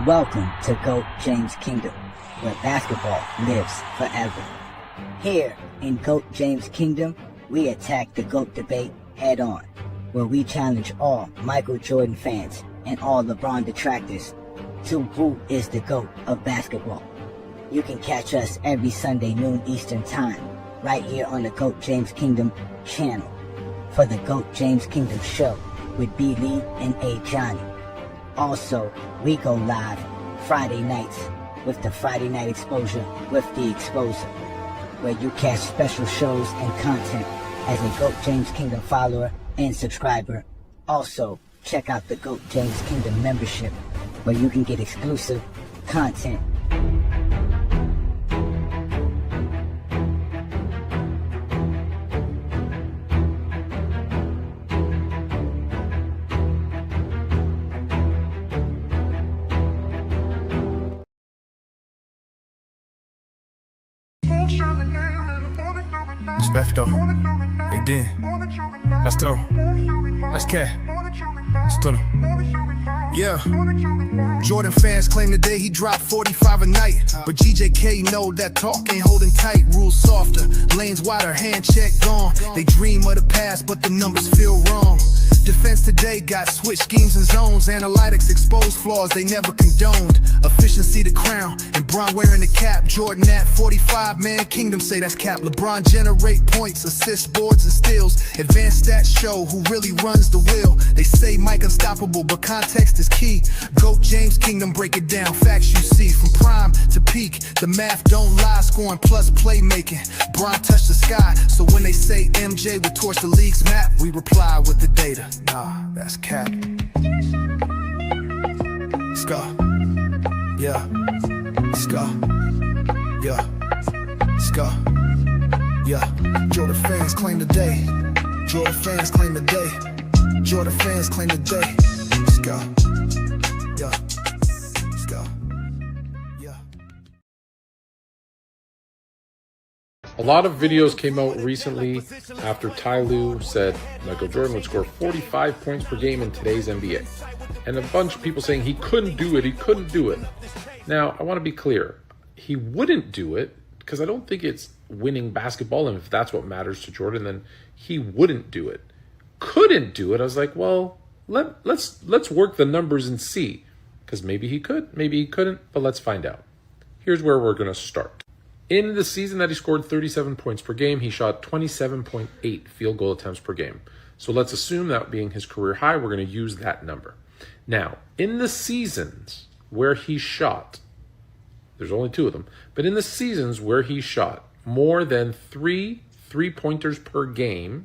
Welcome to GOAT James Kingdom, where basketball lives forever. Here in GOAT James Kingdom, we attack the GOAT debate head on, where we challenge all Michael Jordan fans and all LeBron detractors to who is the GOAT of basketball. You can catch us every Sunday noon Eastern Time, right here on the GOAT James Kingdom channel, for the GOAT James Kingdom show with B. Lee and Ajani. Also, we go live Friday nights with the Friday Night Exposure with the Exposer, where you catch special shows and content as a GOAT James Kingdom follower and subscriber. Also, check out the GOAT James Kingdom membership, where you can get exclusive content. Respect though. Hey, then. Let's go. Let's get. Let's do it. Yeah. Jordan fans claim today he dropped 45 a night, but GJK know that talk ain't holding tight. Rules softer, lanes wider, hand check gone. They dream of the past, but the numbers feel wrong. Defense today got switch schemes and zones. Analytics expose flaws they never condoned. Efficiency the crown, and Bron wearing the cap. Jordan at 45, man, Kingdom say that's cap. LeBron generate points, assists, boards, and steals. Advanced stats show who really runs the wheel. They say Mike unstoppable, but context is key. GOAT James Kingdom break it down, facts you see. From prime to peak, the math don't lie. Scoring plus playmaking, Bron touch the sky. So when they say MJ would torch the league's map, we reply with the data. Nah, that's cap. Let's go. Yeah. Let's go. Yeah. Let's go. Yeah. Jordan fans claim the day. Jordan fans claim the day. Jordan fans claim the day. Let's go. Yeah. Let's go. Yeah. A lot of videos came out recently after Ty Lue said Michael Jordan would score 45 points per game in today's NBA. And a bunch of people saying he couldn't do it, he couldn't do it. Now, I want to be clear. He wouldn't do it because I don't think it's winning basketball, and if that's what matters to Jordan, then he wouldn't do it. Couldn't do it, I was like, well, let's work the numbers and see. Because maybe he could, maybe he couldn't, but let's find out. Here's where we're going to start. In the season that he scored 37 points per game, he shot 27.8 field goal attempts per game. So let's assume that being his career high, we're going to use that number. Now, in the seasons where he shot, there's only two of them, but in the seasons where he shot more than three-pointers per game,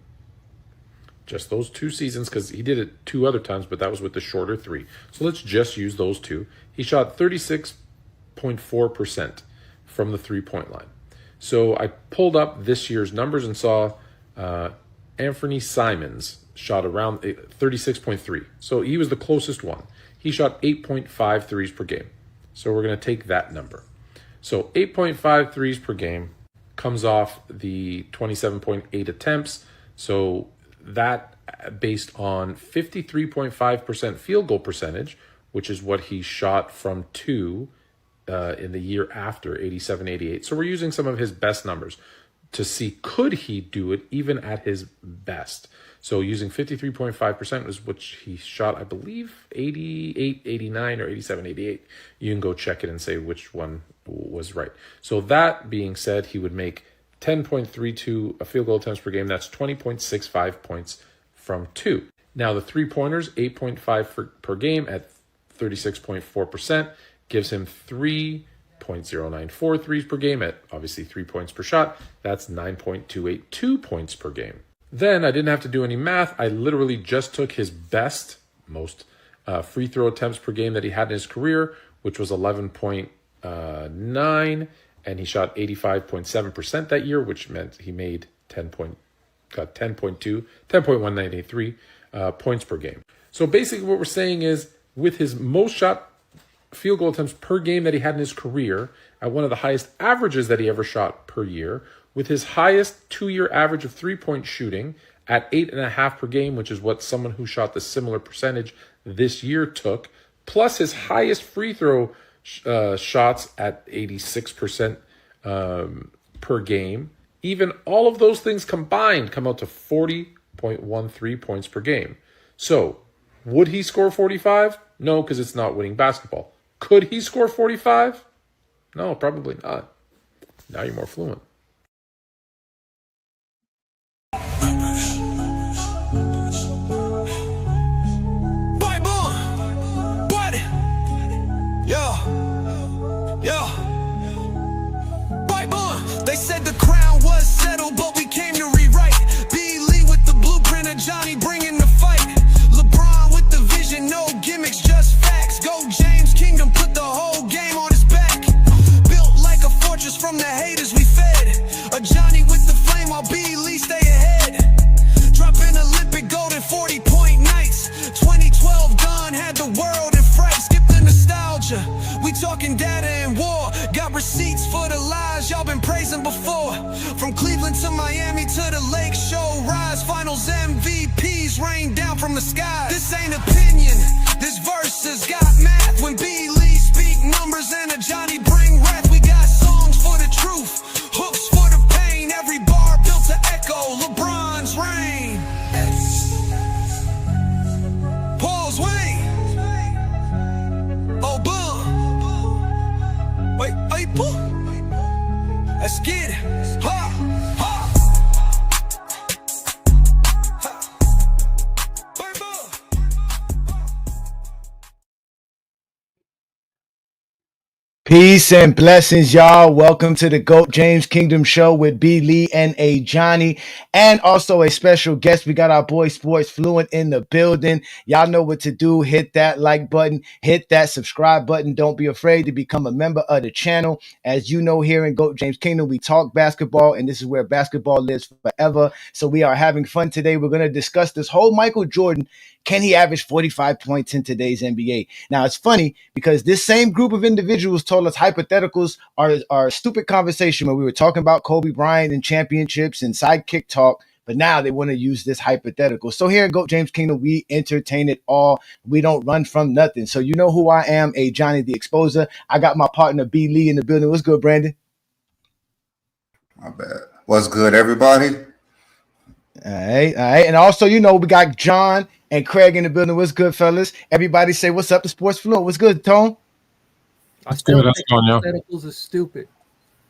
just those two seasons, because he did it two other times, but that was with the shorter three. So let's just use those two. He shot 36.4% from the three-point line. So I pulled up this year's numbers and saw Anthony Simons shot around 36.3. So he was the closest one. He shot 8.5 threes per game. So we're going to take that number. So 8.5 threes per game comes off the 27.8 attempts. So that based on 53.5% field goal percentage, which is what he shot from two in the year after, 87-88. So we're using some of his best numbers to see could he do it even at his best. So using 53.5% was which he shot, I believe, 88, 89, or 87, 88. You can go check it and say which one was right. So that being said, he would make 10.32 field goal attempts per game. That's 20.65 points from two. Now the three-pointers, 8.5 per game at 36.4%, gives him 3.094 threes per game at obviously 3 points per shot. That's 9.282 points per game. Then I didn't have to do any math. I literally just took his most free throw attempts per game that he had in his career, which was 11.9, and he shot 85.7% that year, which meant he made 10.193 points per game. So basically what we're saying is with his most shot field goal attempts per game that he had in his career, at one of the highest averages that he ever shot per year, with his highest two-year average of three-point shooting at 8.5 per game, which is what someone who shot the similar percentage this year took, plus his highest free throw shots at 86% per game. Even all of those things combined come out to 40.13 points per game. So, would he score 45? No, because it's not winning basketball. Could he score 45? No, probably not. Now you're more fluent. They said the crown was settled, but we came to rewrite. B. Lee with the blueprint, Ajani bringing the fight. LeBron with the vision, no gimmicks, just facts. Go James Kingdom, put the whole game on his back. Built like a fortress from the haters we fed. Ajani with the flame while B. Lee stay ahead. Dropping Olympic gold and 40-point nights. 2012 done, had the world in fright. Skip the nostalgia, we talking data and war. Got receipts for the lies y'all been praising before. From Cleveland to Miami to the Lake Show Rise. Finals MVPs rain down from the sky. This ain't opinion, this verse has got math. When B. Lee speak numbers and Ajani bring wrath. We got songs for the truth, hooks for the pain. Every bar built to echo LeBron's reign. Paul's Wayne. Oh, boom. Wait, boom. Let's get it. Ha, ha. Peace and blessings, y'all. Welcome to the GOAT James Kingdom Show with B. Lee and Ajani, and also a special guest. We got our boy Sports Fluent in the building. Y'all know what to do. Hit that like button, hit that subscribe button. Don't be afraid to become a member of the channel. As you know, here in GOAT James Kingdom, we talk basketball, and this is where basketball lives forever. So we are having fun today. We're going to discuss this whole Michael Jordan. Can he average 45 points in today's NBA? Now, it's funny because this same group of individuals told us hypotheticals are a stupid conversation when we were talking about Kobe Bryant and championships and sidekick talk, but now they want to use this hypothetical. So here in GOAT James Kingdom, we entertain it all. We don't run from nothing. So you know who I am, Ajani the Exposer. I got my partner B. Lee in the building. What's good, Brandon? My bad. What's good, everybody? All right. And also, you know, we got John and Craig in the building. What's good, fellas? Everybody say what's up to Sports Fluent. What's good, Tone? I still think hypotheticals is stupid.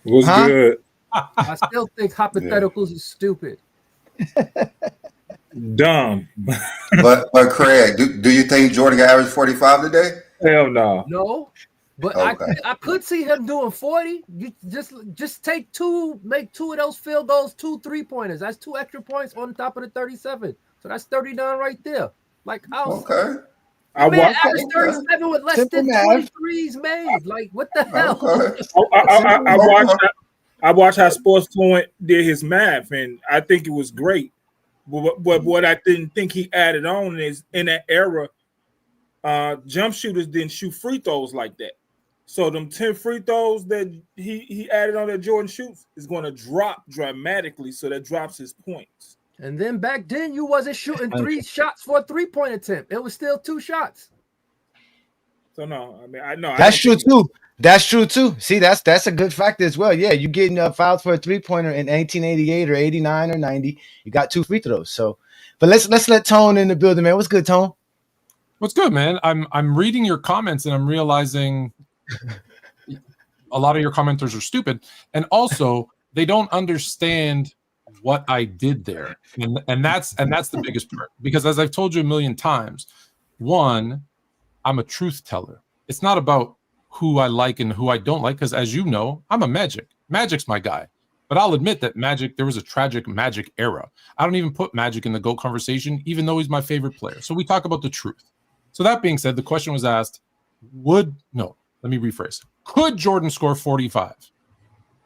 What's good? I still think hypotheticals is stupid. Dumb. But Craig, do you think Jordan got average 45 today? Hell no. No, but Okay. I could see him doing 40. You just make two of those field goals, 2 3-pointers. That's 2 extra points on top of the 37. So that's 39 right there. Like Okay. I man, watched. average 37 with less Simple than math. 23s made. Like what the hell? Okay. I watched how Sports Fluent did his math, and I think it was great. But what I didn't think he added on is in that era, jump shooters didn't shoot free throws like that. So them 10 free throws that he added on that Jordan shoots is going to drop dramatically. So that drops his points. And then back then, you wasn't shooting 3 shots for a 3-point attempt. It was still 2 shots. So no, I mean I know That's true too. That's true too. See, that's a good factor as well. Yeah, you getting fouled for a 3-pointer in 1988 or 89 or 90. You got 2 free throws. So, but let's let Tone in the building, man. What's good, Tone? What's good, man? I'm reading your comments and I'm realizing a lot of your commenters are stupid, and also they don't understand what I did there, and that's the biggest part. Because as I've told you a million times, one, I'm a truth teller. It's not about who I like and who I don't like, because as you know, I'm a Magic. Magic's my guy. But I'll admit that Magic, there was a tragic Magic era. I don't even put Magic in the GOAT conversation, even though he's my favorite player. So we talk about the truth. So that being said, the question was asked, let me rephrase. Could Jordan score 45?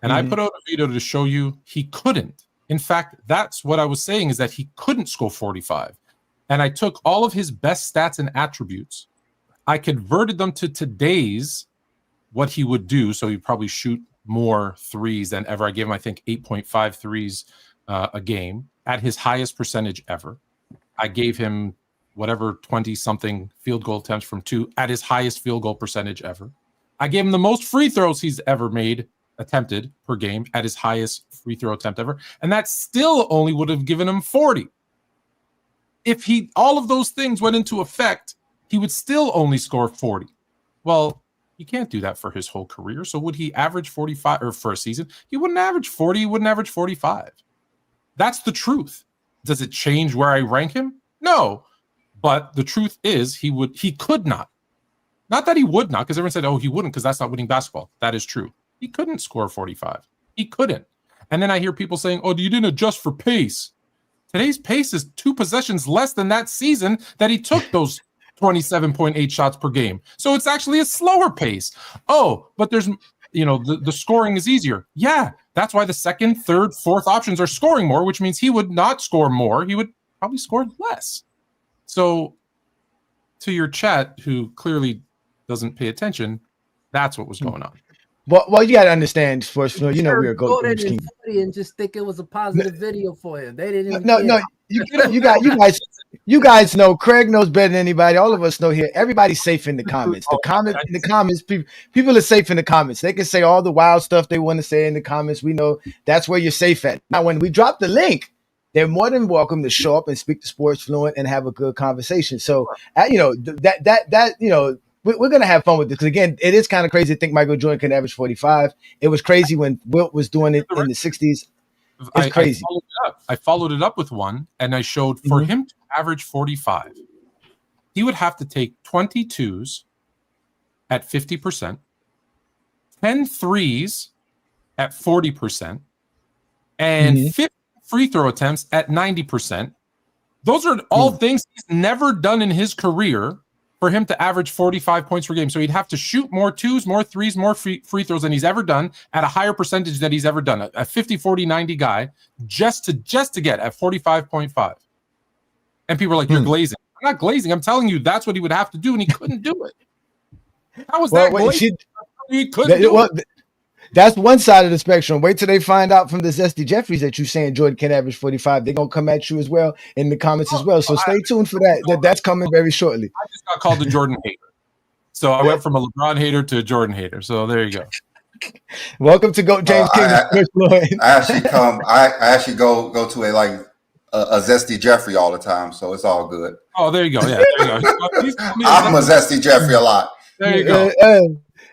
And I put out a video to show you he couldn't. In fact, that's what I was saying, is that he couldn't score 45. And I took all of his best stats and attributes. I converted them to today's, what he would do. So he'd probably shoot more threes than ever. I gave him, I think, 8.5 threes a game at his highest percentage ever. I gave him whatever 20 something field goal attempts from 2 at his highest field goal percentage ever. I gave him the most free throws he's ever attempted per game at his highest free throw attempt ever. And that still only would have given him 40. If all of those things went into effect, he would still only score 40. Well, he can't do that for his whole career. So would he average 45 or for a season? He wouldn't average 40. He wouldn't average 45. That's the truth. Does it change where I rank him? No. But the truth is he could not. Not that he would not, because everyone said, oh, he wouldn't because that's not winning basketball. That is true. He couldn't score 45. He couldn't. And then I hear people saying, oh, you didn't adjust for pace. Today's pace is 2 possessions less than that season that he took those 27.8 shots per game. So it's actually a slower pace. Oh, but there's, the scoring is easier. Yeah, that's why the second, third, fourth options are scoring more, which means he would not score more. He would probably score less. So to your chat, who clearly doesn't pay attention, that's what was going on. Well, you got to understand, sports flow. We are go and just think it was a positive video for him. They didn't. No. You guys know. Craig knows better than anybody. All of us know here. Everybody's safe in the comments. In the comments, people are safe in the comments. They can say all the wild stuff they want to say in the comments. We know that's where you're safe at. Now, when we drop the link, they're more than welcome to show up and speak to Sports Fluent and have a good conversation. So, we're going to have fun with this because, again, it is kind of crazy to think Michael Jordan can average 45. It was crazy when Wilt was doing it in the 60s. It's crazy. I followed it up with one, and I showed for him to average 45, he would have to take 22s at 50%, 10 threes at 40%, and 50 free throw attempts at 90%. Those are all things he's never done in his career for him to average 45 points per game. So he'd have to shoot more 2s, more 3s, more free throws than he's ever done at a higher percentage than he's ever done. A 50, 40, 90 guy just to get at 45.5. And people are like, you're glazing. I'm not glazing. I'm telling you that's what he would have to do, and he couldn't do it. How was that glazing? He couldn't do it. That's one side of the spectrum. Wait till they find out from the Zesty Jeffries that you're saying Jordan can average 45. They're going to come at you as well in the comments as well. So stay tuned for that. That's coming very shortly. I just got called a Jordan hater. So I went from a LeBron hater to a Jordan hater. So there you go. Welcome to Go James King. I actually go to a Zesty Jeffrey all the time. So it's all good. Oh, there you go. Yeah, there you go. I'm a Zesty Jeffrey a lot. There you go.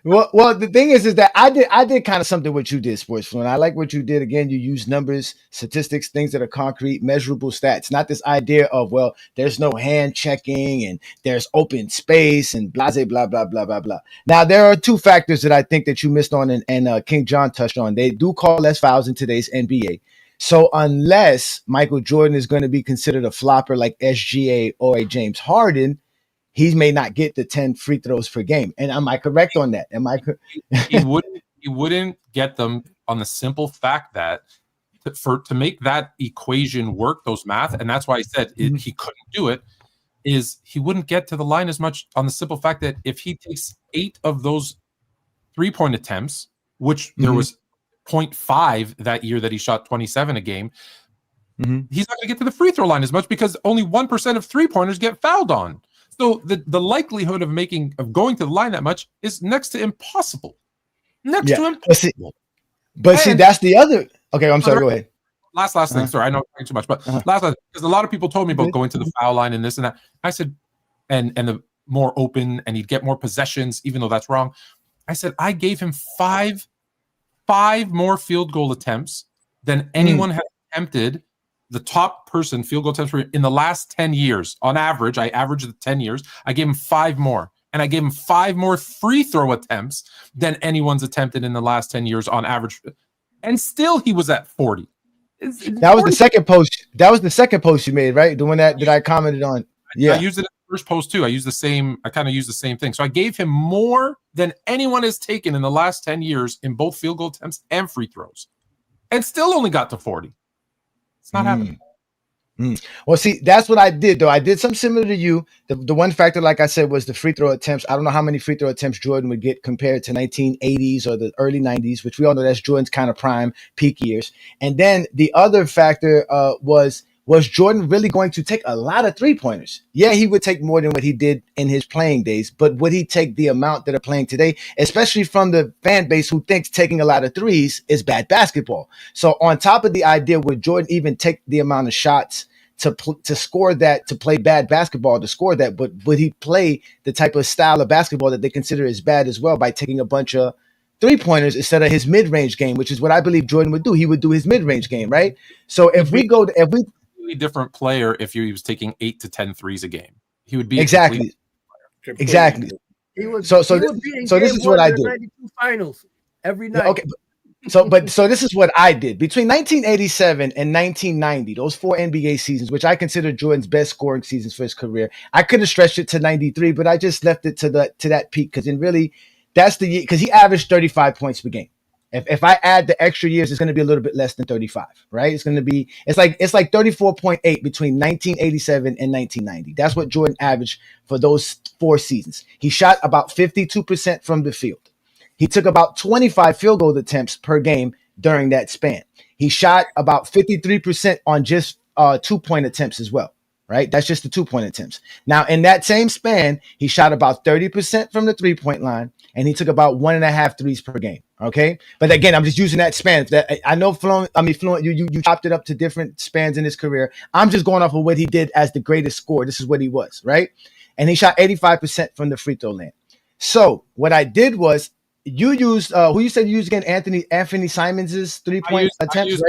Well, the thing is that I did kind of something what you did, Sports Fluent. I like what you did. Again, you use numbers, statistics, things that are concrete, measurable stats. Not this idea of, well, there's no hand checking and there's open space and blah, blah, blah, blah, blah, blah. Now, there are 2 factors that I think that you missed on and King John touched on. They do call less fouls in today's NBA. So unless Michael Jordan is going to be considered a flopper like SGA or a James Harden, he may not get the 10 free throws per game. And am I correct on that? He wouldn't get them on the simple fact that to make that equation work, those math, and that's why I said he couldn't do it, is he wouldn't get to the line as much on the simple fact that if he takes 8 of those 3-point attempts, which there was 0.5 that year that he shot 27 a game, he's not going to get to the free throw line as much because only 1% of 3-pointers get fouled on. So the likelihood of going to the line that much is next to impossible. Next to impossible. But see, that's the other. Okay, I'm sorry. Go ahead. Last thing. Sorry, I know I'm talking too much, but last because a lot of people told me about going to the foul line and this and that. I said, and the more open, and he'd get more possessions, even though that's wrong. I said I gave him five more field goal attempts than anyone has attempted. The top person field goal attempts in the last 10 years. On average, I averaged the 10 years. I gave him 5 more. And I gave him 5 more free throw attempts than anyone's attempted in the last 10 years on average. And still he was at 40. That was the second post. That was the second post you made, right? The one that I commented on. Yeah. I used it in the first post too. I kind of used the same thing. So I gave him more than anyone has taken in the last 10 years in both field goal attempts and free throws. And still only got to 40. It's not happening. Well, see, that's what I did, though. I did something similar to you. The one factor, like I said, was the free throw attempts. I don't know how many free throw attempts Jordan would get compared to 1980s or the early 90s, which we all know that's Jordan's kind of prime peak years. And then the other factor was was Jordan really going to take a lot of 3-pointers? Yeah, he would take more than what he did in his playing days, but would he take the amount that are playing today, especially from the fan base who thinks taking a lot of threes is bad basketball? So on top of the idea, would Jordan even take the amount of shots to score that, to play bad basketball, to score that, but would he play the type of style of basketball that they consider as bad as well by taking a bunch of 3-pointers instead of his mid-range game, which is what I believe Jordan would do. He would do his mid-range game, right? So if we completely different player if he was taking 8 to 10 threes a game. He would be exactly. He would, So this is what I did. Finals every night. Okay. So this is what I did between 1987 and 1990, those 4 NBA seasons, which I consider Jordan's best scoring seasons for his career. I could have stretched it to 93, but I just left it to that peak because that's the year, because he averaged 35 points per game. If I add the extra years, it's going to be a little bit less than 35, right? It's like 34.8 between 1987 and 1990. That's what Jordan averaged for those 4 seasons. He shot about 52% from the field. He took about 25 field goal attempts per game during that span. He shot about 53% on just 2-point attempts as well, right? That's just the 2-point attempts. Now, in that same span, he shot about 30% from the 3-point line, and he took about 1.5 threes per game. Okay, but again, I'm just using that span. I know Fluent. You chopped it up to different spans in his career. I'm just going off of what he did as the greatest scorer. This is what he was, right? And he shot 85% from the free throw line. So what I did was you used who you said you used again, Anthony Simons's 3-point attempts.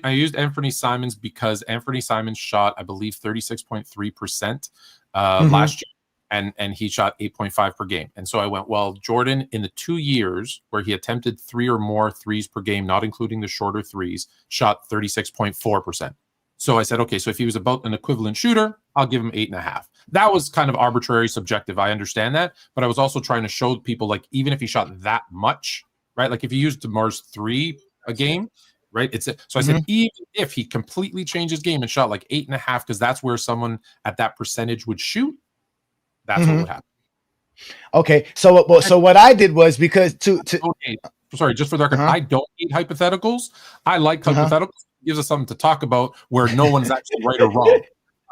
I used Anthony Simons because Anthony Simons shot, I believe, 36.3% last year. And he shot 8.5 per game. And so I went, well, Jordan, in the 2 years where he attempted 3 or more threes per game, not including the shorter threes, shot 36.4%. So I said, okay, so if he was about an equivalent shooter, I'll give him 8.5. That was kind of arbitrary, subjective. I understand that. But I was also trying to show people, like, even if he shot that much, right? Like if he used DeMar's 3 a game, right? So I said, even if he completely changed his game and shot like 8.5, because that's where someone at that percentage would shoot, that's what would happen. Okay, so what I did was because sorry, just for the record, I don't hate hypotheticals. I like hypotheticals. It gives us something to talk about where no one's actually right or wrong.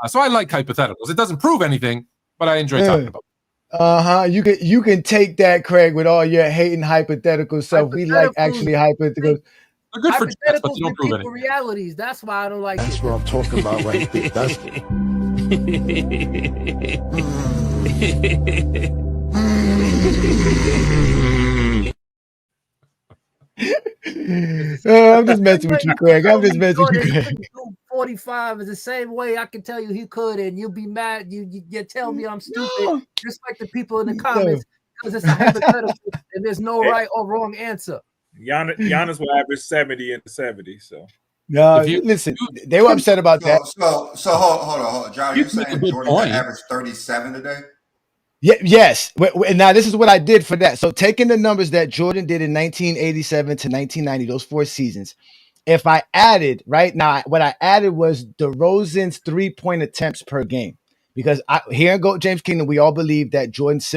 So I like hypotheticals. It doesn't prove anything, but I enjoy talking about it. You can take that, Craig, with all your hating hypothetical stuff. We like actually hypotheticals. They're good for chess, but they don't prove anything. Realities. That's why I don't like That's what I'm talking about right there. That's I'm just messing with you, Craig. I'm just messing with you, Craig. 45 is the same way I can tell you he could, and you'll be mad. You tell me I'm stupid, just like the people in the comments, because it's a hypothetical and there's no right or wrong answer. Giannis will average 70 in the 70s. So no, listen, they were upset about that. So hold on, John. You're saying Jordan averaged 37 today? Yeah, yes. Now this is what I did for that. So taking the numbers that Jordan did in 1987 to 1990, those 4 seasons, if I added right now, what I added was DeRozan's 3-point attempts per game. Because here in GOAT James Kingdom, we all believe that Jordan's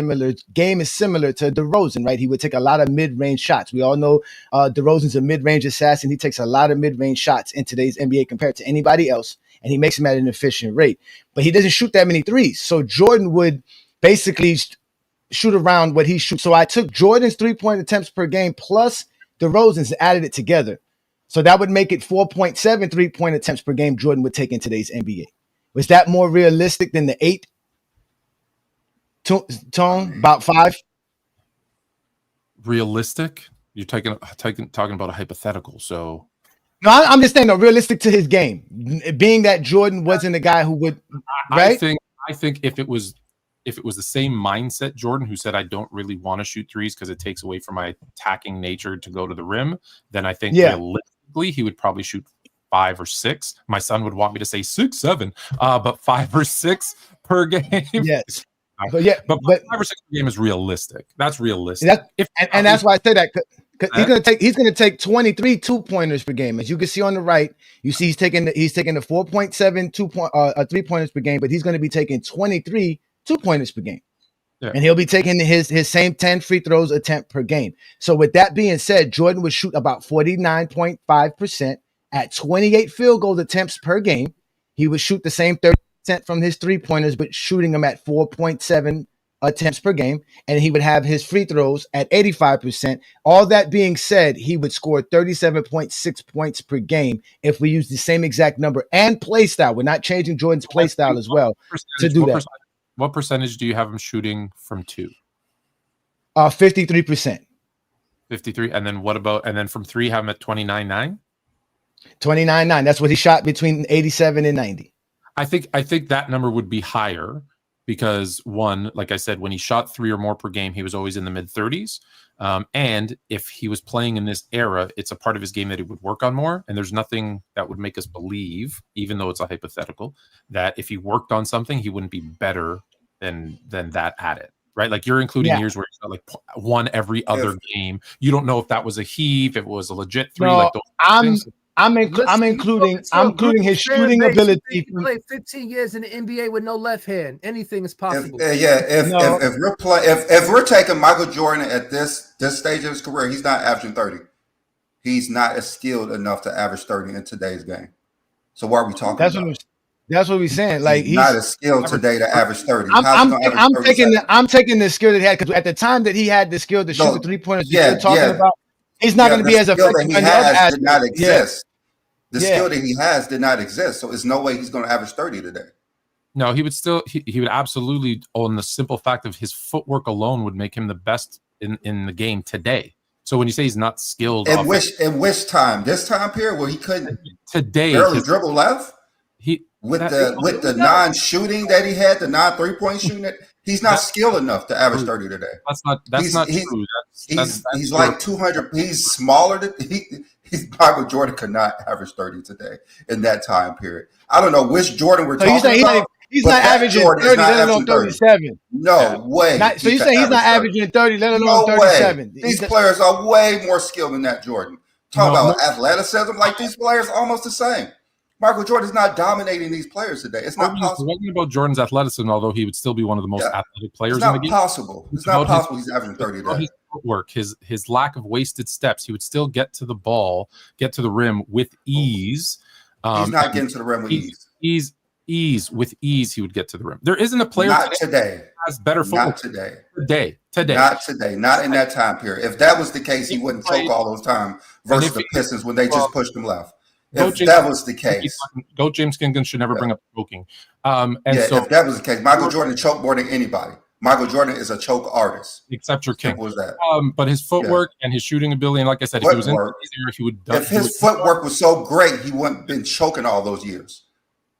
game is similar to DeRozan, right? He would take a lot of mid-range shots. We all know DeRozan's a mid-range assassin. He takes a lot of mid-range shots in today's NBA compared to anybody else, and he makes them at an efficient rate. But he doesn't shoot that many threes. So Jordan would basically shoot around what he shoots. So I took Jordan's 3-point attempts per game plus DeRozan's and added it together. So that would make it 4.7 3-point attempts per game Jordan would take in today's NBA. Was that more realistic than the 8? Tone, about 5? Realistic? You're talking about a hypothetical. So no, I'm just saying realistic to his game, being that Jordan wasn't a guy who would. Right? I think if it was the same mindset, Jordan, who said I don't really want to shoot threes because it takes away from my attacking nature to go to the rim, then I think realistically he would probably shoot 5 or 6. My son would want me to say 6, 7, but 5 or 6 per game. Yes, but 5 or 6 per game is realistic. That's realistic. And that's why I say that. He's gonna take 23 2-pointers per game. As you can see on the right, you see he's taking the 4.7 3-pointers per game, but he's gonna be taking 23 2-pointers per game. Yeah. And he'll be taking his same 10 free throws attempt per game. So with that being said, Jordan would shoot about 49.5% at 28 field goal attempts per game. he would shoot the same 30% from his 3-pointers, but shooting them at 4.7 attempts per game, and he would have his free throws at 85%. All that being said, he would score 37.6 points per game if we use the same exact number and play style. We're not changing Jordan's play style as well to do that. What percentage do you have him shooting from 2? 53%. 53. And then what about, and then from 3, have him at 29.9? 29.9. That's what he shot between 87 and 90. I think that number would be higher because, one, like I said, when he shot 3 or more per game, he was always in the mid 30s. And if he was playing in this era, it's a part of his game that he would work on more. And there's nothing that would make us believe, even though it's a hypothetical, that if he worked on something, he wouldn't be better than that at it. Right? Like you're including years where he's got like 1 every other game. You don't know if that was a heave, if it was a legit 3. No, like those things. I'm including his shooting ability. He played 15 years in the NBA with no left hand. Anything is possible. If we're taking Michael Jordan at this stage of his career, he's not averaging 30. He's not as skilled enough to average 30 in today's game. So why are we talking about? That's what we're saying. Like he's not as skilled today to average 30. I'm taking the skill that he had, because at the time that he had the skill to shoot the 3-pointers you're talking about, he's not going to be as effective. Did not exist. The skill that he has did not exist. So there's no way he's going to average 30 today. No, he would still he would absolutely, on the simple fact of his footwork alone, would make him the best in the game today. So when you say he's not skilled, in which time? This time period where he couldn't barely dribble left? With the non-shooting that he had, the non-3-point shooting, he's not skilled enough to average 30 today. That's not true. He's like 200. He's smaller than Michael Jordan could not average 30 today in that time period. I don't know which Jordan we're talking about. He's not averaging 30, let alone 37. No way. So you're saying he's not averaging 30, let alone 37. These players are way more skilled than that Jordan. Talk about athleticism, like these players are almost the same. Michael Jordan's not dominating these players today. It's not possible. It wasn't about Jordan's athleticism, although he would still be one of the most athletic players in the game. It's not possible he's averaging 30 today. His footwork, his lack of wasted steps, he would still get to the ball, get to the rim with ease. He's not getting to the rim with ease. With ease, he would get to the rim. There isn't a player today who has better footwork. Not today. Today. Not today. Not in that time period. If that was the case, he wouldn't choke all those time versus the Pistons when they just pushed him left. If that was the case, Goat James Kingdom should never bring up choking. So if that was the case, Michael Jordan choked more than anybody. Michael Jordan is a choke artist, except for King. Was that? But his footwork and his shooting ability, and like I said, if he was in there, he would. If his footwork was so great, he wouldn't have been choking all those years.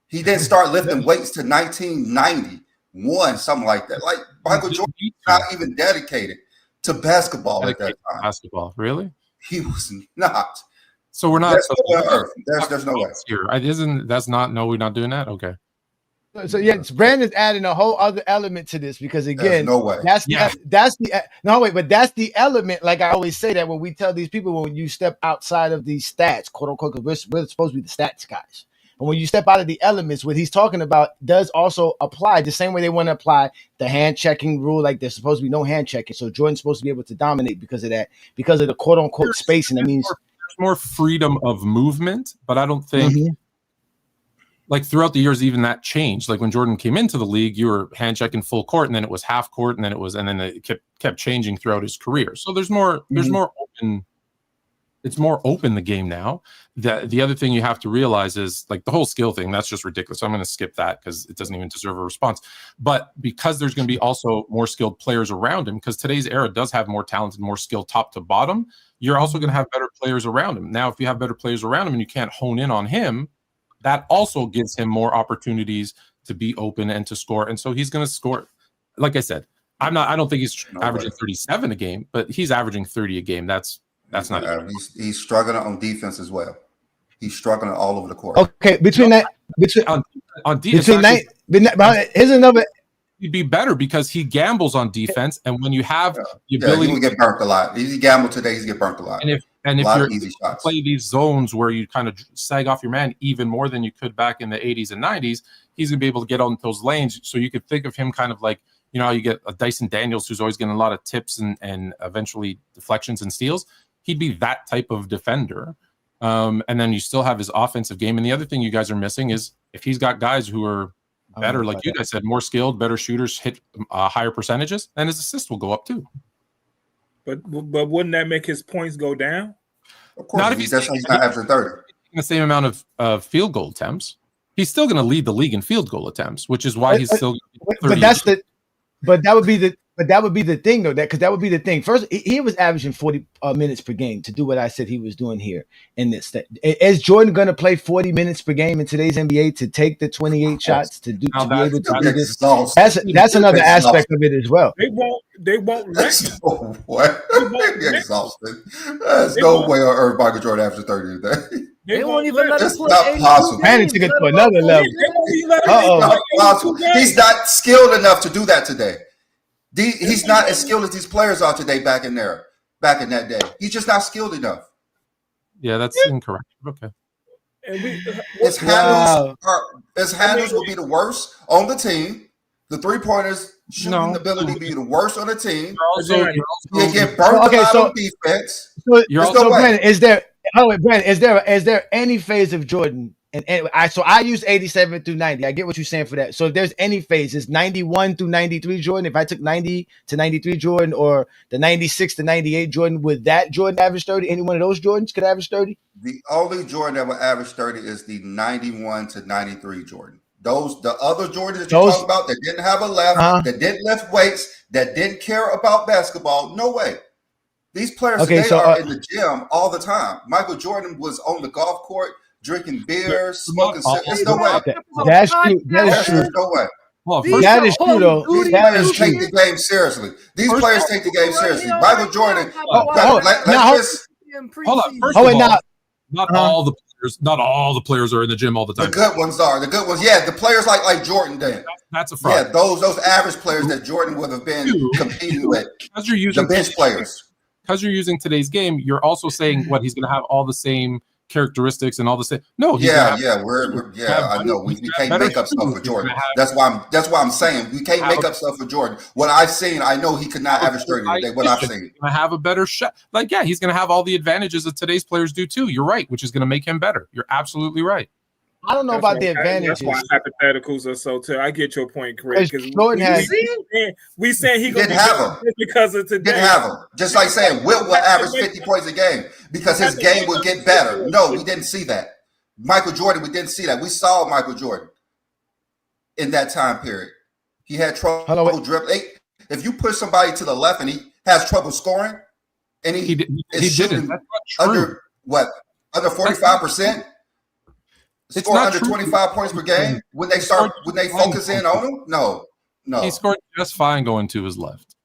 He didn't start lifting weights to 1991, something like that. Like Michael Jordan, not even dedicated to basketball at that time. Basketball, really? He was not. So we're not. There's no way. Here, we're not doing that. Okay. So Brandon's adding a whole other element to this, because again, no way. That's the element. Like I always say that when we tell these people, when you step outside of these stats, quote unquote, because we're supposed to be the stats guys. But when you step out of the elements, what he's talking about does also apply the same way they want to apply the hand checking rule. Like there's supposed to be no hand checking. So Jordan's supposed to be able to dominate because of that, because of the quote unquote space. And that means more freedom of movement, but I don't think like throughout the years, even that changed. Like when Jordan came into the league, you were hand checking full court, and then it was half court, and then it kept changing throughout his career. So there's more open. It's more open, the game now. The other thing you have to realize is like the whole skill thing, that's just ridiculous. So I'm going to skip that because it doesn't even deserve a response. But because there's going to be also more skilled players around him, because today's era does have more talented, more skilled top to bottom, you're also going to have better players around him. Now, if you have better players around him and you can't hone in on him, that also gives him more opportunities to be open and to score. And so he's going to score. Like I said, I don't think he's averaging 37 a game, but he's averaging 30 a game. That's not. He's struggling on defense as well. He's struggling all over the court. Okay, on defense, here's another. He'd be better because he gambles on defense, and when you have the ability, he would get burnt a lot. If he gambled today, he's get burnt a lot. And if you play these zones where you kind of sag off your man even more than you could back in the 80s and 90s, he's gonna be able to get on those lanes. So you could think of him kind of like, you know, you get a Dyson Daniels who's always getting a lot of tips and eventually deflections and steals. He'd be that type of defender. And then you still have his offensive game. And the other thing you guys are missing is if he's got guys who are better, like you guys said, more skilled, better shooters, hit higher percentages, then his assists will go up too. But wouldn't that make his points go down? Of course, he's not after 30. The same amount of field goal attempts. He's still going to lead the league in field goal attempts, which is why he's still. But that would be the thing though, because that would be the thing. First, he was averaging 40 minutes per game to do what I said he was doing here in this. Is Jordan going to play 40 minutes per game in today's NBA to take the 28 shots to be able to do this? That's another aspect of it as well. They won't let him. What? Exhausted. There's no way on earth Michael Jordan averages 30 today. They won't even let us play. That's not possible. Brandon took it to another level. Not possible. He's not skilled enough to do that today. He's not as skilled as these players are today back in that day. He's just not skilled enough. Yeah, that's incorrect. Okay. His handles will be the worst on the team. The 3-pointers shooting ability will be the worst on the team. You get burnt out on defense. Brandon, is there any phase of Jordan? And I use 87 through 90. I get what you're saying for that. So if there's any phase, it's 91 through 93 Jordan. If I took 90 to 93 Jordan or the 96 to 98 Jordan, would that Jordan average 30? Any one of those Jordans could average 30? The only Jordan that would average 30 is the 91 to 93 Jordan. The other Jordans that you're talking about that didn't have a left, that didn't lift weights, that didn't care about basketball, no way. These players are in the gym all the time. Michael Jordan was on the golf court drinking beer, smoking cigarettes. There's no way. That's true. That is true. No way. Well, that is true, though. These players take the game seriously. Michael Jordan. Hold on. First of all, not all the players are in the gym all the time. The good ones are. The good ones, yeah. The players like Jordan did. That's a fraud. Yeah, those average players that Jordan would have been competing with. Because you're using the bench players. Because you're using today's game, you're also saying what he's going to have all the same characteristics and all the same. No, I know we can't make up stuff for Jordan. That's why I'm saying we can't make up stuff for Jordan. What I've seen, I know he could not average 30 today. What I've seen, I have a better shot. He's going to have all the advantages that today's players do too. You're right, which is going to make him better. You're absolutely right. I don't know about the advantages. That's why hypotheticals are so too. I get your point, Chris. Because we saying he didn't have them because of today. Didn't have them. Just like saying Wilt will average 50 points a game because his game will get better. No, we didn't see that. Michael Jordan, we didn't see that. We saw Michael Jordan in that time period. He had trouble dribbling. If you push somebody to the left and he has trouble scoring, and he is shooting under 45%. Score under 25 points per game when they focus in on him? No. He scored just fine going to his left.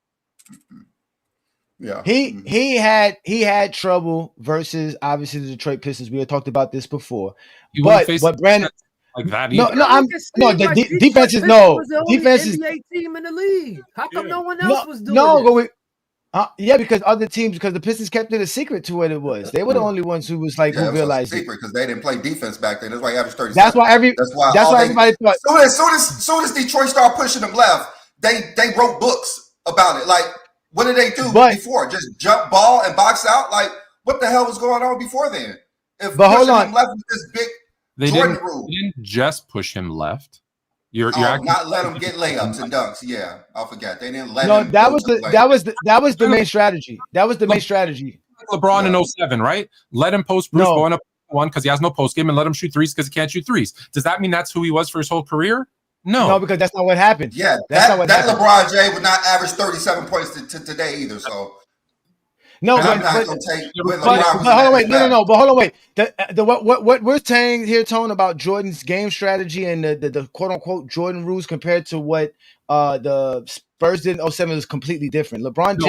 Yeah. He had trouble versus obviously the Detroit Pistons. We had talked about this before. But Brandon like that defense is NBA team in the league. How come no one else was doing it? Because other teams, because the Pistons kept it a secret to what it was. They were the only ones who was who realized it. Because they didn't play defense back then. That's why he averaged 30. That's why everybody thought. Soon as Detroit started pushing them left, they wrote books about it. Like, what did they do before? Just jump ball and box out? Like, what the hell was going on before then? But hold on, him left with this big Jordan rule. They didn't just push him left. You're not let him get layups and dunks. Yeah, I forgot. They didn't let him. That was the main strategy. That was the main strategy. LeBron in 07, right? Let him post Bruce going up one because he has no post game and let him shoot threes because he can't shoot threes. Does that mean that's who he was for his whole career? No, because that's not what happened. Yeah, that LeBron James would not average 37 points today either. So. No, but hold on, wait. No. But hold on, wait. What we're saying here, Tone, about Jordan's game strategy and the quote unquote Jordan rules compared to what the Spurs did in 07 is completely different. LeBron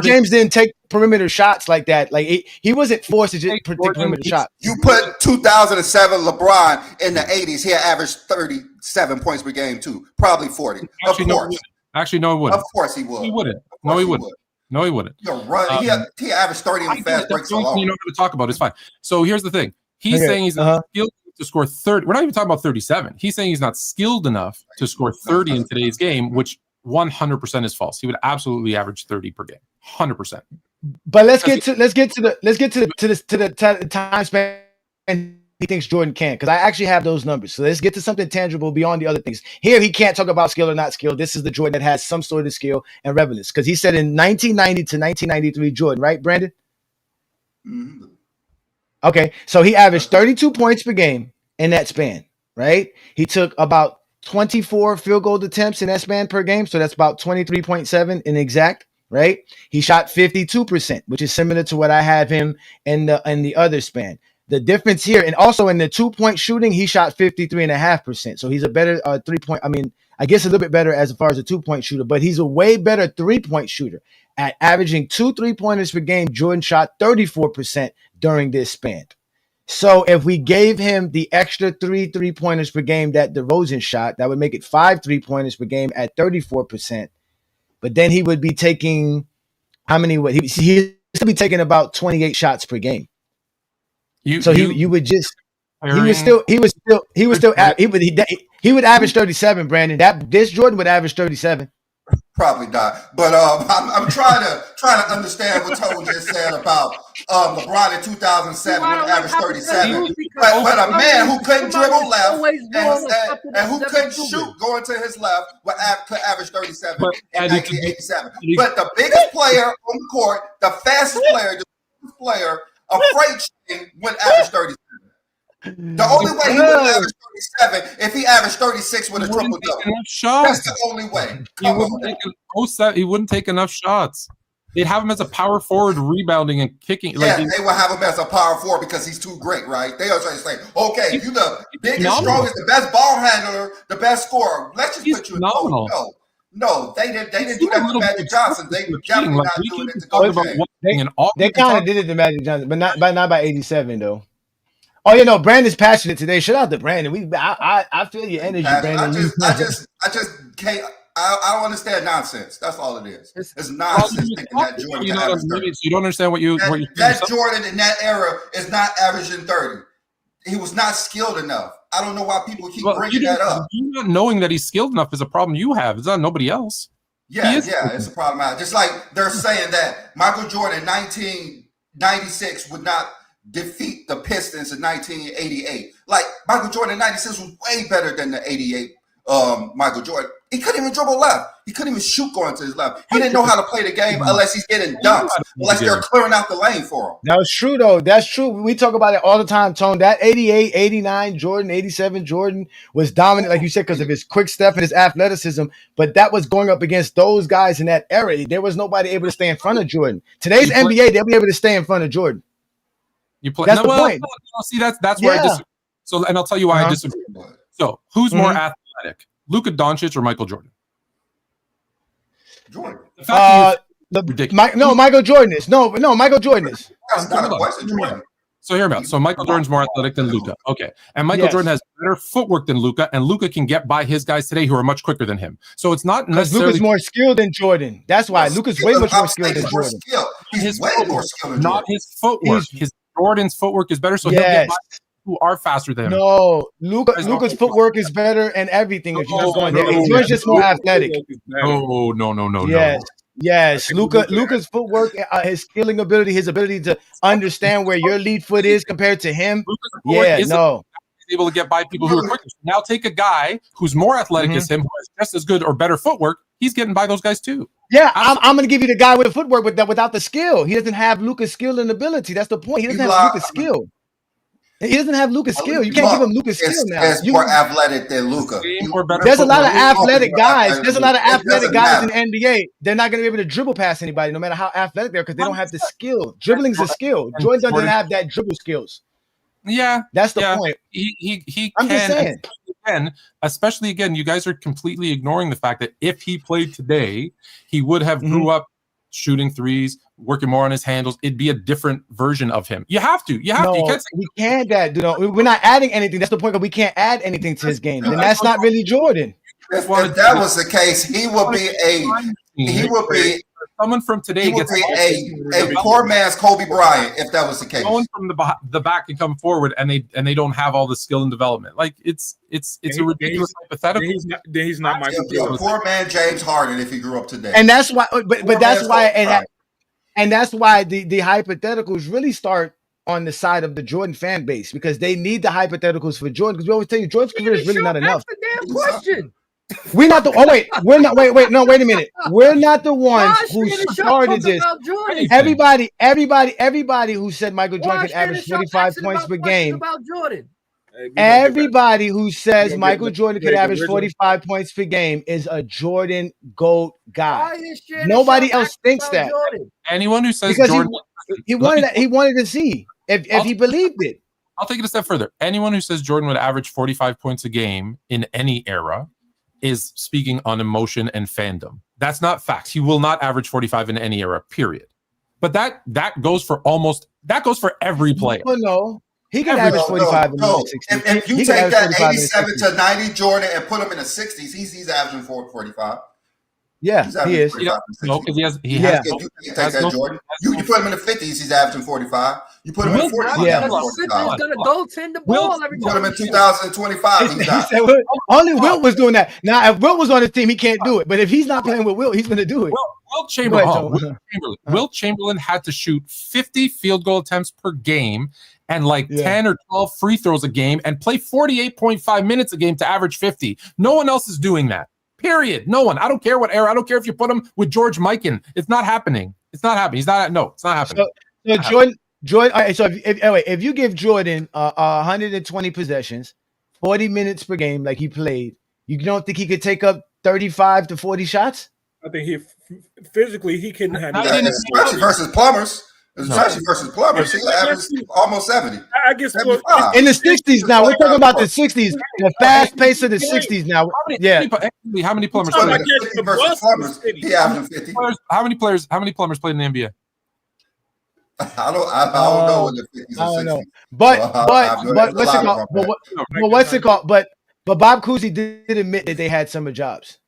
James didn't take perimeter shots like that. Like he wasn't forced to just take perimeter shots. You put 2007 LeBron in the 80s, he had averaged 37 points per game too, probably 40. Actually, no, he wouldn't. Of course he would. He wouldn't. No, he wouldn't. No, he wouldn't. He averaged 30 in the fast breaks alone. You know what to talk about. It's fine. So here's the thing. He's saying he's not skilled to score 30. We're not even talking about 37. He's saying he's not skilled enough to score 30 in today's game, which 100% is false. He would absolutely average 30 per game. 100%. But let's get to the time span he thinks Jordan can, because I actually have those numbers. So let's get to something tangible beyond the other things. Here, he can't talk about skill or not skill. This is the Jordan that has some sort of skill and relevance, because he said in 1990 to 1993 Jordan, right, Brandon? Mm-hmm. Okay, so he averaged 32 points per game in that span, right? He took about 24 field goal attempts in that span per game, so that's about 23.7 in exact, right? He shot 52%, which is similar to what I have him in the other span. The difference here, and also in the 2-point shooting, he shot 53.5%. So he's a better 3-point. I mean, I guess a little bit better as far as a 2-point shooter, but he's a way better 3-point shooter. At averaging 2 3-pointers per game, Jordan shot 34% during this span. So if we gave him the extra 3 3-pointers per game that DeRozan shot, that would make it 5 3-pointers per game at 34%. But then he would be taking how many? Would he still be taking about 28 shots per game? He would average 37. Brandon, this Jordan would average 37. Probably not, but I'm trying to understand what Tone just said about LeBron in 2007 would average 37, but a man who couldn't dribble left and who couldn't shoot going to his left could average 37 in 1987. But the biggest player on the court, the fastest player, a freight train would average 37. The only way he would average 37 if he averaged 36 with a triple double. That's the only way. He wouldn't take enough shots. They'd have him as a power forward, rebounding and kicking. Yeah, they would have him as a power forward because he's too great, right? They are trying to say, okay, you the biggest, strongest, the best ball handler, the best scorer. Let's just put you in the No, they didn't do that to Magic Johnson. They definitely not doing it to go. They kind of did it to Magic Johnson, but not by 87 though. Oh, you know, Brandon's passionate today. Shout out to Brandon. I feel your energy, Brandon. I just can't. I don't understand nonsense. That's all it is. It's nonsense thinking that Jordan can average 30. So you don't understand what you that Jordan in that era is not averaging 30. He was not skilled enough. I don't know why people keep bringing that up. You not knowing that he's skilled enough is a problem you have. It's not nobody else. Yeah, it's a problem. Just like they're saying that Michael Jordan in 1996 would not defeat the Pistons in 1988. Like Michael Jordan in 96 was way better than the 88 Michael Jordan. He couldn't even dribble left. He couldn't even shoot going to his left. He didn't know how to play the game unless he's getting dunks, unless they're clearing out the lane for him. That was true, though. That's true. We talk about it all the time, Tone. That 88, 89 Jordan, 87 Jordan was dominant, like you said, because of his quick step and his athleticism. But that was going up against those guys in that era. There was nobody able to stay in front of Jordan. Today's NBA, they'll be able to stay in front of Jordan. That's the point. See, that's where I disagree. So, and I'll tell you why I disagree. So, who's more athletic, Luka Doncic or Michael Jordan? Jordan. Michael Jordan is. No, Michael Jordan is. That's not a question, Jordan. So hear me out. So Michael Jordan's more athletic than Luka. Okay. And Michael Jordan has better footwork than Luka, and Luka can get by his guys today who are much quicker than him. So it's not necessarily Luka's more skilled than Jordan. That's why Luka's way much more skilled than Jordan. He's way more skilled than Jordan. Not his footwork. Jordan's footwork is better, so he'll get by who are faster than him. No, Luka's footwork is better and everything. If you just going there, Jordan's just more athletic. No. Yes. Luka's footwork, his skilling ability, his ability to understand where your lead foot is compared to him. He's able to get by people who are quicker. Now take a guy who's more athletic as him, who has just as good or better footwork. He's getting by those guys too. Yeah, I'm going to give you the guy with the footwork without the skill. He doesn't have Luka's skill and ability. That's the point. He doesn't have Luka's skill. He doesn't have Luka's skill. You can't give him Luka's skill now. He's more athletic than Luka. There's a lot of athletic guys. There's a lot of athletic guys in the NBA. They're not going to be able to dribble past anybody, no matter how athletic they are, because they don't have the skill. Dribbling's a skill. Jordan doesn't have that dribble skills. Yeah, that's the point. He I'm just saying. Especially again, you guys are completely ignoring the fact that if he played today, he would have grew up shooting threes, working more on his handles. It'd be a different version of him. You have to. You can't say, we can't. We're not adding anything. That's the point. That we can't add anything to his game, and that's not really Jordan. If that was the case, he would be someone from today. He would be a poor man's Kobe Bryant if that was the case. Someone from the back can come forward and they don't have all the skill and development. Like it's a ridiculous hypothetical. He's not Michael Jordan. A poor man James Harden if he grew up today. And that's why. But that's why it. And that's why the hypotheticals really start on the side of the Jordan fan base because they need the hypotheticals for Jordan. Because we always tell you Jordan's career is really not enough. That's the damn question. We're not the. Oh wait, we're not. Wait. No, wait a minute. We're not the ones who started this. Everybody who said Michael Jordan could average 45 points per game. About Jordan. Everybody who says Michael Jordan could average 45 points per game is a Jordan GOAT guy. Nobody else thinks that. Anyone who says because Jordan, he wanted to see if he believed it. I'll take it a step further. Anyone who says Jordan would average 45 points a game in any era is speaking on emotion and fandom. That's not facts. He will not average 45 in any era, period. But that goes for every player. Well, no. He can average 45 in the 60s. If you take that 87 to 90 Jordan and put him in the 60s, he's averaging 45. Yeah, he is. No, because he has. You take that Jordan. You put him in the 50s, he's averaging 45. You put him in the 40s, he's averaging 45. He's gonna goaltend the ball every time. Put him in 2025, he's not. Only Wilt was doing that. Now, if Wilt was on his team, he can't do it. But if he's not playing with Wilt, he's going to do it. Wilt Chamberlain had to shoot 50 field goal attempts per game and 10 or 12 free throws a game and play 48.5 minutes a game to average 50. No one else is doing that. Period. No one. I don't care what era. I don't care if you put him with George Mikan. It's not happening. It's not happening. It's not happening. So Jordan. All right. So if you give Jordan 120 possessions, 40 minutes per game, like he played, you don't think he could take up 35 to 40 shots? I think he physically he couldn't handle that. Especially versus plumbers. Especially versus plumbers, he averaged almost 70. I guess in the 60s now. We're talking about the 60s, the fast pace of the 60s now. How many plumbers played? Versus plumbers, he averaged 50. How many plumbers played in the NBA? I don't know in the 50s or 60s. But what's it called? But Bob Cousy did admit that they had summer jobs.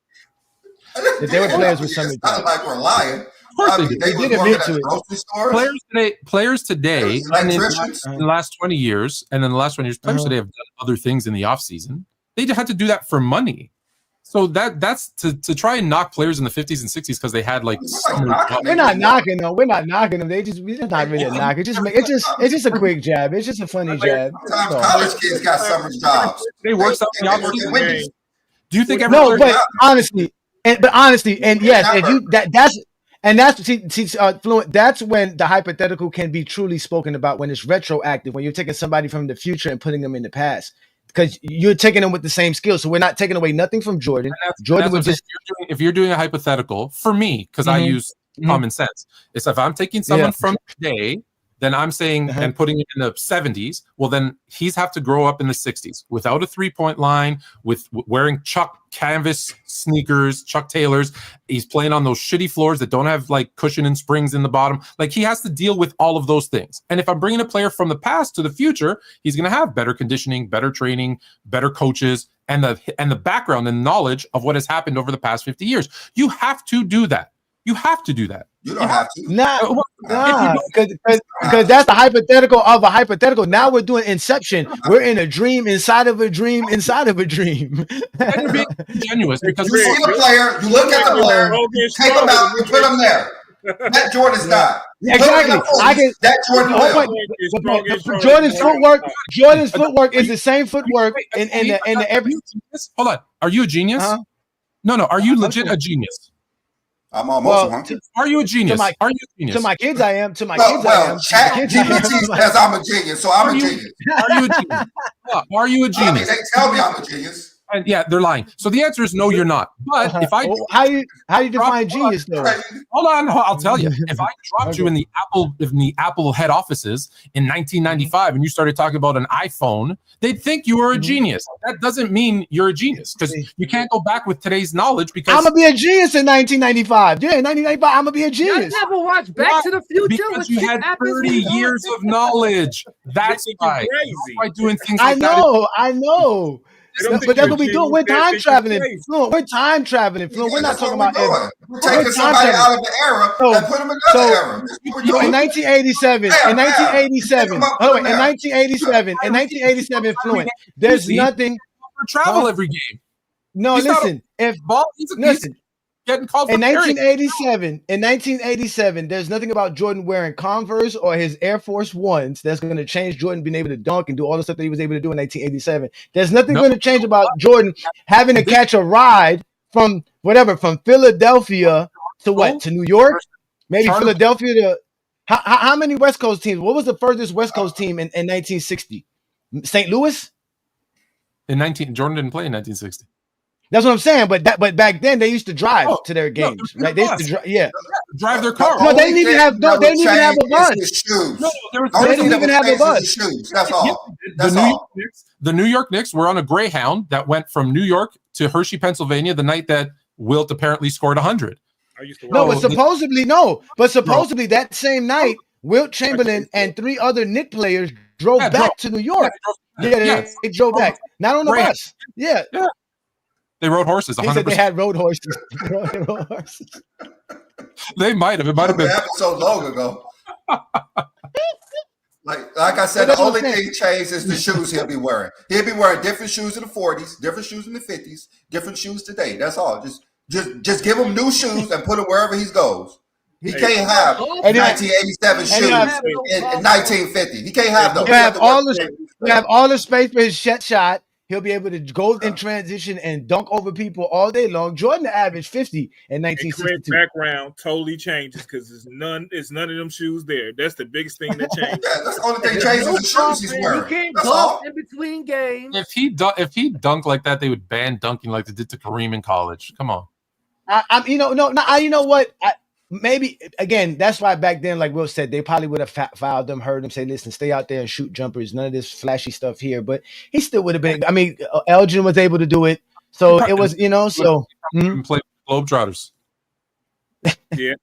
That they were players with summer jobs. Not like we're lying. They did admit to it. Players today, in the last 20 years, players today have done other things in the offseason. They had to do that for money. So that's to try and knock players in the 50s and 60s because they had we're not knocking them. We're not knocking them. We're just not really knocking. It's just a quick jab. It's just a funny jab. Sometimes college kids got summer jobs. They work out the offseason. Do you think honestly, and yes, if you that's Fluent. That's when the hypothetical can be truly spoken about, when it's retroactive, when you're taking somebody from the future and putting them in the past, because you're taking them with the same skills. So we're not taking away nothing from Jordan. Jordan was just if you're doing a hypothetical for me, because I use common sense. It's if I'm taking someone from today, then I'm saying and putting it in the 70s. Well, then he's have to grow up in the 60s without a 3-point line, with wearing Chuck canvas sneakers, Chuck Taylors. He's playing on those shitty floors that don't have cushion and springs in the bottom. He has to deal with all of those things. And if I'm bringing a player from the past to the future, he's going to have better conditioning, better training, better coaches, and the background and knowledge of what has happened over the past 50 years. You have to do that. You have to do that. You don't have to. Nah, because that's the hypothetical of a hypothetical. Now we're doing Inception. We're in a dream inside of a dream inside of a dream. And you're being ingenuous because you see the player, you look at the player, you take him out, you put him there. That Jordan's not. Exactly. Jordan's footwork is the same footwork in the every. Hold on. Are you a genius? No. Are you legit a genius? I'm almost Are you a genius? Are you a genius? To my kids, I am. To my kids, I am. GPT says I'm a genius, so I'm a genius. Are you a genius? Are you a genius? They tell me I'm a genius. And yeah, they're lying. So the answer is no, you're not. But if I how do you define genius though? Hold on, I'll tell you. If I dropped you in the Apple head offices in 1995 and you started talking about an iPhone, they'd think you were a genius. That doesn't mean you're a genius, because you can't go back with today's knowledge. Because I'm gonna be a genius in 1995. Yeah, in 1995, I'm gonna be a genius. You never watched Back to the Future? Because you had 30 years of knowledge. That's why. By doing things like that. I know. But that's what we do. We're time traveling. We're time traveling. We're not talking about we're taking somebody out of the era and put them in another era. In 1987, Fluent. There's nothing. Travel every game. No, listen. getting called for In carrying. 1987, there's nothing about Jordan wearing Converse or his Air Force Ones that's going to change Jordan being able to dunk and do all the stuff that he was able to do in 1987. There's nothing No. going to change about Jordan having to catch a ride from Philadelphia to what? To New York? Maybe Charter- Philadelphia to how many West Coast teams? What was the furthest West Coast team in 1960? St. Louis? Jordan didn't play in 1960. That's what I'm saying. But back then they used to drive to their games, right? They used to drive their car. No, they didn't even have a bus. They didn't even have a bus. Shoes. That's all. The New York Knicks were on a Greyhound that went from New York to Hershey, Pennsylvania, the night that Wilt apparently scored 100. But supposedly that same night, Wilt Chamberlain and 3 other Knicks players drove back to New York. They drove back. Not on the bus. Yeah. They rode horses. 100%. They said they had road horses. They might have. It might have been so long ago. Like I said, the only thing changed is the shoes he'll be wearing. He'll be wearing different shoes in the 40s, different shoes in the 50s, different shoes today. That's all. Just give him new shoes and put them wherever he goes. He can't have 1987 shoes in 1950. He can't have those. You have all the space for his shot. He'll be able to go in transition and dunk over people all day long. Jordan averaged 50 in 1962. Background totally changes because it's none of them shoes there. That's the biggest thing that changed. Yeah, that's the only thing changes the shoes he's wearing. He can't dunk in between games. If he dunked like that, they would ban dunking like they did to Kareem in college. Come on. You know what? Maybe again, that's why back then, like Will said, they probably would have fouled him, heard him say, "Listen, stay out there and shoot jumpers. None of this flashy stuff here." But he still would have been. I mean, Elgin was able to do it, so it was, So play Globetrotters. Yeah.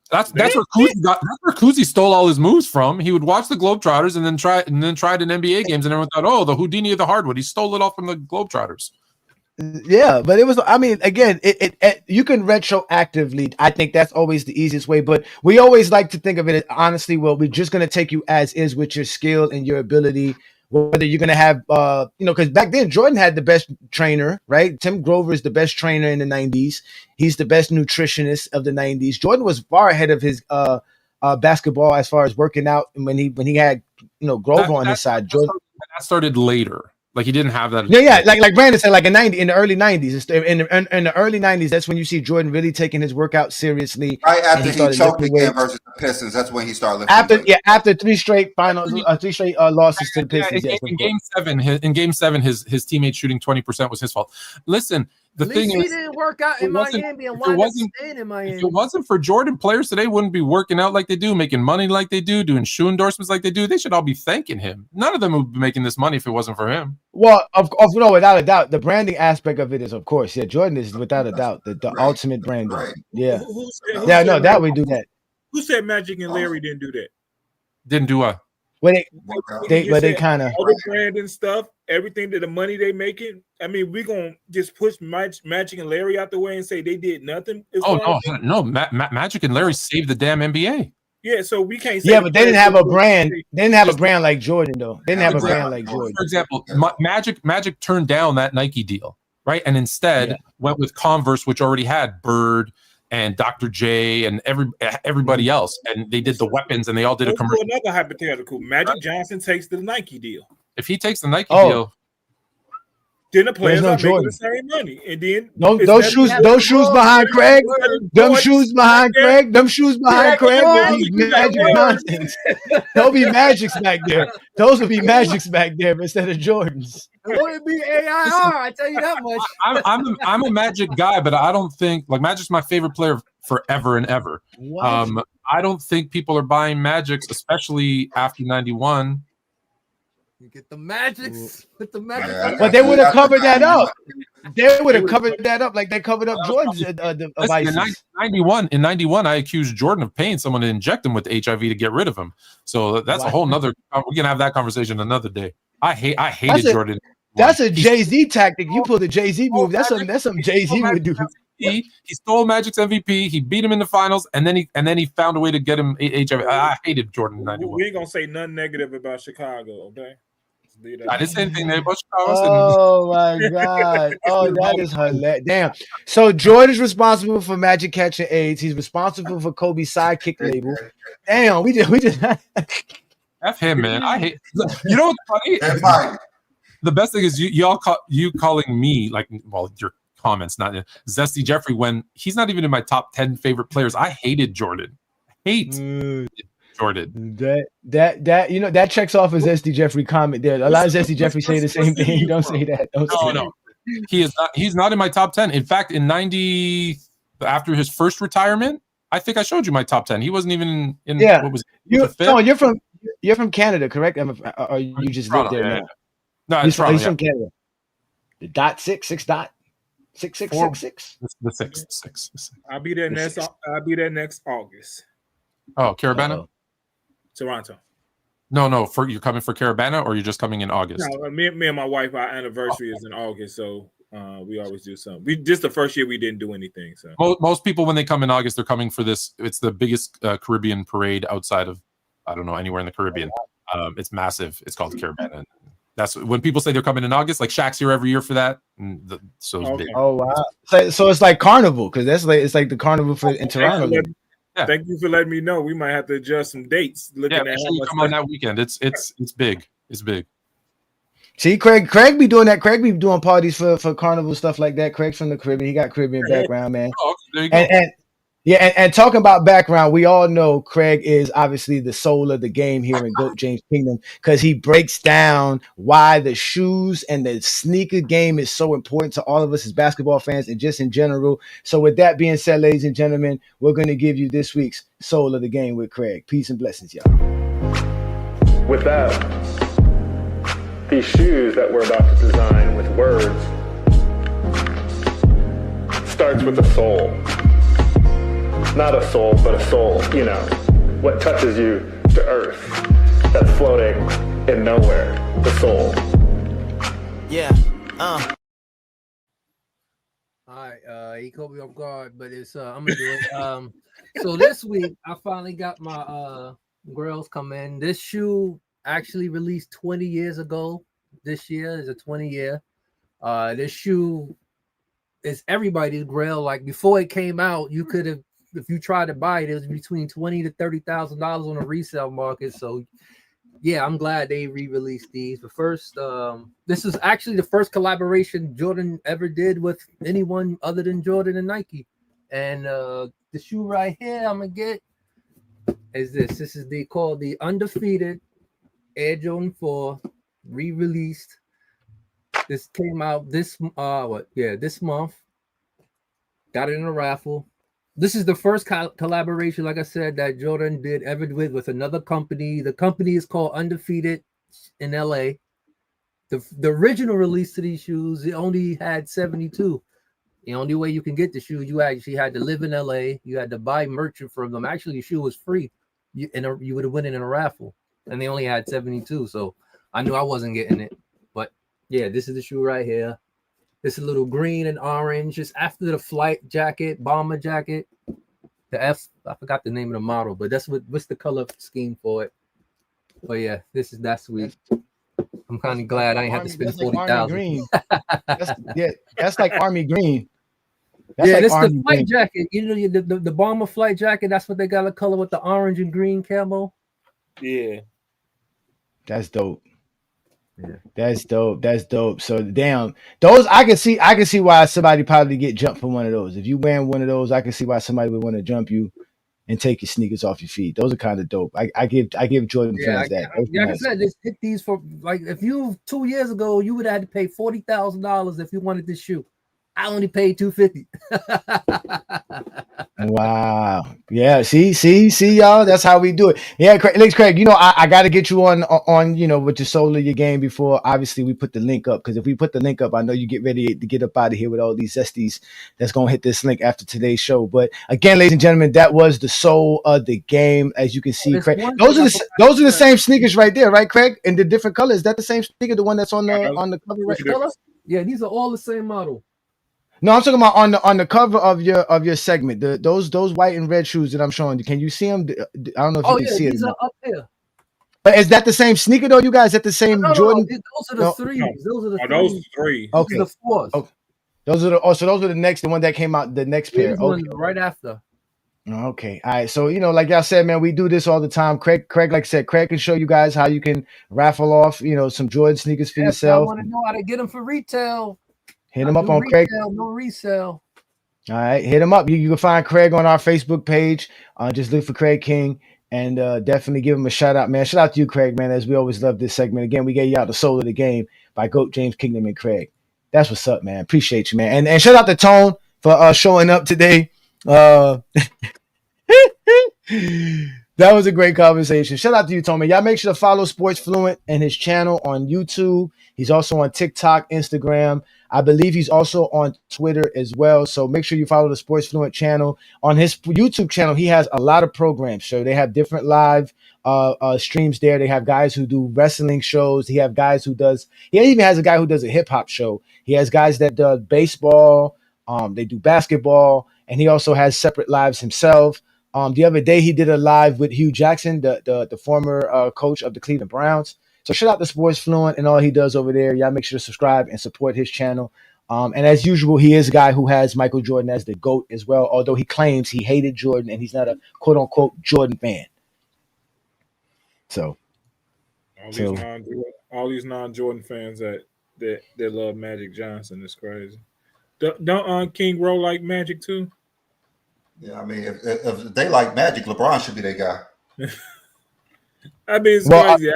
That's where Kuzi got. That's where Kuzi stole all his moves from. He would watch the Globetrotters and then tried in NBA games, and everyone thought, "Oh, the Houdini of the hardwood." He stole it all from the Globetrotters. Yeah, but it was. I mean, again, it you can retroactively. I think that's always the easiest way. But we always like to think of it as honestly. Well, we're just going to take you as is with your skill and your ability. Whether you're going to have, because back then Jordan had the best trainer, right? Tim Grover is the best trainer in the '90s. He's the best nutritionist of the '90s. Jordan was far ahead of his basketball as far as working out, and when he had Grover on his side. Jordan that started later. Like he didn't have that. Yeah. Like Brandon said, like in the early '90s. In the early '90s, that's when you see Jordan really taking his workout seriously. Right after he choked again versus the Pistons, that's when he started lifting. After 3 straight finals, 3 straight losses to the Pistons. In game seven, his teammate shooting 20% was his fault. Listen, the thing is, he didn't work out in Miami and wound up staying in Miami. If it wasn't for Jordan, players today wouldn't be working out like they do, making money like they do, doing shoe endorsements like they do. They should all be thanking him. None of them would be making this money if it wasn't for him. Well, no, without a doubt, the branding aspect of it is, of course, Jordan is without a doubt the ultimate branding. Right. Yeah, that we do that. Who said Magic and Larry didn't do that? Didn't do what? Well, they kind of all the branding stuff, everything that the money they making. I mean, we gonna just push Magic and Larry out the way and say they did nothing. No, Magic and Larry saved the damn NBA. Yeah, so we can't say. Yeah, but they didn't have a brand. They didn't have a brand like Jordan, though. They didn't have a brand like Jordan. For example, Magic turned down that Nike deal, right? And instead went with Converse, which already had Bird and Dr. J and everybody else. And they did the weapons and they all did a commercial. Another hypothetical. Magic Johnson takes the Nike deal. If he takes the Nike deal, then the players are making the same money. And then those shoes behind Craig, them shoes behind Craig will be Magic Johnsons. They'll be Magics back there. Those will be Magics back there instead of Jordans. It wouldn't be AIR, I tell you that much. I'm a Magic guy, but I don't think Magic's my favorite player forever and ever. I don't think people are buying Magics, especially after 91. You get the Magics with the Magic. But they would have covered that up. They would have covered that up like they covered up Jordan's devices. In 91, I accused Jordan of paying someone to inject him with HIV to get rid of him. So that's a whole nother. We're gonna have that conversation another day. I hated Jordan. That's a Jay-Z tactic. You pulled the Jay-Z move. That's some Jay-Z would do. He stole Magic's MVP. He beat him in the finals, and then he found a way to get him HIV. I hated Jordan in 91. We ain't gonna say nothing negative about Chicago, okay? I didn't say anything there, but Oh my God. Oh, that is hilarious. Damn. So Jordan's responsible for Magic catching AIDS. He's responsible for Kobe's sidekick label. Damn, we just F him, man. I hate. You know what's funny? And Mike, The best thing is you calling me like, well, your comments, not Zesty Jeffrey, when he's not even in my top 10 favorite players. I hated Jordan. Jordan. That you know that checks off his SD Jeffrey comment there. A lot of SD Jeffrey say the same thing. Don't say that. Don't say No. He is not. He's not in my top 10. In fact, in 90, after his first retirement, I think I showed you my top 10. He wasn't even in. Yeah. What was you're from Canada, correct? Or you just live there now? No, He's from Canada. The dot 666. The six. I'll be there next August. Oh, Caravana? Toronto. No. You're coming for Caravana, or you're just coming in August? No, me and my wife, our anniversary is in August, so we always do something. Just the first year we didn't do anything. So most people, when they come in August, they're coming for this. It's the biggest Caribbean parade outside of, I don't know, anywhere in the Caribbean. It's massive. It's called Caravana. That's when people say they're coming in August. Like Shaq's here every year for that. So it's big. Oh wow! So it's like carnival, because it's like the carnival in Toronto. Yeah. Thank you for letting me know. We might have to adjust some dates. Make sure you come on that weekend. It's big. It's big. See, Craig be doing that. Craig be doing parties for carnival stuff like that. Craig's from the Caribbean. He got Caribbean background, man. Oh, there you go. And talking about background, we all know Craig is obviously the soul of the game here in GOAT James Kingdom, because he breaks down why the shoes and the sneaker game is so important to all of us as basketball fans and just in general. So with that being said, ladies and gentlemen, we're going to give you this week's Soul of the Game with Craig. Peace and blessings, y'all. With that, these shoes that we're about to design with words starts with a soul. Not a soul, but a soul, you know, what touches you to earth, that's floating in nowhere, the soul. Yeah, All right, he caught me off guard, but it's I'm gonna do it. So this week I finally got my girls come in. This shoe actually released 20 years ago. This year is a 20-year. This shoe is everybody's grail. Like before it came out, you could have, if you tried to buy it, it was between $20,000 to $30,000 on the resale market. So yeah, I'm glad they re-released these. But first, this is actually the first collaboration Jordan ever did with anyone other than Jordan and Nike. And the shoe right here I'm gonna get is this. This is called the Undefeated Air Jordan 4, re-released. This came out this month. Got it in a raffle. This is the first collaboration, like I said, that Jordan did ever with another company. The company is called Undefeated in LA. The original release to these shoes, it only had 72. The only way you can get the shoes, you actually had to live in LA. You had to buy merchant from them. Actually, the shoe was free. You would have won it in a raffle. And they only had 72. So I knew I wasn't getting it. But yeah, this is the shoe right here. This is a little green and orange, just after the flight jacket, bomber jacket. The F, I forgot the name of the model, but that's what's the color scheme for it. But yeah, that's sweet. I'm kind of glad I ain't have to spend $40,000. That's like army green. That's like this is the flight jacket. You know, the bomber flight jacket. That's what they got a color with the orange and green camo. Yeah, that's dope. Yeah. That's dope. So damn, those I can see why somebody probably get jumped for one of those. If you wearing one of those, I can see why somebody would want to jump you and take your sneakers off your feet. Those are kind of dope. I give Jordan fans that. Like I said, just hit these for like if you 2 years ago you would have had to pay $40,000 if you wanted this shoe. I only paid $250. Wow. Yeah. See, y'all. That's how we do it. Yeah, Craig. You know, I got to get you on. You know, with the soul of your game before. Obviously, we put the link up because if we put the link up, I know you get ready to get up out of here with all these zesties that's gonna hit this link after today's show. But again, ladies and gentlemen, that was the soul of the game. As you can see, Craig. Those are the same sneakers right there, right, Craig? In the different colors. Is that the same sneaker? The one that's on the cover right there? Yeah, these are all the same model. No, I'm talking about on the cover of your segment. Those white and red shoes that I'm showing you. Can you see them? I don't know if you can see it. These are up there. Is that the same sneaker though? You guys at the same No, Jordan? those are the No. threes. Those are the Those threes. three. These Okay. are the fours. Oh, those are the. So those were the next. The one that came out. The next pair. These Okay. ones right after. Okay. All right. So, like y'all said, man, we do this all the time. Craig, like I said, Craig can show you guys how you can raffle off, some Jordan sneakers for If I yourself. want to know how to get them for retail, Hit him up on retail, Craig. no resale. All right. Hit him up. You can find Craig on our Facebook page. Just look for Craig King and definitely give him a shout out, man. Shout out to you, Craig, man, as we always love this segment. Again, we gave y'all the soul of the game by GOAT James Kingdom and Craig. That's what's up, man. Appreciate you, man. And shout out to Tone for showing up today. That was a great conversation. Shout out to you, Tony. Y'all make sure to follow Sports Fluent and his channel on YouTube. He's also on TikTok, Instagram. I believe he's also on Twitter as well. So make sure you follow the Sports Fluent channel. On his YouTube channel, he has a lot of programs. So they have different live streams there. They have guys who do wrestling shows. He even has a guy who does a hip hop show. He has guys that do baseball. They do basketball, and he also has separate lives himself. The other day he did a live with Hugh Jackson, the former coach of the Cleveland Browns. So shout out to Sports Fluent and all he does over there. Y'all make sure to subscribe and support his channel. And as usual, he is a guy who has Michael Jordan as the GOAT as well, although he claims he hated Jordan and he's not a quote unquote Jordan fan. So all these non-Jordan fans that love Magic Johnson is crazy. Don't King Roll like Magic too? Yeah, I mean, if they like Magic, LeBron should be their guy. I mean, it's crazy.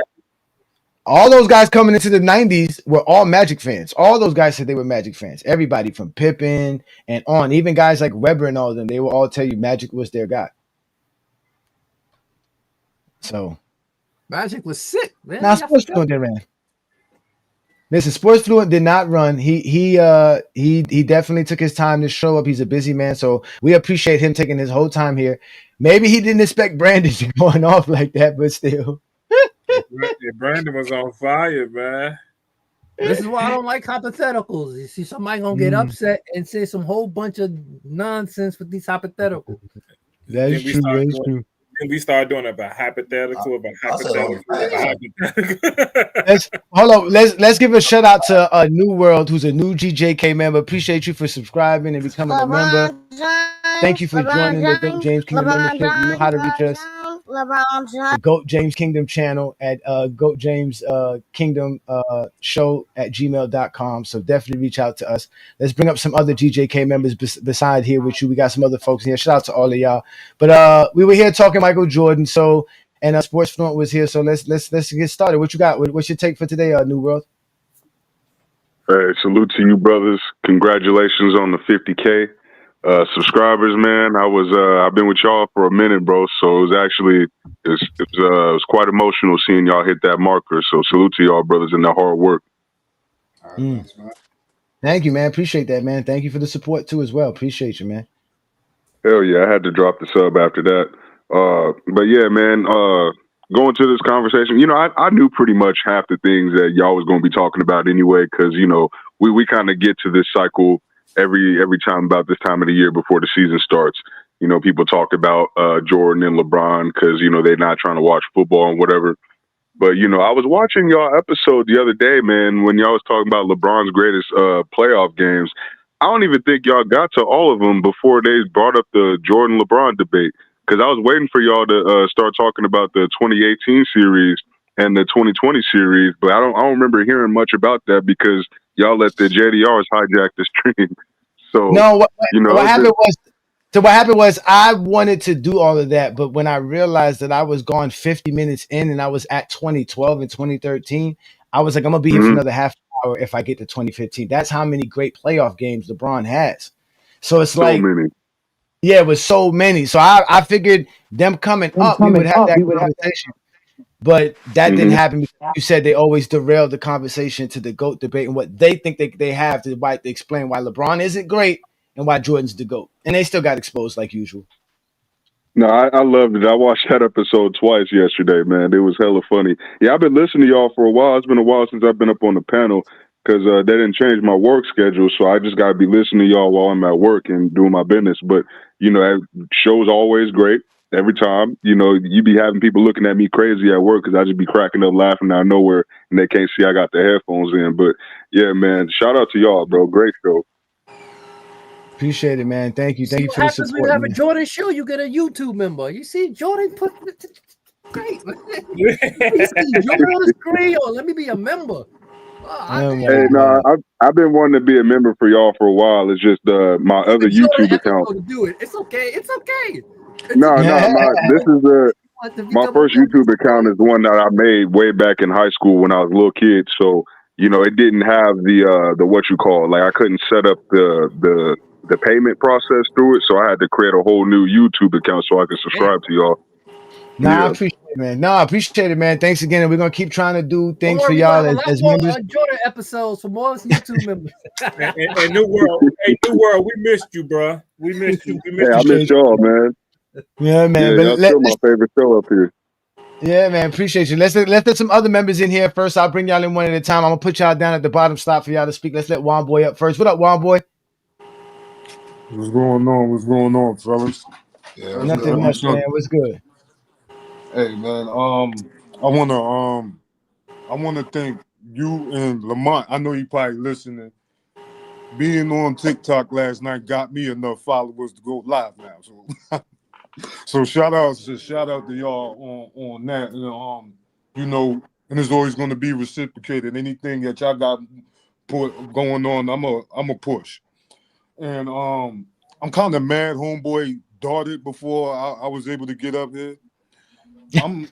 All those guys coming into the 90s were all Magic fans. All those guys said they were Magic fans. Everybody from Pippen and on, even guys like Webber and all of them, they will all tell you Magic was their guy. So Magic was sick, man. Now Sports Fluent didn't run. Listen, Sports Fluent did not run. He definitely took his time to show up. He's a busy man, so we appreciate him taking his whole time here. Maybe he didn't expect Brandon to going off like that, but still. Brandon was on fire, man. This is why I don't like hypotheticals. You see, somebody gonna get upset and say some whole bunch of nonsense with these hypotheticals. That's true. And we started doing about hypothetical. Hold on. Let's give a shout out to New World, who's a new GJK member. Appreciate you for subscribing and becoming a member. Thank you for joining the GOAT James Kingdom membership. You know how to reach us. The GOAT James Kingdom channel at GOAT James Kingdom show at gmail.com. So definitely reach out to us. Let's bring up some other GJK members beside here with you. We got some other folks in here. Shout out to all of y'all. But we were here talking Michael Jordan. So and Sports Fluent was here. So let's get started. What you got? What's your take for today, New World? Hey, salute to you, brothers. Congratulations on the 50K. Subscribers, man. I've been with y'all for a minute, bro. So it was quite emotional seeing y'all hit that marker. So salute to y'all, brothers, and the hard work. Thank you, man. Appreciate that, man. Thank you for the support too, as well. Appreciate you, man. Hell yeah, I had to drop the sub after that. But yeah, man. Going to this conversation, I knew pretty much half the things that y'all was going to be talking about anyway, because we kind of get to this cycle every time about this time of the year before the season starts. People talk about Jordan and LeBron because they're not trying to watch football and whatever. But I was watching y'all episode the other day, man, when y'all was talking about LeBron's greatest playoff games. I don't even think y'all got to all of them before they brought up the Jordan LeBron debate, because I was waiting for y'all to start talking about the 2018 series and the 2020 series, but I don't remember hearing much about that because y'all let the JDRs hijack the stream. So no, what happened was I wanted to do all of that, but when I realized that I was gone 50 minutes in and I was at 2012 and 2013, I was like, I'm gonna be here for another half hour if I get to 2015. That's how many great playoff games LeBron has. So it's like many. Yeah, it was so many. So I figured them coming up, we would have that conversation. But that didn't happen because you said they always derailed the conversation to the GOAT debate and what they think they have to explain why LeBron isn't great and why Jordan's the GOAT. And they still got exposed like usual. No, I loved it. I watched that episode twice yesterday, man. It was hella funny. Yeah, I've been listening to y'all for a while. It's been a while since I've been up on the panel because they didn't change my work schedule. So I just got to be listening to y'all while I'm at work and doing my business. But, that show's always great. every time. You be having people looking at me crazy at work because I just be cracking up laughing out of nowhere and they can't see I got the headphones in. But yeah, man, shout out to y'all, bro. Great show. Appreciate it, man. Thank you. Thank you what for the happens when support, you have man. a Jordan show? You get a YouTube member. You see Jordan put great. Man. You see Jordan on the screen. Or let me be a member. Hey, no, I've been wanting to be a member for y'all for a while. It's just my other YouTube account. To do it. It's okay. It's okay. No, this is my first YouTube account is the one that I made way back in high school when I was a little kid. So it didn't have the what you call, like I couldn't set up the payment process through it. So I had to create a whole new YouTube account so I could subscribe to y'all. I appreciate it, man. I appreciate it, man. Thanks again. And we're gonna keep trying to do things for y'all as more members. Jordan episodes for more YouTube members. and New World, we missed you, bro. We missed you. I miss y'all, man. Yeah, man. Y'all still my favorite show up here. Yeah, man. Appreciate you. Let's let some other members in here first. I'll bring y'all in one at a time. I'm gonna put y'all down at the bottom slot for y'all to speak. Let's let Juan Boy up first. What up, Juan Boy? What's going on? What's going on, fellas? Yeah, nothing much, man. What's good? Hey, man. I wanna thank you and Lamont. I know you probably listening. Being on TikTok last night got me enough followers to go live now. So shout out to y'all on that. And it's always going to be reciprocated. Anything that y'all got going on, I'm a push. And I'm kind of mad homeboy darted before I was able to get up here. I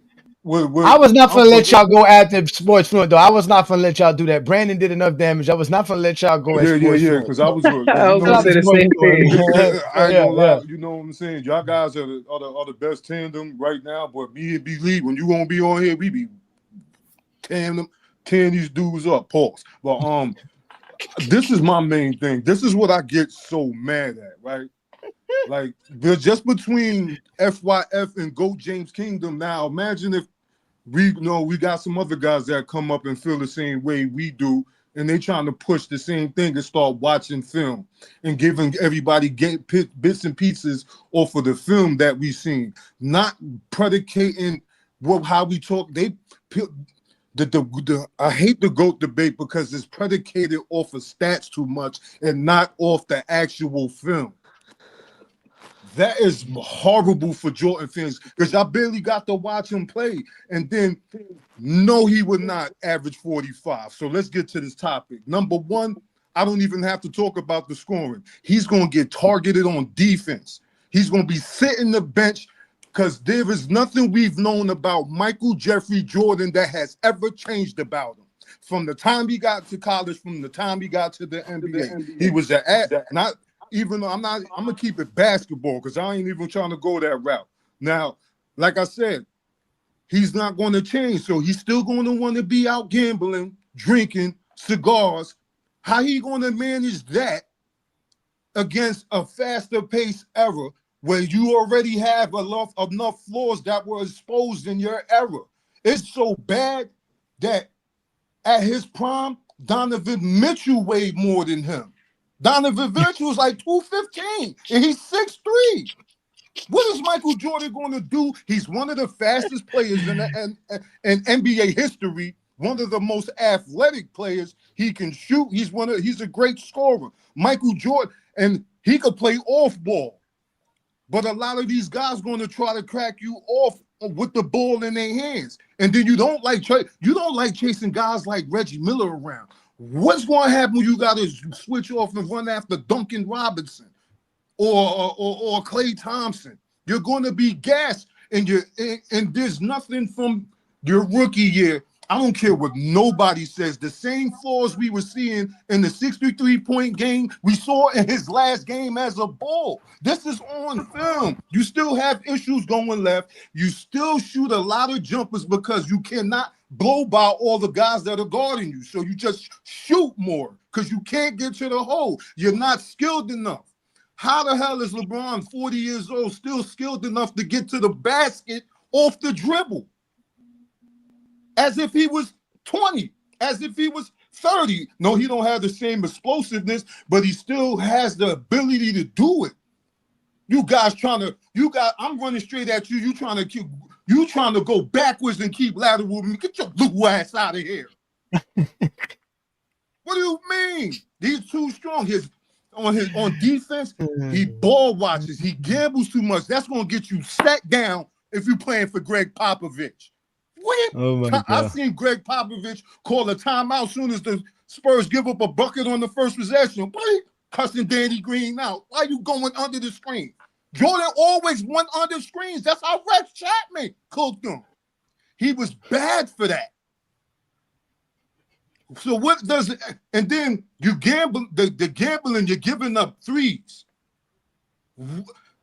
was not gonna let y'all go after Sports Fluent though. I was not gonna let y'all do that. Brandon did enough damage. I was not gonna let y'all go at Sports Fluent. Because I was I was the same thing. I ain't gonna lie, yeah. you know what I'm saying? Y'all guys are the best tandem right now. But me and B-Lee, when you gonna be on here, we be tearing these dudes up. Pause. But this is my main thing. This is what I get so mad at, right? Like, they're just between FYF and GOAT James Kingdom. Now, imagine if we got some other guys that come up and feel the same way we do, and they trying to push the same thing and start watching film and giving everybody bits and pieces off of the film that we seen, not predicating how we talk. I hate the GOAT debate because it's predicated off of stats too much and not off the actual film. That is horrible for Jordan fans because I barely got to watch him play. And then, no, he would not average 45. So let's get to this topic. Number one, I don't even have to talk about the scoring. He's going to get targeted on defense. He's going to be sitting the bench because there is nothing we've known about Michael Jeffrey Jordan that has ever changed about him. From the time he got to college, from the time he got to the NBA, he was even though I'm gonna keep it basketball because I ain't even trying to go that route. Now, like I said, he's not going to change, so he's still going to want to be out gambling, drinking, cigars. How he going to manage that against a faster pace era where you already have enough flaws that were exposed in your era? It's so bad that at his prime, Donovan Mitchell weighed more than him. Donovan Mitchell was like 215, and he's 6'3". What is Michael Jordan going to do? He's one of the fastest players in NBA history, one of the most athletic players. He can shoot. He's a great scorer. Michael Jordan, and he could play off ball. But a lot of these guys going to try to crack you off with the ball in their hands. And then you don't like chasing guys like Reggie Miller around. What's going to happen when you got to switch off and run after Duncan Robinson or Klay Thompson? You're going to be gassed, and there's nothing from your rookie year. I don't care what nobody says. The same flaws we were seeing in the 63-point game we saw in his last game as a Bull. This is on film. You still have issues going left. You still shoot a lot of jumpers because you cannot blow by all the guys that are guarding you. So you just shoot more because you can't get to the hole. You're not skilled enough. How the hell is LeBron, 40 years old, still skilled enough to get to the basket off the dribble? As if he was 20, as if he was 30. No, he don't have the same explosiveness, but he still has the ability to do it. You guys I'm running straight at you. You trying to go backwards and keep lateral with me. Get your blue ass out of here. What do you mean? He's too strong. On defense, he ball watches. He gambles too much. That's gonna get you sat down if you're playing for Greg Popovich. Oh my God. I seen Greg Popovich call a timeout as soon as the Spurs give up a bucket on the first possession. Boy, cussing Danny Green out. Why you going under the screen? Jordan always went under screens. That's how Rex Chapman cooked him. He was bad for that. So what does it? And then you gamble the gambling. You're giving up threes.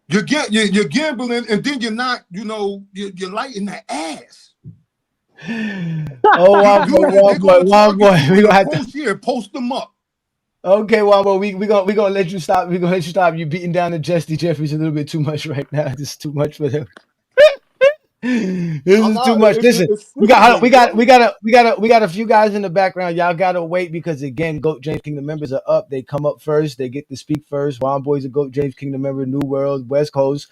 You're gambling, and then you're not. You're lighting the ass. Oh, one boy. We gonna have to post them up. Okay, Wambo, we gonna let you stop. We gonna let you stop. You beating down the Justy Jeffries a little bit too much right now. This is too much for them. This is too much. Listen, we got a few guys in the background. Y'all gotta wait because again, Goat James Kingdom members are up. They come up first. They get to speak first. Wamboy's a Goat James Kingdom member. New World, West Coast,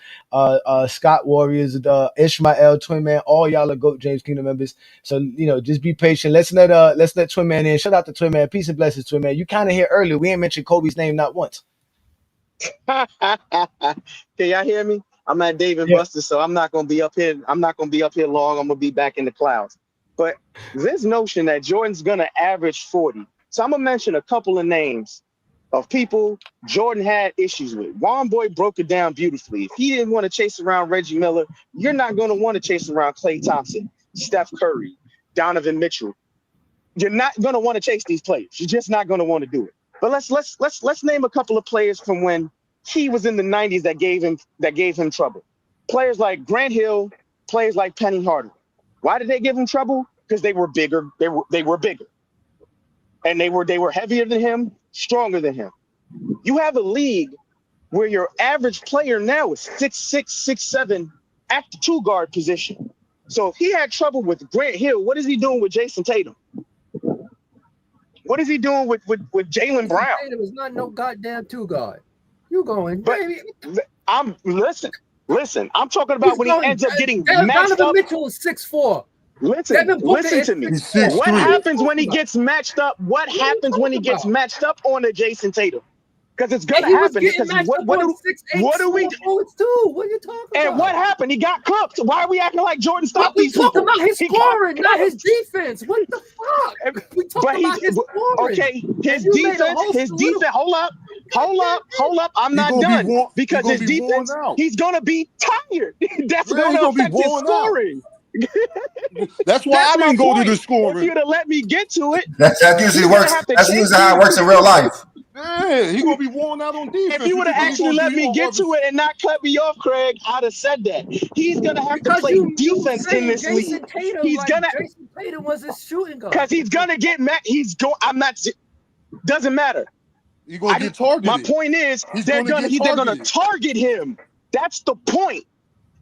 Scott Warriors, Ishmael, Twin Man. All y'all are Goat James Kingdom members. So just be patient. Let's let Twin Man in. Shout out to Twin Man. Peace and blessings, Twin Man. You kind of here earlier. We ain't mentioned Kobe's name not once. Can y'all hear me? I'm at Dave and Buster, so I'm not gonna be up here. I'm not gonna be up here long. I'm gonna be back in the clouds. But this notion that Jordan's gonna average 40. So I'm gonna mention a couple of names of people Jordan had issues with. Wamboy broke it down beautifully. If he didn't want to chase around Reggie Miller, you're not gonna want to chase around Klay Thompson, Steph Curry, Donovan Mitchell. You're not gonna want to chase these players. You're just not gonna want to do it. But let's name a couple of players from when he was in the 90s that gave him trouble. Players like Grant Hill, players like Penny Hardaway. Why did they give him trouble? Because they were bigger. They were bigger, and they were heavier than him, stronger than him. You have a league where your average player now is 6'6", 6'7" at the 2 guard position. So if he had trouble with Grant Hill, what is he doing with Jason Tatum? What is he doing with Jaylen Brown? Tatum is not no goddamn 2 guard. You going, but baby. Listen. I'm talking about when he ends up getting matched Donovan up. Mitchell is 6'4". Listen to me. What happens when he gets matched up? What happens when he gets matched up on a Jason Tatum? Because it's gonna happen. Because what do we do? What are you talking about? And what happened? He got cooked. Why are we acting like Jordan stopped these people? We talking about his scoring, not his defense. What the fuck? We talking about his scoring. Okay, his defense. Hold up. I'm not done because his defense. He's gonna be tired. That's gonna affect his scoring. That's why I didn't go to the scoring. If you'd have let me get to it, that usually works. That's usually how it works in real life. Yeah, he's gonna be worn out on defense. If you would have actually let me get to it and not cut me off, Craig, I'd have said that. He's gonna have to play defense in this league. He's gonna. Jason Tatum was his shooting guard. Because he's gonna get mad. I'm not. Doesn't matter. You're gonna get targeted. My point is, they're gonna target him. That's the point.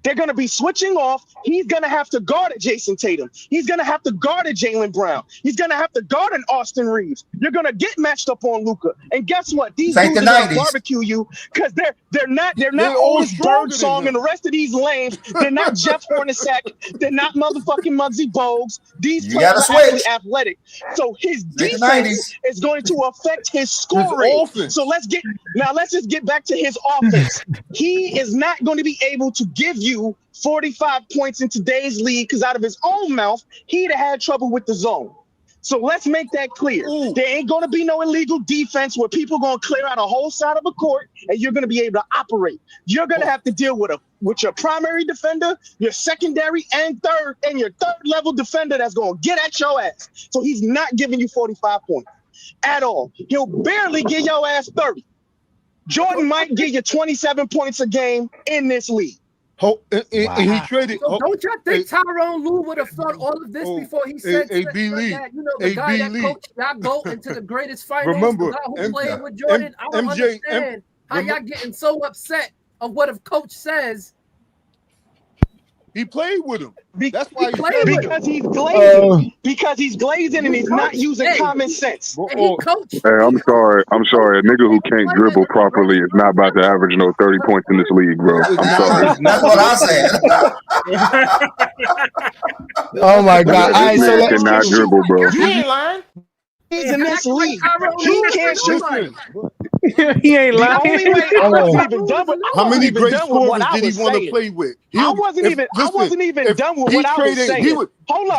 They're going to be switching off. He's going to have to guard at Jason Tatum. He's going to have to guard at Jaylen Brown. He's going to have to guard an Austin Reeves. You're going to get matched up on Luka. And guess what? These dudes are going to barbecue you because they're not always Birdsong and the rest of these lames. They're not Jeff Hornacek. They're not motherfucking Muggsy Bogues. These players are actually athletic. So his defense is going to affect his scoring. So let's just get back to his offense. He is not going to be able to give you 45 points in today's league because out of his own mouth, he'd have had trouble with the zone. So let's make that clear. There ain't going to be no illegal defense where people going to clear out a whole side of a court and you're going to be able to operate. You're going to have to deal with your primary defender, your secondary and your third level defender that's going to get at your ass. So he's not giving you 45 points at all. He'll barely give your ass 30. Jordan might give you 27 points a game in this league. He traded. So don't y'all think Tyrone Lue would have thought all of this before he said that? The guy that coached y'all go into the greatest finals, the guy who played with Jordan. I don't understand how y'all getting so upset of what a coach says. He played with him. Be- That's why he played said with that. because he's glazing. Because he's glazing and he's not Coach, using hey, common sense. and he coached. Hey, I'm sorry. I'm sorry. A nigga who can't dribble properly is not about to average no 30 points in this league, bro. I'm sorry. That's what I said. Oh my God! All right, This so man let, cannot dribble, bro. You ain't lying. He's in this league. He can't shoot. He ain't The lying. only way I wasn't even done with How many great what scorers I did he was want to saying. play with? I wasn't even if done with he what I was traded, saying.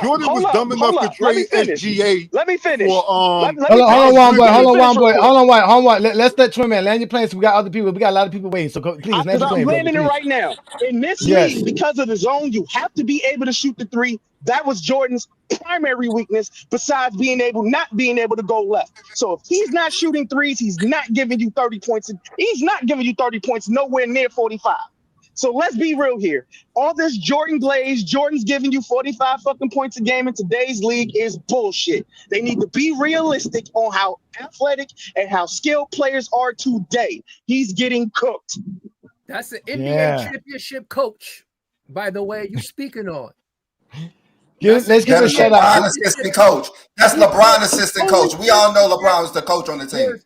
Jordan was dumb enough to Let me trade finish. SGA Let me finish. for Let me hold on, finish. one boy. Let me Hold on, finish one boy. real quick. Hold on. Let's let Twin Man land your plane. So we got other people. We got a lot of people waiting. So please land Because your I'm plane, brother. landing it Please. right now. In this Yes. league, because of the zone, you have to be able to shoot the three. That was Jordan's primary weakness, besides not being able to go left. So if he's not shooting threes, he's not giving you 30 points. He's not giving you 30 points, nowhere near 45. So let's be real here. All this Jordan glaze, Jordan's giving you 45 fucking points a game in today's league is bullshit. They need to be realistic on how athletic and how skilled players are today. He's getting cooked. That's an NBA championship coach, by the way. You speaking on? Let's give a shout LeBron out. assistant coach. That's LeBron assistant coach. We all know LeBron was the coach on the team.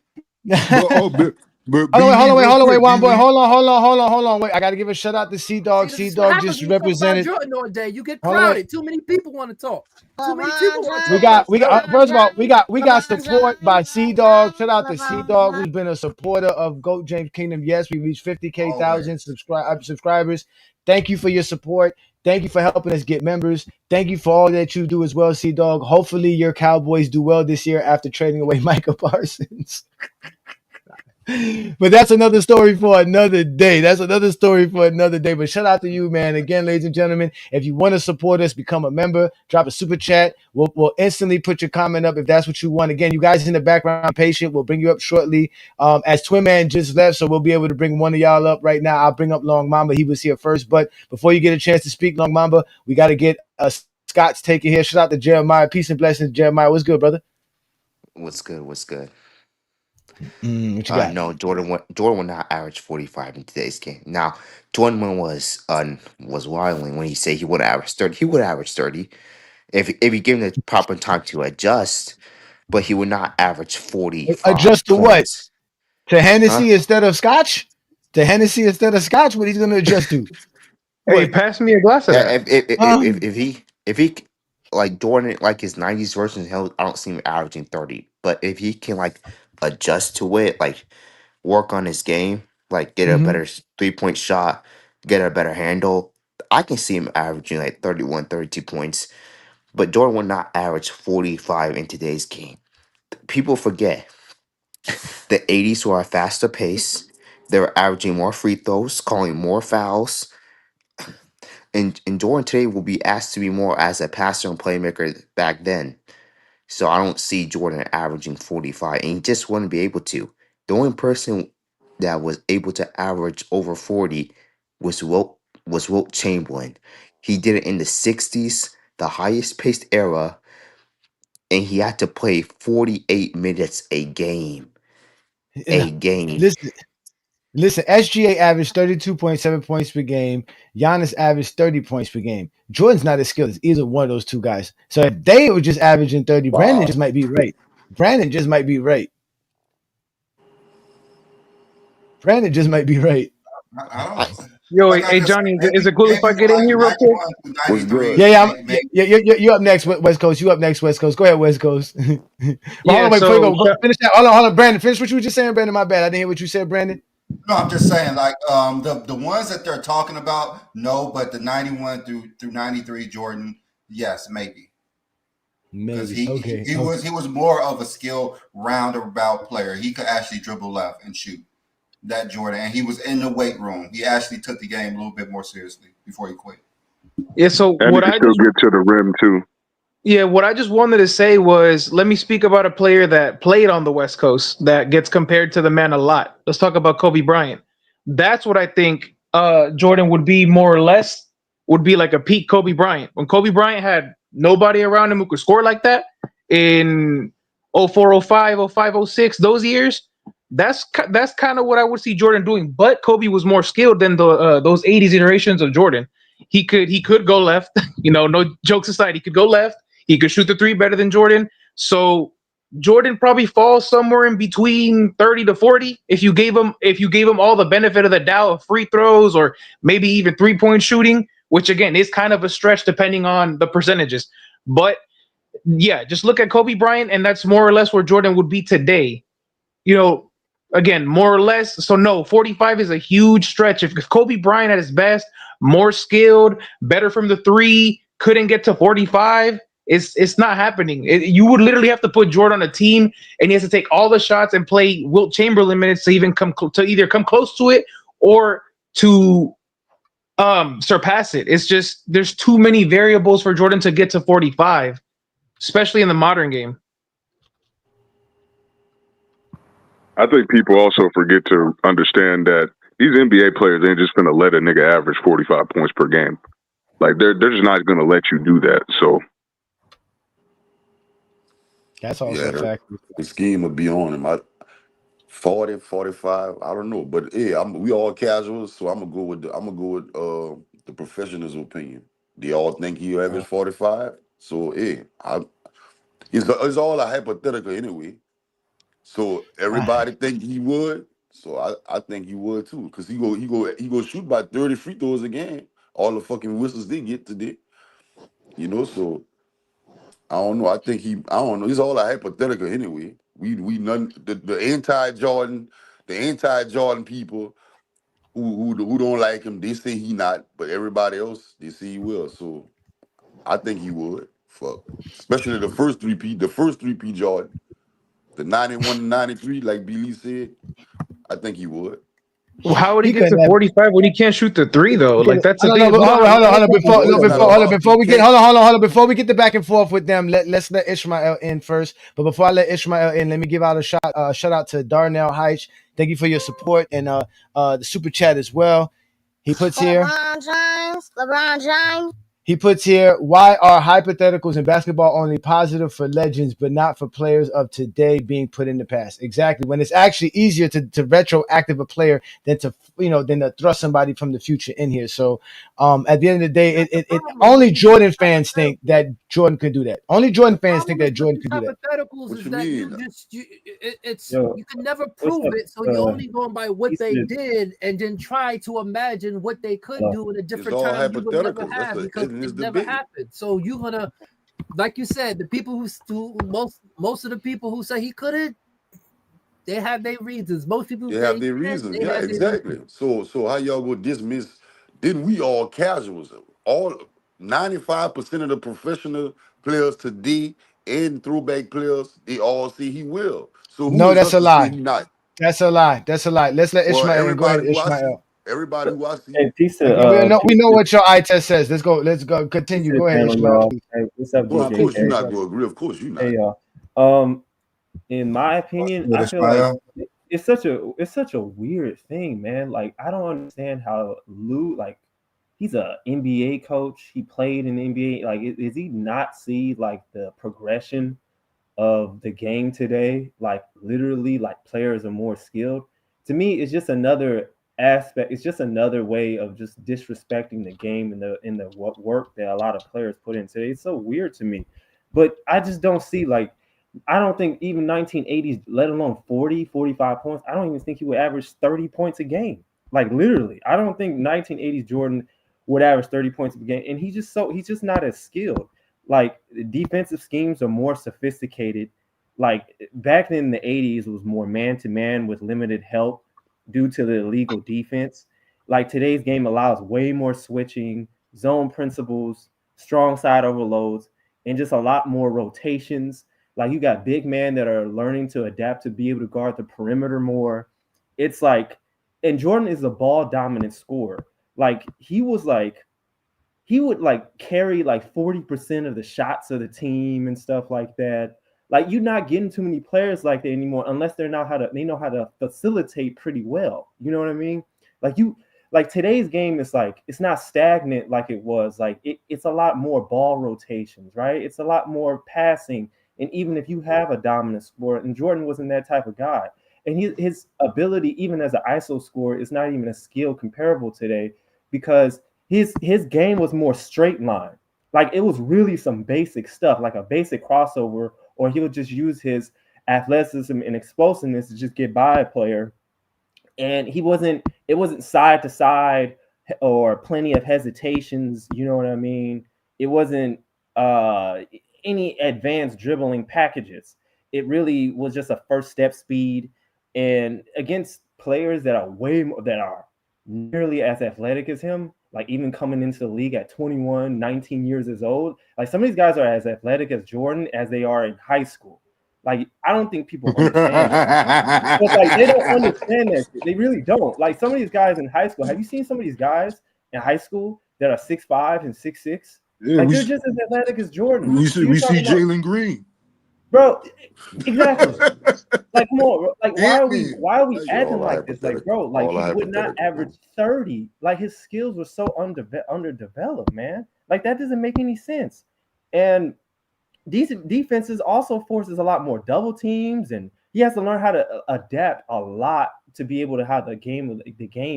Hold on, wait, one boy. Hold on. Wait, I gotta give a shout out to Sea Dog. Sea Dog just represented. Jordan all day. You get crowded. Too many people want to talk. Too many people want to We talk. got. First of all, we got support by Sea Dog. Shout out to Sea Dog, who's been a supporter of GOAT James Kingdom. Yes, we reached 50,000 subscribers. Thank you for your support. Thank you for helping us get members. Thank you for all that you do as well, Sea Dog. Hopefully, your Cowboys do well this year after trading away Micah Parsons. But that's another story for another day. But shout out to you, man. Again, ladies and gentlemen, if you want to support us, become a member, drop a super chat. We'll instantly put your comment up if that's what you want. Again, you guys in the background, patient. We'll bring you up shortly. As Twin Man just left, so we'll be able to bring one of y'all up right now. I'll bring up Long Mamba. He was here first. But before you get a chance to speak, Long Mamba, we got to get Scott's take it here. Shout out to Jeremiah. Peace and blessings, Jeremiah. What's good, brother? What's good? What you got? No, Jordan will not average 45 in today's game. Now, Jordan was wilding when he said he would average 30. He would average 30 if you give him the proper time to adjust, but he would not average 45 Adjust to points. what? To Hennessy instead of Scotch? To Hennessy instead of Scotch? What he's going to adjust to? Hey, pass me a glass of that. If he like Jordan, like his 90s version, I don't see him averaging 30. But if he can like adjust to it, like work on his game, like get a better 3-point shot, get a better handle, I can see him averaging like 31, 32 points. But Jordan will not average 45 in today's game. People forget the 80s were a faster pace. They were averaging more free throws, calling more fouls. And Jordan today will be asked to be more as a passer and playmaker back then. So I don't see Jordan averaging 45, and he just wouldn't be able to. The only person that was able to average over 40 was Wilt Chamberlain. He did it in the 60s, the highest paced era, and he had to play 48 minutes a game. Listen, SGA averaged 32.7 points per game. Giannis averaged 30 points per game. Jordan's not as skilled as either one of those two guys. So if they were just averaging 30, Brandon just might be right. Yo, hey Johnny, is it cool if I get in here real quick? What's good? Yeah. You're up next, West Coast. You up next, West Coast. Go ahead, West Coast. Hold on, before you go, finish that. Hold on, Brandon. Finish what you were just saying, Brandon. My bad. I didn't hear what you said, Brandon. No, I'm just saying, like the ones that they're talking about, no, but the 91 through 93 Jordan, yes, maybe. Because he was more of a skill roundabout player. He could actually dribble left and shoot. That Jordan, and he was in the weight room. He actually took the game a little bit more seriously before he quit. Yeah, so and what he still get to the rim too. Yeah, what I just wanted to say was, let me speak about a player that played on the West Coast that gets compared to the man a lot. Let's talk about Kobe Bryant. That's what I think Jordan would be more or less, would be like a peak Kobe Bryant. When Kobe Bryant had nobody around him who could score like that in 04, 05, 05, 06, those years, that's kind of what I would see Jordan doing. But Kobe was more skilled than those 80s iterations of Jordan. He could go left. No jokes aside, he could go left. He could shoot the three better than Jordan. So Jordan probably falls somewhere in between 30 to 40 if you gave him all the benefit of the doubt of free throws or maybe even 3-point shooting, which again is kind of a stretch depending on the percentages. But yeah, just look at Kobe Bryant, and that's more or less where Jordan would be today. Again, more or less. So no, 45 is a huge stretch. If Kobe Bryant at his best, more skilled, better from the three, couldn't get to 45, it's not happening. You would literally have to put Jordan on a team, and he has to take all the shots and play Wilt Chamberlain minutes to even come either come close to it or to surpass it. It's just there's too many variables for Jordan to get to 45, especially in the modern game. I think people also forget to understand that these NBA players ain't just gonna let a nigga average 45 points per game. Like they're just not gonna let you do that. So that's also a fact. The scheme will be on him. 40, 45, I don't know, but yeah, we all casuals, so I'm gonna go with the professional's opinion. They all think he average 45, so yeah, it's all a hypothetical anyway. So everybody think he would, so I think he would too, because he go shoot by 30 free throws a game. All the fucking whistles they get today, So I don't know. I don't know. It's all a hypothetical anyway. We none the anti-Jordan people who don't like him, they say he not, but everybody else they say he will. So I think he would. Fuck, especially the first three-peat Jordan. The 91 and 93, like Billy said, I think he would. Well, how would he get to 45 when he can't shoot the three though? Like that's the thing. Hold on. Before we get the back and forth with them, let's let Ishmael in first. But before I let Ishmael in, let me give out a shout out to Darnell Heitch. Thank you for your support and the super chat as well. He puts here. LeBron James. He puts here, why are hypotheticals in basketball only positive for legends, but not for players of today being put in the past? Exactly. When it's actually easier to retroactive a player than to thrust somebody from the future in here. So at the end of the day, it only Jordan fans think that Jordan could do that. Only Jordan fans think that Jordan could do that. Hypotheticals is that you can never prove it, so you're only going by what they did and then try to imagine what they could do in a different time you would never have because it never happened. So you're gonna, like you said, the people who most of the people who say he couldn't, they have their reasons. Most people have their reasons. Yeah, exactly. So how y'all go dismiss? Didn't we all casuals? All 95% of the professional players today and throwback players, they all say he will. So no, that's a lie. Not? That's a lie. That's a lie. Let's let Ishmael go ahead, Ishmael. Everybody who I see. Hey, we know what your eye test says. Let's go. Continue. Go ahead, Ishmael. Hey, what's up, well, of course you're not going to agree. Of course you're not. Hey, y'all. In my opinion, I feel like it's such a weird thing, man. Like I don't understand how Lou, like he's a NBA coach. He played in the NBA. Like, is he not see like the progression of the game today? Like literally, like players are more skilled. To me, it's just another aspect. It's just another way of just disrespecting the game and the work that a lot of players put in today. It's so weird to me, but I just don't see like. I don't think even 1980s, let alone 40, 45 points. I don't even think he would average 30 points a game. Like literally, I don't think 1980s Jordan would average 30 points a game. And he's just not as skilled. Like defensive schemes are more sophisticated. Like back in the 80s, it was more man-to-man with limited help due to the illegal defense. Like today's game allows way more switching, zone principles, strong side overloads, and just a lot more rotations. Like you got big men that are learning to adapt to be able to guard the perimeter more. It's like, and Jordan is a ball dominant scorer. Like he would carry like 40% of the shots of the team and stuff like that. Like you're not getting too many players like that anymore unless they know how to facilitate pretty well. You know what I mean? Like today's game is like, it's not stagnant like it was. Like it's a lot more ball rotations, right? It's a lot more passing. And even if you have a dominant scorer, and Jordan wasn't that type of guy, and his ability, even as an ISO scorer, is not even a skill comparable today because his game was more straight line. Like it was really some basic stuff, like a basic crossover, or he would just use his athleticism and explosiveness to just get by a player. And it wasn't side to side or plenty of hesitations, you know what I mean? It wasn't any advanced dribbling packages. It really was just a first step speed, and against players that are nearly as athletic as him, like even coming into the league at 21, 19 years old, like some of these guys are as athletic as Jordan as they are in high school. Like, I don't think people understand that. It's like they don't understand that. They really don't. Like some of these guys in high school, have you seen some of these guys in high school that are 6'5" and 6'6"? Yeah, like they're just as athletic as Jordan. We see Jalen Green. Bro, exactly. Like, come on, bro. Like, why are we acting like this? Like, bro, like he would not average 30. Like his skills were so underdeveloped, man. Like that doesn't make any sense. And these defenses also forces a lot more double teams, and he has to learn how to adapt a lot to be able to how the game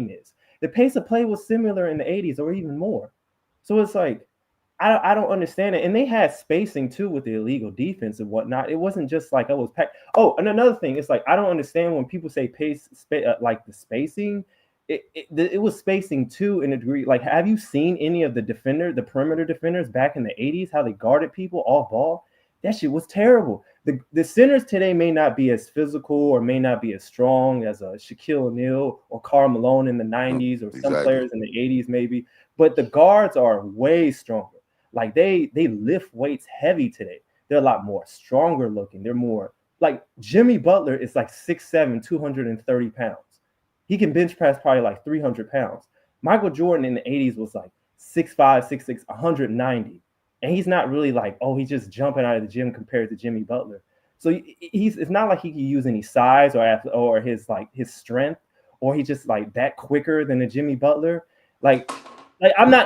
is. The pace of play was similar in the 80s or even more. So it's like, I don't understand it. And they had spacing too with the illegal defense and whatnot. It wasn't just like I was packed. Oh, and another thing, it's like I don't understand when people say like the spacing. It was spacing too in a degree. Like, have you seen any of the perimeter defenders back in the 80s, how they guarded people off ball? That shit was terrible. The centers today may not be as physical or may not be as strong as a Shaquille O'Neal or Karl Malone in the 90s or some players in the 80s maybe, but the guards are way stronger. Like they lift weights heavy today. They're a lot more stronger looking. They're more like Jimmy Butler is like 6'7", 230 pounds. He can bench press probably like 300 pounds. Michael Jordan in the 80s was like 6'5", 6'6", 190. And he's not really like, oh, he's just jumping out of the gym compared to Jimmy Butler. So it's not like he can use any size or his strength, or he's just like that quicker than a Jimmy Butler. Like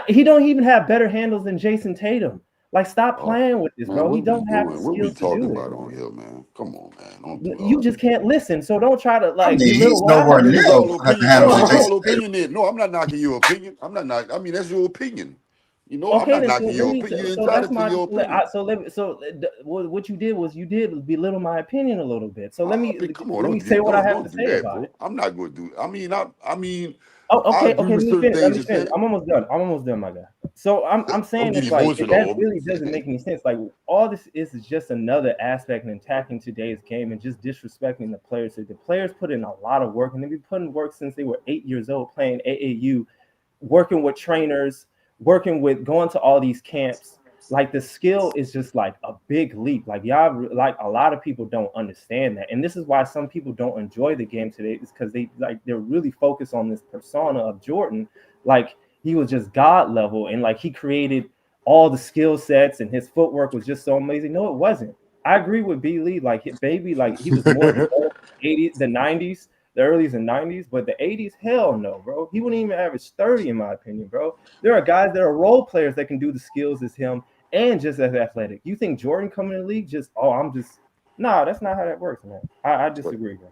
he don't even have better handles than Jason Tatum. Like, stop playing with this, bro. He don't have the skills to do it. What we talking about on here, man? Come on, man. You just can't listen, so don't try to like. He's nowhere near your opinion is. No, I'm not knocking your opinion. I'm not knocking. I mean, that's your opinion. You know, okay, I'm not knocking your opinion. So that's my. What you did was you did belittle my opinion a little bit. So let me say what I have to say about it. I'm not going to do. I mean. Okay. Let me finish. I'm almost done, my guy. So I'm saying it's like that really doesn't make any sense. Like, all this is just another aspect in attacking today's game and just disrespecting the players. So the players put in a lot of work, and they've been putting work since they were 8 years old, playing AAU, working with trainers, going to all these camps. Like, the skill is just like a big leap. Like, y'all, like, a lot of people don't understand that, and this is why some people don't enjoy the game today. Is because they're really focused on this persona of Jordan, like he was just God level, and like he created all the skill sets, and his footwork was just so amazing. No, it wasn't. I agree with B. Lee. Like, like he was more the 80s, the 90s, the earlies and 90s, but the 80s, hell no, bro. He wouldn't even average 30, in my opinion, bro. There are guys that are role players that can do the skills as him and just as athletic. You think Jordan coming in the league that's not how that works, man. I disagree, bro.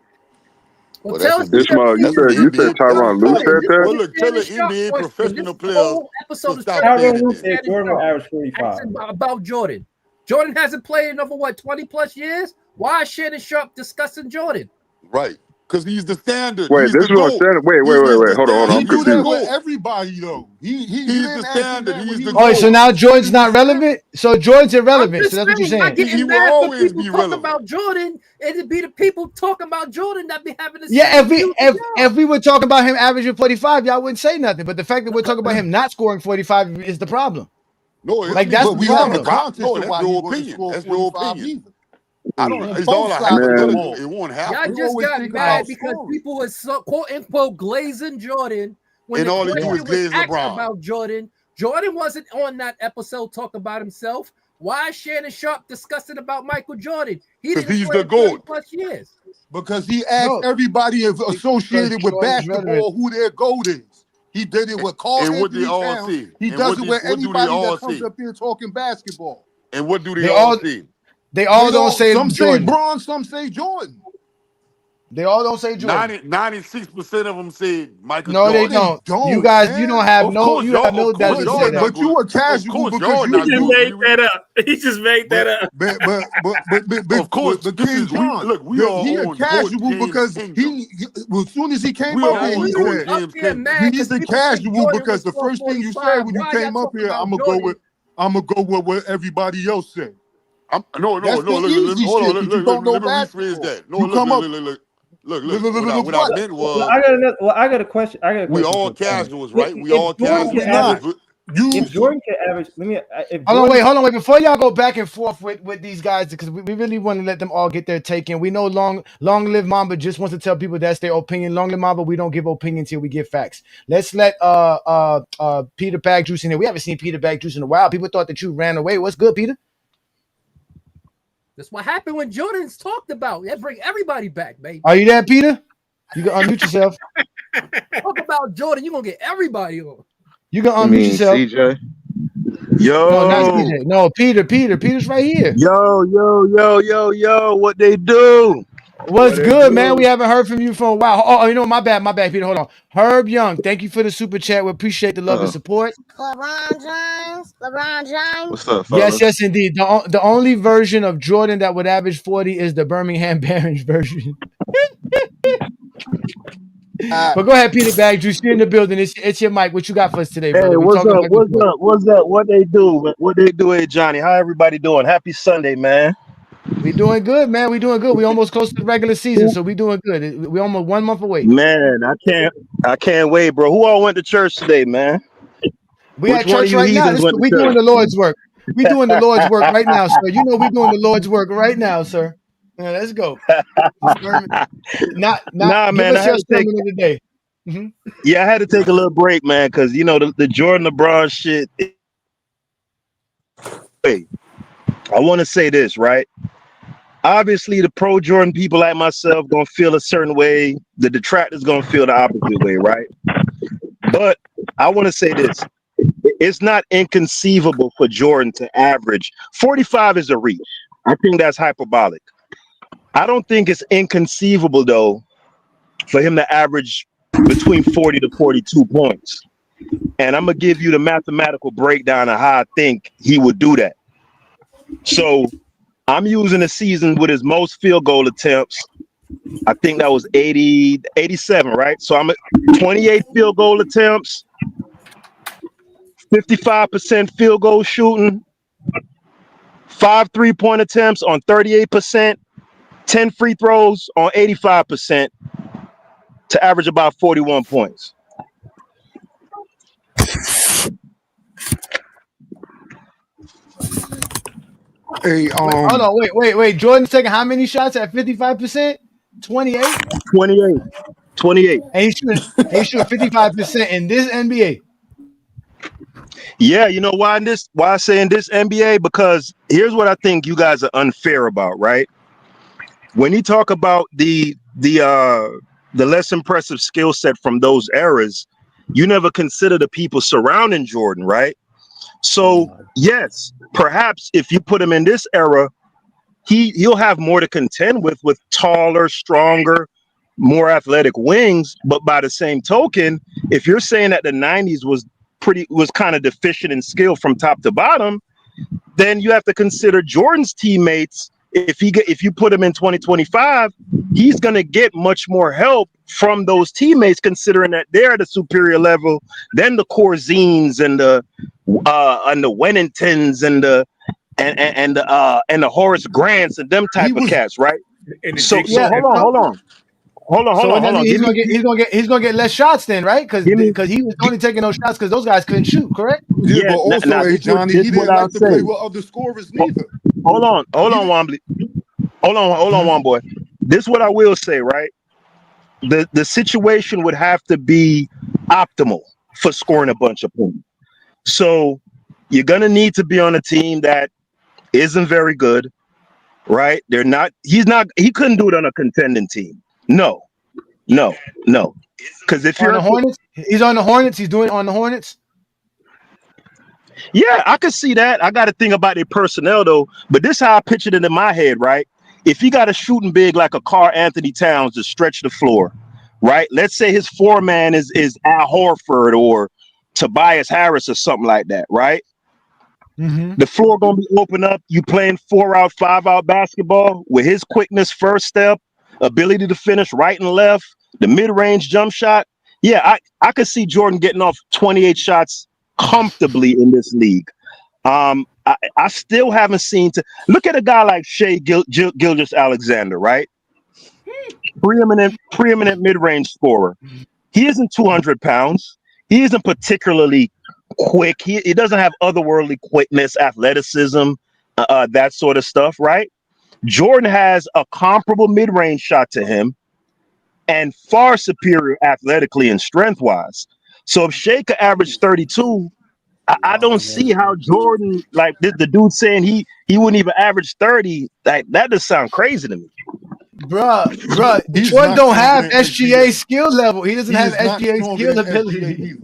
Well, you said Tyronn Lue said that? Well, look, tell the NBA professional players to stop Tyronn Lue said Jordan will average 45. About Jordan. Jordan hasn't played in over 20 plus years? Why is Shannon Sharp discussing Jordan? Right. Because he's the standard. Wait, this is what I'm saying. Wait. Hold on. He do that with everybody, though. He's the standard. He's the goal. So now Jordan's not relevant? So Jordan's irrelevant. So that's what you're saying. He will always be relevant. About Jordan, it'd be the people talking about Jordan that be having the if we were talking about him averaging 45, y'all wouldn't say nothing. But the fact that we're talking about him not scoring 45 is the problem. No, like that's the problem. That's your opinion. That's your opinion. I don't. It's all I have. It won't happen. Y'all just got mad because people were so, quote unquote glazing Jordan when all they do is glaze LeBron about Jordan. Jordan wasn't on that episode talking about himself. Why is Shannon Sharp discussing about Michael Jordan? He's the GOAT. Plus years. Because he asked everybody associated with basketball who their GOAT is. He did it with Carl Anthony Towns. He does it with anybody that comes up here talking basketball. And what do they all see? They all don't say some Jordan. say Bron, some say Jordan. They all don't say Jordan. 96% of them said Michael No, Jordan. they don't. You guys, you don't have Of no. course, You have y'all. no Of course, data to y'all say not that. But you good. were casual Of course, because y'all He not just good. made that up. He just made that up. Of course, but this King is we John, look. We are he a on Gordon casual James because Kingdom. well, as soon as he came We are up Now here, on he you Gordon said up James here Kingdom. mad he's because a people think casual Jordan because was the first thing you said 445. when you Why y'all came up talking here, about Jordan? I'm gonna go with what everybody else said. No. That's the Look, easy hold on. shit because you don't know Let me rephrase basketball. that. No, You come up, look. What I what? meant Well, was I got a question. I got a we question all for Johnny. casuals, right? We If all Jordan No, can we casuals. average, not. You if Jordan can average, let me. If Hold Jordan, on, wait. Before y'all go back and forth with these guys, because we really want to let them all get their take in. We know long live Mamba just wants to tell people that's their opinion. Long live Mamba, we don't give opinions here, we give facts. Let's let Peter Bag Juice in here. We haven't seen Peter Bag Juice in a while. People thought that you ran away. What's good, Peter? That's what happened when Jordan's talked about. That bring everybody back, baby. Are you there, Peter? You can unmute yourself. Talk about Jordan, you're gonna get everybody on. You can You unmute mean yourself. CJ? No, not Yo, CJ. No, Peter. Peter's right here. yo, what they do? What's What they good, man? We do? haven't heard from you for a while. Oh, you know, my bad, Peter. Hold on. Herb Young, thank you for the super chat. We appreciate the love and support. LeBron James. What's up, Yes, fellas? indeed. The only version of Jordan that would average 40 is the Birmingham Barons version. But go ahead, Peter Bag Juice. You're in the building. It's your mic. What you got for us today, Hey, brother? We what's talking up? back and What's forth. up? What's up? What they do? What they do, hey Johnny? How everybody doing? Happy Sunday, man. We doing good, man. We doing good. We almost close to the regular season, so we doing good. We almost 1 month away. Man, I can't wait, bro. Who all went to church today, man? We Which at one of church you right now. heathens went to We doing church? the Lord's work. We doing the Lord's work right now, sir. You know we doing the Lord's work right now, sir. Yeah, let's go. Not Nah, give man, I us had your to take. sermon of the day. Mhm. Yeah, I had to take a little break, man, because you know the Jordan LeBron shit. Wait, I want to say this, right? Obviously, the pro Jordan people like myself gonna feel a certain way. The detractors gonna feel the opposite way, right? But I want to say this: it's not inconceivable for Jordan to average 45 is a reach. I think that's hyperbolic. I don't think it's inconceivable though for him to average between 40 to 42 points. And I'm gonna give you the mathematical breakdown of how I think he would do that. So I'm using a season with his most field goal attempts. I think that was 87, right? So I'm at 28 field goal attempts, 55% field goal shooting, 5 3-point attempts on 38%, 10 free throws on 85% to average about 41 points. Hey, Hold on, wait. Jordan's taking how many shots at 55%? 28? 28. And he's shooting 55% in this NBA. Yeah, you know why I say in this NBA? Because here's what I think you guys are unfair about, right? When you talk about the less impressive skill set from those eras, you never consider the people surrounding Jordan, right? So yes, perhaps if you put him in this era, he'll have more to contend with taller, stronger, more athletic wings. But by the same token, if you're saying that the 90s was kind of deficient in skill from top to bottom, then you have to consider Jordan's teammates. If you put him in 2025, he's going to get much more help from those teammates, considering that they're at a superior level than the Corzines and the Wenningtons and the Horace Grants and them type of cats, right? So hold on. So that means he's gonna get less shots then, right? Because he was only taking those shots because those guys couldn't shoot, correct? Yeah, but also, hey Johnny, he didn't like to play with other scorers neither. Hold on, Wombly. Hold on, one boy. This is what I will say, right? The situation would have to be optimal for scoring a bunch of points. So you're gonna need to be on a team that isn't very good, right? He couldn't do it on a contending team. No. Because if on you're the Hornets, he's on the Hornets. He's doing it on the Hornets. Yeah, I could see that. I got to think about their personnel though. But this is how I pictured it in my head, right? if he got a shooting big like a Karl Anthony Towns to stretch the floor, right? Let's say his foreman is Al Horford or Tobias Harris or something like that, right? The floor gonna be open up. You playing 4-out, 5-out basketball with his quickness, first step, ability to finish right and left, the mid-range jump shot. Yeah, I could see Jordan getting off 28 shots comfortably in this league. I still haven't seen to look at a guy like Shea Gilgeous-Alexander, right? Preeminent mid-range scorer. He isn't 200 pounds. He isn't particularly quick. He doesn't have otherworldly quickness, athleticism, that sort of stuff, right? Jordan has a comparable mid-range shot to him and far superior athletically and strength-wise. So if Shea could average 32, I don't see how Jordan, like the dude saying he wouldn't even average 30, that does sound crazy to me. Bruh, Jordan don't have SGA skill level. He doesn't have SGA skill ability.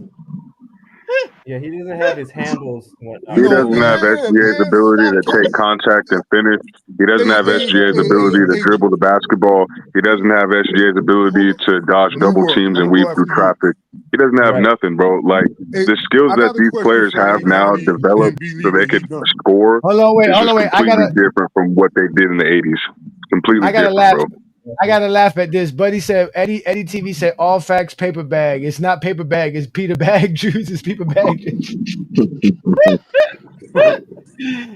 Yeah, he doesn't have his handles. He doesn't have SGA's ability to take contact and finish. He doesn't have SGA's ability to dribble the basketball. He doesn't have SGA's ability to dodge double teams and weave through traffic. He doesn't have nothing, bro. Like the skills that these players have now developed so they could score. Hold on, wait. Completely different from what they did in the 80s. Completely different, bro. I gotta laugh at this. Buddy said Eddie TV said all facts paper bag. It's not paper bag, it's Peter Bag juice. It's paper bag juice.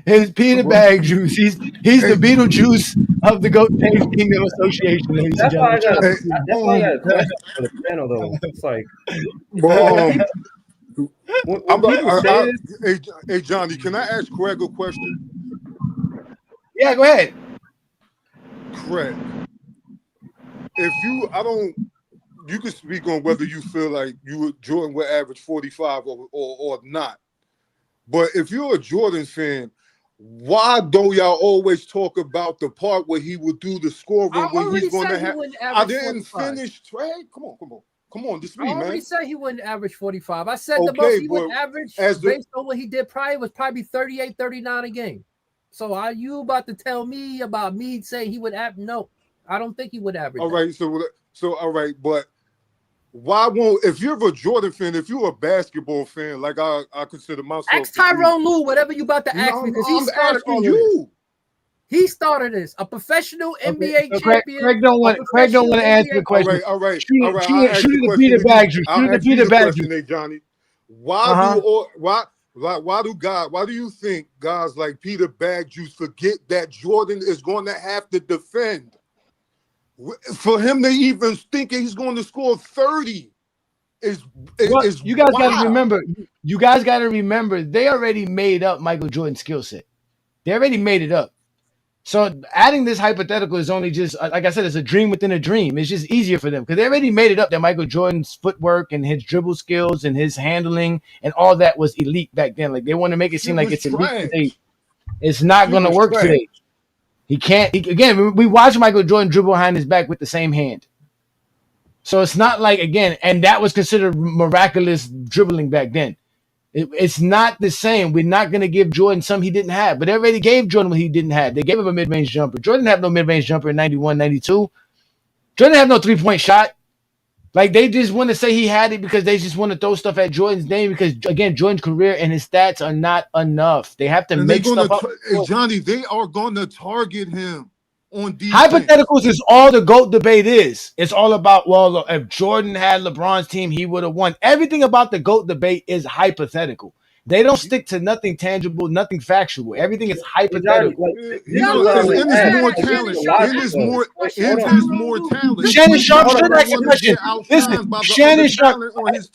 It's Peter Bag juice. He's the Beetlejuice of the Goat James Kingdom Association, ladies and gentlemen. That's why I got a question for the panel though. It's like hey Johnny, can I ask Craig a question? Yeah, go ahead. Craig. If you can speak on whether you feel like Jordan would average 45 or not. But if you're a Jordan fan, why don't y'all always talk about the part where he would do the scoring when he's going to have? I didn't 45. Finish. Trey, come on, this me, man. I already said he wouldn't average 45. I said the most he would average based on what he did prior was probably 38, 39 a game. So are you about to tell me about me saying he would average? No. I don't think he would average. All right, so all right, but why won't? If you're a Jordan fan, if you're a basketball fan, like I consider myself, ask Tyrone Lue whatever you about to ask me because he started all you. He started this, a professional NBA champion. Craig don't want to answer the question. All right. Shoot the Peter Bag juice. Shoot the Peter Bag juice. Johnny, why do you think guys like Peter Bag juice forget that Jordan is going to have to defend? For him to even think he's going to score 30 is you guys got to remember. You guys got to remember they already made up Michael Jordan's skill set. They already made it up. So adding this hypothetical is only just like I said, it's a dream within a dream. It's just easier for them because they already made it up that Michael Jordan's footwork and his dribble skills and his handling and all that was elite back then. Like they want to make it seem like it's elite today. It's not going to work today. He can't. We watch Michael Jordan dribble behind his back with the same hand. So it's not like, again, and that was considered miraculous dribbling back then. It's not the same. We're not going to give Jordan something he didn't have. But everybody gave Jordan what he didn't have. They gave him a mid-range jumper. Jordan didn't have no mid-range jumper in 91, 92. Jordan didn't have no three-point shot. Like, they just want to say he had it because they just want to throw stuff at Jordan's name because, again, Jordan's career and his stats are not enough. They have to make stuff up. Johnny, they are going to target him on defense. Hypotheticals is all the GOAT debate is. It's all about, well, if Jordan had LeBron's team, he would have won. Everything about the GOAT debate is hypothetical. They don't stick to nothing tangible, nothing factual. Everything is hypothetical. More talent. Shannon Sharp should ask a question. Listen, Shannon Sharp.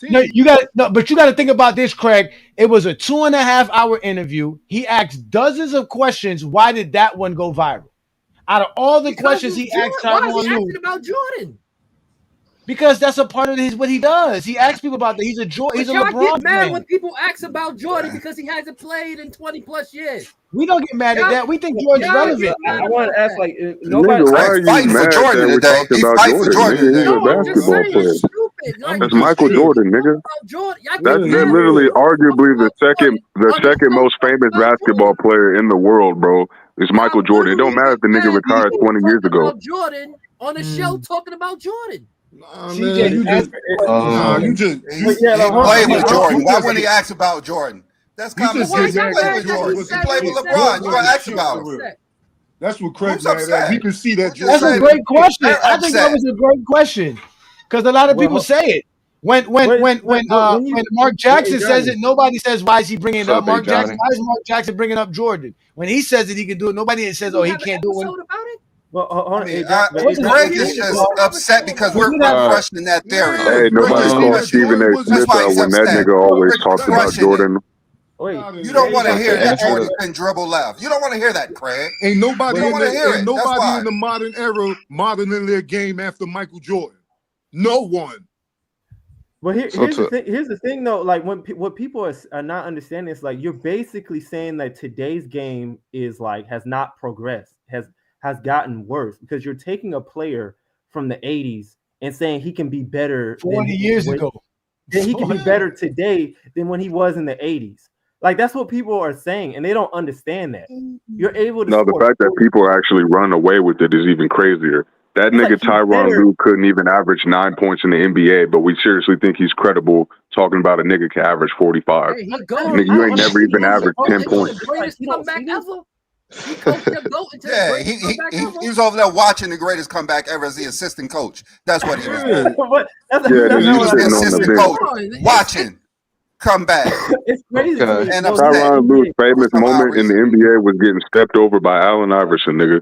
No, you got to think about this, Craig. It was a 2.5-hour interview. He asked dozens of questions. Why did that one go viral? Out of all the questions he asked, why is he asking about Jordan? Because that's a part of what he does. He asks people about that. He's a LeBron get mad fan. when people ask about Jordan because he hasn't played in 20 plus years. We don't get mad at that. We think Jordan's relevant. I want to ask, like, nobody. Why are you fighting for Jordan today? He's fighting for Jordan. He's a basketball player. That's Michael Jordan, nigga. That's literally arguably the second most famous basketball player in the world, bro. It's Michael Jordan. It don't matter if the nigga retired 20 years ago. About Jordan on the show talking about Jordan. CJ, you just he played with Jordan. Why wouldn't he ask about Jordan? That's common sense. He played with Jordan. He played with LeBron. You gonna ask about him? That's what Craig's Who's mad at. upset? He can see that. That's a great question. I think that was a great question because a lot of people say it. When Mark Jackson says it, nobody says why is he bringing it up. Mark Jackson, why is Mark Jackson bringing up Jordan? When he says it, he can do it. Nobody says, oh, he can't do it. Well, hold on. Greg is just upset because we're questioning that theory. Hey, nobody called Stephen A. Smith when that nigga always talks about Jordan. You don't want to hear that Jordan can dribble left. You don't want to hear that, Craig. Ain't nobody in the modern era modeling their game after Michael Jordan. No one. Well, here's the thing, though. Like what people are not understanding is like you're basically saying that today's game is like has not progressed, has gotten worse because you're taking a player from the 80s and saying he can be better 40 years ago. Then he can be better today than when he was in the 80s. Like that's what people are saying, and they don't understand that. You're able to. No, the fact that people actually run away with it is even crazier. That nigga Tyronn Lue couldn't even average 9 points in the NBA, but we seriously think he's credible talking about a nigga can average 45. Hey, nigga, you ain't never even averaged 10 points. Greatest comeback ever. He was over there watching the greatest comeback ever as the assistant coach. That's what he was doing. He was the assistant coach watching comeback. It's crazy. And Tyronn Lue's famous moment in the NBA was getting stepped over by Allen Iverson, nigga.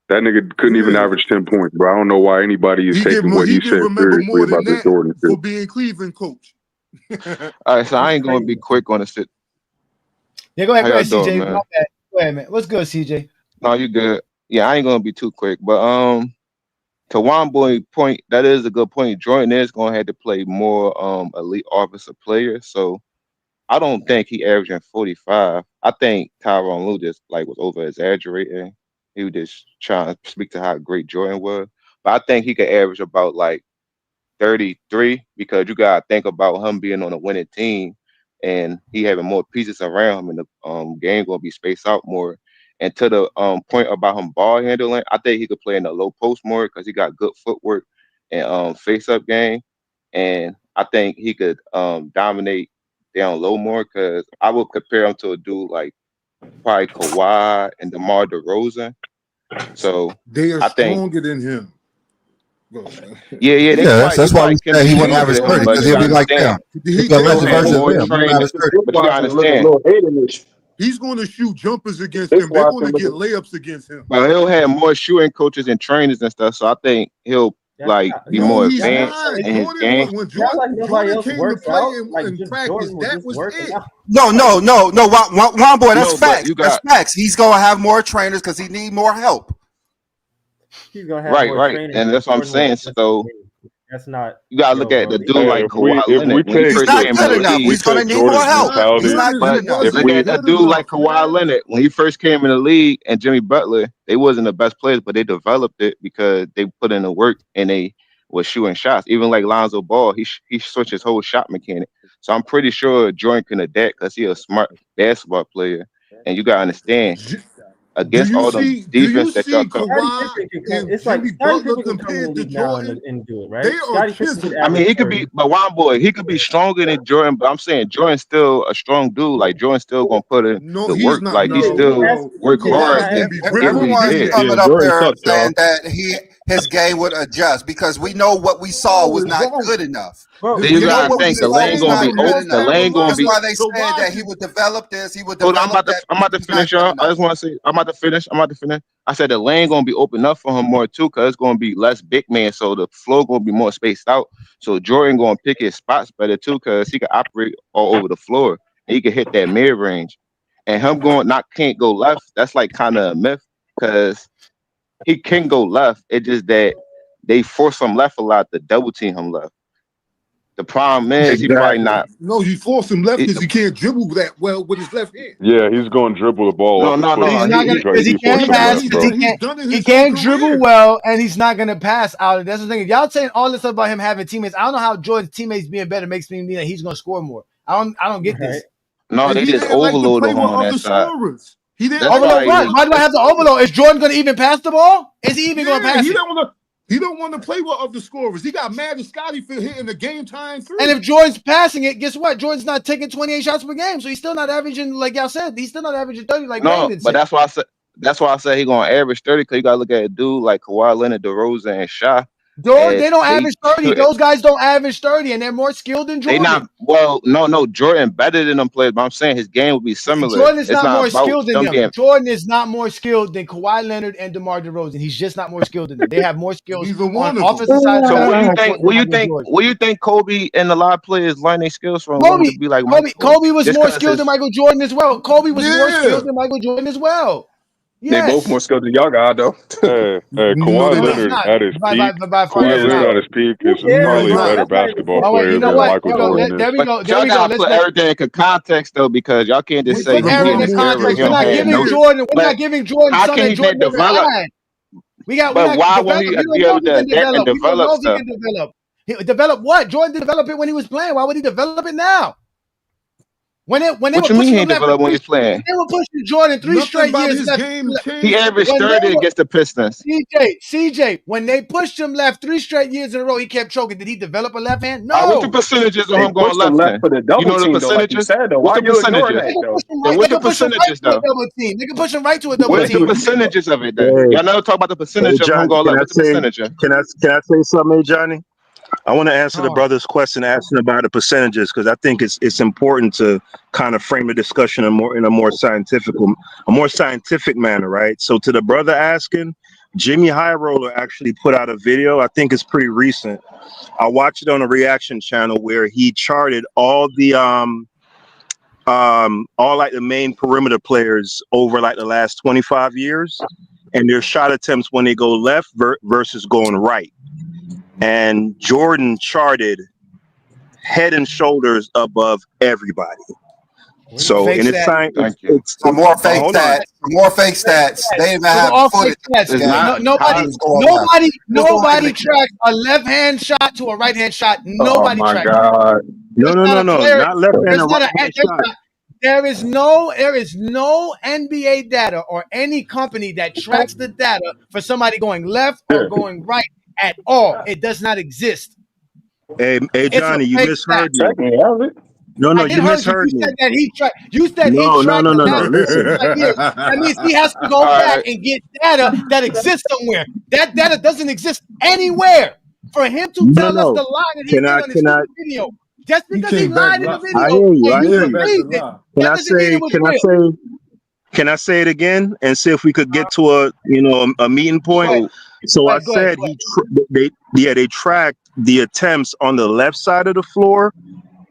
That nigga couldn't even average 10 points, bro. I don't know why anybody is taking what he said seriously about this Jordan shit. For being Cleveland coach. All right, so I ain't gonna be quick on the shit. Yeah, go ahead, Doing, CJ. Go ahead, man. What's good, CJ? No, you good. Yeah, I ain't gonna be too quick, but to one boy point, that is a good point. Jordan is gonna have to play more elite offensive players, so I don't think he averaging 45. I think Tyronn Lue just was over exaggerating. He was just trying to speak to how great Jordan was. But I think he could average about 33 because you gotta think about him being on a winning team and he having more pieces around him and the game gonna be spaced out more. And to the point about him ball handling, I think he could play in the low post more because he got good footwork and face up game. And I think he could dominate down low more because I would compare him to a dude like probably Kawhi and DeMar DeRozan. So they are stronger than him. Yeah, that's why we said he wouldn't average 30 because he'll be like them. He's a lesser version of him. But you gotta understand. He's going to shoot jumpers against him. They're going to get layups against him. But he'll have more shooting coaches and trainers and stuff. So I think he'll be more advanced in his game. When Jordan came to play in practice, that was it. No, Juan boy, that's facts. That's facts. He's gonna have more trainers because he need more help. He's gonna have right, and that's what I'm saying. So that's not. You gotta look at the dude like Kawhi Leonard. He's not good enough. He's gonna need more help. He's not good enough. Look at a dude like Kawhi Leonard when he first came in the league, and Jimmy Butler. They wasn't the best players, but they developed it because they put in the work and they was shooting shots. Even like Lonzo Ball, he switched his whole shot mechanic. So I'm pretty sure Jordan can adapt because he's a smart basketball player. And you gotta understand, against all the defense that y'all talking about. It's like Scottie Pippen can come in the league now and do it, right? I mean, he could be, but one boy, he could be stronger than Jordan. But I'm saying Jordan's still a strong dude. Like Jordan's still gonna put in the work. Like he still work hard. Everyone's coming up there saying that his game would adjust because we know what we saw was not good enough. You gotta think the lane gonna be open. The lane gonna be. That's why they said that he would develop this. He would develop that. I'm about to finish, y'all. I just want to say I'm about to finish. I said the lane gonna be open up for him more too, because it's gonna be less big man, so the floor gonna be more spaced out. So Jordan gonna pick his spots better too, because he can operate all over the floor and he can hit that mid range. And him can't go left. That's like kind of a myth, because he can go left. It's just that they force him left a lot to double team him left. The problem is he probably not. No, you force him left because he can't dribble that well with his left hand. Yeah, he's going to dribble the ball. No. He can't pass. He can't dribble well, and he's not going to pass out. That's the thing. If y'all saying all this stuff about him having teammates, I don't know how Jordan's teammates being better makes me mean that he's going to score more. I don't get this. No, they just overload him on that side. He didn't overload what? Why do I have to overload? Is Jordan going to even pass the ball? Is he even going to pass he it? He don't want to play with other scorers. He got mad at Scotty for hitting the game time three. And if Jordan's passing it, guess what? Jordan's not taking 28 shots per game, so he's still not averaging, like y'all said, he's still not averaging 30 like Brandon said. But that's why I said he's gonna average 30 because you gotta look at a dude like Kawhi Leonard, DeRozan, and Shai. They don't average 30. Those guys don't average 30, and they're more skilled than Jordan. They not no. Jordan better than them players, but I'm saying his game would be similar. Jordan is not more skilled than them. Jordan is not more skilled than Kawhi Leonard and DeMar DeRozan. He's just not more skilled than them. They have more skills on offensive side. So what do you think Kobe and a lot of players learn their skills from? Kobe, to be like Kobe was more skilled than Michael Jordan as well. Kobe was more skilled than Michael Jordan as well. Yes. They both more skilled than y'all got though. Kawhi Leonard at his peak is probably a better basketball player than Michael Jordan. There we go. Y'all gotta put everything in context though, because y'all can't just say everything in context. We're not giving Jordan. We're not giving Jordan something that Jordan never had. But why won't he be able to develop stuff? Develop what? Jordan didn't develop it when he was playing. Why would he develop it now? When they what were you mean he pushing developed when he's playing? They were pushing Jordan 3 straight years left. He averaged 30 against the Pistons. CJ, when they pushed him left 3 straight years in a row, he kept choking. Did he develop a left hand? No. What's the percentages of him going left? For the double you know team, the percentages? What's the percentages? What's the percentages though? They can push him right to a double team. What's the percentages of it then? Y'all never talk about the percentage of him going left. What's the percentage? Can I say something, Johnny? I want to answer the brother's question asking about the percentages because I think it's important to kind of frame the discussion in a more scientific manner, right? So to the brother asking, Jimmy High Roller actually put out a video. I think it's pretty recent. I watched it on a reaction channel where he charted all the like the main perimeter players over like the last 25 years and their shot attempts when they go left versus going right. And Jordan charted head and shoulders above everybody. So in its time, some more fake stats. More fake stats. They even have footage. Nobody tracks a left hand shot to a right hand shot. Nobody tracks. God. No, not left hand or right hand shot. There is no NBA data or any company that tracks the data for somebody going left or going right at all. It does not exist. Hey, Johnny, you misheard me. No, you misheard me. You said that he tracked. You said he tracked. No. Listen. That means he has to go back and get data that exists somewhere. That data doesn't exist anywhere. For him to tell us the lie that he did on his video, just because he lied in the video, I hear you. Can I say it again and see if we could get to a meeting point? So I said they tracked the attempts on the left side of the floor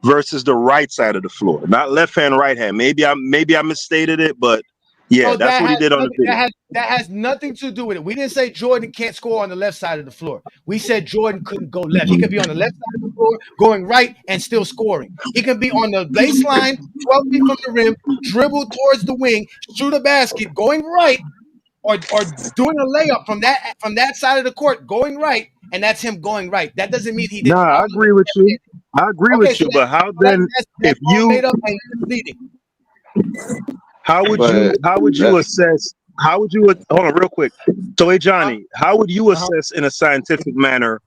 versus the right side of the floor, not left hand, right hand. Maybe I misstated it, but that's what he did on the video. That has nothing to do with it. We didn't say Jordan can't score on the left side of the floor. We said Jordan couldn't go left. He could be on the left side of the floor, going right and still scoring. He could be on the baseline, 12 feet from the rim, dribble towards the wing, shoot a basket, going right, or doing a layup from that side of the court, going right, and that's him going right. That doesn't mean he didn't. No, I agree with you. But how then? If you made up and misleading. How would you assess? How would you hold on real quick? So, hey Johnny, how would you assess in a scientific manner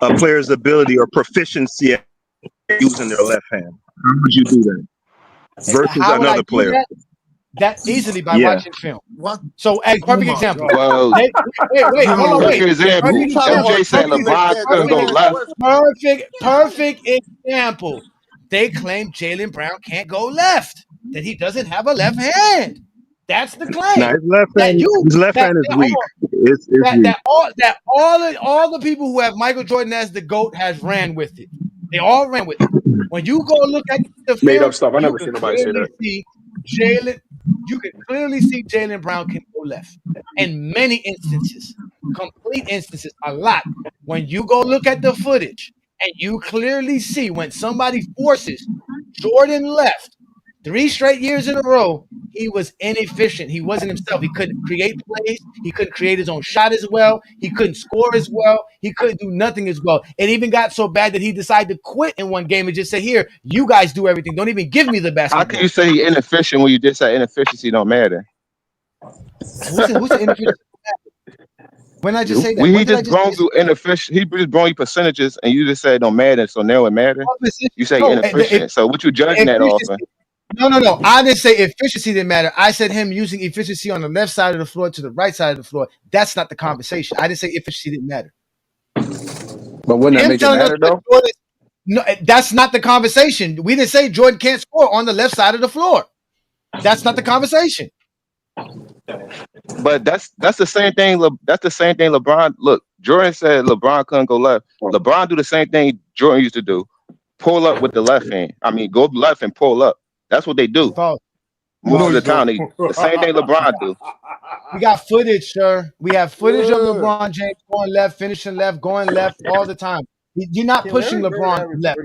a player's ability or proficiency at using their left hand? How would you do that versus another player? That easily by watching film. What? So, a perfect example. Well, wait, hold on, perfect example. MJ said LeBron couldn't go left. Perfect example. They claim Jaylen Brown can't go left. That he doesn't have a left hand. That's the claim. No, his left hand is weak. It's weak. All the people who have Michael Jordan as the GOAT has ran with it. They all ran with it. When you go look at the film, made up stuff. I never seen nobody say that. You can clearly see Jaylen Brown can go left in many instances, complete instances, a lot. When you go look at the footage and you clearly see when somebody forces Jordan left 3 straight years in a row, he was inefficient. He wasn't himself. He couldn't create plays. He couldn't create his own shot as well. He couldn't score as well. He couldn't do nothing as well. It even got so bad that he decided to quit in one game and just say, here, you guys do everything. Don't even give me the basketball. How can you say he's inefficient when you just say inefficiency don't matter? Who said inefficiency? When I just say that, Well, when he did I just just brought say you inefficient. He just brought you percentages, and you just said it don't matter. So now it matter. You say no? inefficient. So what you judging that off? Efficiency. No. I didn't say efficiency didn't matter. I said him using efficiency on the left side of the floor to the right side of the floor. That's not the conversation. I didn't say efficiency didn't matter. But wouldn't that Him make it telling us matter what though? Jordan, no, that's not the conversation. We didn't say Jordan can't score on the left side of the floor. That's not the conversation. But that's the same thing. That's the same thing. LeBron. Look, Jordan said LeBron couldn't go left. LeBron do the same thing Jordan used to do. Pull up with the left hand. I mean, go left and pull up. That's what they do. Most of the time, the same thing LeBron do. We got footage, sir. We have footage of LeBron James going left, finishing left, going left all the time. You're not pushing LeBron left.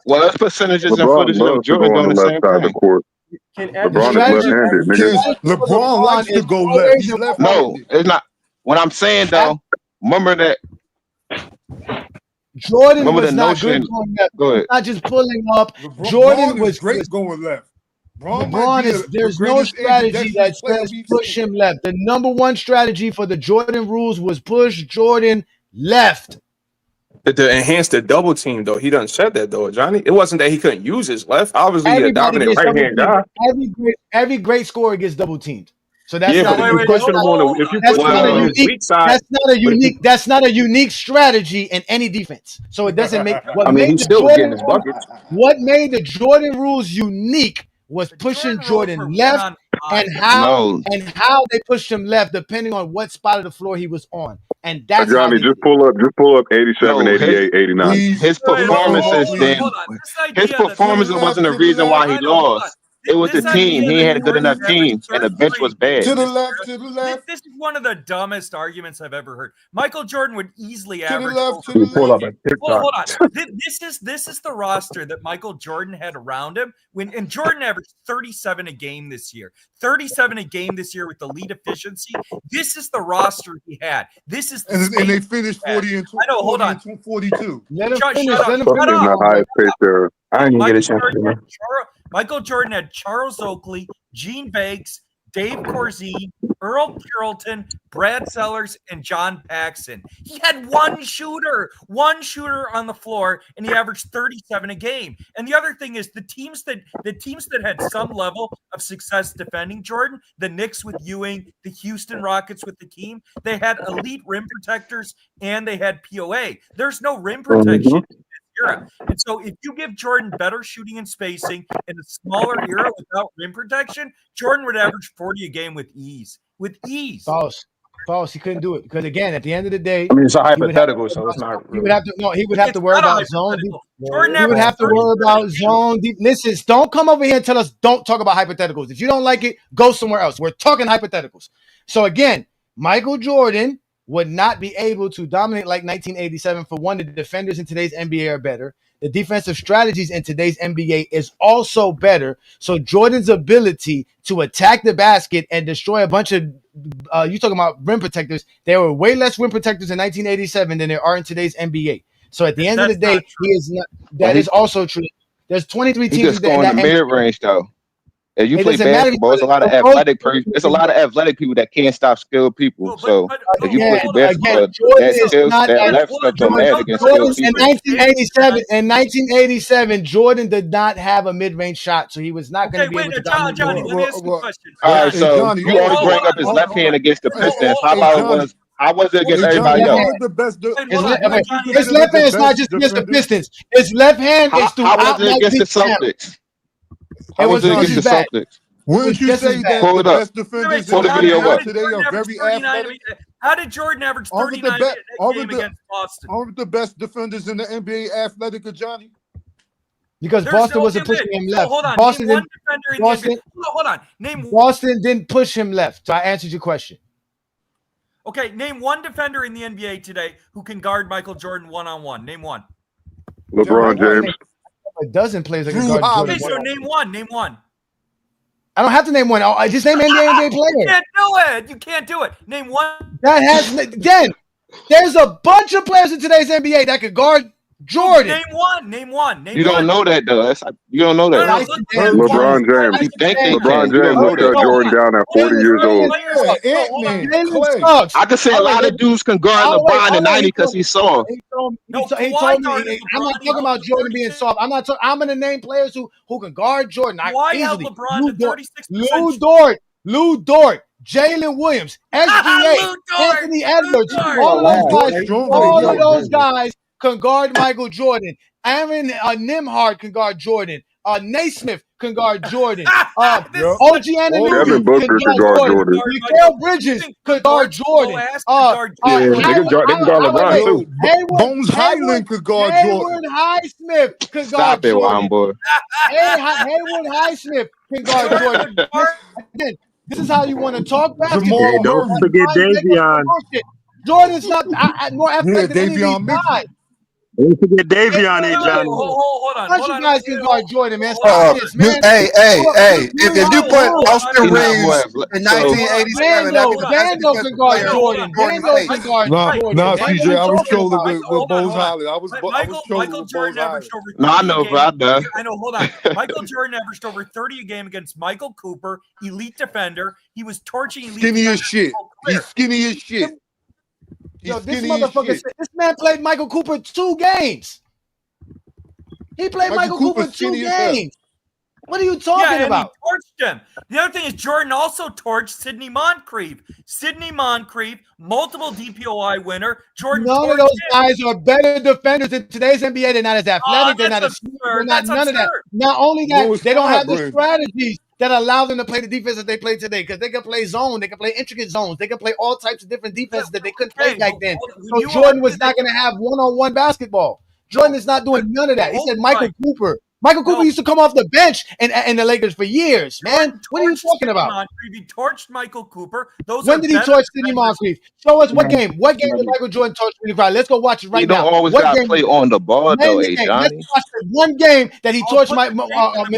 Well, that's percentages and LeBron footage of loves to Jordan go on doing the the left same side of the thing. court. LeBron is left-handed, nigga. LeBron likes to go left. He's left-handed. No, it's not. What I'm saying though, remember that. Jordan Remember was the not notion. good going left. Go ahead. Not just pulling up. LeBron Jordan was great going left. LeBron is there's no strategy that says push him left. The number one strategy for the Jordan rules was push Jordan left. To enhance the double team, though, he done said that though, Johnny. It wasn't that he couldn't use his left. Obviously, he a dominant right hand guy. Every great scorer gets double teamed. So that's not if you push him on his weak side, that's not a unique strategy in any defense. So it doesn't make I mean, he's still getting his buckets. What made the Jordan rules unique was pushing Jordan left and how they pushed him left depending on what spot of the floor he was on. And that's Johnny, just pull up 87, 88, 89. His performances then his performance wasn't the reason why he lost. It was the team. He had a good enough team, and the bench was bad. To the left. This is one of the dumbest arguments I've ever heard. Michael Jordan would easily To the average. left, to the left. Pull up a TikTok. Hold on. This is the roster that Michael Jordan had around him and Jordan averaged 37 a game this year. 37 a game this year with elite efficiency. This is the roster he had. This is and they finished 40 and 2. I know. Hold on. 42. Let him Shut finish. up. Let him Shut finish. up. The highest pace there. I ain't gonna get a chance. Michael Jordan had Charles Oakley, Gene Banks, Dave Corzine, Earl Carrollton, Brad Sellers, and John Paxson. He had one shooter on the floor, and he averaged 37 a game. And the other thing is the teams that had some level of success defending Jordan, the Knicks with Ewing, the Houston Rockets with the team, they had elite rim protectors and they had POA. There's no rim protection. Era. And so if you give Jordan better shooting and spacing in a smaller era without rim protection, Jordan would average 40 a game with ease. False. He couldn't do it because again, at the end of the day, I mean, it's a hypothetical, so it's not. He would have to worry about zone. He would have to averaged worry about zone. Listen, don't come over here and tell us don't talk about hypotheticals. If you don't like it, go somewhere else. We're talking hypotheticals. So again, Michael Jordan would not be able to dominate like 1987. For one, the defenders in today's NBA are better. The defensive strategies in today's NBA is also better. So Jordan's ability to attack the basket and destroy a bunch of you talking about rim protectors. There were way less rim protectors in 1987 than there are in today's NBA. So at the end of the day, he is not. That is also true. There's 23 teams. He can score in the mid range though. If you play basketball, it's a lot of athletic. It's a lot of athletic people that can't stop skilled people. So if you play basketball, that left stuff don't matter against skilled people. In 1987, Jordan did not have a mid-range shot, so he was not going to be able to dominate. Johnny, let me ask you a question. All right, so you always bring up his left hand against the Pistons. How was it against everybody else? His left hand is not just against the Pistons. His left hand is throughout. How was it against the Celtics? How was it against the Celtics? Wouldn't you say that the best defenders today are very athletic? How did Jordan average 39 against Boston? Aren't the best defenders in the NBA athletic, Ajani? Because Boston wasn't pushing him left. Hold on. Boston Name one defender in the NBA. Hold on. Boston didn't push him left. So I answered your question. Okay, name one defender in the NBA today who can guard Michael Jordan one-on-one. Name one. LeBron James. A dozen players that can guard Jordan. Okay, so name one. I don't have to name one. I just name NBA players. You can't do it. You can't do it. Name one. That has again. There's a bunch of players in today's NBA that could guard Jordan. Name one. You don't know that though. You don't know that. LeBron James. You think they LeBron can. You don't James know will shut that. Jordan down at 40 years old. I could say a lot of dudes can guard LeBron in 90 because he saw him. He told me. I'm not talking about Jordan being soft. I'm going to name players who can guard Jordan. Why held LeBron to 36%? Lou Dort, Jalen Williams, SGA, Anthony Edwards. All of those guys can guard Michael Jordan. Aaron Nimhard can guard Jordan. Naismith can guard Jordan. OG Devin Booker can guard Jordan. Mikael Bridges can guard Jordan. They can guard LeBron too. Bones Highland could guard Jordan. Hayward Highsmith can guard Stop it, Jordan. boy. Hayward Highsmith can guard Jordan. Again, this is how you want to talk basketball. Hey, don't forget Davion. Jordan's not more athletic than any of these guys. Don't forget Davion, Ajani. Hold on. You guys can guard Jordan, man. Stop this, man. Hey. If you put Austin Reeves in 1987, Vando can guard Jordan. Vando can guard Jordan. Nah, CJ, I was trolling with Bones Highland. I was trolling Michael with Jordan Bones averaged over 30 No, I know, bro. I know, hold on. Michael Jordan averaged over 30 a game against Michael Cooper, elite defender. He was torching elite Skinny as shit. He's skinny as shit. Yo, this motherfucker said this man played Michael Cooper 2 games. He played Michael Cooper 2 games. What are you talking about? He torched him. The other thing is Jordan also torched Sidney Moncrief. Sidney Moncrief, multiple DPOI winner. Jordan. None of those guys are better defenders in today's NBA. They're not as athletic. They're not as. They're not none of that. Not only that, they don't have the strategies that allow them to play the defense that they play today, because they can play zone, they can play intricate zones, they can play all types of different defenses that they couldn't play back then. So Jordan was not going to have one-on-one basketball. Jordan is not doing none of that. He said Michael Cooper. Michael Cooper used to come off the bench in the Lakers for years, man. What are you talking about? He torched Michael Cooper. When did he torch Sidney Moncrief? Show us what game. What game did Michael Jordan torch Sidney Moncrief? Let's go watch it right now. You don't always got to play on the ball, though, Ajani. Let's watch the one game that he torched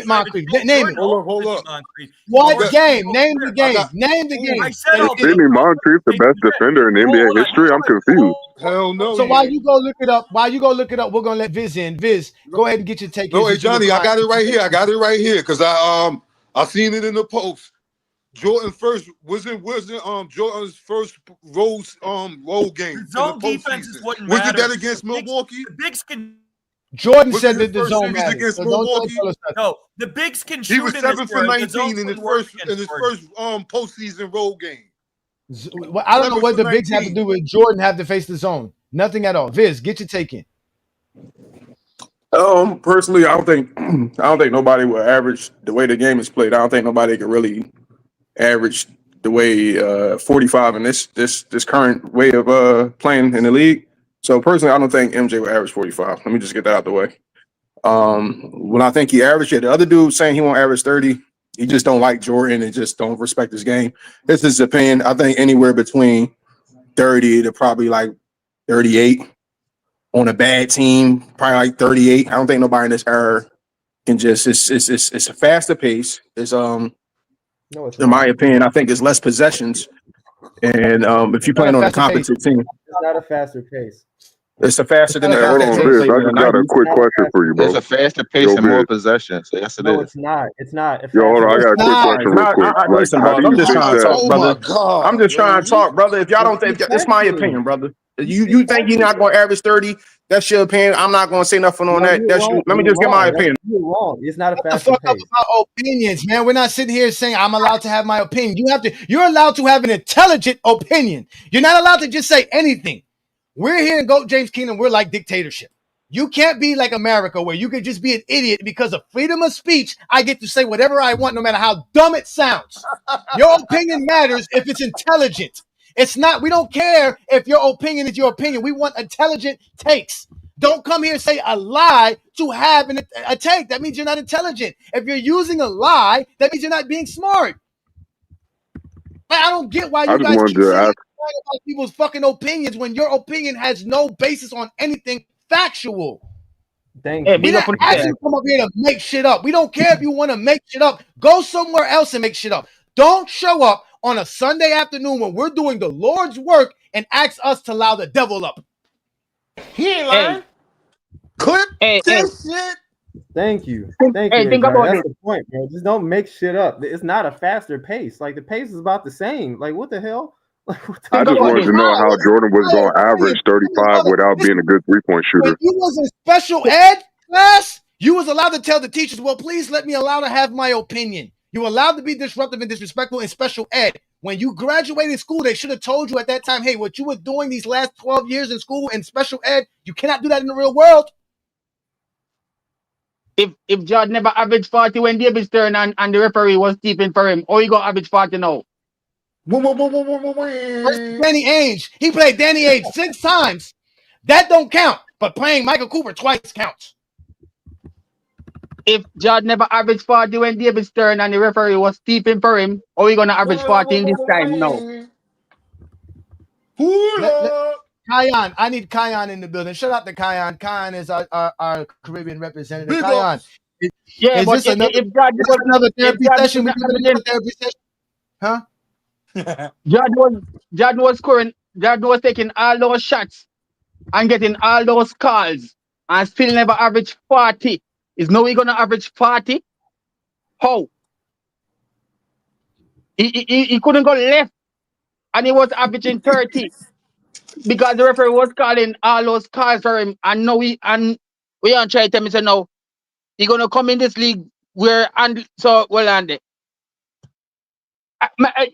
Moncrief. Name it. Hold up. What game? Name the game. Name the game. Sidney Moncrief, the best defender in NBA history? I'm confused. Hell no. So while you go look it up, we're gonna let Viz in. Viz, go ahead and get your take. No, hey Johnny, I got it right here. Because I seen it in the post. Jordan first wasn't Jordan's first role game. Zone defenses wouldn't matter. Was it that against Milwaukee? The bigs can. Jordan said that the zone matters against Milwaukee. No, the bigs can shoot. He was 7 for 19 in his first postseason role game. I don't know what the bigs have to do with Jordan have to face the zone. Nothing at all. Viz, get your take in. Personally, I don't think nobody will average the way the game is played. I don't think nobody can really average the way 45 in this current way of playing in the league. So personally, I don't think MJ will average 45. Let me just get that out the way. When I think he averaged it, the other dude saying he won't average 30. He just don't like Jordan and just don't respect his game. This is his opinion. I think anywhere between 30 to probably like 38 on a bad team, probably like 38. I don't think nobody in this era can just. It's a faster pace. It's in my opinion, I think it's less possessions. And if you playing on a competent team, it's not a faster pace. It's a faster than hold on, Viz. I just got a quick question for you, bro. It's a faster pace and more possessions. So yes, it is. It's not. It's not. Yo, hold on. I got a quick question real quick. Listen, brother, I'm just trying to talk, brother. I'm just trying to talk, brother. If y'all don't think it's my opinion, brother. You think you're not going to average 30? That's your opinion. I'm not going to say nothing on that. That's you. Let me just get my opinion. You're wrong. It's not a What faster the fuck pace. up about opinions, man? We're not sitting here saying I'm allowed to have my opinion. You're allowed to have an intelligent opinion. You're not allowed to just say anything. We're here in GOAT James Kingdom. We're like dictatorship. You can't be like America where you can just be an idiot because of freedom of speech. I get to say whatever I want, no matter how dumb it sounds. Your opinion matters if it's intelligent. It's not. We don't care if your opinion is your opinion. We want intelligent takes. Don't come here and say a lie to have a take. That means you're not intelligent. If you're using a lie, that means you're not being smart. Like, I don't get why you guys keep saying about people's fucking opinions when your opinion has no basis on anything factual. We don't ask you to come up here to make shit up. We don't care if you want to make shit up. Go somewhere else and make shit up. Don't show up on a Sunday afternoon when we're doing the Lord's work and ask us to allow the devil up. He ain't lying. Hey, This shit. Thank you. think, Thank hey, you, think Ajani. about That's this. the point, bro. Just don't make shit up. It's not a faster pace. Like the pace is about the same. Like what the hell? Like what the I Think just about wanted this. to know how Jordan was going to average 35 without being a good 3-point When shooter. you was in special ed class, you was allowed to tell the teachers, well, please let me allow to have my opinion. You were allowed to be disruptive and disrespectful in special ed. When you graduated school, they should have told you at that time, hey, what you were doing these last 12 years in school in special ed, you cannot do that in the real world. If Jordan never averaged 40 when David's turn and the referee was stepping for him, or he got average 40 now? Versus Danny Ainge. He played Danny Ainge 6 times. That don't count. But playing Michael Cooper twice counts. If Jordan never averaged 40 when David's turn and the referee was stepping for him, or he gonna average 40 in this time now? Kion, I need Kion in the building. Shout out to Kion. Kion is our Caribbean representative. Kion, Yeah, is but this another, another therapy session? We doing another therapy session? Huh? Jordan was scoring. Jordan was taking all those shots and getting all those calls and still never average 40. Is now he gonna average 40? How? He couldn't go left and he was averaging 30 because the referee was calling all those calls for him. And now we aren't trying to tell me, say no, he gonna come in this league where and so well and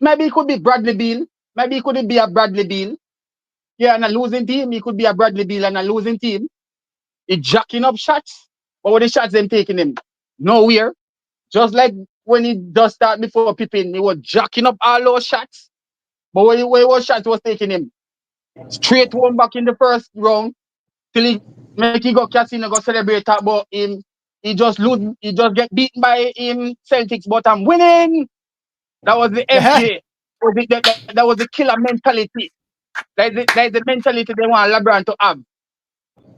maybe it could be Bradley Beal. Maybe it couldn't be a Bradley Beal. Yeah, and a losing team. He could be a Bradley Beal and a losing team. He jacking up shots. But what the shots them taking him? Nowhere. Just like when he does start before Pippen, he was jacking up all those shots. But when he was shots was taking him straight home back in the first round till he make he go casino, go celebrate about him. He just lose, he just get beaten by him Celtics, but I'm winning. That was the FJ. That was the killer mentality. That's the mentality they want LeBron to have.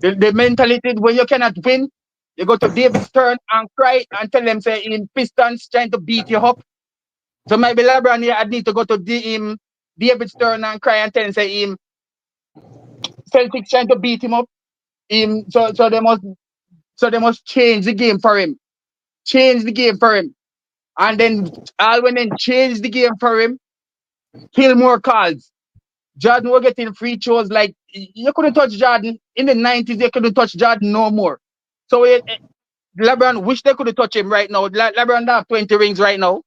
The mentality when you cannot win, you go to David Stern and cry and tell them say in Pistons trying to beat you up. So maybe LeBron here I need to go to David Stern and cry and tell him say him Celtics trying to beat him up. So they must change the game for him. Change the game for him. And then Alwyn then change the game for him. Kill more calls. Jordan was getting free throws like you couldn't touch Jordan in the 90s. You couldn't touch Jordan no more. So LeBron wish they could touch him right now. LeBron don't have 20 rings right now.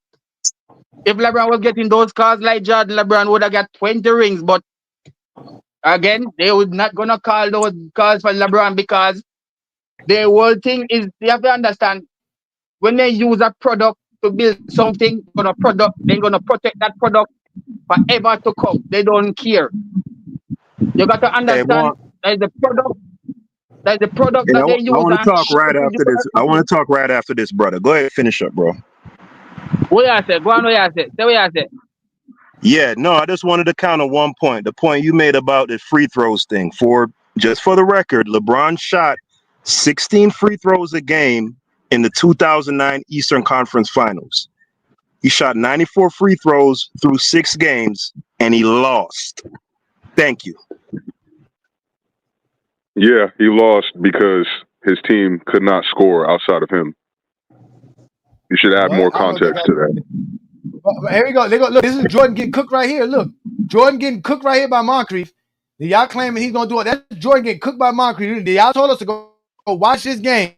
If LeBron was getting those calls like Jordan, LeBron would have got 20 rings. But again, they would not gonna call those calls for LeBron because the whole thing is you have to understand when they use a product to build something, they're gonna protect that product forever to come. They don't care. You got to understand that the product Hey, that I they use want to and talk right after this. I want to talk right after this, brother. Go ahead, finish up, bro. What you say? Go on, what you say? Say what you say. Yeah, no, I just wanted to counter one point. The point you made about the free throws thing. Just for the record, LeBron shot 16 free throws a game in the 2009 Eastern Conference Finals. He shot 94 free throws through 6 games, and he lost. Thank you. Yeah, he lost because his team could not score outside of him. You should add more context to that. But here we go. Look, this is Jordan getting cooked right here. Look, Jordan getting cooked right here by Moncrief. Y'all claiming he's gonna do it. That's Jordan getting cooked by Moncrief. Y'all told us to go watch this game.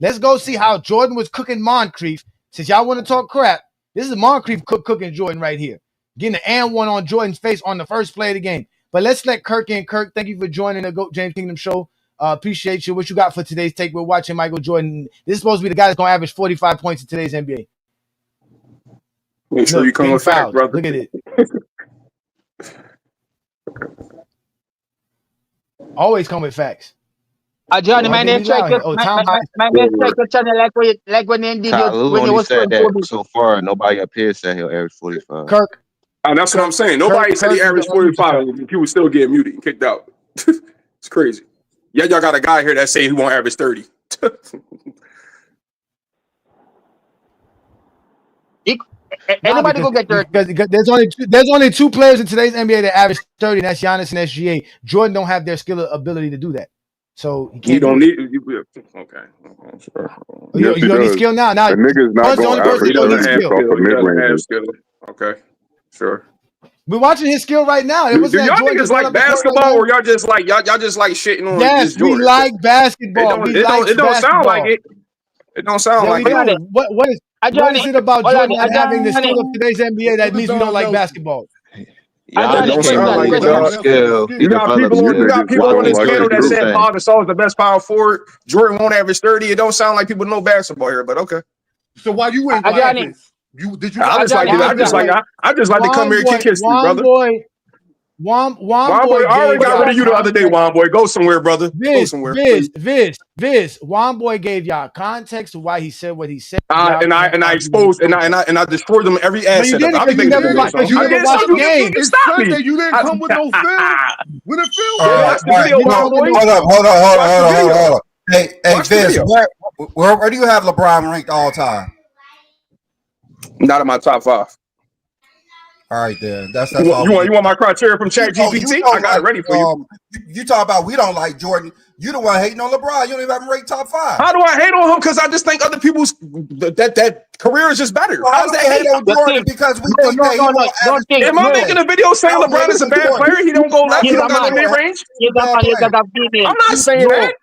Let's go see how Jordan was cooking Moncrief. Since y'all want to talk crap, this is Moncrief cooking Jordan right here. Getting an and one on Jordan's face on the first play of the game. But let's let Kirk in. Kirk, thank you for joining the GOAT James Kingdom show. Appreciate you. What you got for today's take? We're watching Michael Jordan. This is supposed to be the guy that's gonna average 45 points in today's NBA. Make sure you come with facts, brother. Look at it. Always come with facts. Ajani, my name strike your channel like when they did Lou when you only was said that so far. Nobody up here said he'll average 45. Kirk. And that's what I'm saying. Nobody said he averaged 45 and people still get muted and kicked out. It's crazy. Yeah, y'all got a guy here that say he won't average 30. Anybody go get because there's only two players in today's NBA that average 30, and that's Giannis and SGA. Jordan don't have their skill or ability to do that. So he You can't don't do it. need. Okay. Sure. You Yes, he don't need does. skill now. Now The nigga's not Bron's the going only to person He average that don't need doesn't 30 have skill. off skill. of He mid doesn't have ranges. skill. Okay. Sure. We're watching his skill right now. It Do wasn't that y'all Jordan niggas just run like up the court right basketball, now. or y'all just like y'all just like shitting on Yes, this we Jordan? like basketball. We like It don't sound like basketball. it. It don't sound Yeah, like we it. do. What is it about Jordan not having the skill of today's NBA that means we don't like basketball? Y'all It don't came sound up like with it, some dog. skill. He You got developed people on You you skill. got niggas just people Why on we don't this like work panel the that the truth. said same? Paul Gasol is the best power forward. Jordan won't average 30. It don't sound like people know basketball here, but okay. So why you ain't like Ajani, this? Did you I watch just like to, Ajani, I just like to come here and kick history, brother. Juan Boy, Boy I already gave got rid y'all of you the other day, context. Juan Boy. Go somewhere, brother. Go somewhere, please. Juan Boy gave y'all context to why he said what he said. Y'all And can't I argue with exposed and I destroyed them every No, you asset of it. didn't, I'll be because you making never that video song. you I never did, so watched the you game. can It's stop Sunday. me. You didn't come with no film. When the film Yeah, came, watch the All right, video, Juan Boy. hold up. Watch the video. Hey, Watch the Vince, video. where do you have LeBron ranked all time? Not in my top 5. All right, then. That's You all we need. want my criteria from You ChatGPT? I don't got it like ready for you. you talk about we don't like Jordan. You the one hating on LeBron. You don't even have him ranked top 5. How do I hate on him? Because I just think other people's that career is just better. So How's how do that we hate hate? on Jordan? Because we think that he won't average Am 30 I a making game. a video saying How we LeBron hate is a on bad Jordan? player? He don't go left. How He we don't got no hate mid on range. a bad player? I'm not saying that.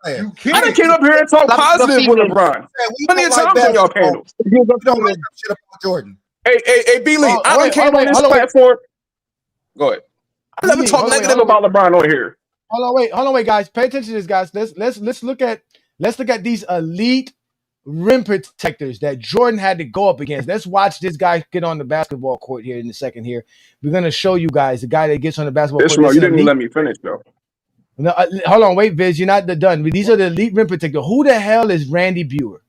You I done can't. came up here and talk positive with LeBron We plenty don't of like times on y'all basketball. panels. You don't like that shit about Jordan. Hey, B Lee, I done came on this platform. Go ahead. I never talk negative about LeBron on here. Hold on, wait, guys. Pay attention to this, guys. Let's look at these elite rim protectors that Jordan had to go up against. Let's watch this guy get on the basketball court here in a second. Here, we're gonna show you guys the guy that gets on the basketball court. You didn't even let me finish though. No, hold on, wait, Viz, you're not done. These are the elite rim protector. Who the hell is Randy Buer?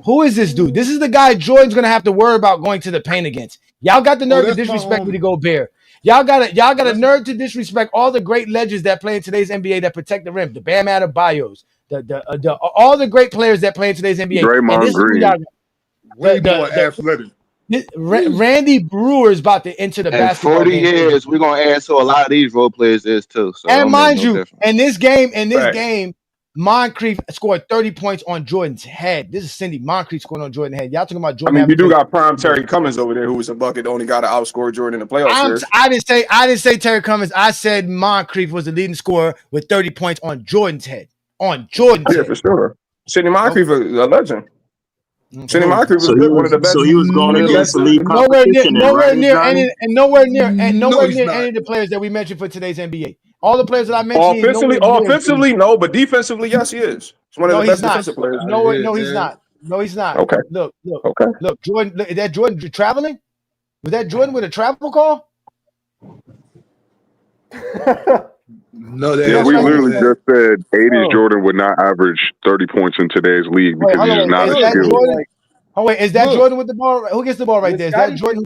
Who is this dude? This is the guy Jordan's gonna have to worry about going to the paint against. Y'all got the nerve to disrespect me to go Bear. Y'all got a nerve to disrespect all the great legends that play in today's NBA that protect the rim. The Bam Adebayos, all the great players that play in today's NBA. And this Draymond is who Green. y'all Way more athletic. Randy Brewer is about to enter the In basketball 40 game. years, we're gonna add to a lot of these role players is too. So And don't make mind no you, difference. in this game, Moncrief scored 30 points on Jordan's head. This is Cindy Moncrief scoring on Jordan's head. Y'all talking about I Jordan? mean, you do having got prime Terry Cummins over there, who was a bucket, only got to outscore Jordan in the playoff series. I didn't say Terry Cummins. I said Moncrief was the leading scorer with 30 points on Jordan's head. On Jordan's head. For sure. Sidney Moncrief is a legend. Sidney Moncrief was So good, one of the best. he was going against elite competition, nowhere near Johnny? any of the players that we mentioned for today's NBA. All the players that I mentioned, Offensively, no, but defensively, yes, he is. He's one of the best defensive players. No, he's not. No, he's not. Okay. Look. Jordan, is that Jordan traveling? Was that Jordan with a travel call? No, yeah, we literally just said 80s Jordan would not average 30 points in today's league because he's just not a skill. Is that Jordan with the ball? Who gets the ball right there? Is that Jordan?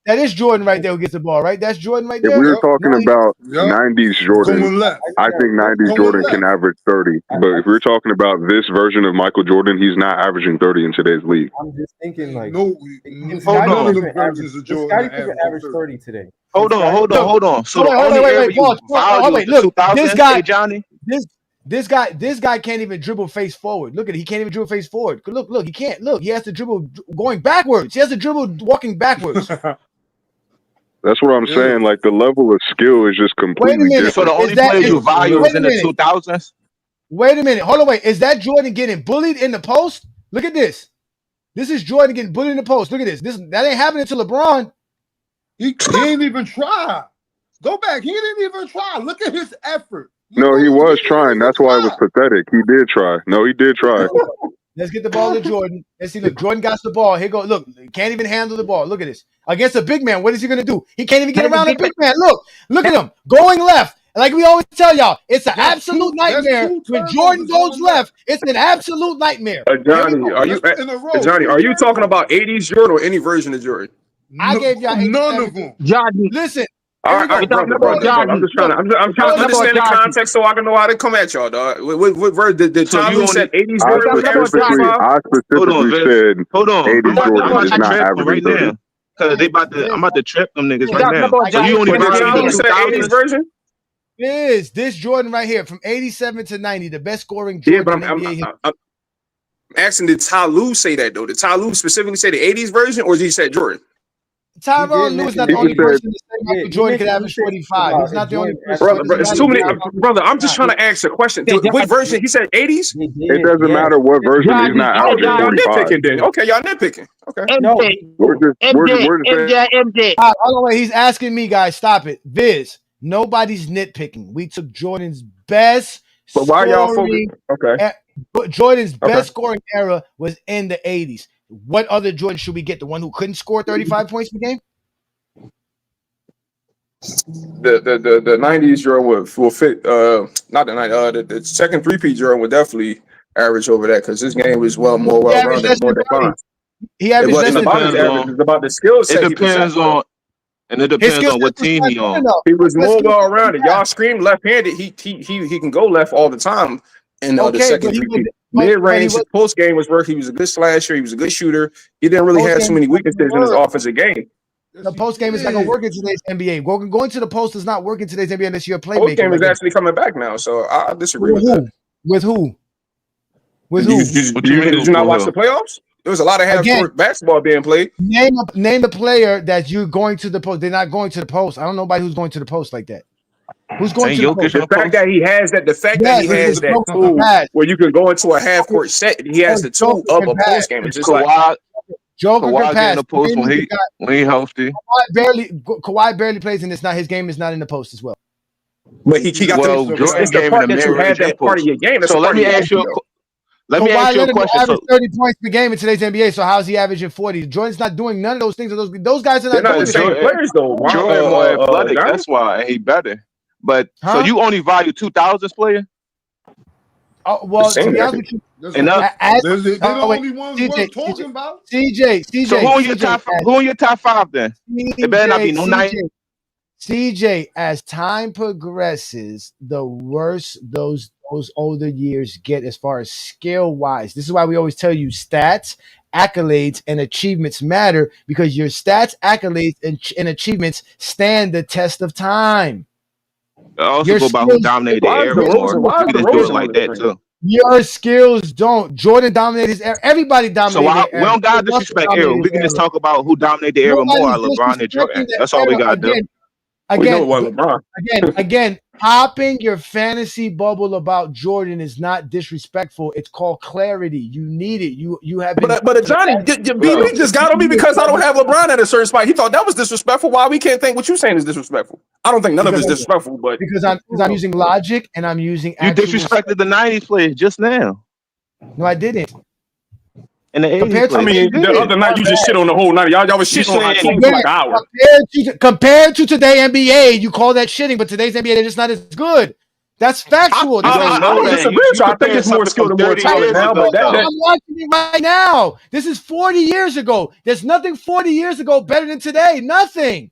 That is Jordan right there who gets the ball, right? That's Jordan right there. If we were talking about 90s Jordan, I think 90s Jordan can average 30. But if we're talking about this version of Michael Jordan, he's not averaging 30 in today's league. I'm just thinking like hold on. Scottie Pippen averaged 30 today. Hold on. So the only area you value is the 2000s, this guy, Johnny. This guy can't even dribble face forward. Look at it. He can't even dribble face forward. Look, he can't. Look, he has to dribble going backwards. He has to dribble walking backwards. That's what I'm saying. Like the level of skill is just completely different. So the only player you value is in the 2000s? Wait a minute. Hold on, wait. Is that Jordan getting bullied in the post? Look at this. This is Jordan getting bullied in the post. Look at this. That ain't happening to LeBron. He didn't even try. Go back. He didn't even try. Look at his effort. No, he was trying. That's why it was pathetic. He did try. No, he did try. Let's get the ball to Jordan. Let's see. Look, Jordan got the ball. Here go. Look, can't even handle the ball. Look at this. Against a big man, what is he going to do? He can't even get around a big man. Look at him going left. Like we always tell y'all, it's an absolute nightmare. When Jordan goes left, it's an absolute nightmare. Johnny, are you talking about 80s Jordan or any version of Jordan? I gave y'all none of them. Johnny, listen. All right, brother. I'm just trying to understand the context so I can know how to come at y'all, dog. The time you said 80s Jordan was average 35? I specifically said 80s Jordan is not averaging 30. Because I'm about to trap them niggas right now. So you only said 80s version? is this Jordan right here from 87 to 90, the best scoring Yeah, Jordan but in NBA history. I'm asking, did Ty Lue say that though? Did Ty Lue specifically say the 80s version, or did he say Jordan? Tyronn Lue is not the only person to say Michael Jordan could average 45. He's not the only person. Brother, it's too many. Brother, I'm just trying to ask a question. What version? He said 80s? It doesn't matter what version. He's not Oh, averaging y'all 45. nitpicking then. Okay, y'all nitpicking. Okay. No. Where's the Hold on, he's asking me, guys. Stop it. Viz, nobody's nitpicking. We took Jordan's best But why y'all scoring. Okay. But Jordan's best scoring era was in the 80s. What other Jordan should we get? The one who couldn't score 35 points per game? The 90s Jordan will fit. Not the 90s. The second 3P Jordan would definitely average over that because his game was more well-rounded, more defined. He averaged it wasn't about his average. It's about the skill set. It depends on. And it depends on what team he on. He was more well-rounded. Y'all scream left-handed. He can go left all the time. In the second 3P. Mid-range, his post game was work. He was a good slasher. He was a good shooter. He didn't really have too many weaknesses in his offensive game. The post game is not going to work in today's NBA. Going to the post does not work in today's NBA unless you're a playmaker. Post game is actually coming back now, so I disagree with that. With who? With who? Did you not watch the playoffs? There was a lot of half-court basketball being played. Name the player that you're going to the post. They're not going to the post. I don't know nobody who's going to the post like that. Who's going to the post? The fact that he has that, tool where you can go into a half-court set, and he has the tool of a post game. It's just like Joker Kawhi can pass. in the post when he healthy. Kawhi barely plays in this. Not his game is not in the post as well. But he got it's the part that you had that part of your game. So let me ask you a question. Average 30 points per game in today's NBA. So how's he averaging 40? Jordan's not doing none of those things. Those guys are not doing the same players though. Jordan more athletic. That's why he better. But so you only value 2000s player? Oh well, to be honest with you, they're the only ones worth talking about. CJ. So who in your top five then? It better not be no 90. CJ, as time progresses, the worse those older years get as far as skill wise. This is why we always tell you stats, accolades, and achievements matter, because your stats, accolades, and achievements stand the test of time. Also go by who dominated the era more. You can do it like that too. Your skills don't. Jordan dominated his era. Everybody dominated. So we don't got to disrespect era. We can just talk about who dominated the era more. LeBron and Jordan. That's all we got to do. Again, popping your fantasy bubble about Jordan is not disrespectful. It's called clarity. You need it. You have. But Johnny, BB just got on me because I don't have LeBron at a certain spot. He thought that was disrespectful. Why we can't think what you're saying is disrespectful? I don't think none of it's disrespectful, but because I'm using logic and I'm using. You disrespected the '90s players just now. No, I didn't. In the 80s, the other night you just shit on the whole night. Y'all was shitting on our team for like an hour. Compared to today NBA, you call that shitting, but today's NBA they're just not as good. That's factual. I don't disagree. I think it's more skilled and more talent now. But I'm watching it right now. This is 40 years ago. There's nothing 40 years ago better than today. Nothing.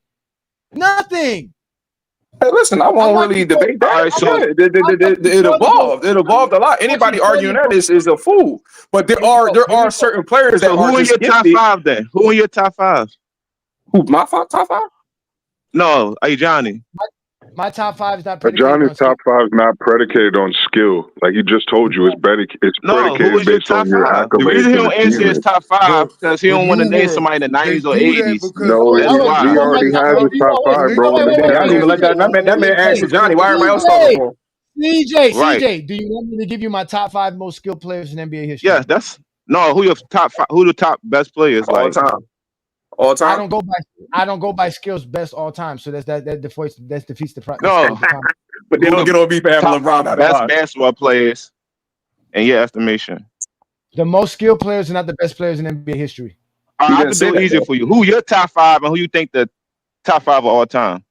Hey, listen, I won't really debate that. Right, so it evolved. It evolved a lot. Anybody arguing that is a fool. But there are certain players that who in your top five then? Who in your top five? Who my top five? No, Ajani. My top five is not predicated. Johnny's top five is not predicated on skill. Like he just told you, it's predicated based on your accolades. The reason he don't answer his top five because he don't want to name somebody in the 90s or 80s. No, he already has his top five, bro. I didn't even let that man answer Johnny. Why everybody else talking for him? CJ, do you want me to give you my top five most skilled players in NBA history? Yeah, who your top five? Who the top best players all time? All time. I don't go by skills best all time. So that defeats the price. No, but they don't get on beef for having LeBron. Best basketball players, in your estimation. The most skilled players are not the best players in NBA history. I can do it easier for you. Who your top five and who you think the top five of all time?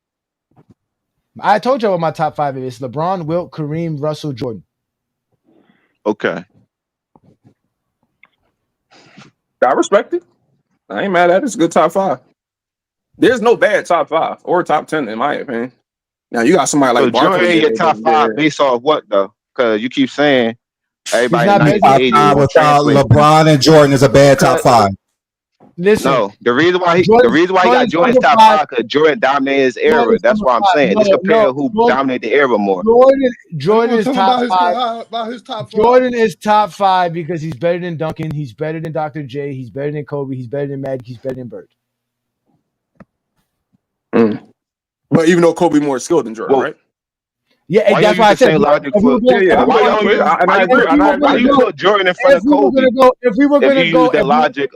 I told you what my top five is: LeBron, Wilt, Kareem, Russell, Jordan. Okay. I respect it. I ain't mad at it. It's a good top five. There's no bad top five or top 10 in my opinion. Now you got somebody like Jordan in your top five based off what though? Because you keep saying everybody top five without LeBron and Jordan is a bad top five. Listen, No, the reason why he Jordan's got Jordan's top 5 because Jordan dominated his era. Jordan's That's number why I'm 5. saying. Let's compare who dominated the era more. Jordan is top 5. About his top 5. Jordan is top 5 because he's better than Duncan. He's better than Dr. J. He's better than Kobe. He's better than Magic. He's better than Bird. But even though Kobe more skilled than Jordan, right? Yeah, and that's why I said. Why you put Jordan in front of Kobe? If we were going to go, logic.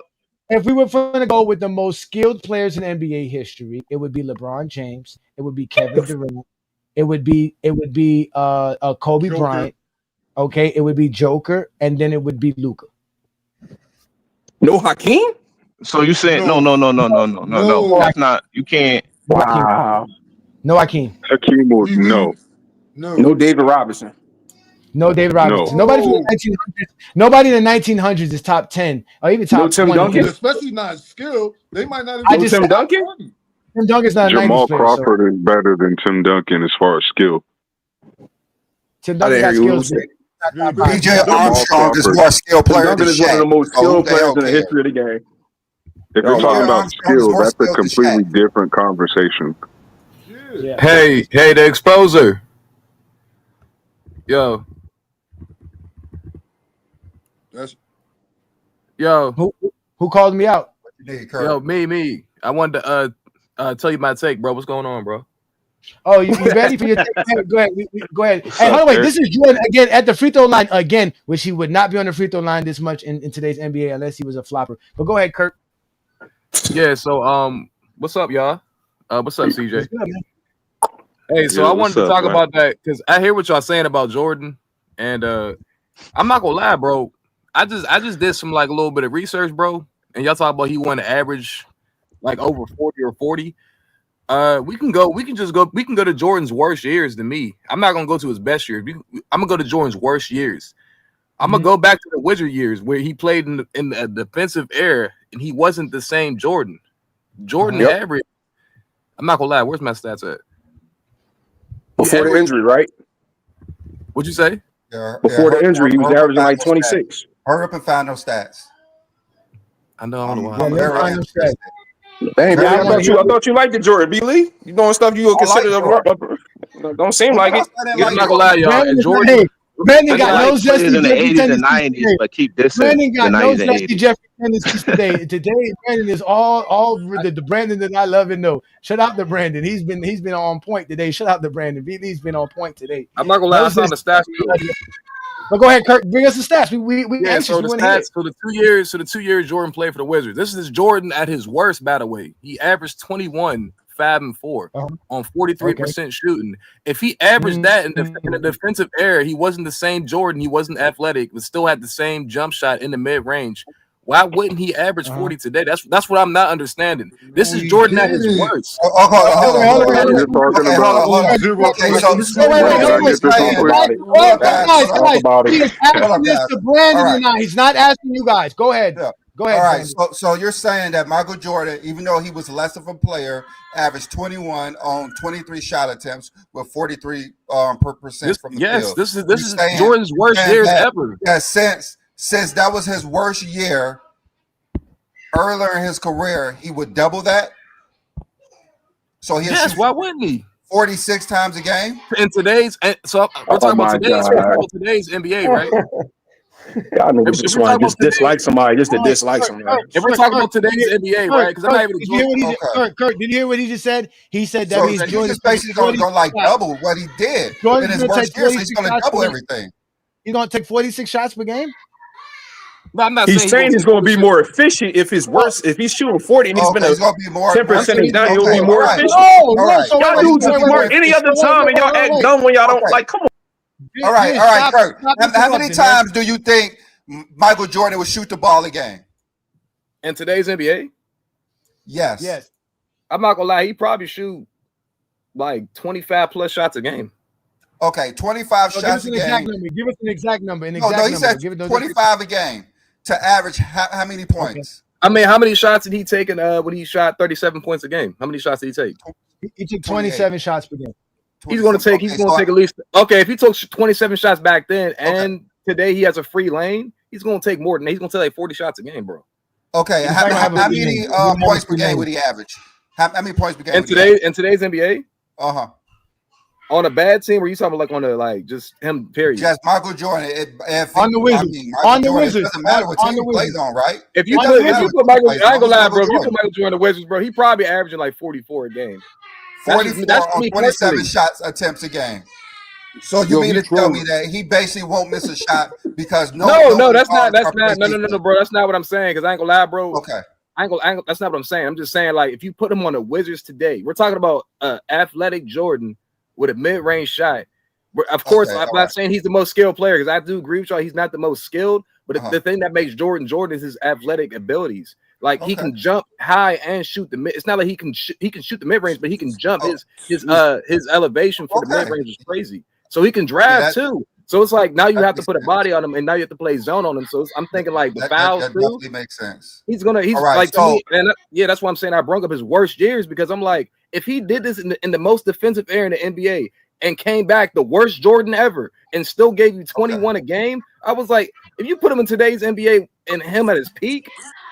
If we were going to go with the most skilled players in NBA history, it would be LeBron James. It would be Kevin Durant. It would be Kobe Bryant. Okay, it would be Joker, and then it would be Luka. No Hakeem. So you saying no? That's not. You can't. Wow. No Hakeem. Hakeem was No David Robinson. No David Robinson. No. Nobody from the 1900s. Nobody in the 1900s is top 10 or even top 20. Duncan? Especially not skilled. They might not even Tim Duncan? Tim Duncan's not a 90s Jamal player. Crawford is better than Tim Duncan as far as skill. Tim Duncan got skills. BJ Armstrong is more skilled player than Duncan is one of the most skilled players in the history of the game. If you're talking about skill, that's a completely different conversation. Yeah. Hey, the exposer. Yo. Yo. Who called me out? Yo, me. I wanted to tell you my take, bro. What's going on, bro? Oh, you ready for your take? Go ahead. Go ahead. Hey, hold on, wait. This is Jordan again at the free throw line again, which he would not be on the free throw line this much in today's NBA unless he was a flopper. But go ahead, Kirk. Yeah, so what's up, y'all? What's up, CJ? Good, man. Hey, so I wanted to talk about that because I hear what y'all saying about Jordan, and I'm not gonna lie, bro. I just did some like a little bit of research, bro, and y'all talk about he won the average like over 40 or 40. We can go to Jordan's worst years than me. I'm not gonna go to his best years. I'm gonna go to Jordan's worst years. I'm gonna go back to the Wizard years where he played in the defensive era and he wasn't the same Jordan. Jordan average. I'm not gonna lie. Where's my stats at? Before the injury, right? What'd you say? Before the injury, he was averaging like 26. Hurry up and find those stats. I know. I don't know Hey, man, I thought you liked it, Jordan. B. Lee, you doing stuff you would consider don't seem like it. I'm not gonna lie, y'all. And Jordan, Hey, Brandon got no players zesty in the Jeffrey 80s and tendencies 90s, but keep this in Brandon the got no 90s and zesty 80s. Jeffrey tendencies today. Today, Brandon is all the Brandon that I love and know. Shout out to Brandon. He's been on point today. Shout out to Brandon. BD's been on point today. I'm not gonna lie. I saw the stats. But go ahead, Kirk. Bring us the stats. We Yeah, anxious. so We the wanna hear it. stats, so the 2 years Jordan played for the Wizards. This is Jordan at his worst, by the way. He averaged 21, 5 and 4 on 43% shooting. If he averaged that in the defensive area, he wasn't the same Jordan. He wasn't athletic, but still had the same jump shot in the mid range. Why wouldn't he average 40 today? That's what I'm not understanding. This is Jordan at his worst. He's not asking you guys. Go ahead. Go ahead. All right. So you're saying that Michael Jordan, even though he was less of a player, averaged 21 on 23 shot attempts with 43% from the field. This is Jordan's worst years ever. Yeah, since that was his worst year earlier in his career, he would double that. So why wouldn't he? 46 times a game in today's. So we're talking about today's NBA, right? Y'all niggas just want to just dislike somebody, just to dislike somebody. If we're talking about today's NBA, right? Because I'm not even. Kurt, did you hear what he just said? He said that means Jordan's basically going to go like double what he did in his worst year. So he's going to double everything. He's going to take 46 shots per game. No, I'm not he's saying he's going to be more efficient if he's worse. If he's shooting 40 and he's been a 10% down, he'll be more efficient. Y'all dudes are smart any other time, and y'all act dumb when y'all don't like. Come on. All right, Kurt. How many times do you think Michael Jordan would shoot the ball a game? In today's NBA? Yes. I'm not gonna lie, he probably shoot like 25 plus shots a game. Okay, 25 shots a game. Give us an exact number. No, he said 25 a game to average how many points? I mean, how many shots did he take when he shot 37 points a game? How many shots did he take? He took 27 shots per game. He's going to take at least. Okay, if he took 27 shots back then and today he has a free lane, he's going to take more than that. He's going to take like 40 shots a game, bro. Okay, He's how not gonna have a many league name. points per game would he average? How many points per game? In today's NBA, on a bad team, where you talking about like on the like just him period? Just Michael Jordan. On the Wizards. Michael Jordan, it doesn't matter what team he plays on, right? If you put Michael, I ain't gonna lie, bro. If you put Michael Jordan on the Wizards, bro, he probably averaging like 44 a game. 44 that's on me 27 personally. shots attempts a game. So you mean to tell me that he basically won't miss a shot because No, that's not no, bro. That's not what I'm saying. Because I ain't gonna lie, bro. Okay. I ain't gonna, that's not what I'm saying. I'm just saying, like, if you put him on the Wizards today, we're talking about athletic Jordan with a mid-range shot. Of course, I'm not saying he's the most skilled player, because I do agree with y'all. He's not the most skilled, but the thing that makes Jordan is his athletic abilities. Like he can jump high and shoot the mid. It's not like he can shoot the mid range, but he can jump. His elevation for the mid range is crazy. So he can drive too. So it's like now you have to put a body on him, and now you have to play zone on him. So I'm thinking like the fouls that too. definitely makes sense. He's like to me, and that's why I'm saying I brought up his worst years, because I'm like, if he did this in the most defensive era in the NBA and came back the worst Jordan ever and still gave you 21 a game, I was like, if you put him in today's NBA and him at his peak,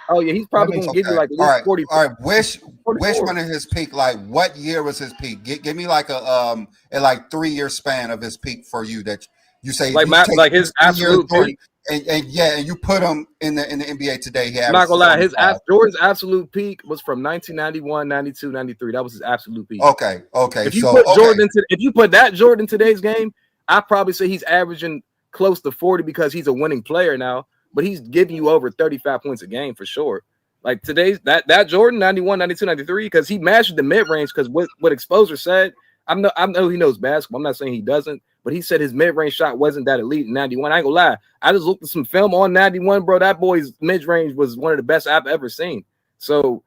oh yeah, he's probably going to give you like at least 40. All right, which one of his peak? Like what year was his peak? Give me like a 3-year span of his peak for you that you say like his absolute peak. And you put him in the NBA today. I'm not gonna lie, Jordan's absolute peak was from 1991, 92, 93. That was his absolute peak. Okay. If you put Jordan if you put that Jordan in today's game, I probably say he's averaging close to 40 because he's a winning player now, but he's giving you over 35 points a game for sure. Like today's that Jordan 91, 92, 93, because he mastered the mid range. Because what Exposure said, I know he knows basketball. I'm not saying he doesn't. But he said his mid-range shot wasn't that elite in 91. I ain't gonna lie. I just looked at some film on 91, bro. That boy's mid-range was one of the best I've ever seen. So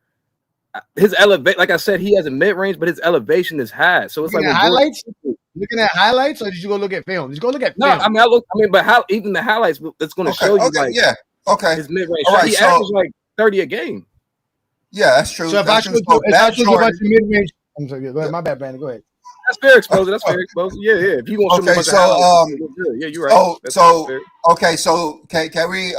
his like I said, he has a mid-range, but his elevation is high. So it's like highlights. Looking at highlights, or did you go look at film? Did you go look at film? No, but how even the highlights, it's gonna show you his mid-range shot. He averaged like 30 a game. Yeah, that's true. So if I should do a bunch of mid-range, I'm sorry, go ahead. My bad, Brandon. Go ahead. That's fair exposure. That's fair exposure. Yeah. If you want to you're right. So can we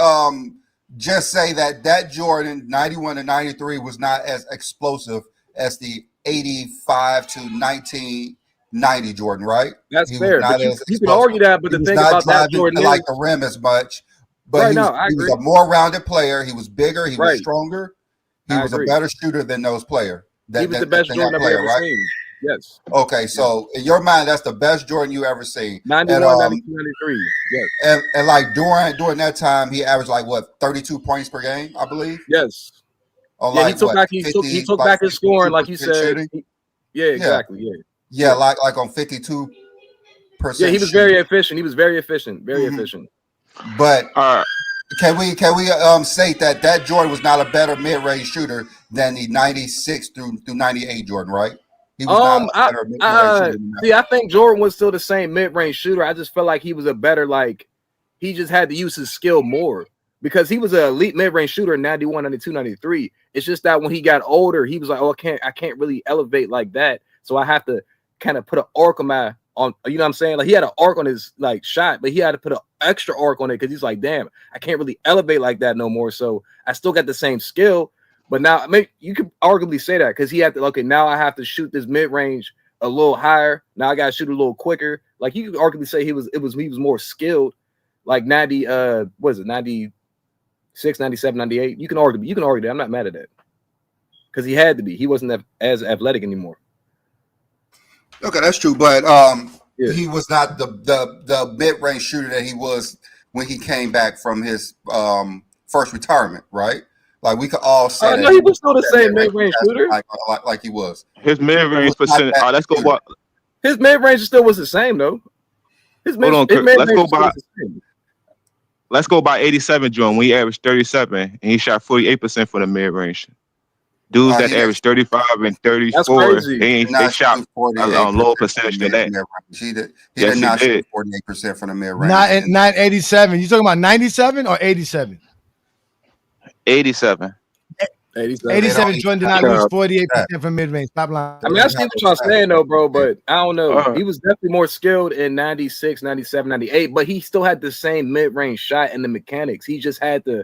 just say that Jordan 91 to 93 was not as explosive as the 85 to 1990 Jordan, right? That's fair. You can argue that, but the thing about that Jordan like the rim as much. But he was a more rounded player. He was bigger. He was stronger. He was a better shooter than those players. He was the best Jordan I've ever seen. Yes. Okay, so in your mind, that's the best Jordan you ever seen. 91, 92, 93. Yes. And like during that time, he averaged like what 32 points per game, I believe. Yes. Like, he took back his scoring, like you said. Exactly. Yeah, like on 52%. Yeah, he was very efficient. He was very efficient. Very efficient. But can we state that Jordan was not a better mid-range shooter than the 96 through 98 Jordan, right? He was not a better mid-range shooter. I think Jordan was still the same mid-range shooter. I just felt like he was a better, he just had to use his skill more, because he was an elite mid-range shooter in 91, 92, 93. It's just that when he got older, he was like, I can't really elevate like that. So I have to kind of put an arc on you know what I'm saying? Like he had an arc on his shot, but he had to put an extra arc on it because he's like, damn, I can't really elevate like that no more. So I still got the same skill, but now you could arguably say that because he had to. Now I have to shoot this mid range a little higher. Now I got to shoot a little quicker. Like you could arguably say he was more skilled. Like 90, 96, 97, 98. You can argue that. I'm not mad at that because he had to be. He wasn't as athletic anymore. Okay, that's true, but he was not the mid-range shooter that he was when he came back from his first retirement, right? Like we could all say that he was still the same mid-range shooter, like he was. His mid-range percent. Let's go by. His mid-range still was the same though. Let's go by 87, John. When he averaged 37 and he shot 48% for the mid-range. Dudes that average 35 and 34, they shot a lower percentage than that. He did not shoot 48% from the mid-range. Not 87. You talking about 97 or 87? 87. 87. Jordan did not lose 48% from mid-range. Stop lying. I see what y'all saying though, bro, but I don't know. He was definitely more skilled in 96, 97, 98, but he still had the same mid-range shot and the mechanics. He just had to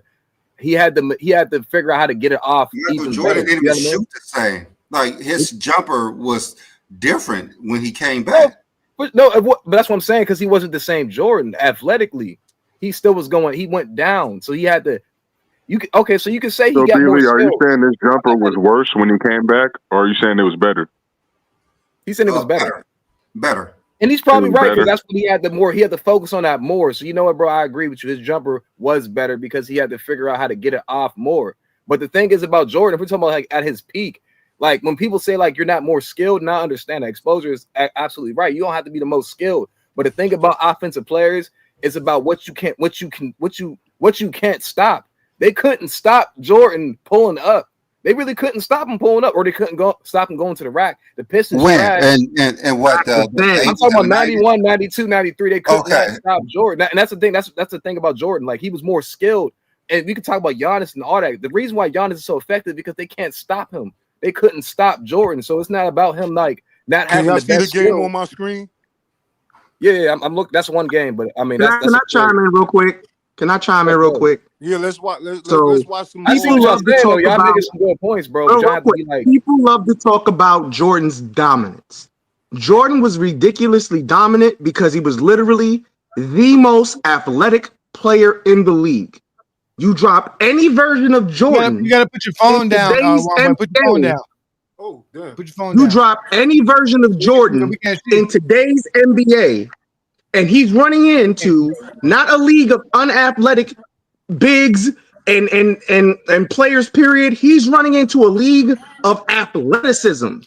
he had to figure out how to get it off. Michael even Jordan better. didn't You know even what I mean? shoot the same. Like his jumper was different when he came back. But that's what I'm saying, because he wasn't the same Jordan athletically. He still was going. He went down, so he had to. So you can say he So, got more B-Lee, are you skill. saying this jumper was worse when he came back, or are you saying it was better? He said it was better. Better. And he's probably right, because better. that's what he had to focus on that more. So you know what, bro? I agree with you. His jumper was better because he had to figure out how to get it off more. But the thing is about Jordan, if we're talking about like at his peak, like when people say like you're not more skilled, and I understand that exposure is absolutely right. You don't have to be the most skilled. But the thing about offensive players is about what you can't stop. They couldn't stop Jordan pulling up. They really couldn't stop him pulling up, or they couldn't stop him going to the rack. The Pistons When tried. and what? I'm talking about 91, 92, 93. They could not stop Jordan. And that's the thing. That's the thing about Jordan. Like he was more skilled. And we could talk about Giannis and all that. The reason why Giannis is so effective is because they can't stop him. They couldn't stop Jordan. So it's not about him like not Can having y'all the see the best game skill. on my screen? Yeah, I'm looking. That's one game, but I mean, Can I chime in real quick? Can I chime in real quick? Yeah, let's watch. Let's watch some. I see People what y'all love to saying, though. talk Y'all about. making some good points, bro. Real But y'all have to be quick, like, people love to talk about Jordan's dominance. Jordan was ridiculously dominant because he was literally the most athletic player in the league. You drop any version of Jordan. You gotta put your phone down. Put your phone down. Oh, damn. Put your phone You down. drop any version of Jordan we can't see in today's NBA, and he's running into not a league of unathletic bigs and players, period. He's running into a league of athleticism.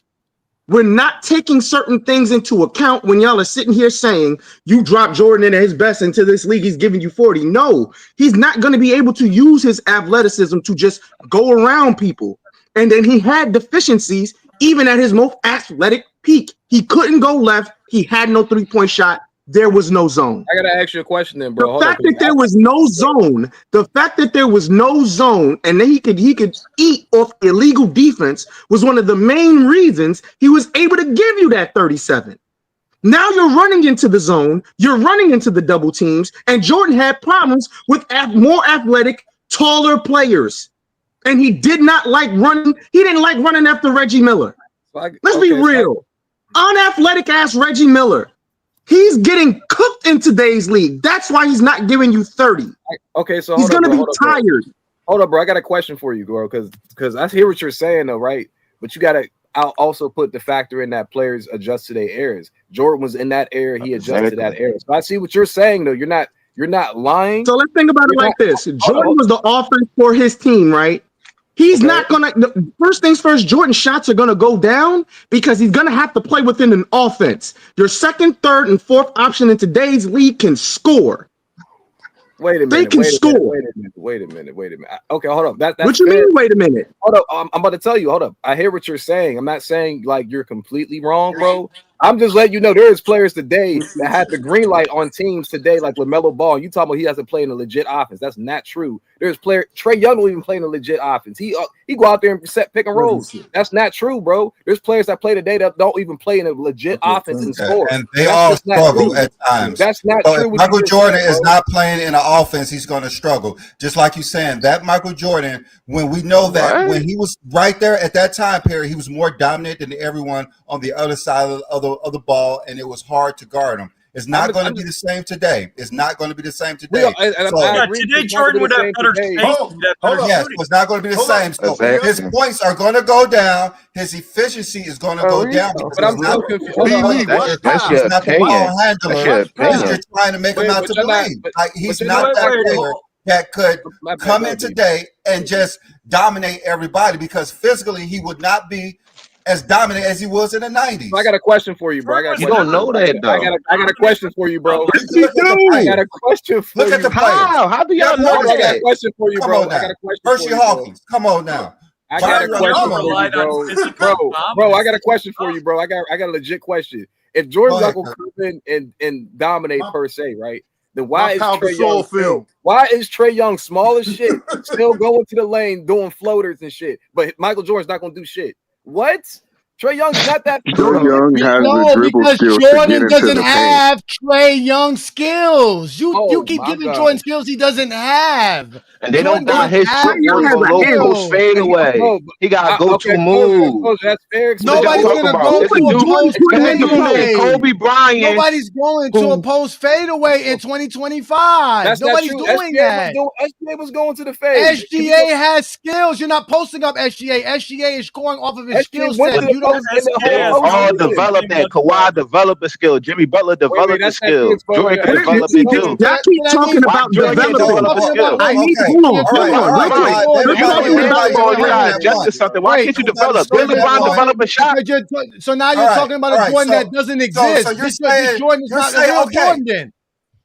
We're not taking certain things into account when y'all are sitting here saying you drop Jordan into his best into this league, he's giving you 40. No, he's not going to be able to use his athleticism to just go around people. And then he had deficiencies even at his most athletic peak. He couldn't go left. He had no three-point shot. There was no zone. I gotta ask you a question, then, bro. The fact that there was no zone, and then he could eat off illegal defense was one of the main reasons he was able to give you that 37. Now you're running into the zone, you're running into the double teams, and Jordan had problems with more athletic, taller players, and he did not like running. He didn't like running after Reggie Miller. Let's be real, unathletic ass Reggie Miller. He's getting cooked in today's league. That's why he's not giving you 30. Okay, so he's going to be tired. Hold up, bro. I got a question for you, bro, because I hear what you're saying, though, right? But you got to also put the factor in that players adjust to their errors. Jordan was in that era. He adjusted to that era. So I see what you're saying, though. You're not lying. So let's think about it like this. Jordan was the offense for his team, right? He's not going to, first things first, Jordan's shots are going to go down because he's going to have to play within an offense. Your second, third, and fourth option in today's league can score. Wait a minute. They can score. Wait a minute. Okay, hold up. That's what you fair. mean, wait a minute? Hold up. I'm about to tell you. Hold up. I hear what you're saying. I'm not saying like you're completely wrong, bro. I'm just letting you know there's players today that had the green light on teams today, like LaMelo Ball. You talking about he hasn't played in a legit offense. That's not true. There's player Trey Young don't even play in a legit offense. He go out there and set pick and rolls. That's not true, bro. There's players that play today that don't even play in a legit offense and score. And they all struggle at times. That's not so true. If Michael Jordan is not playing in an offense, he's going to struggle. Just like you're saying, that Michael Jordan, when we know that when he was right there at that time period, he was more dominant than everyone on the other side of the ball, and it was hard to guard him. It's not going to be the same today. It's not going to be the same today. Today Jordan would have better space. Yes, it's not going to be the same. So his points are going to go down. His efficiency is going to go down. But I'm so confused. He's not the ball handler. You're trying to make him out to blame. Like he's not that player that could come in today and just dominate everybody because physically he would not be as dominant as he was in the 90s. I got a question for you, bro. You don't know that, though. I got a question for you, bro. I got a question for you. Look at the players. How do y'all know I got a question for you, bro. I got a question for Hershey you, Hawkins, come on now. I got a question for you, bro. I got a question for you, bro. I got a legit question. If Jordan's not gonna come in and dominate per se, right? Then why is Trey Young small as shit, still going to the lane doing floaters and shit? But Michael Jordan's not gonna do shit. What? Trae Young's not that. Trae Young has the No, dribble because skills to get Jordan into doesn't the paint. have Trae Young skills. You Oh, keep my giving God. Jordan skills he doesn't have. And they Jordan don't got doesn't his have footwork those on low post skills. fadeaway. No, He got to go okay, to move. that's fair. What y'all Nobody's talking gonna about? go It's a to a dude. post It's a dude named fadeaway. Kobe Bryant. Nobody's going to a post fadeaway in 2025. That's not Nobody's true. doing SGA that. was going to the fade. SGA has skills. You're not posting up SGA. SGA is scoring off of his skill went set. to the You don't. post in the They whole all postseason. developed that. Kawhi developed a skill. Jimmy Butler developed a that's not true. skill. It's for Jordan can the- develop See, it too. y'all keep talking Why about Jordan can't developing. develop a skill? I need Okay. hold All right. on, real quick. You're You're talking talking about basketball. You got Everybody adjusted something. Why can't you develop? Did LeBron develop a shot? So now you're talking about a Jordan that doesn't exist. So you're This saying Jordan is not a real Jordan then.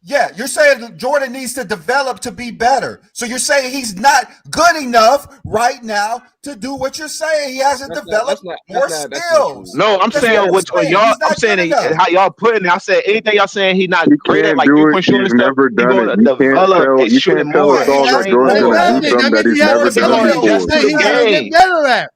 Yeah, you're saying Jordan needs to develop to be better. So you're saying he's not good enough right now to do what you're saying. He hasn't developed more skills. No, I'm That's saying what what I'm y'all. He's I'm not saying good enough. how y'all putting it. I said anything y'all saying he not He great at, can't like do it. 3-point shooting He's and stuff. never He done going it. to develop and You shooting can't tell more. us all that Jordan's Then going to do something that he's never done before. That he's gonna get better at.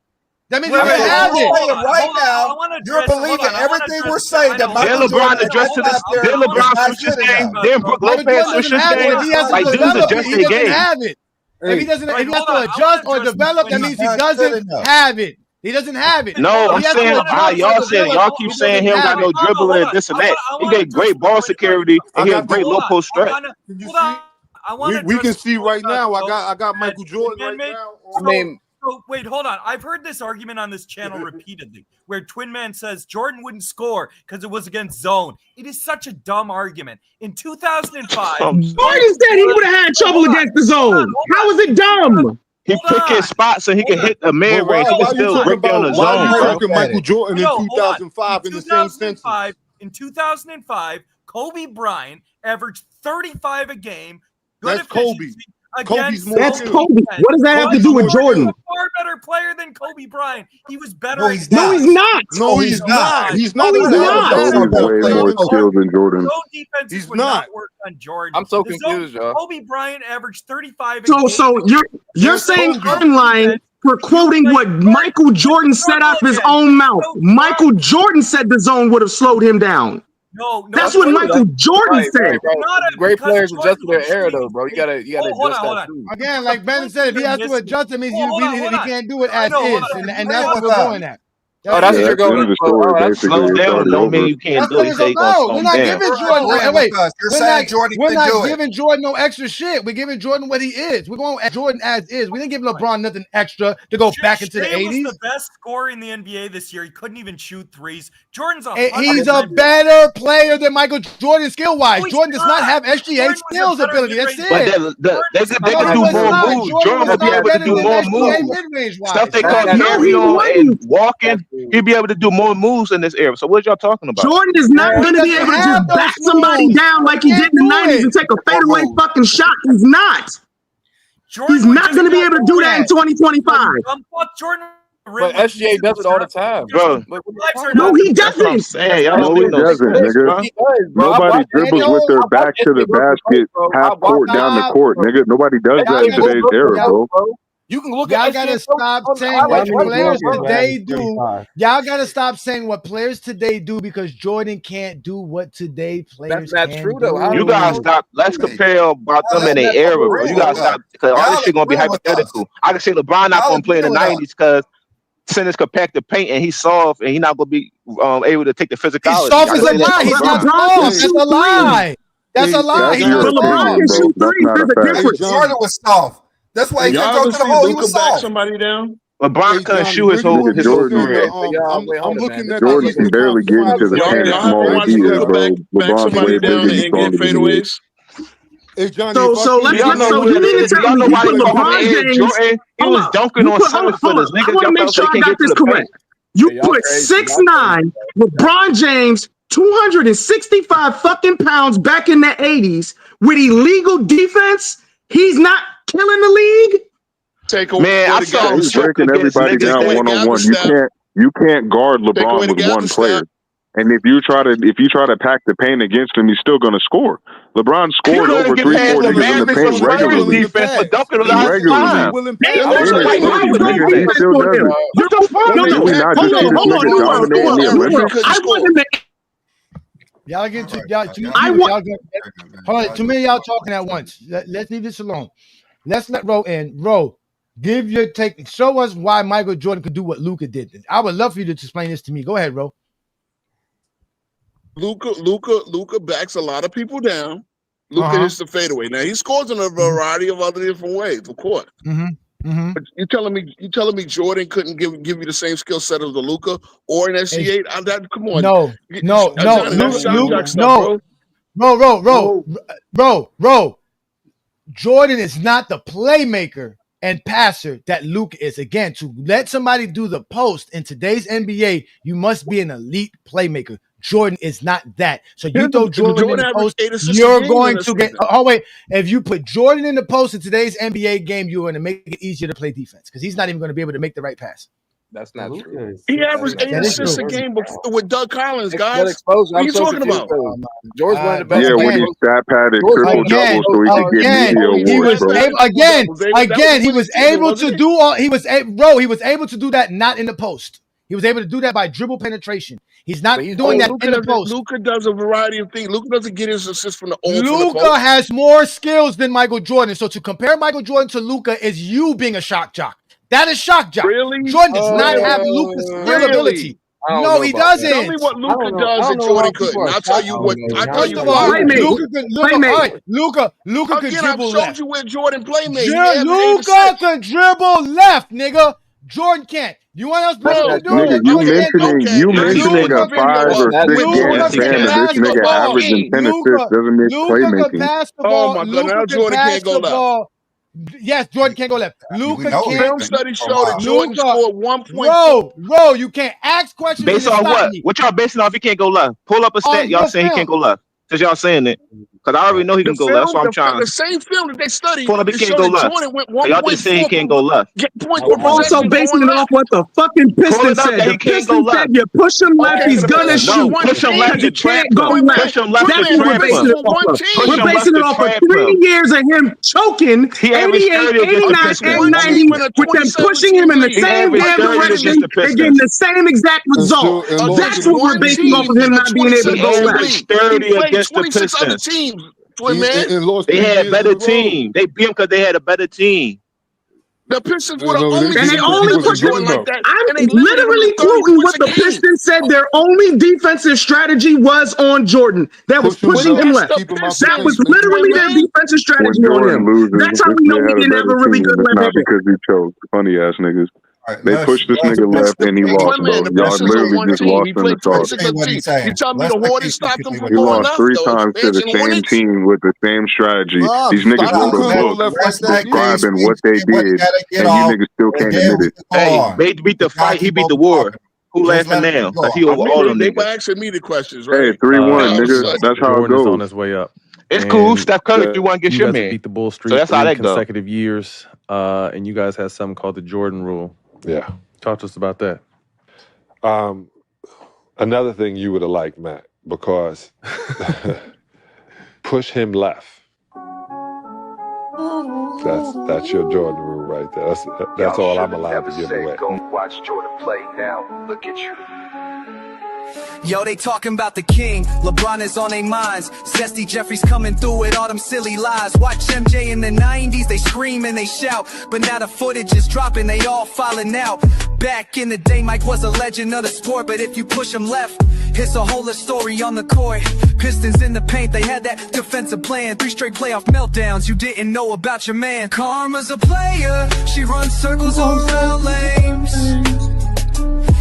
That means he's gonna have it. Right now, you're believing everything we're saying that Then Michael LeBron Jordan adjust to this. there Then is LeBron not switch his good game. enough. Then Brook Michael Lopez Jordan switch doesn't his have it. game. If he has to Like dudes develop it, adjust he their doesn't game. have it. If he doesn't, if he has to adjust or develop, that means he He's not good doesn't enough. have it. He doesn't have it. No, If I'm he has to saying adjust how or y'all said it. develop, Y'all keep he saying he doesn't don't got have no it. dribbling and this and that. He get great ball security and he a great low post threat. We can see right now. I got Michael Jordan right now. So wait, hold on. I've heard this argument on this channel repeatedly, where Twin Man says Jordan wouldn't score because it was against zone. It is such a dumb argument. In 2005, Jordan said he would have had trouble against the zone. How is it dumb? He pick his spots so he can hit the mid range. He can still break down the why zone, you bro. talking Michael Jordan in No, hold on. 2005 in the same sentence? In 2005, Kobe Bryant averaged 35 a game. Good That's Kobe. efficiency Kobe's against more That's zone Kobe. defense. What does that have to do with Jordan Jordan? is a far better player than Kobe Bryant. He was better. No, at he's No, not. he's not. No, he's not. He's not. No, he's He's not. Kobe's way more skilled than Jordan. Zone defenses He's would not. not work on Jordan. I'm so The zone- confused, y'all. Kobe Bryant averaged 35 a game. So you're That's saying Kobe. I'm lying for quoting what Michael Jordan said out of his own mouth. Michael Jordan said the zone would have slowed him down. No, That's what Michael Jordan said. bro. Great players adjust to their era, though, bro. You gotta hold adjust on. that too. Again, like Ben said, if he has to adjust, it means he can't do it as hold is, on. and that's what we're going at. Oh, that's what you're This is going. the story, basically. Slow It's down already don't over. mean you can't That's do what it. He it's say he gonna about. slow We're him not down. giving Jordan. agreeing Wait, with us. You're we're saying not. Jordan We're can not do it. giving Jordan no extra shit. We're giving Jordan what he is. We're going at Jordan as is. We didn't give LeBron nothing extra to go back into the Shea was 80s. the best scorer in the NBA this year. He couldn't even shoot threes. Jordan's He's a better player than Michael Jordan skill wise. Jordan does not have SGA skills ability. That's But it. they could do Jordan was more not. moves. Jordan Jordan was would be not able to better do than more SGA moves. mid range wise. Stuff they call carry on and walking. He'd be able to do more moves in this era. So what y'all talking about? Jordan is not going to be able to just back somebody down like he did in the 90s and take a fadeaway fucking shot. He's not. He's not going to be able to do that in 2025. Jordan. But SGA does it all the time, bro. No, he That's what I'm doesn't. saying. Y'all No, don't he do no doesn't, splits, nigga. bro. He does, bro. Nobody dribbles with their back to the basket, half court down the court, nigga. Nobody does that in today's era, bro. You can look Y'all at gotta SGA stop on the saying what highlights. players Jordan today averaged do. 35. Y'all gotta stop saying what players today do because Jordan can't do what today players not can true, do. though. How You gotta stop. Let's compare about them in their era, bro. You gotta stop because all this shit gonna be hypothetical. I can say LeBron not gonna play in the 90s because centers could pack the paint and he's soft and he's not gonna be able to take the physicality. He's soft as a lie. He's not soft. That's a lie. That's a lie. He's not opinion, soft. bro. That's not a fact. Jordan was soft. That's why he couldn't Y'all go ever to the see hole. He Luka was back soft. somebody down? LeBron couldn't shoot his whole career. I'm looking at Jordan can barely get into the paint as small as he is, bro. LeBron's way bigger and stronger than he is. Hey, Johnny, So you mean to tell me you put LeBron James? He was dunking on 7 footers. I want to make sure I got this correct. You put 6'9" LeBron James, 265 fucking pounds back in the 80s with illegal defense. He's not killing the league. Man, I saw him He's breaking everybody down one on one. You can't guard LeBron with one player. And if you try to pack the paint against him, he's still going to score. LeBron scored over 3-4 niggas in the paint regularly. Defense for dunking on the Regularly. He still does it. Did we not just see this nigga dominating the Olympics? I want him to. Y'all get to y'all. Hold on, too many of y'all talking at once. Let's leave this alone. Let's let Ro in. Ro, give your take. Show us why Michael Jordan could do what Luka did. I would love for you to explain this to me. Go ahead, Ro. Luka backs a lot of people down. Luka hits the fadeaway. Now he scores in a variety of other different ways, of course. But you telling me Jordan couldn't give you the same skill set as the Luka or an SC8? Come on. No. Jordan is not the playmaker and passer that Luka is. Again, to let somebody do the post in today's NBA, you must be an elite playmaker. Jordan is not that. So you throw Jordan in the post, you're going to get. Oh wait, if you put Jordan in the post in today's NBA game, you're going to make it easier to play defense because he's not even going to be able to make the right pass. That's not true. He averaged 8 assists a game with Doug Collins, guys. What are you talking about? George one of the best. Yeah, when he stat padded triple double so he could get media awards, bro. He was able to do all. He was able to do that not in the post. He was able to do that by dribble penetration. He's not doing that in the post. Luka does a variety of things. Luka doesn't get his assists from the old. Luka has more skills than Michael Jordan. So to compare Michael Jordan to Luka is you being a shock jock. That is shock jock. Really? Jordan does not have Luka's skill ability. No, he doesn't. Tell me what Luka does that Jordan couldn't. I'll tell you what. Luka could dribble left. I showed you where Jordan playmaking. Luka could dribble left, nigga. Jordan can't. You want us to do it? You mentioning a 5 or 6 game span of this nigga averaging 10 assists doesn't mean playmaking. Oh my God! Now Jordan can't go left. Yes, Jordan can't go left. Luka can't. Film study showed that Jordan scored 1.4. Bro, you can't ask questions. Based on what? What y'all basing off? He can't go left. Pull up a stat. Y'all saying he can't go left. Because y'all saying it. Because I already know he can go left. So I'm trying. The same film that they studied. Pull up, he can't go left. Y'all just saying he can't go left. Also basing it off what the fucking Pistons said. The Pistons said you push him left, he's gonna shoot. Push him left, you can't go left. Push him left. That's what we're basing it off of. We're basing it off of 3 years of him choking 88, 89, and 90 with them pushing him in the same damn direction and getting the same exact result. That's what we're basing off of him not being able to go left. 30 against the Pistons. They had a better team. They beat him because they had a better team. The Pistons were the only and they only put him like that. I'm literally quoting what the Pistons said their only defensive strategy was on Jordan. That was pushing him left. That was literally their defensive strategy on him. That's how we know we didn't have a really good left. Not because he chose funny ass niggas. They pushed this nigga left and he lost, bro. Y'all literally just lost in the sauce. You tell me the Hornets stopped him from He going lost left, 3 times to the same team with the same strategy. These niggas wrote a book describing what they did, and you niggas still can't admit it. Hey, they beat the fight, he beat the war. Who laughing now? Because he over all them They niggas. were asking me the questions, right? Hey, 3-1, nigga. That's how it Jordan is goes. on his way up. It's cool. Steph Curry, if you want to get You your guys man. beat the Bull Street So that's how 3 that go. consecutive years, and you guys had something called the Jordan Rule. Yeah. Talk to us about that. Another thing you would have liked, Matt, because push him left. That's your Jordan rule right there. That's all I'm allowed to give away. Go watch Jordan play now. Look at you. Yo, they talking about the king. LeBron is on their minds. Zesty Jeffries coming through with all them silly lies. Watch MJ in the 90s, they scream and they shout. But now the footage is dropping, they all falling out. Back in the day, Mike was a legend of the sport. But if you push him left, it's a whole story on the court. Pistons in the paint, they had that defensive plan. 3 straight playoff meltdowns, you didn't know about your man. Karma's a player, she runs circles around lanes.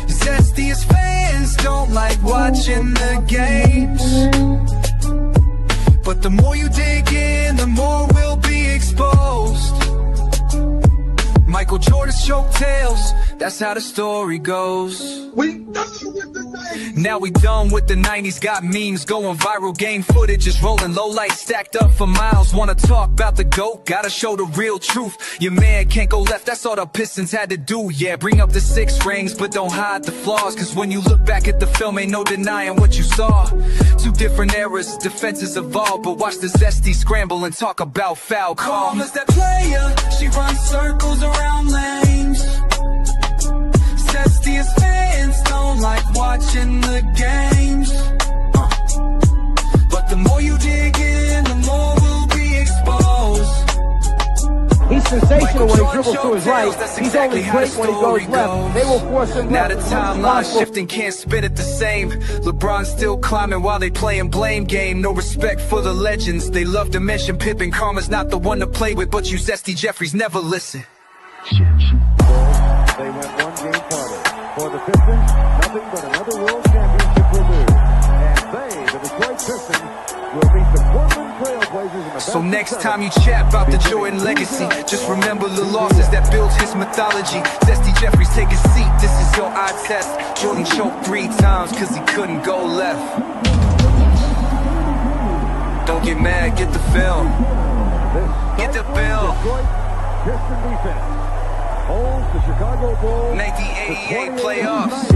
Zestiest fans don't like watching the games. But the more you dig in, the more will be exposed. Michael Jordan's choke tails, That's how the story goes. Now we done with the 90s, got memes going viral, game footage is rolling, low lights stacked up for miles. Wanna talk about the GOAT, gotta show the real truth. Your man can't go left, that's all the Pistons had to do. Yeah, bring up the 6 rings, but don't hide the flaws, cause when you look back at the film, ain't no denying what you saw. 2 different eras, defenses evolve, but watch the Zesty scramble and talk about foul call. Calm as that player, she runs circles around lanes. Zestiest fans don't like watching the games. But the more you dig in, the more we'll be exposed. He's sensational when he dribbles to his right. He's only great when he goes left. They will force him now left. the timeline shifting, can't spit it the same. LeBron's still climbing while they playing blame game. No respect for the legends. They love to mention Pippen. Karma's not the one to play with, but you Zesty Jeffries never listen. They went one game farther. For the Pistons, nothing but another world championship will do. And they, the Detroit Pistons, will beat the Portland Trailblazers in the So next time you chat about the Jordan legacy, just remember the losses that built his mythology. Zesty Jeffries, take a seat, this is your eye test. Jordan choked 3 times cause he couldn't go left. Don't get mad, get the film. Get the bill. Piston defense holds the Chicago Bulls 1988 playoffs.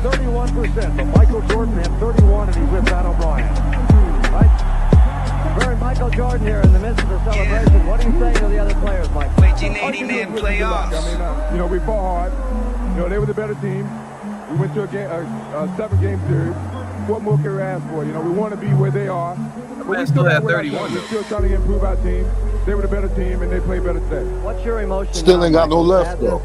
31%, but Michael Jordan had 31 and he whipped out O'Brien. Right? Very Michael Jordan here in the midst of the celebration. What are you saying to the other players, Mike? 1989 playoffs. I mean, we fought hard. They were the better team. We went to a 7-game series. What more can we ask for? We want to be where they are. But we still have 31. We're still trying to improve our team. They were the better team, and they played better today. What's your emotion? Still ain't got no left, though.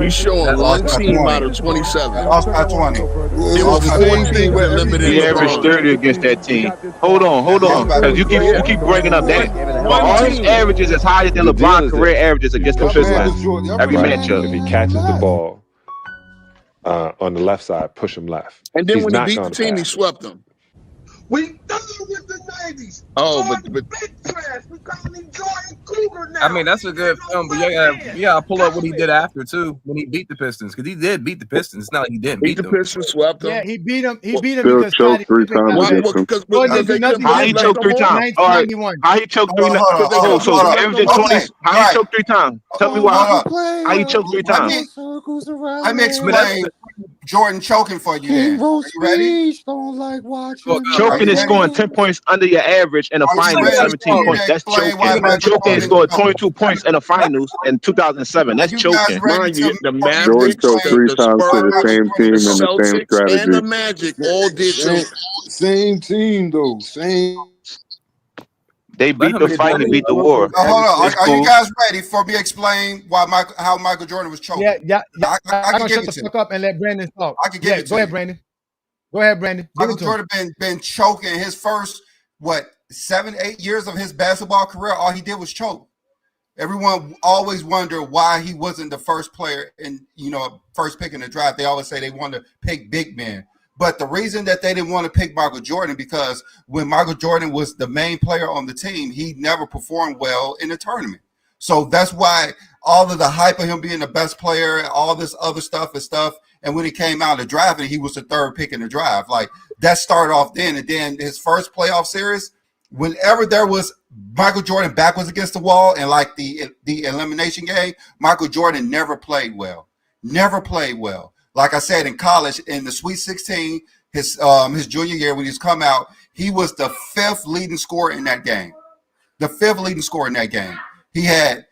He's showing one team out of 27. Lost by 20. It was the same thing with limited. We averaged 30 against that team. Hold on, because you keep bringing up that. But all his averages is higher than LeBron's career averages against the Pistons. Every matchup. If he catches the ball on the left side, push him left. And then He's when he not beat gonna the team, he pass. swept them. We done with the 90s. Oh, but Big trash. We calling him Jordan Cougar now. I mean, that's a good film, but yeah, pull up what he did after too when he beat the Pistons, because he did beat the Pistons. It's not like he didn't beat the them. Pistons, swept them. Yeah, he beat them. He beat them Still because choked 3 times against him. How he choked 3 times? All right. How he choked 3 times? Oh, so averaging 20. How he choked 3 times? Tell me why. How he choked 3 times? Let me explain Jordan choking for you. Then. Are you ready? Don't like watching. Choking is scoring 10 points under your average in the finals, 17 points. That's choking. Choking is scoring 22 points in the finals in 2007. That's choking. Mind you, the Magic, Jordan choked 3 times to the same team and the same strategy. and the Magic all did choke. Same team though. Same. They beat the fight and beat the war. Hold on. Are you guys ready for me to explain how Michael Jordan was choking? Yeah. I I'm can gonna give shut it the to fuck you. up and let Brandon talk. I can give it to Go ahead, you. Brandon. Go ahead, Brandon. Michael Jordan been choking his first 7, 8 years of his basketball career. All he did was choke. Everyone always wondered why he wasn't the first player in first pick in the draft. They always say they wanted to pick big men. But the reason that they didn't want to pick Michael Jordan, because when Michael Jordan was the main player on the team, he never performed well in the tournament. So that's why all of the hype of him being the best player, all this other stuff. And when he came out of the draft, he was the 3rd pick in the draft. Like that started off then. And then his first playoff series, whenever there was Michael Jordan back was against the wall and like the elimination game, Michael Jordan never played well. Never played well. Like I said, in college, in the Sweet 16, his junior year when he's come out, he was the 5th leading scorer in that game. The 5th leading scorer in that game. He had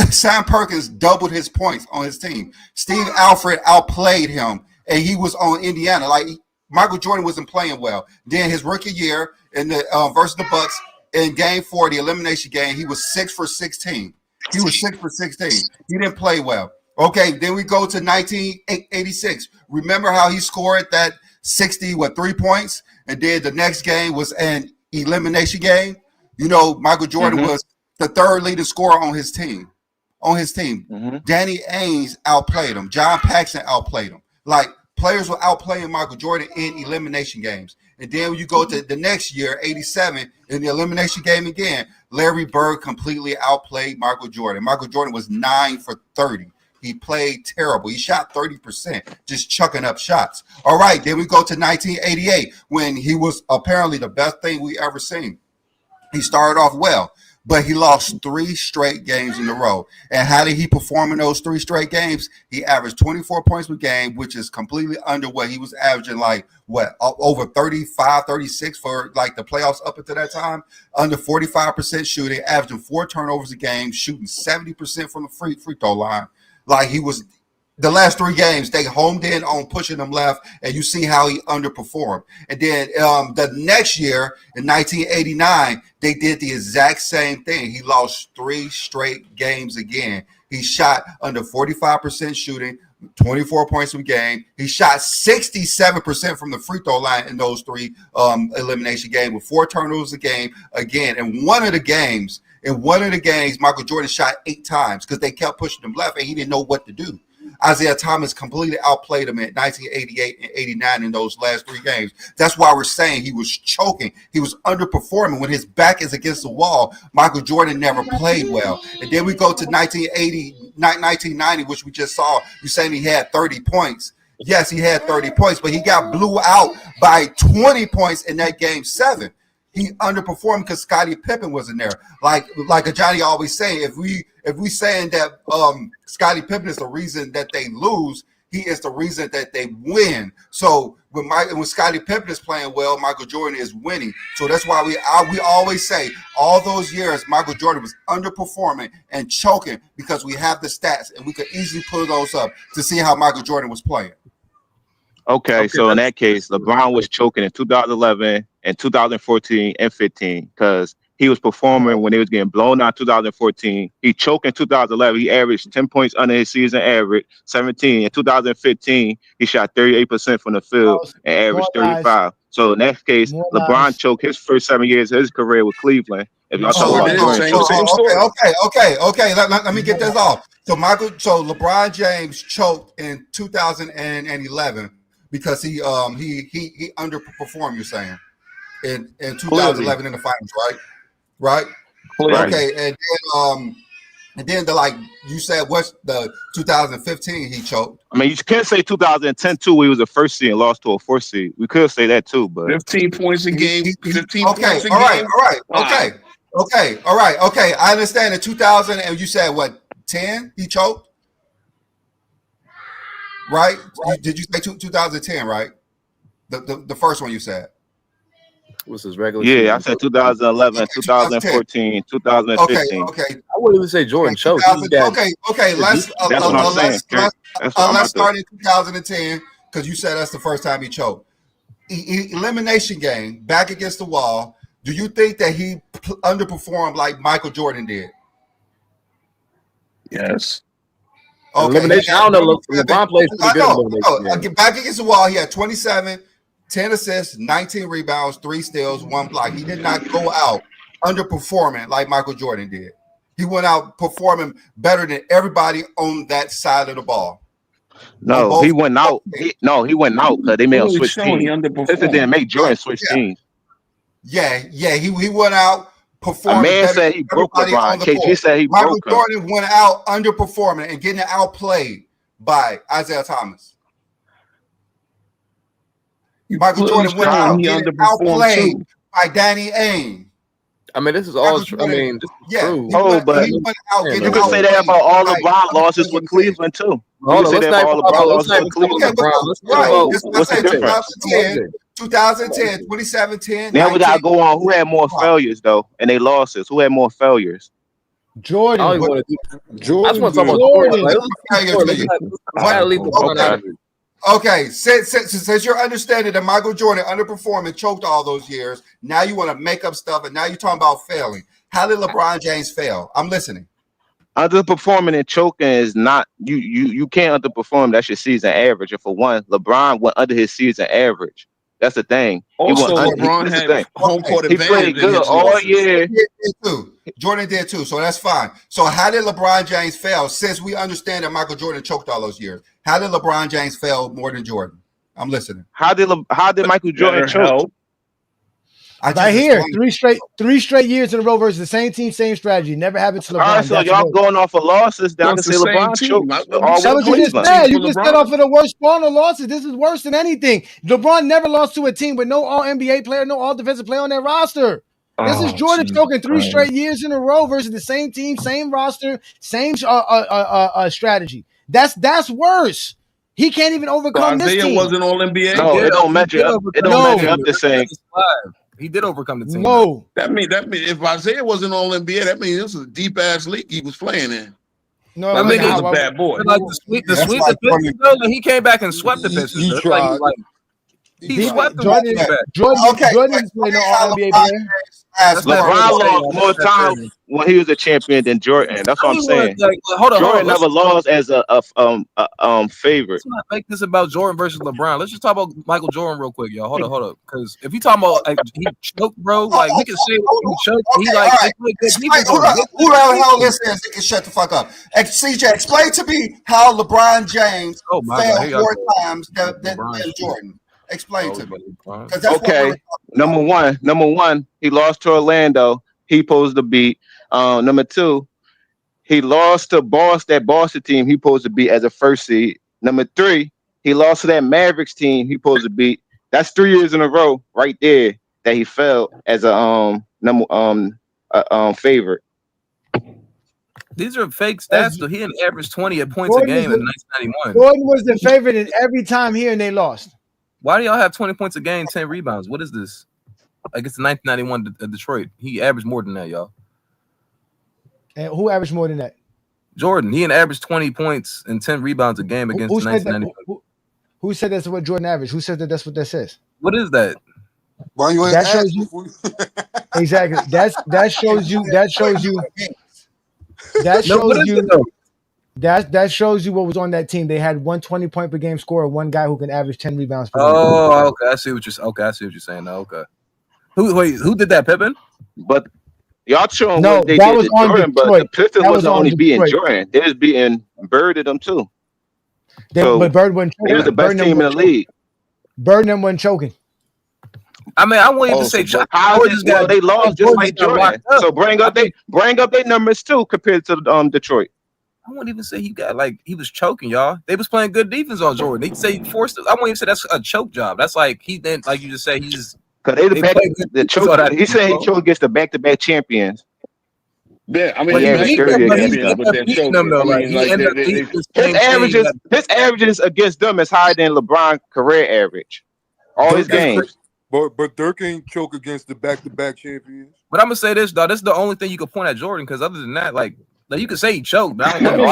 Sam Perkins doubled his points on his team. Steve Alford outplayed him, and he was on Indiana. Like Michael Jordan wasn't playing well. Then his rookie year in the versus the Bucks in Game 4, the elimination game, he was 6 for 16. He was 6 for 16. He didn't play well. Okay, then we go to 1986. Remember how he scored that 3 points? And then the next game was an elimination game. Michael Jordan was the 3rd leading scorer on his team. Danny Ainge outplayed him. John Paxson outplayed him. Like players were outplaying Michael Jordan in elimination games. And then when you go to the next year, 87, in the elimination game again, Larry Bird completely outplayed Michael Jordan. Michael Jordan was 9 for 30. He played terrible. He shot 30%, just chucking up shots. All right, then we go to 1988 when he was apparently the best thing we ever seen. He started off well, but he lost 3 straight games in a row. And how did he perform in those 3 straight games? He averaged 24 points per game, which is completely under what he was averaging, like what, over 35, 36 for like the playoffs up until that time. Under 45% shooting, averaging 4 turnovers a game, shooting 70% from the free throw line. Like he was. The last 3 games, they homed in on pushing him left, and you see how he underperformed. And then the next year, in 1989, they did the exact same thing. He lost 3 straight games again. He shot under 45% shooting, 24 points per game. He shot 67% from the free throw line in those 3 elimination games with 4 turnovers a game again. And one of the games, Michael Jordan shot 8 times because they kept pushing him left, and he didn't know what to do. Isaiah Thomas completely outplayed him in 1988 and 89 in those last 3 games. That's why we're saying he was choking. He was underperforming. When his back is against the wall, Michael Jordan never played well. And then we go to 1990, which we just saw. You're saying he had 30 points. Yes, he had 30 points, but he got blew out by 20 points in that game 7. He underperformed because Scottie Pippen wasn't there. Like Ajani always saying, if we saying that Scottie Pippen is the reason that they lose, he is the reason that they win. So when Scottie Pippen is playing well, Michael Jordan is winning. So that's why we always say all those years Michael Jordan was underperforming and choking because we have the stats and we could easily pull those up to see how Michael Jordan was playing. Okay, so in that case, LeBron was choking in 2011 and 2014 and 15 because he was performing when they was getting blown out in 2014. He choked in 2011. He averaged 10 points under his season average, 17. In 2015, he shot 38% from the field and averaged 35. So in that case, LeBron choked his first 7 years of his career with Cleveland. If y'all talk about okay. Let me get this off. So LeBron James choked in 2011 because he underperformed. You're saying in 2011 in the finals, right? Okay, and then like you said, what's the 2015 he choked? I mean, you can't say 2010 too. We was a first seed and lost to a 4th seed. We could say that too, but 15 points a game. 15 points a game. All right. I understand. In 2000, and you said what? 10 he choked. Right? Did you say 2010? Right? The first one you said. What's his regular? Yeah, I said 2011, 2014, 2015. Okay. I wouldn't even say Jordan choked. Okay. Let's start in 2010 because you said that's the first time he choked. Elimination game, back against the wall. Do you think that he underperformed like Michael Jordan did? Yes. Okay. Elimination. I don't know. LeBron plays pretty good. Back against the wall, he had 27, 10 assists, 19 rebounds, 3 steals, 1 block. He did not go out underperforming like Michael Jordan did. He went out performing better than everybody on that side of the ball. No, he went out. He went out because they made him switch teams. This didn't make Jordan switch teams. Yeah. He went out performing. A man said he broke LeBron. KG said he broke him. Michael Jordan went out underperforming and getting outplayed by Isaiah Thomas. Michael Jordan went out getting outplayed by Danny Ainge. I mean, this is all true. I mean, this is true. But you can say that about all LeBron losses with Cleveland too. Hold on, let's not talk about LeBron. What's the difference? 2010, 2017. Now we gotta go on. Who had more failures though, and they losses? Who had more failures? Jordan. I just want to talk about Jordan. Okay, since you're understanding that Michael Jordan underperformed and choked all those years, now you want to make up stuff, and now you're talking about failing. How did LeBron James fail? I'm listening. Underperforming and choking is not you can't underperform. That's your season average. And for one, LeBron went under his season average. That's the thing. Also, LeBron had home court advantage. He played good all year. Jordan did too, so that's fine. So how did LeBron James fail? Since we understand that Michael Jordan choked all those years, how did LeBron James fail more than Jordan? I'm listening. How did Michael Jordan choke? Right here, three straight years in a row versus the same team, same strategy. Never happened to LeBron. All right, so y'all going off of losses. Then I can say LeBron choked all That with was you just Cleveland. said. You just said off of the worst spawn of losses. This is worse than anything. LeBron never lost to a team with no all NBA player, no all defensive player on their roster. This is Jordan choking 3 straight years in a row versus the same team, same roster, same strategy. That's worse. He can't even overcome this team. Isaiah wasn't all NBA. No, it don't measure up. It don't measure up the same. He did overcome the team. No, that mean if Isaiah wasn't all NBA, that means this was a deep ass league he was playing in. No, I mean, he was a bad boy. Like the sweep the Pistons, though, like he came back and swept the Pistons. He tried. He swept them. Jordan didn't play no all NBA player. LeBron lost more time when he was a champion than Jordan. That's what I'm saying. Hold on, Jordan never lost as a favorite. Let's not make this about Jordan versus LeBron. Let's just talk about Michael Jordan real quick, y'all. Hold up. Because if you talking about he choked, bro, like we can say he choked. He like who the hell this is? He can shut the fuck up. CJ, explain to me how LeBron James failed more times than Jordan. Explain to me. Okay, number one, he lost to Orlando. He supposed to beat. Number two, he lost to that Boston team. He supposed to beat as a first seed. Number three, he lost to that Mavericks team. He supposed to beat. That's 3 years in a row, right there, that he fell as a favorite. These are fake stats. So he had averaged 20 points a game in 1991. Jordan was the favorite in every time here, and they lost. Why do y'all have 20 points a game, 10 rebounds? What is this? Like it's 1991 Detroit. He averaged more than that, y'all. And who averaged more than that? Jordan. He averaged 20 points and 10 rebounds a game against 1991. Who said that's what Jordan averaged? Who said that's what that says? What is that? Why you ain't that shows you exactly. That shows you. That shows you what was on that team. They had 120 point per game scorer, one guy who can average 10 rebounds per game. Oh, okay. I see what you're saying now. Okay. Who did that, Pippen? But y'all showing no, what they that did was to on Jordan, Detroit. but the Pistons That was wasn't only beating Detroit. Jordan. They was beating Bird at them too. But Bird wasn't choking. It was the best team in the league. Bird and them wasn't choking. I mean, I wouldn't even say they lost just like Jordan. So bring up their numbers too compared to Detroit. I wouldn't even say he was choking, y'all. They was playing good defense on Jordan. They'd say he forced it. I wouldn't even say that's a choke job. That's like he then, like you just say, he's because the choke. He said he choked against the back-to-back champions. Yeah, I mean, his averages against them is higher than LeBron's career average. All his games. But Dirk ain't choke against the back-to-back champions. But I'm gonna say this, though. This is the only thing you could point at Jordan, because other than that, like you could say he choked, but I don't know.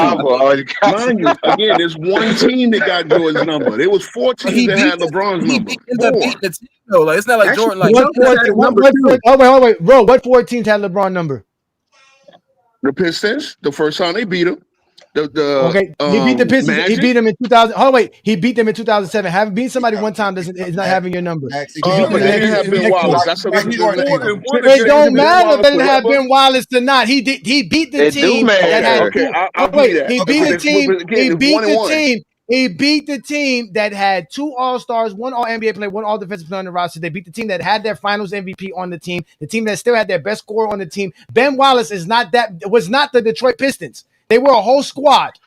Mind you, again, there's one team that got Jordan's number. There was 4 teams that had LeBron's number. The team, though. Like it's not like Jordan. Like wait, bro. What 4 teams had LeBron number? The Pistons, the first time they beat him. He beat the Pistons. Magic. He beat them in 2000. Oh wait, he beat them in 2007. Having beaten somebody one time is not having your number. It don't matter if it had Ben Wallace or not. He beat the team that had. He beat the team. He beat the team that had 2 All-Stars, 1 All-NBA player, 1 All-Defensive player on the roster. They beat the team that had their Finals MVP on the team. The team that still had their best scorer on the team. Ben Wallace was not the Detroit Pistons. They were a whole squad.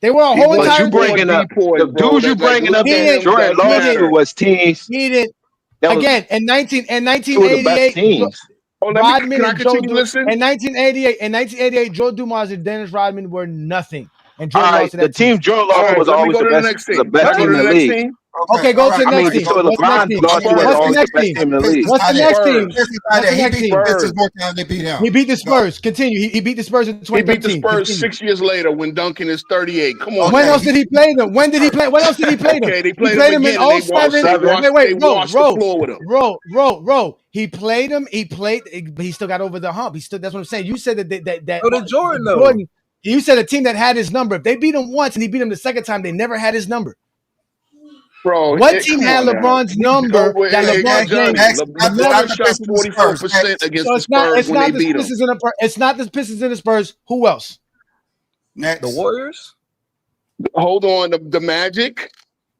They were a whole entire you bringing up the dudes you bringing up that Jordan lost to was teams. He didn't. Again, in 1988, Rodman and Joe in 1988, Joe Dumars and Dennis Rodman were nothing. And Jordan lost to that the team Jordan lost was always the best team in the league. Okay, go to the next team. What's the next team? What's the next team? He beat the Spurs. Continue. He beat the Spurs in 2013. He beat the Spurs 6 years later when Duncan is 38. Come on. When else did he play them? When did he play? What else did he play them? Okay, they played them in 07. Wait, bro. He played him. He still got over the hump. That's what I'm saying. You said that Jordan though. You said a team that had his number. If they beat him once and he beat him the second time, they never had his number. Bro, what team had LeBron's number that LeBron James? LeBron shot 44% against the Spurs when they beat him. It's not the Pistons and the Spurs. Who else? Next. The Warriors? Hold on. The Magic?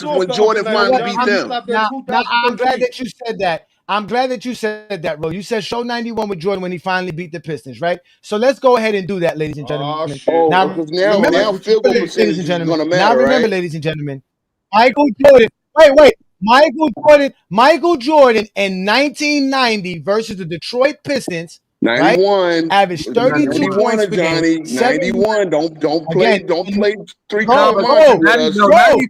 versus when Jordan finally beat them. Now, I'm glad that you said that. I'm glad that you said that, bro. You said show 91 with Jordan when he finally beat the Pistons, right? So let's go ahead and do that, ladies and gentlemen. Oh, because now field goal percentage is going to matter, now remember, right? ladies and gentlemen, Michael Jordan. Wait. Michael Jordan in 1990 versus the Detroit Pistons. 91. Right? Averaged 32 points per game. Johnny. 91. Don't play three No, color but market with us. 90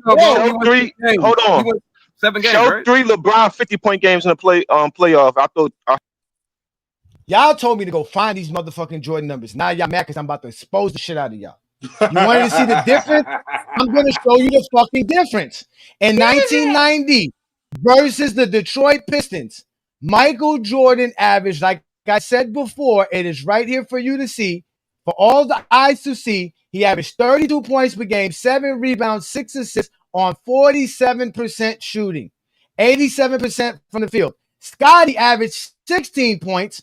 Show three. Hold on. 7 games, Show right? 3 LeBron 50-point games in the playoff. Y'all told me to go find these motherfucking Jordan numbers. Now y'all mad because I'm about to expose the shit out of y'all. You wanted to see the difference? I'm going to show you the fucking difference. In 1990 versus the Detroit Pistons, Michael Jordan averaged, like I said before, it is right here for you to see, for all the eyes to see. He averaged 32 points per game, 7 rebounds, 6 assists on 47% shooting, 87% from the field. Scotty averaged 16 points,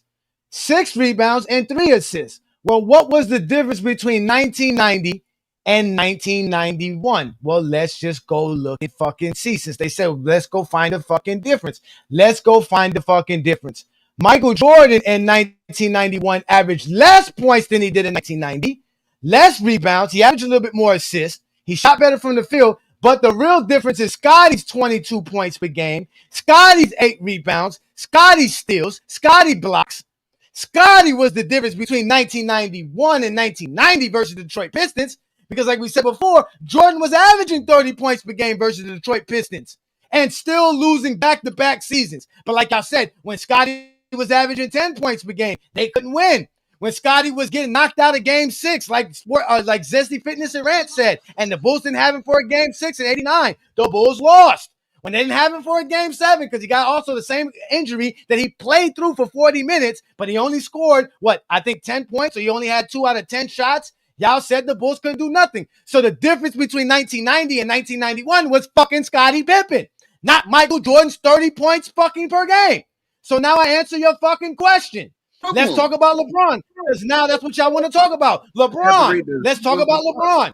6 rebounds, and 3 assists. Well, what was the difference between 1990 and 1991? Well, let's just go look at fucking see. Since they said, let's go find a fucking difference. Let's go find the fucking difference. Michael Jordan in 1991 averaged less points than he did in 1990, less rebounds. He averaged a little bit more assists. He shot better from the field. But the real difference is Scotty's 22 points per game, Scotty's 8 rebounds, Scotty's steals, Scotty blocks. Scotty was the difference between 1991 and 1990 versus the Detroit Pistons. Because like we said before, Jordan was averaging 30 points per game versus the Detroit Pistons and still losing back-to-back seasons. But like I said, when Scotty was averaging 10 points per game, they couldn't win. When Scotty was getting knocked out of Game 6, like Zesty Fitness and Rant said, and the Bulls didn't have him for a Game 6 in 89, the Bulls lost. When they didn't have him for a Game 7, because he got also the same injury that he played through for 40 minutes, but he only scored, 10 points, so he only had 2 out of 10 shots. Y'all said the Bulls couldn't do nothing. So the difference between 1990 and 1991 was fucking Scottie Pippen, not Michael Jordan's 30 points fucking per game. So now I answer your fucking question. Let's talk about LeBron, because now that's what y'all want to talk about. LeBron. Let's talk about LeBron.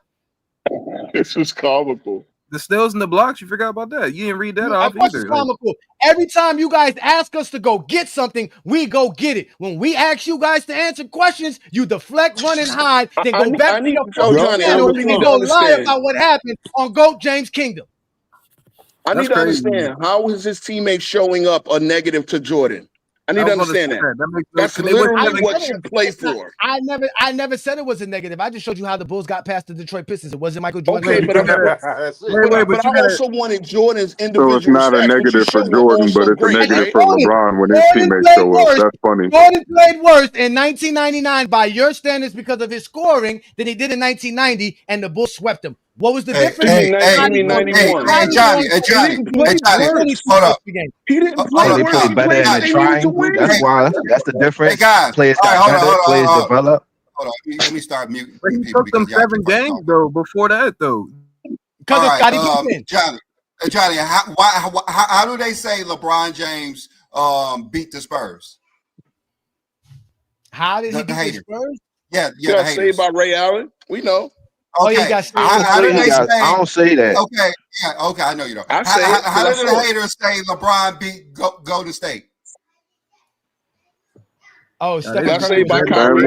This was comical. The steals and the blocks, you forgot about that. You didn't read that off either. Comical. Every time you guys ask us to go get something, we go get it. When we ask you guys to answer questions, you deflect, run, and hide, then go back to your channel and go lie about what happened on GOAT James Kingdom. I need to understand, how is his teammate showing up a negative to Jordan? I need to understand that. That's literally what you play for. I never said it was a negative. I just showed you how the Bulls got past the Detroit Pistons. It wasn't Michael Jordan. Okay, but I also wanted Jordan's individual. So it's not a negative for Jordan, but it's a negative for LeBron when his teammates show up. That's funny. Jordan played worse in 1999 by your standards because of his scoring than he did in 1990, and the Bulls swept him. What was the difference? Hey, Johnny, hold up. He didn't They play better in the triangle. That's why. That's the difference. Hey, guys. Players got better. Players develop. Hold on. Let me start muting But he people. took them 7 games, though, before that, though. Because of Scottie Pippen. Johnny, how do they say LeBron James beat the Spurs? How did he beat the Spurs? Yeah, he got saved by Ray Allen. We know. Okay. Oh, you got how do they say? I don't say that. Okay, yeah, okay, I know you don't. I say it, how do the haters say LeBron beat Golden State? Oh, that's saved by Kyrie.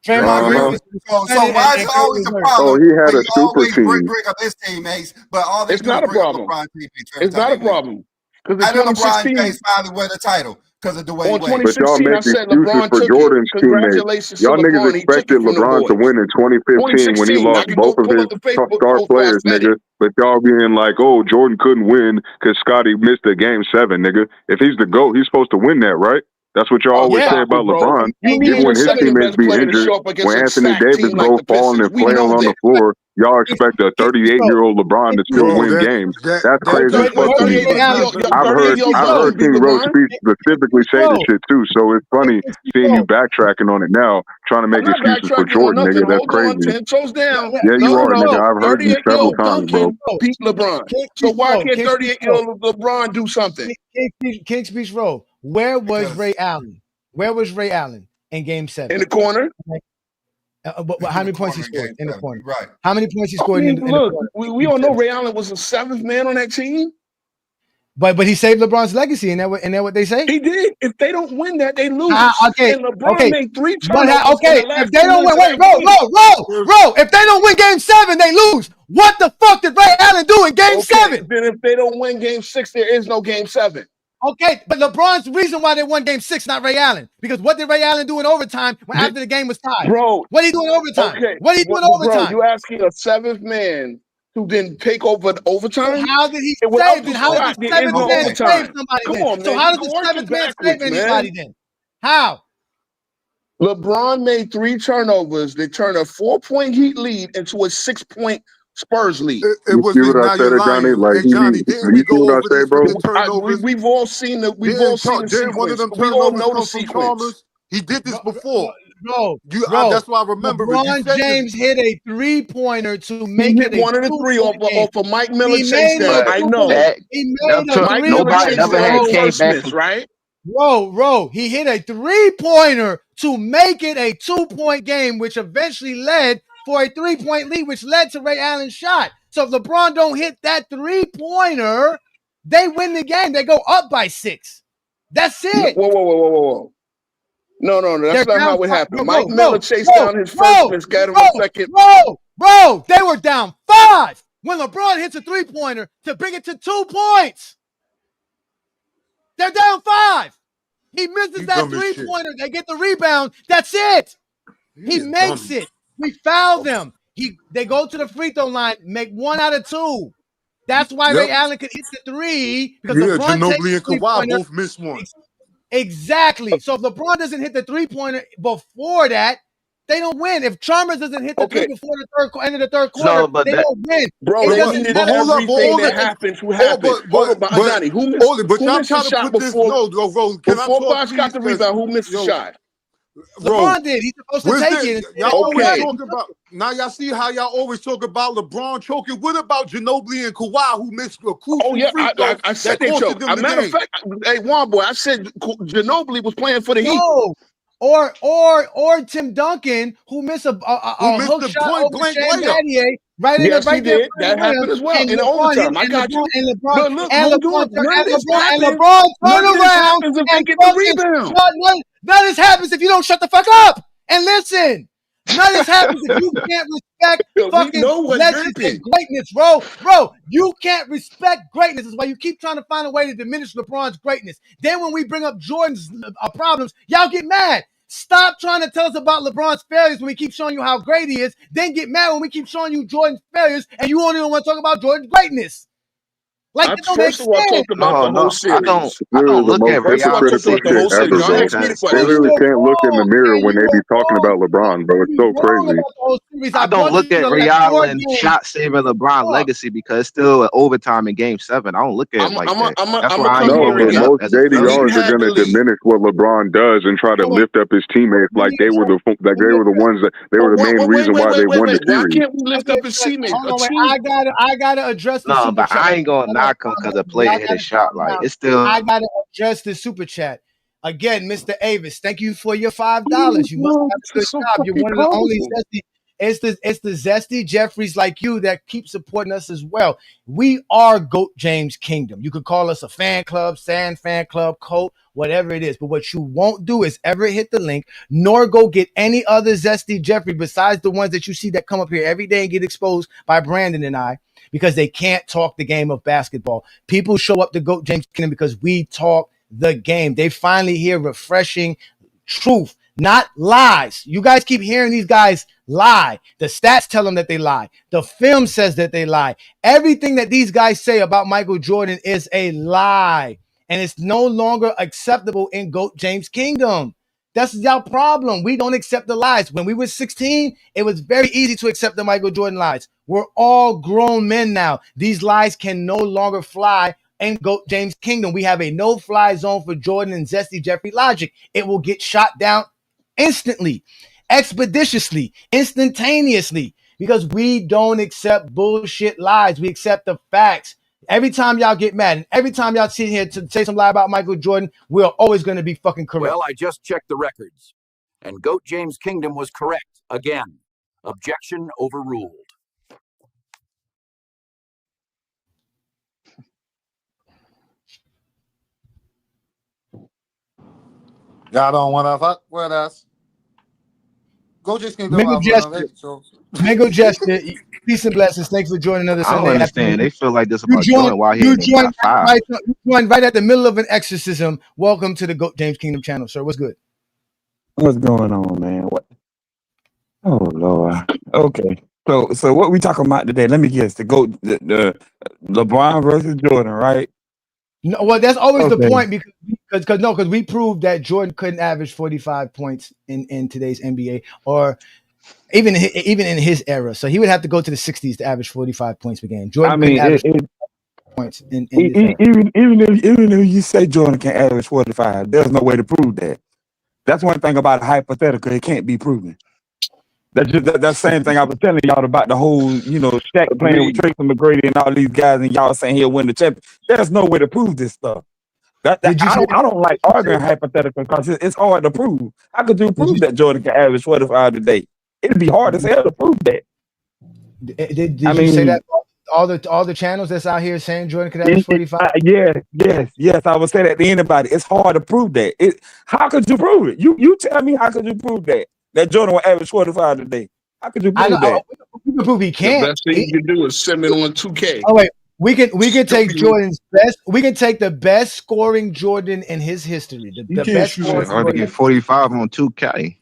So why is it always a problem? Oh, he had a super team. Bring up his teammates, but all they it's do not is a bring problem. up LeBron teammates. It's not a problem. I know LeBron James finally won the title because of the way he went. But y'all make excuses for Jordan's teammates. Y'all niggas expected LeBron to win in 2015 when he lost both of his star players, nigga. But y'all being like, oh, Jordan couldn't win because Scotty missed a Game 7, nigga. If he's the GOAT, he's supposed to win that, right? That's what y'all always say about LeBron. Even when his teammates be injured, when Anthony Davis go falling and flailing on the floor, y'all expect a 38-year-old LeBron to still win games. That's crazy as fuck to me. I've heard King Rose speak specifically say this shit too, so it's funny seeing you backtracking on it now, trying to make excuses for Jordan, nigga. That's crazy. 10 toes down. Yeah, you are, nigga. I've heard you several times, bro. Beat LeBron. So why can't 38-year-old LeBron do something? King Speech Road. Where was Ray Allen? Where was Ray Allen in Game 7? In the corner. How many points he scored in the corner? Right. How many points he scored in the corner? We all know Ray Allen was the 7th man on that team. But he saved LeBron's legacy, and that what they say? He did. If they don't win that, they lose. Okay, And LeBron okay. made 3 But turnovers okay, in the last if they 2 don't win, minutes of wait, that game. bro. If they don't win Game 7, they lose. What the fuck did Ray Allen do in Game 7? Then if they don't win Game 6, there is no Game 7. Okay, but LeBron's reason why they won Game 6, not Ray Allen. Because what did Ray Allen do in overtime after the game was tied? Bro, what did he do in overtime? Okay. What did he do in overtime? Bro, you asking a 7th man who didn't take over the overtime? So how did he And without save the it? How shot, did the there is 7th no man overtime. save somebody Come then? on, So man. how You did the working 7th man backwards, save anybody then? How? LeBron made 3 turnovers. They turned a 4-point Heat lead into a 6-point Spurs lead. It You was see the what I now said, you're Johnny? lying. Like, Hey Johnny, didn't we you see go what I over say, this bro? with the turnovers? We've all seen the Didn't sequence. one of them We all turnovers know the come from sequence. Chalmers? He did this before. Bro, That's why I remember it. You LeBron said James hit a 3-pointer to make He it hit a one of the 3 off of Mike Miller He chase made down. a I two- know. He made a Mike Miller chased down the first miss, right? Bro, he hit a 3-pointer to make it a 2-point game, which eventually led for a 3-point lead, which led to Ray Allen's shot. So if LeBron don't hit that 3-pointer, they win the game. They go up by 6. That's it. Whoa. No, that's They're not how down it happened. five. Mike Miller chased down his first miss, got him a second. Bro, they were down 5 when LeBron hits a 3-pointer to bring it to 2 points. They're down 5. He misses that 3-pointer. They get the rebound. That's it. He makes it. We foul them. They go to the free throw line, make 1 out of 2. That's why Ray Allen could hit the 3 because LeBron takes Ginobili and the Kawhi 3-pointer. both missed one. Exactly. So if LeBron doesn't hit the 3-pointer before that, they don't win. If Chalmers doesn't hit the 3 before the end of the third quarter, they don't win. Bro, they needed everything that happened to happen. Hold on, Ajani, who missed the shot before? Before Bosh got the rebound, who missed the shot? LeBron did. He's supposed to take it. Y'all always talk about now. Y'all see how y'all always talk about LeBron choking. What about Ginobili and Kawhi who missed a crucial free throw? I said that they costed choked. them the Matter of game? fact, hey, Juan boy, I said Ginobili was playing for the Heat. No. Or Tim Duncan who missed a hook shot over Shane Battier right in the right there. That happened as well in the overtime. I got you. LeBron None turn of this around happens if they and get the rebound. None of this happens if you don't shut the fuck up and listen. None of this happens if you can't respect fucking legends and greatness, bro. Bro, you can't respect greatness. That's why you keep trying to find a way to diminish LeBron's greatness. Then when we bring up Jordan's problems, y'all get mad. Stop trying to tell us about LeBron's failures when we keep showing you how great he is. Then get mad when we keep showing you Jordan's failures and you only want to talk about Jordan's greatness. Like, it don't make First of all, I sense. talked about the whole series. I don't look at First of all, I talked about the whole series. Y'all ask me the They question. really can't look in the mirror when they be talking about LeBron, bro. It's so crazy. I don't look at Ray Allen shot saving LeBron legacy because it's still an overtime in Game 7. I don't look at it like that. That's why I ain't No, bring but it up most as a failure. JDRs are gonna diminish what LeBron does and try to lift up his teammates like they were the ones that they were the main reason why they won the series. Why can't we lift up his teammates? I gotta address the No, super but chat. I ain't gonna knock him because a player hit a shot. Like it's still. I gotta address the super chat again, Mr. Avis. Thank you for your $5. You must have a good job. You're one of the only zesty. It's the zesty Jeffries like you that keep supporting us as well. We are GOAT James Kingdom. You could call us a fan club, fan club, cult, whatever it is. But what you won't do is ever hit the link, nor go get any other zesty Jeffrey besides the ones that you see that come up here every day and get exposed by Brandon and I, because they can't talk the game of basketball. People show up to GOAT James Kingdom because we talk the game. They finally hear refreshing truth, not lies. You guys keep hearing these guys lie. The stats tell them that they lie. The film says that they lie. Everything that these guys say about Michael Jordan is a lie, and it's no longer acceptable in GOAT James Kingdom. That's y'all problem. We don't accept the lies. When we were 16, it was very easy to accept the Michael Jordan lies. We're all grown men now. These lies can no longer fly in GOAT James Kingdom. We have a no-fly zone for Jordan and Zesty Jeffrey logic. It will get shot down instantly, expeditiously, instantaneously, because we don't accept bullshit lies. We accept the facts. Every time y'all get mad and every time y'all sit here to say some lie about Michael Jordan, we're always going to be fucking correct. Well, I just checked the records, and GOAT James Kingdom was correct again. Objection overruled. Y'all don't want to fuck with us. Go just came Mango Gesture, peace and blessings. Thanks for joining another I don't Sunday understand. afternoon. They feel like this about Jordan while he in the top five. You joined right at the middle of an exorcism. Welcome to the GOAT James Kingdom channel, sir. What's good? What's going on, man? What? Oh Lord. Okay. So what we talking about today? Let me guess. The LeBron versus Jordan, right? No, well, that's always the point because we proved that Jordan couldn't average 45 points in today's NBA or even in his era. So he would have to go to the 60s to average 45 points per game. Jordan couldn't average points in this era. Even if you say Jordan can average 45, there's no way to prove that. That's one thing about a hypothetical; it can't be proven. That's just that same thing I was telling y'all about the whole, Shaq playing with Tracy McGrady and all these guys, and y'all saying he'll win the championship. There's no way to prove this stuff. I don't like arguing hypothetical because it's hard to prove. How could you prove that Jordan can average 45 today? It'd be hard as hell to prove that. Did you say that all the channels that's out here saying Jordan could average 45? Yes. I would say that to anybody. It's hard to prove that. How could you prove it? You tell me, how could you prove that Jordan will average 45 today? How could you prove that? We can prove he can't. The best thing you can do is send it on 2K. Oh wait, we can take Jordan's best. We can take the best scoring Jordan in his history. The best scoring. Hard to get 45 on 2K.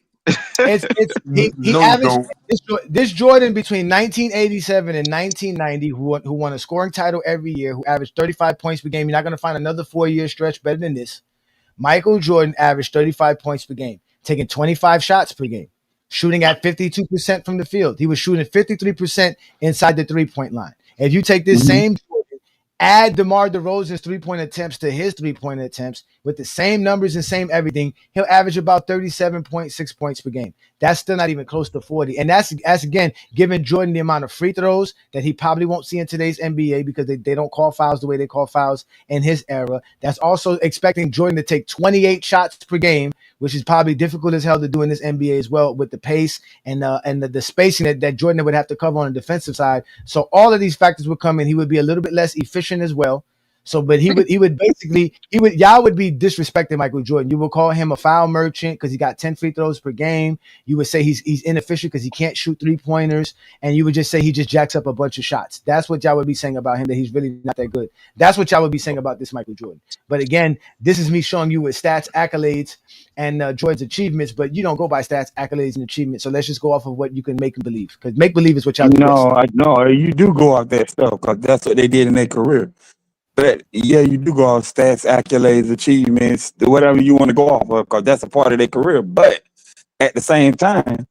He averaged this Jordan between 1987 and 1990, who won a scoring title every year, who averaged 35 points per game. You're not going to find another 4-year stretch better than this. Michael Jordan averaged 35 points per game, taking 25 shots per game, shooting at 52% from the field. He was shooting 53% inside the 3-point line. If you take this same Jordan, add DeMar DeRozan's 3-point attempts to his 3-point attempts with the same numbers and same everything, he'll average about 37.6 points per game. That's still not even close to 40. And that's again, giving Jordan the amount of free throws that he probably won't see in today's NBA because they don't call fouls the way they call fouls in his era. That's also expecting Jordan to take 28 shots per game, which is probably difficult as hell to do in this NBA as well with the pace and the spacing that Jordan would have to cover on the defensive side. So all of these factors would come in. He would be a little bit less efficient as well. So, but y'all would be disrespecting Michael Jordan. You would call him a foul merchant because he got 10 free throws per game. You would say he's inefficient because he can't shoot 3-pointers, and you would just say he just jacks up a bunch of shots. That's what y'all would be saying about him, that he's really not that good. That's what y'all would be saying about this Michael Jordan. But again, this is me showing you with stats, accolades, and Jordan's achievements. But you don't go by stats, accolades, and achievements. So let's just go off of what you can make believe, because make believe is what y'all do. No, you do go off that stuff because that's what they did in their career. But yeah, you do go off stats, accolades, achievements, whatever you want to go off of, because that's a part of their career. But at the same time,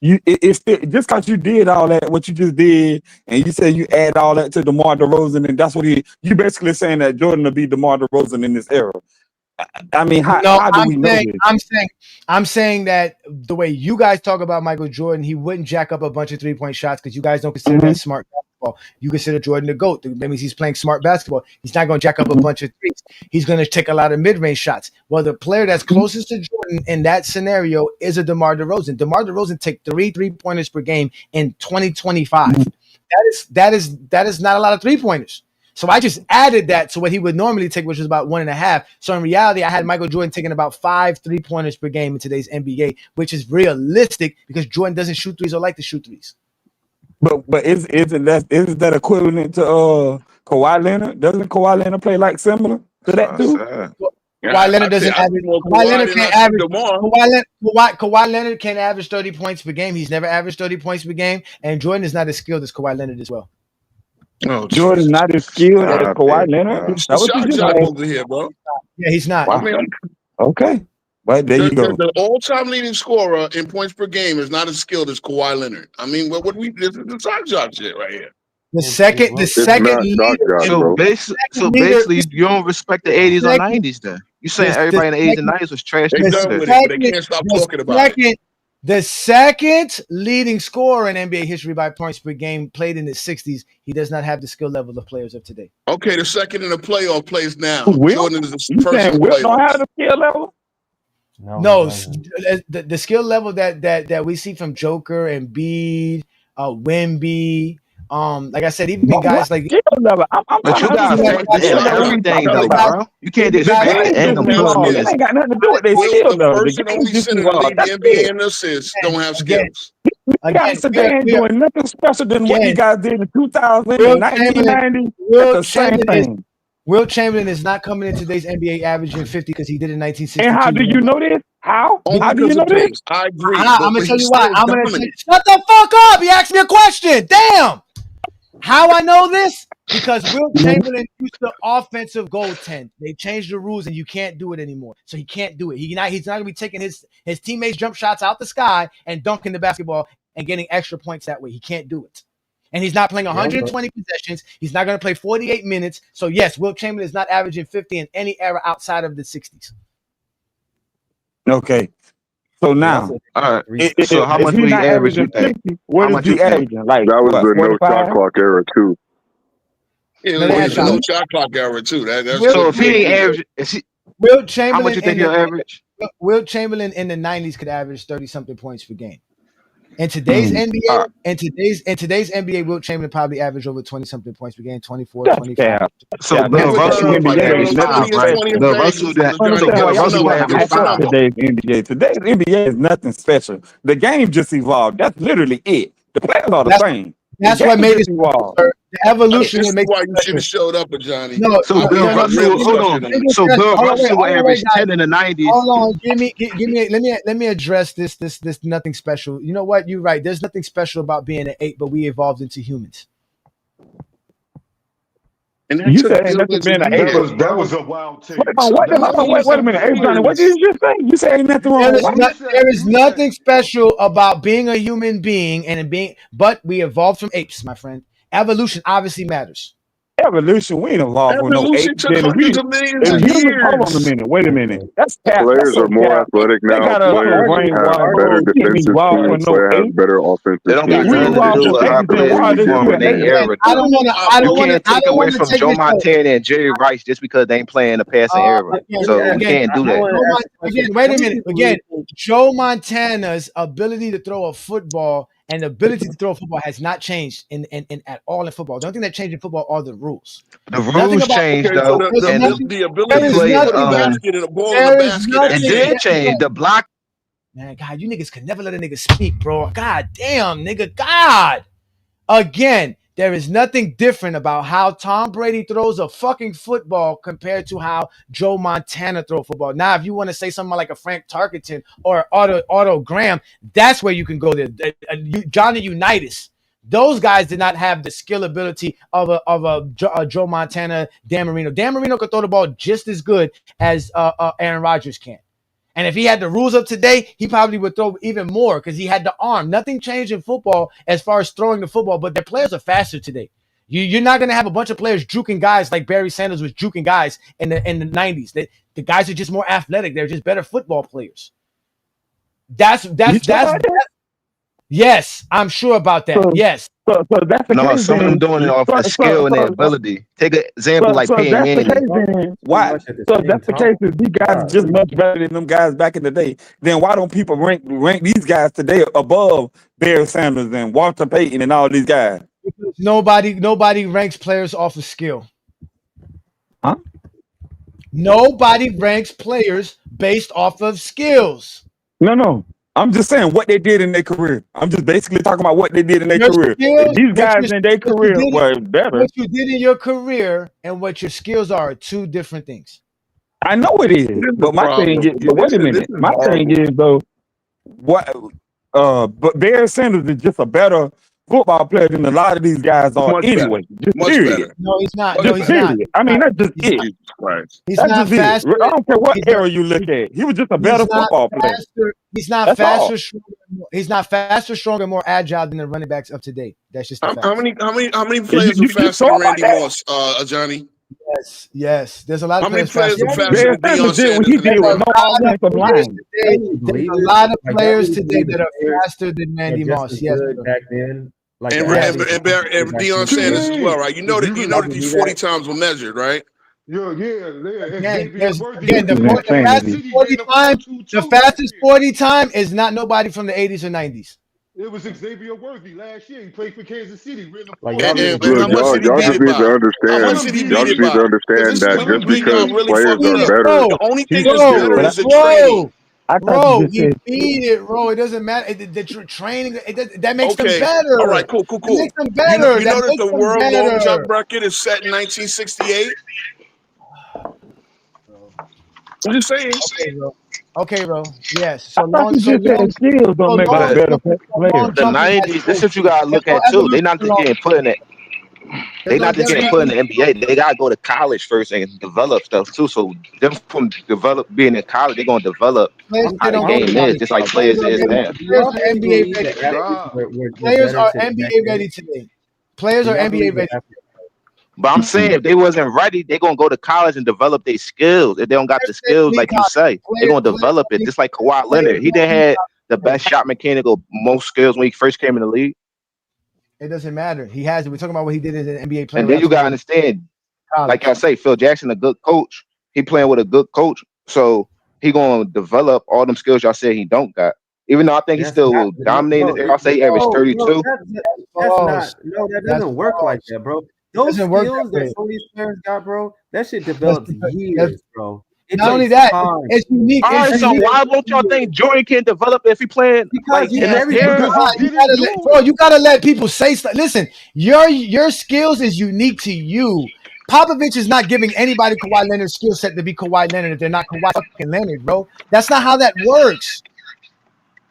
it's still, just because you did all that, what you just did, and you say you add all that to DeMar DeRozan, and that's what you basically saying that Jordan will be DeMar DeRozan in this era. I mean, how do we know this? I'm saying that the way you guys talk about Michael Jordan, he wouldn't jack up a bunch of 3-point shots because you guys don't consider that smart basketball. You consider Jordan the GOAT. That means he's playing smart basketball. He's not going to jack up a bunch of threes. He's going to take a lot of mid-range shots. Well, the player that's closest to Jordan in that scenario is a DeMar DeRozan. DeMar DeRozan take 3-pointers per game in 2025. That is not a lot of 3-pointers. So I just added that to what he would normally take, which was about 1.5. So in reality, I had Michael Jordan taking about 5 3-pointers per game in today's NBA, which is realistic because Jordan doesn't shoot threes or like to shoot threes. But isn't that equivalent to Kawhi Leonard? Doesn't Kawhi Leonard play like similar to that too? Kawhi Leonard doesn't average. Kawhi Leonard can't average 30 points per game. He's never averaged 30 points per game, and Jordan is not as skilled as Kawhi Leonard as well. Oh, Jordan's not as skilled as Kawhi Leonard. Over here, bro. Yeah, he's not. I mean, okay. But there you go. The all-time leading scorer in points per game is not as skilled as Kawhi Leonard. I mean, this is the sock job shit right here. The second leader. So basically, you don't respect the 80s or 90s then. You saying everybody in the 80s and 90s was trash? They done with it, but they can't stop talking about it. The second leading scorer in NBA history by points per game played in the 60s. He does not have the skill level of players of today. Okay, the second in the playoff plays now. Jordan is the person Will don't have the skill level? No, the skill level that we see from Joker and Embiid, Wemby, Like I said, even guys like. But you got factors in everything, though, bro. You can't just factor in them players. It ain't got nothing to do with their skill, The though. first and only center to lead the NBA in assists don't have skills. Guys today ain't doing nothing special than what you guys did in 2000 and 1990. That's the same thing. Will Chamberlain is not coming in today's NBA averaging 50 because he did in 1962. And how do you know this? How do you know this? I agree. I'm gonna tell you why. Shut the fuck up. He asked me a question. Damn. How I know this? Because Will Chamberlain used to offensive goaltend. They changed the rules and you can't do it anymore. So he can't do it. He's not gonna be taking his teammates' jump shots out the sky and dunking the basketball and getting extra points that way. He can't do it. And he's not playing 120 possessions. He's not going to play 48 minutes. So, yes, Will Chamberlain is not averaging 50 in any era outside of the 60s. Okay. So now, all right. So how much would he average, you think? What is he averaging? Like, that was the no shot clock era, too. Yeah, it was the no shot clock era, too. So if he ain't average, Will Chamberlain, how much you think he'll average? Will Chamberlain in the 90s could average 30-something points per game. In today's NBA, in today's NBA, Will Chamberlain probably averaged over 20-something points per game, 24, 25. So Bill Russell averaged 5, right? Bill Russell averaged 5. Today's NBA. Today's NBA is nothing special. The game just evolved. That's literally it. The players are the same. That's what made it evolve. The evolution. This is why you should have showed up, Ajani. No, so Bill Russell, hold on. So Bill Russell averaged 10 in the 90s. Hold on, give me. Let me address this nothing special. You know what? You're right. There's nothing special about being an ape, but we evolved into humans. And you said nothing being an ape. That was a wild take. Wait a minute, Ajani. What did you just say? You said ain't nothing wrong. There is nothing special about being a human being but we evolved from apes, my friend. Evolution obviously matters. Evolution, we ain't involved with no apes. Took hundreds of millions of years. Hold on a minute. Wait a minute. That's players are more athletic now. Players have better defensive teams. Players have better offensive teams. They don't got nothing to do with how players perform in their era. You can't take away from Joe Montana and Jerry Rice just because they ain't playing the passing era. So you can't do that. Again, wait a minute. Again, Joe Montana's ability to throw a football and the ability to throw a football has not changed in at all in football. The only thing that changed in football are the rules. The rules changed, though. The ability to play a basket and a ball in the basket. It did change. The block. Man, God, you niggas could never let a nigga speak, bro. God damn, nigga. God. Again, there is nothing different about how Tom Brady throws a fucking football compared to how Joe Montana throw a football. Now, if you want to say something like a Frank Tarkenton or Otto Graham, that's where you can go there. Johnny Unitas. Those guys did not have the skill ability of a Joe Montana, Dan Marino. Dan Marino could throw the ball just as good as Aaron Rodgers can. And if he had the rules of today, he probably would throw even more because he had the arm. Nothing changed in football as far as throwing the football, but their players are faster today. You're not going to have a bunch of players juking guys like Barry Sanders was juking guys in the 90s. The guys are just more athletic. They're just better football players. That's yes, I'm sure about that. Yes. So that's the case. Some of them doing it off the skill and their ability. Take an example like Peyton Manning. Why? So that's the case. These guys are just much better than them guys back in the day. Then why don't people rank these guys today above Barry Sanders and Walter Payton and all these guys? Because nobody ranks players off of skill. Huh? Nobody ranks players based off of skills. No. I'm just saying what they did in their career. I'm just basically talking about what they did in their career. These guys in their career were better. What you did in your career and what your skills are two different things. I know it is, but my thing is, wait a minute. My thing is though, but Barry Sanders is just a better football player than a lot of these guys are anyway. Just period. No, he's not. No, he's not. I mean, that's just it. He's not faster. I don't care what era you look at. He was just a better football player. He's not faster. He's not faster, stronger, more agile than the running backs of today. That's just how many players are faster than Randy Moss, Ajani? Yes. There's a lot of players are faster than Deion Sanders. There's a lot of players today that are faster than Randy Moss. Yes, back then. Like and Deion Sanders as well, right? You know that these 40 times were measured, right? The fastest 40 time is not nobody from the 80s or 90s. It was Xavier Worthy last year. He played for Kansas City. And how much Look, did he y'all beat just it need to by? How much understand. did he Y'all beat just it need to by? Because understand this is that what just bring because y'all really players fucked are up. better, The only thing that's Bro, better is the bro, training. bro, he beat it, bro. It doesn't matter. The training that makes them Okay. better. All right. Cool. That makes them You better. know that makes the them world long better. jump record is set in 1968. I'm just saying. Okay, bro. Yes. I thought you just said skills don't make them better players. The 90s, this is what you gotta look at too. They not just getting put in it. They not just getting put in the NBA. They gotta go to college first and develop stuff too. So them from being in college, they're gonna develop how the game is, just like players is now. Players are NBA ready. Players are NBA ready today. Players are NBA ready. But I'm saying if they wasn't ready, they're gonna go to college and develop their skills. If they don't got the skills, like you say, they're gonna develop it. Just like Kawhi Leonard. He didn't have the best shot mechanic or most skills when he first came in the league. It doesn't matter. He has it. We're talking about what he did as an NBA player. And then you gotta understand, like I say, Phil Jackson, a good coach. He playing with a good coach, so he gonna develop all them skills y'all said he don't got. Even though I think he still will dominate this. I'll say he averaged 32. That doesn't work like that, bro. Those skills that some of these players got, bro, that shit develops years, bro. Not only that, it's unique. All right, so why won't y'all think Jordan can develop if he playing like in this era? You gotta let people say stuff. Listen, your skills is unique to you. Popovich is not giving anybody Kawhi Leonard's skill set to be Kawhi Leonard if they're not Kawhi fucking Leonard, bro. That's not how that works.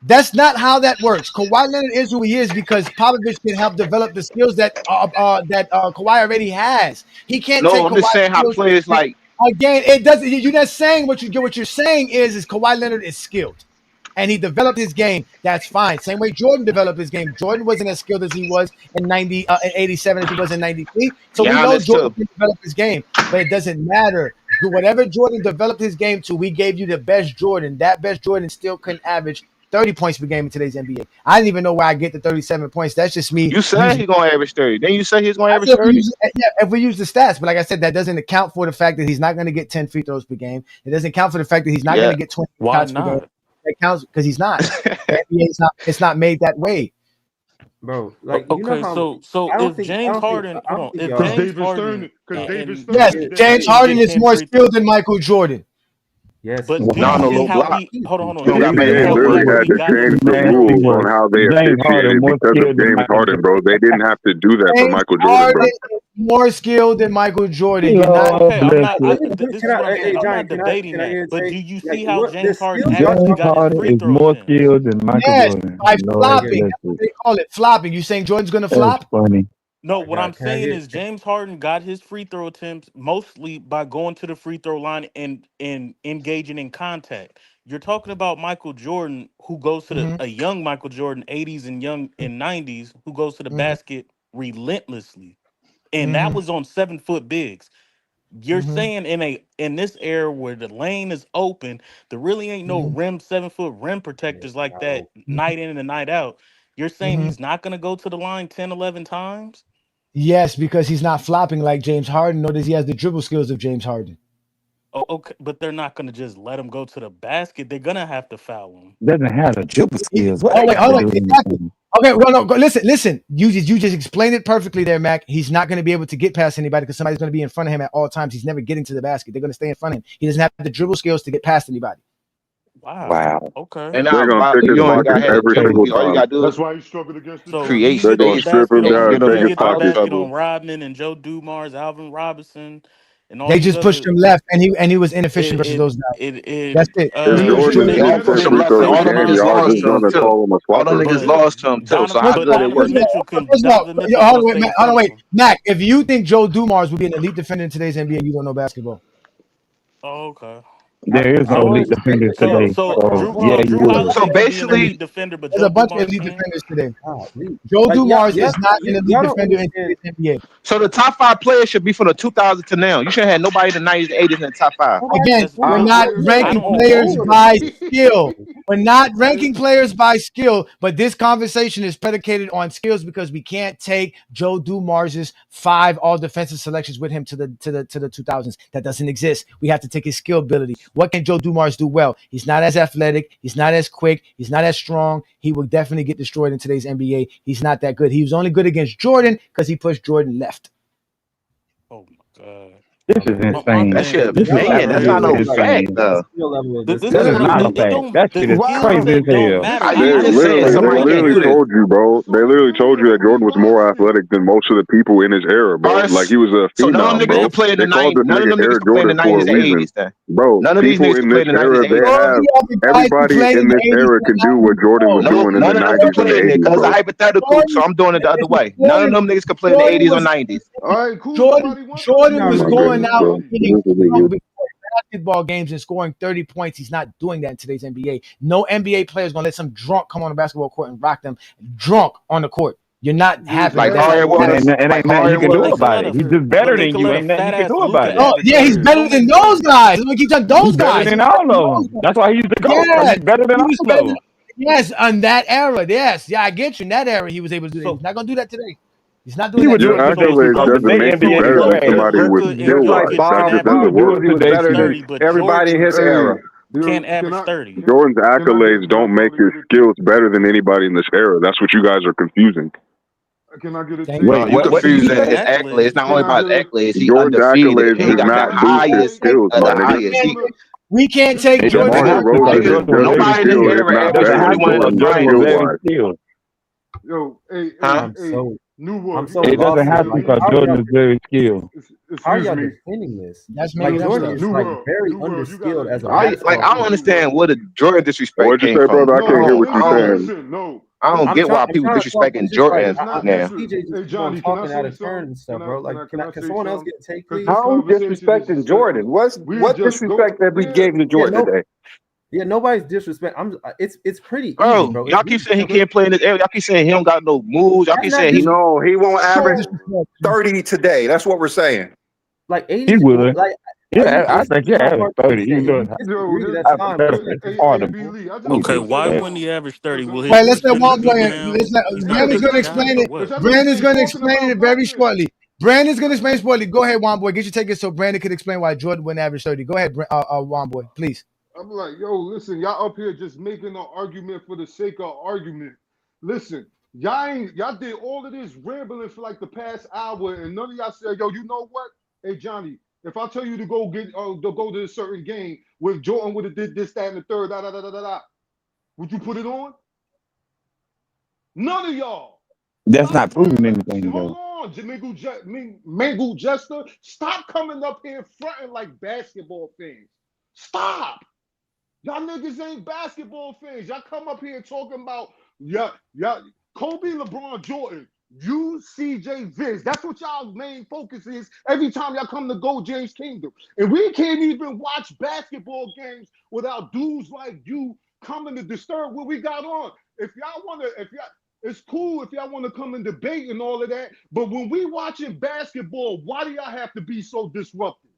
That's not how that works. Kawhi Leonard is who he is because Popovich can help develop the skills that Kawhi already has. He can't take No, I'm Kawhi's just saying how skills. players like. Again, it doesn't. You're not saying what you're saying is Kawhi Leonard is skilled, and he developed his game. That's fine. Same way Jordan developed his game. Jordan wasn't as skilled as he was in 87 as he was in 93. So we know Giannis Jordan too. developed his game, but it doesn't matter. Whatever Jordan developed his game to, we gave you the best Jordan. That best Jordan still couldn't average 30 points per game in today's NBA. I didn't even know where I get the 37 points. That's just me. You said he's gonna average 30. Then you say he's gonna average Yeah, 30. if we use the stats, but like I said, that doesn't account for the fact that he's not going to get 10 free throws per game. It doesn't account for the fact that he's not going to get 20 shots per game. It counts because he's not. The NBA is not. It's not made that way, bro. Like okay, you know so if James Harden, hold on, if James Harden, yes, James Harden is more skilled than Michael Jordan. Yes, but do you see how he? Hold on. Do you see NBA how literally had to he got change the the rules on how they officiated because of James Harden, bro. They didn't have to do that for Michael Jordan, bro. More skilled than Michael Jordan. You're not. Okay, I'm not. This is what I'm saying. I'm not debating that. But do you see how James Harden actually got his free is throw more attempts? skilled than Michael Jordan. By flopping. That's what they call it, flopping. You saying Jordan's going to flop? That's funny. No, what I'm saying is James Harden got his free throw attempts mostly by going to the free throw line and engaging in contact. You're talking about Michael Jordan, who goes to a young Michael Jordan, 80s and young in 90s, who goes to the basket relentlessly, and that was on 7-foot bigs. You're saying in this era where the lane is open, there really ain't no 7-foot rim protectors like that night in and night out. You're saying he's not going to go to the line 10, 11 times? Yes, because he's not flopping like James Harden, nor does he have the dribble skills of James Harden. Oh, okay, but they're not going to just let him go to the basket. They're going to have to foul him. Doesn't have the dribble skills. Hold on. Exactly. Okay, well, no, listen. You just explained it perfectly there, Mac. He's not going to be able to get past anybody because somebody's going to be in front of him at all times. He's never getting to the basket. They're going to stay in front of him. He doesn't have the dribble skills to get past anybody. Wow. Okay. And they're gonna pick his pocket every single time. All you gotta do That's is why he struggled against the create They're gonna space. strip him down and take his Get the pocket. basket on Rodman and Joe Dumars, Alvin Robinson, and all They these just pushed him left, and he was inefficient versus those guys. That's it. If Jordan is gonna take free throws all a them game, niggas y'all lost just to him gonna too. call him a All them flopper. niggas lost to him too. So how good it worked. Hold on, wait, Mac. If you think Joe Dumars would be an elite defender in today's NBA, you don't know basketball. Oh, okay. There is no elite defender today. So basically, elite defender, but there's Joe a bunch Dumars of elite can't? defenders today. Joe Dumars is not an elite defender in today's NBA. So the top 5 players should be from the 2000s to now. You should have nobody in the 90s and 80s in the top 5. Again, we're not ranking players by skill. We're not ranking players by skill, but this conversation is predicated on skills because we can't take Joe Dumars's 5 all defensive selections with him to the 2000s. That doesn't exist. We have to take his skill ability. What can Joe Dumars do well? He's not as athletic. He's not as quick. He's not as strong. He will definitely get destroyed in today's NBA. He's not that good. He was only good against Jordan because he pushed Jordan left. Oh my God. This is insane. That shit opinion. That's not no fact, though. This That is not a fact. That shit is crazy as hell. They literally told you, bro. They literally told you that Jordan was more athletic than most of the people in his era, bro. Like he was a So none phenom, of them niggas bro. could play in the They called 90s. this None of them nigga niggas Air could play in the Jordan for 90s a and reason, 80s. Then bro. none of these People niggas in could play this in the 90s era, and they 80s. have everybody in this era can do what Jordan was doing in the None of them could 90s and play in the there 80s, because bro. it's hypothetical. So I'm doing it the other way. None of them niggas could play in the 80s or 90s. All right, cool. Jordan was My going goodness, out bro. and getting This is ridiculous. basketball games and scoring 30 points. He's not doing that in today's NBA. No NBA player is going to let some drunk come on a basketball court and rock them drunk on the court. You're not having Like Harden was. Ain't nothing you can do about it. He's just better than you. Ain't nothing you can do about it. Oh, yeah, he's better than those guys. Let me keep telling those He's better guys. than all of them. That's why he's the GOAT. Yeah, He's better than he was all better of them. yes, on that era. Yes, yeah, I get you. In that era, he was able to do that. He's not going to do that today. He's not doing He that would do today. it today Accolades because doesn't today make you NBA better is than trash. somebody with skill wise. That just doesn't work. He would do it today. Everybody in his era. Can't average 30. Jordan's accolades don't make his skills better than anybody in this era. That's what you guys are confusing. Can I get a take? No, you confusing his accolades. It's not only about his accolades. He Jordan's undefeated. accolades He does got the not boost his highest skills, of my the nigga. highest. We can't take It Jordan. doesn't erode his Nobody in this skill. It's era not averaged better than 41 in Jordan the prime. skill wise. Yo, hey, Huh? New World. I'm so It doesn't lost. have to because Jordan is very skilled. How are Excuse y'all me. defending this? That's Like making Jordan up is stuff. like very underskilled as a I basketball like. I don't understand where the Jordan disrespect What'd you came say, from. brother? I can't hear what you're saying. Listen, no. I don't get why people I'm disrespecting just like Jordan now. TJ just keep on Johnny, can I talking out say of turn and stuff, something? bro. Like, can someone else get a take, please? This How are we conversation is disrespecting Jordan? What disrespect have we gave to Jordan today? Yeah, nobody's disrespect. It's pretty easy, Bro, bro. y'all keep saying he can't play in this area. Y'all keep saying he don't got no moves. Y'all keep saying he. No, he won't average 30 today. That's what we're saying. Like 80. He would. Like Yeah, I think yeah, average 30. You know, that's fine. Okay, why wouldn't he average 30? Will his Wait, let's let shooting one be boy. down? Brandon's going to explain it. Brandon's going to explain it very shortly. Brandon's going to explain shortly. Go ahead, Juan Boy. Get your take so Brandon can explain why Jordan wouldn't average 30. Go ahead, Juan Boy, please. I'm like, yo, listen, y'all up here just making an argument for the sake of argument. Listen, y'all did all of this rambling for like the past hour, and none of y'all said, yo, you know what? Hey, Johnny, if I tell you to go to a certain game with Jordan would have did this, that, and the third, would you put it on? None of y'all. That's not proving anything, Hold though. on, Mangle Jester, stop coming up here fronting like basketball fans. Stop. Y'all niggas ain't basketball fans. Y'all come up here talking about Kobe, LeBron, Jordan, you, CJ, Vince. That's what y'all main focus is every time y'all come to Go James Kingdom. And we can't even watch basketball games without dudes like you coming to disturb what we got on. It's cool if y'all want to come and debate and all of that, but when we watching basketball, why do y'all have to be so disruptive?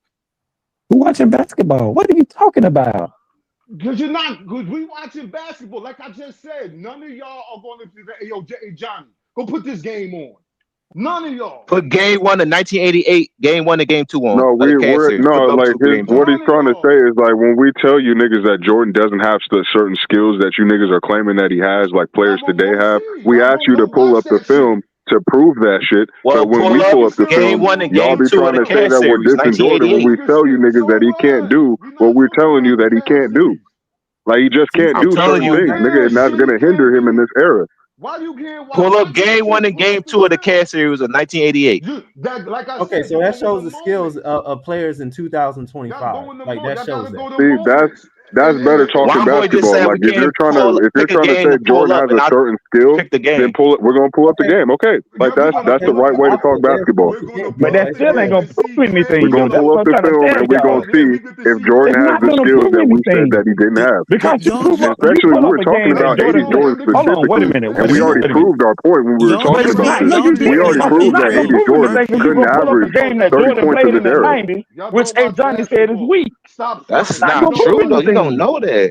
Who watching basketball? What are you talking about? Because we watching basketball. Like I just said, none of y'all are going to say, yo, Johnny, go put this game on. None of y'all. Put game 1 of 1988, game 1 and game 2 on. No, what he's trying to say is like when we tell you niggas that Jordan doesn't have certain skills that you niggas are claiming that he has, like players today have, we ask you to pull up the film to prove that shit. Well, but when we pull up the film, y'all be trying to say that we're dissing Jordan when we tell you niggas that he can't do what we're telling you that he can't do. Like he just can't do certain things, nigga, and that's gonna hinder him in this era. Why you can't pull up game 1 and game 2 of the Cavs series of 1988? So that shows the skills of players in 2025. Like that shows that. See, that's better talking basketball. Like if you're trying to say Jordan has a certain skill, then we're gonna pull up the game. Okay, like that's the right way to talk basketball. But that still ain't gonna prove anything. We're gonna pull up the film and we're gonna see if Jordan has the skills that we said that he didn't have. Especially we were talking about 80 Jordan specifically, and we already proved our point when we were talking about this. We already proved that 80 Jordan couldn't average 30 points in this era. Which Ajani said is weak. Stop. That's not true though. You don't know that.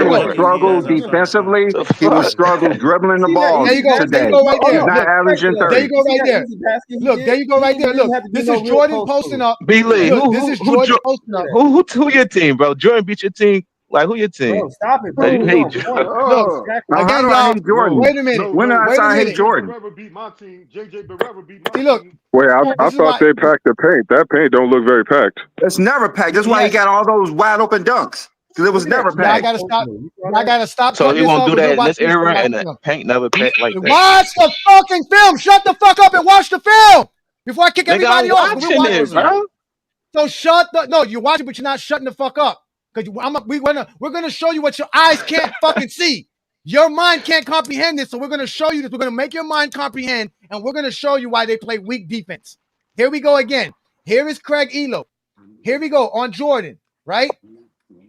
Jordan will lucky he struggle has outside the box. defensively. He will struggle dribbling the ball There you go. today. There you go right He's there. not Look, averaging there 30. you go right there. Look, there you go right there. Look, this is Jordan posting up. B. Lee, Look, this is Jordan posting up. who your team, bro? Jordan beat your team Like, who your team? Bro, stop it, bro. You hate Look, again, y'all. Wait a minute. When did I Wait a say I hate minute. Jordan? Beat my team. JJ Barrera beat my See, look. team. Wait, I This is thought why- they packed the paint. That paint don't look very packed. It's never packed. That's why he got all those wide open dunks. Because it was never Yeah, I packed. gotta stop. I gotta stop. So cutting he this won't off do because that you're in this watching era, right and the now. paint never packed like that. Watch the fucking film. Shut the fuck up and watch the film before I kick Nigga, I'm everybody off. watching it, bro. So no, you're watching, but you're not shutting the fuck up. Because we're gonna show you what your eyes can't fucking see. Your mind can't comprehend this, so we're gonna show you this. We're gonna make your mind comprehend, and we're gonna show you why they play weak defense. Here we go again. Here is Craig Elo. Here we go on Jordan, right?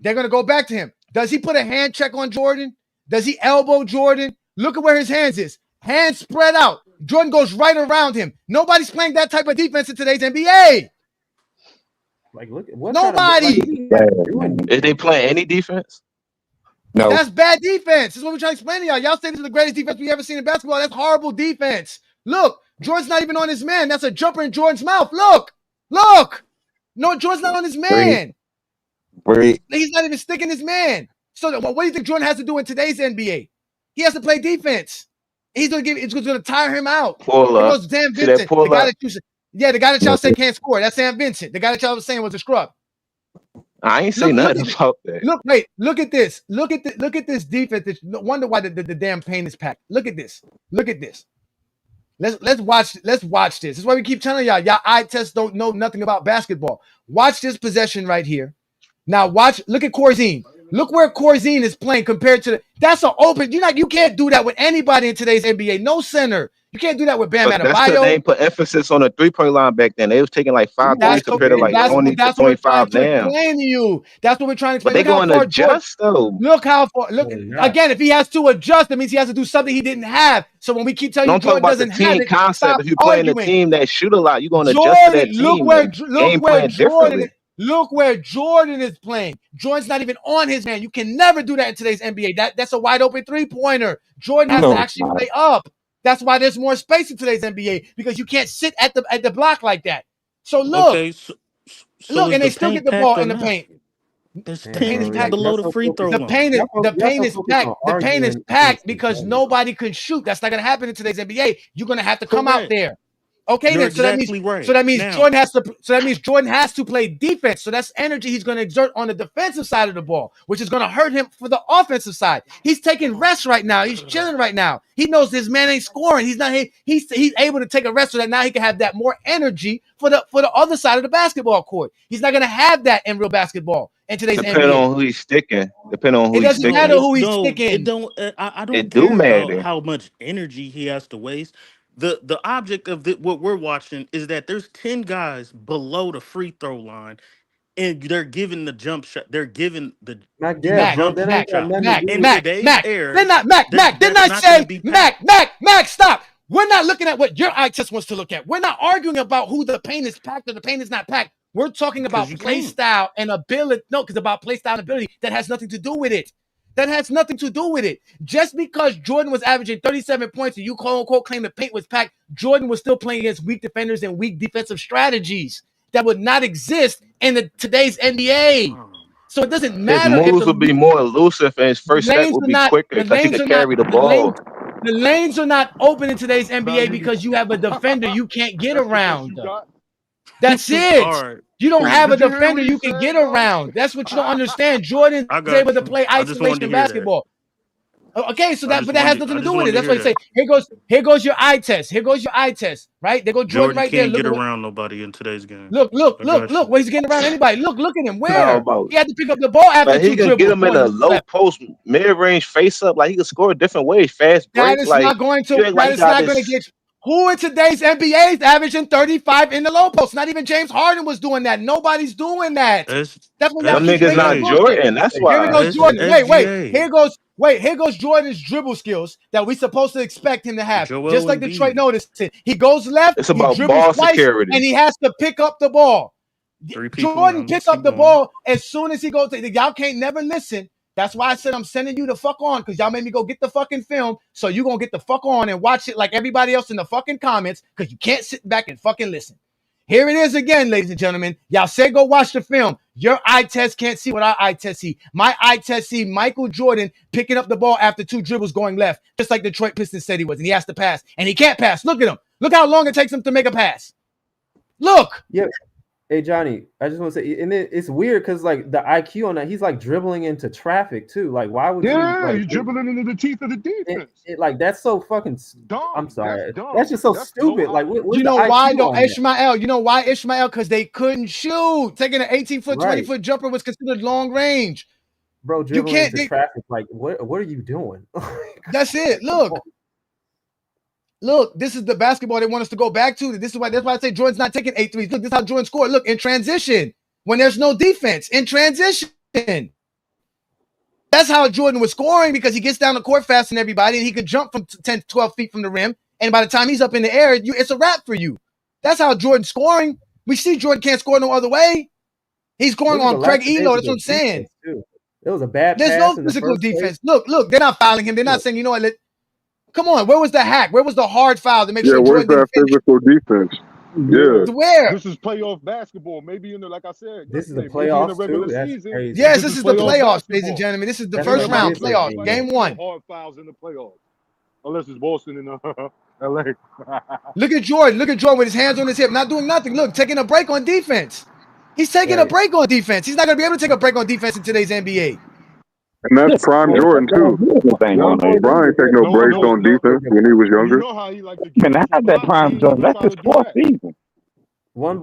They're gonna go back to him. Does he put a hand check on Jordan? Does he elbow Jordan? Look at where his hands is. Hands spread out. Jordan goes right around him. Nobody's playing that type of defense in today's NBA. Like, look, what Nobody. Is they playing any defense? No. That's bad defense. This is what we're trying to explain to y'all. Y'all say this is the greatest defense we ever seen in basketball. That's horrible defense. Look, Jordan's not even on his man. That's a jumper in Jordan's mouth. Look. No, Jordan's not on his man. He's not even sticking his man. So what do you think Jordan has to do in today's NBA? He has to play defense. It's going to tire him out. Pull up. It goes Sam Vincent, the guy that y'all say can't score. That's Sam Vincent. The guy that y'all was saying was a scrub. I ain't say nothing about that. Look at this. Look at this defense. No wonder why the damn paint is packed. Look at this. Let's watch this. This is why we keep telling y'all eye tests don't know nothing about basketball. Watch this possession right here. Now look at Corzine. Look where Corzine is playing compared to that's an open. You can't do that with anybody in today's NBA. No center. You can't do that with Bam But that's because Adebayo. they ain't put emphasis on the 3-point line back then. They was taking like 5 threes compared to like 20 to 25 now. Explain to you. That's what we're trying to explain. But they going to adjust though. Look how far. Again. If he has to adjust, that means he has to do something he didn't have. So when we keep telling you Jordan doesn't have it, team concept. If you're playing a team that shoot a lot, you're going to adjust to that team. Look where Jordan is playing. Jordan's not even on his hand. You can never do that in today's NBA. That's a wide open 3-pointer. Jordan has to actually play up. That's why there's more space in today's NBA because you can't sit at the block like that. So look, look, and they still get the ball in the paint. The paint is packed below the free throw line. The paint is packed. The paint is packed because nobody can shoot. That's not going to happen in today's NBA. You're going to have to come out there. Okay, You're then so that means Jordan has to play defense. So that's energy he's going to exert on the defensive side of the ball, which is going to hurt him for the offensive side. He's taking rest right now. He's chilling right now. He knows his man ain't scoring. He's not. He's able to take a rest so that now he can have that more energy for the other side of the basketball court. He's not going to have that in real basketball in today's NBA. Depending on who he's sticking. It doesn't matter who he's sticking. I don't care about how much energy he has to waste. The object of what we're watching is that there's 10 guys below the free throw line, and they're giving the jump shot. They're giving the jump shot. In today's era, Mac, stop. We're not looking at what your eye test wants to look at. We're not arguing about who the paint is packed or the paint is not packed. We're talking about play style and ability. No, because about play style and ability, that has nothing to do with it. Just because Jordan was averaging 37 points and you quote unquote claim the paint was packed, Jordan was still playing against weak defenders and weak defensive strategies that would not exist in today's NBA. So it doesn't matter. His moves would be more elusive and his first step would be quicker because he could carry the ball. The lanes are not open in today's NBA because you have a defender you can't get around. That's it. You don't have a defender you can get around. That's what you don't understand. Jordan is able to play isolation basketball. Okay, so that has nothing to do with it. That's why you say, here goes your eye test. Right? They go Jordan right there. Can't get around nobody in today's game. Look. Well, he's getting around anybody. Look at him. Where? He had to pick up the ball after he can get him in a low post, mid-range face up. Like he can score different ways, fast break. That is not going to get you. Who in today's NBA is averaging 35 in the low post? Not even James Harden was doing that. Nobody's doing that. That's when them niggas not Jordan. That's why. Here goes Jordan. Wait. Here goes Jordan's dribble skills that we supposed to expect him to have. Just like Detroit noticed it. He goes left. It's about ball security, and he has to pick up the ball. Jordan picks up the ball as soon as he goes. Y'all can't never listen. That's why I said I'm sending you the fuck on because y'all made me go get the fucking film. So you going to get the fuck on and watch it like everybody else in the fucking comments because you can't sit back and fucking listen. Here it is again, ladies and gentlemen. Y'all say go watch the film. Your eye test can't see what our eye test see. My eye test see Michael Jordan picking up the ball after 2 dribbles going left, just like Detroit Pistons said he was, and he has to pass, and he can't pass. Look at him. Look how long it takes him to make a pass. Look. Yeah. Hey, Johnny, I just want to say, and it's weird because, like, the IQ on that, he's, like, dribbling into traffic, too. Like, why would you? Yeah, Like, he's dribbling into the teeth of the defense. Like, that's so fucking dumb. I'm sorry. That's just so stupid. Like, you know why, though, Ishmael? You know why, Ishmael? Because they couldn't shoot. Taking an 18-foot, 20-foot jumper was considered long range. Bro, dribbling into traffic, like, what are you doing? That's it. Look, this is the basketball they want us to go back to. That's why I say Jordan's not taking 8 threes. Look, this is how Jordan scored. Look, in transition, when there's no defense, in transition. That's how Jordan was scoring, because he gets down the court faster than everybody, and he could jump from 10 to 12 feet from the rim. And by the time he's up in the air, it's a wrap for you. That's how Jordan's scoring. We see Jordan can't score no other way. He's scoring on Craig Elo. That's what I'm saying. It was a bad There's pass no physical defense. Look, they're not fouling him. They're not saying, you know what, come on, where was the hack? Where was the hard foul to make sure where's Jordan that physical defense? Yeah. Where? This is playoff basketball. Maybe like I said, this is the in playoffs the regular too. season. Yes, this is the playoffs, ladies and gentlemen. This is the first round playoffs, game 1. Hard fouls in the playoffs, unless it's Boston and LA. Look at Jordan. Look at Jordan with his hands on his hip, not doing nothing. Look, taking a break on defense. He's taking a break on defense. He's not going to be able to take a break on defense in today's NBA. And that's prime Jordan too. Brian ain't take no breaks on defense when he was younger. Man, I had that prime Jordan. That's his 4th season.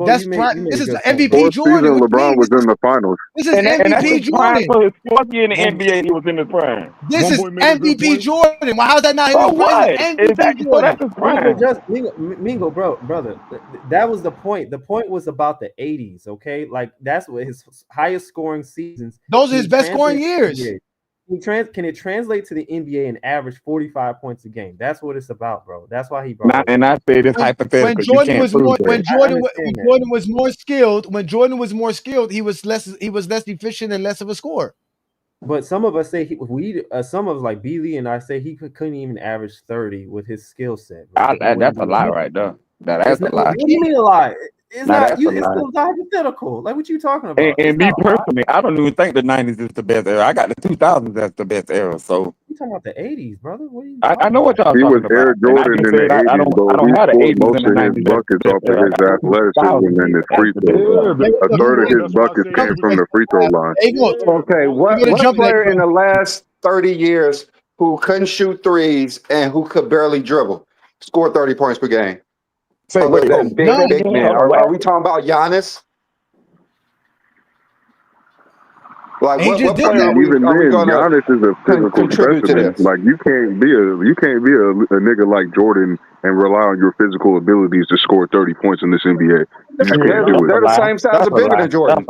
That's prime. This is MVP Jordan. LeBron was in the finals. This is MVP Jordan. For his 4th year in the NBA, he was in his prime. This is MVP Jordan. Well, how's that not his prime? MVP Jordan. Mingo, brother. That was the point. The point was about the 80s, okay? Like, that's what his highest scoring seasons. Those are his best scoring years. Can it translate to the NBA and average 45 points a game? That's what it's about, bro. That's why he brought it. And I say this hypothetical. When Jordan was more skilled, he was less efficient and less of a scorer. But some of us say some of like B. Lee and I say he couldn't even average 30 with his skill set. That's a lie right there. That's a lie. What do you mean a lie? It's not you. It's still hypothetical. Like, what you talking about? And me personally, I don't even think the 90s is the best era. I got the 2000s as the best era. So you talking about the 80s, brother? What are you? I know what y'all talking about. He was Air Jordan in the 80s, but he scored most of his buckets off of his athleticism and his free throw. A third of his buckets came from the free throw line. Okay, what player in the last 30 years who couldn't shoot threes and who could barely dribble scored 30 points per game? Big man. Are we talking about Giannis? Like, what player even then, Giannis is a physical specimen. Like, you can't be a nigga like Jordan and rely on your physical abilities to score 30 points in this NBA. They're the same size or bigger than Jordan.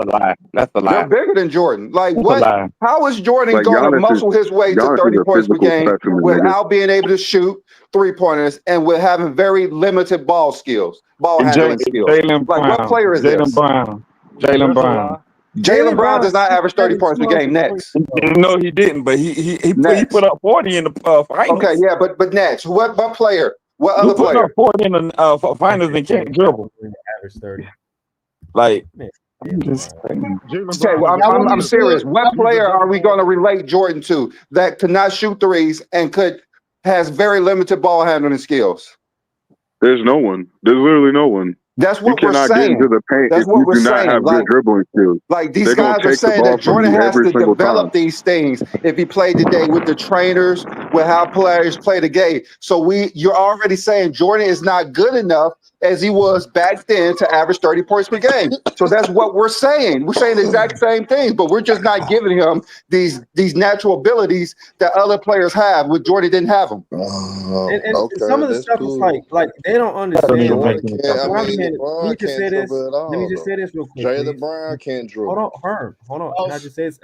That's a lie. They're bigger than Jordan. Like, what? How is Jordan going to muscle his way to 30 points per game without being able to shoot 3-pointers and with having very limited ball handling skills? Like, what player is this? Jaylen Brown. Jaylen Brown does not average 30 points per game next. No, he didn't, but he put up 40 in the finals. Okay, yeah, but next, what player? What other player? Put up 40 in the finals and can't dribble. Average 30. Like, okay, well, I'm serious. What player are we going to relate Jordan to that could not shoot threes and has very limited ball handling skills? There's no one. There's literally no one. That's what we're saying. You cannot get into the paint if you do not have good dribbling skills. Like, these guys are saying that Jordan has to develop these things if he played today with the trainers, with how players play the game. So you're already saying Jordan is not good enough as he was back then to average 30 points per game. So that's what we're saying. We're saying the exact same thing, but we're just not giving him these natural abilities that other players have, which Jordan didn't have them. And some of the stuff is like they don't understand. Let me just say this real quick. Jaylen Brown can't dribble. Hold on, Herm. Hold on. Can I just say this?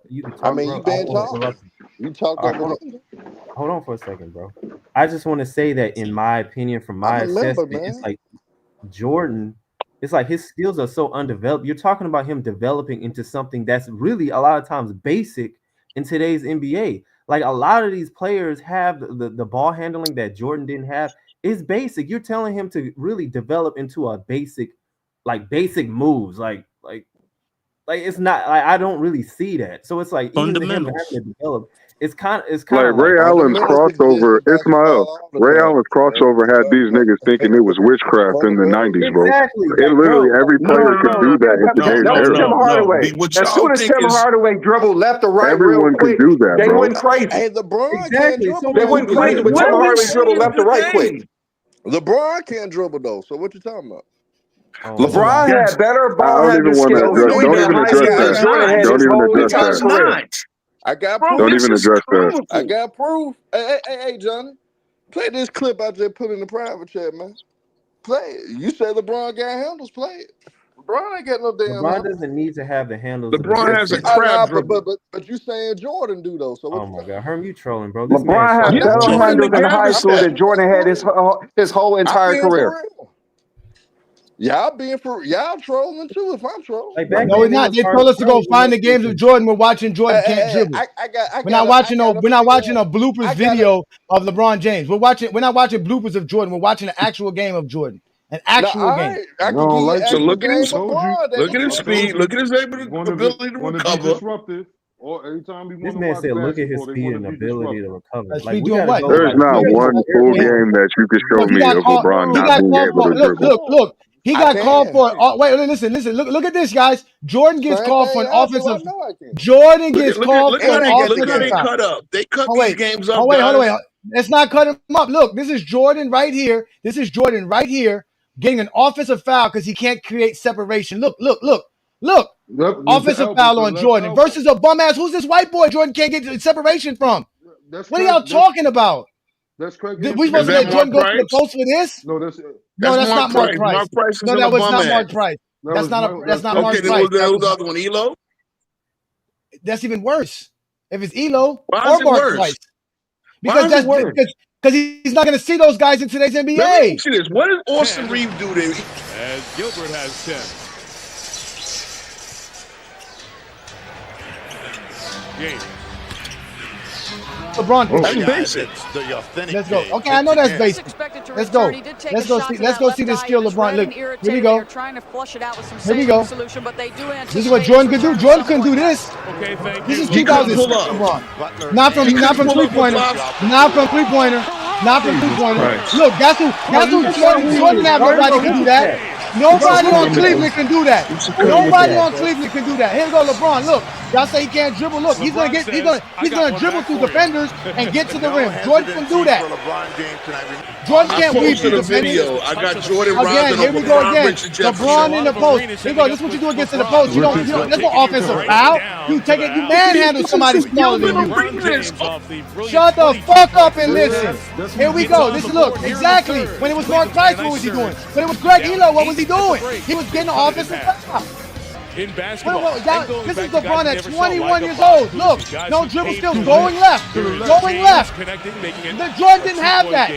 You can talk, I mean, you been talking. You talk over. Hold on for a second, bro. I just want to say that, in my opinion, from my assessment, it's like Jordan, it's like his skills are so undeveloped. You're talking about him developing into something that's really a lot of times basic in today's NBA. Like, a lot of these players have the ball handling that Jordan didn't have. Is basic. You're telling him to really develop into a basic like basic moves, like it's not like I don't really see that. So it's like even him having to develop, it's kind of Ray Allen's crossover, Ismail. Ray Allen's crossover had these niggas thinking it was witchcraft in the 90s, bro. Exactly. It literally every player could do that in today's era. Tim Hardaway. As soon as Tim Hardaway dribbled left or right Everyone real quick, could do that, they bro. went crazy. Hey, LeBron Exactly. can't dribble. They went crazy when Tim Hardaway dribbled left or right quick. LeBron can't dribble though. So what you talking about? LeBron had better I ball don't handling even want to skills. address. Don't even address that. Don't even address that. I got proof. Don't even address that. I got proof. Hey, Johnny, play this clip I just put in the private chat, man. Play it. You say LeBron got handles. Play it. LeBron ain't got no damn. LeBron doesn't need to have the handles. LeBron has a crab dribble. But you saying Jordan do though? So oh my God, Herm, you trolling, bro? This LeBron had better handles in high school than Jordan had his whole entire career. Y'all trolling too if I'm trolling. Like no, we're not. They told us to go find the games of Jordan. We're watching Jordan can't dribble. We're not watching a bloopers video of LeBron James. We're not watching bloopers of Jordan. We're watching an actual game of Jordan. An actual game. So look at his speed. Look at his ability to recover. Or every time we this man said, "Look at his speed and ability to recover." Like, doing what? There's not one full game that you can show me of LeBron not being able to dribble. Look. He got called for. Wait, listen. Look at this, guys. Jordan gets called for an offensive. Jordan gets called for an offensive. Look how they cut up. They cut these games up. Hold on. Let's not cut him up. Look, this is Jordan right here. Getting an offensive foul because he can't create separation. Look. Offensive foul on Jordan versus a bum ass. Who's this white boy Jordan can't get separation from? What are y'all talking about? That's correct. We supposed to let Jordan go to the post for this? No, that's not Mark Price. Mark Price No, that was not Mark Price. That's not Mark Price. Okay, then who's the other one? Elo? That's even worse. If it's Elo or Mark Price. Because he's not going to see those guys in today's NBA. Let me ask you this. What does Austin Reeves do there? As Gilbert has 10. James. LeBron. That's basic. Let's go. Okay, I know that's basic. Let's go. Let's go see this skill, LeBron. Look, here we go. Here we go. This is what Jordan could do. Jordan couldn't do this. This is 2006 LeBron. Not from 3-pointer. Not from 3-pointer. Not from 3-pointer. Look, that's who Jordan have nobody can do that. Nobody on Cleveland can do that. Here we go, LeBron. Look, y'all say he can't dribble. Look, he's gonna dribble through defenders and get to the rim. Jordan can do that. Jordan can't weave through defenders. I got Jordan again. Here we go again. LeBron in the post. Here we go. This is what you do against the post. You don't. That's no offensive foul. You take it. You manhandle somebody smaller than you. Shut the fuck up and listen. Here we go. This is look exactly when it was Mark Price. What was he doing? When it was Greg Elo, what was he doing? He was getting the offensive foul. In basketball, this is LeBron at 21 years old. Look, no dribble skills, going left. Jordan didn't have that.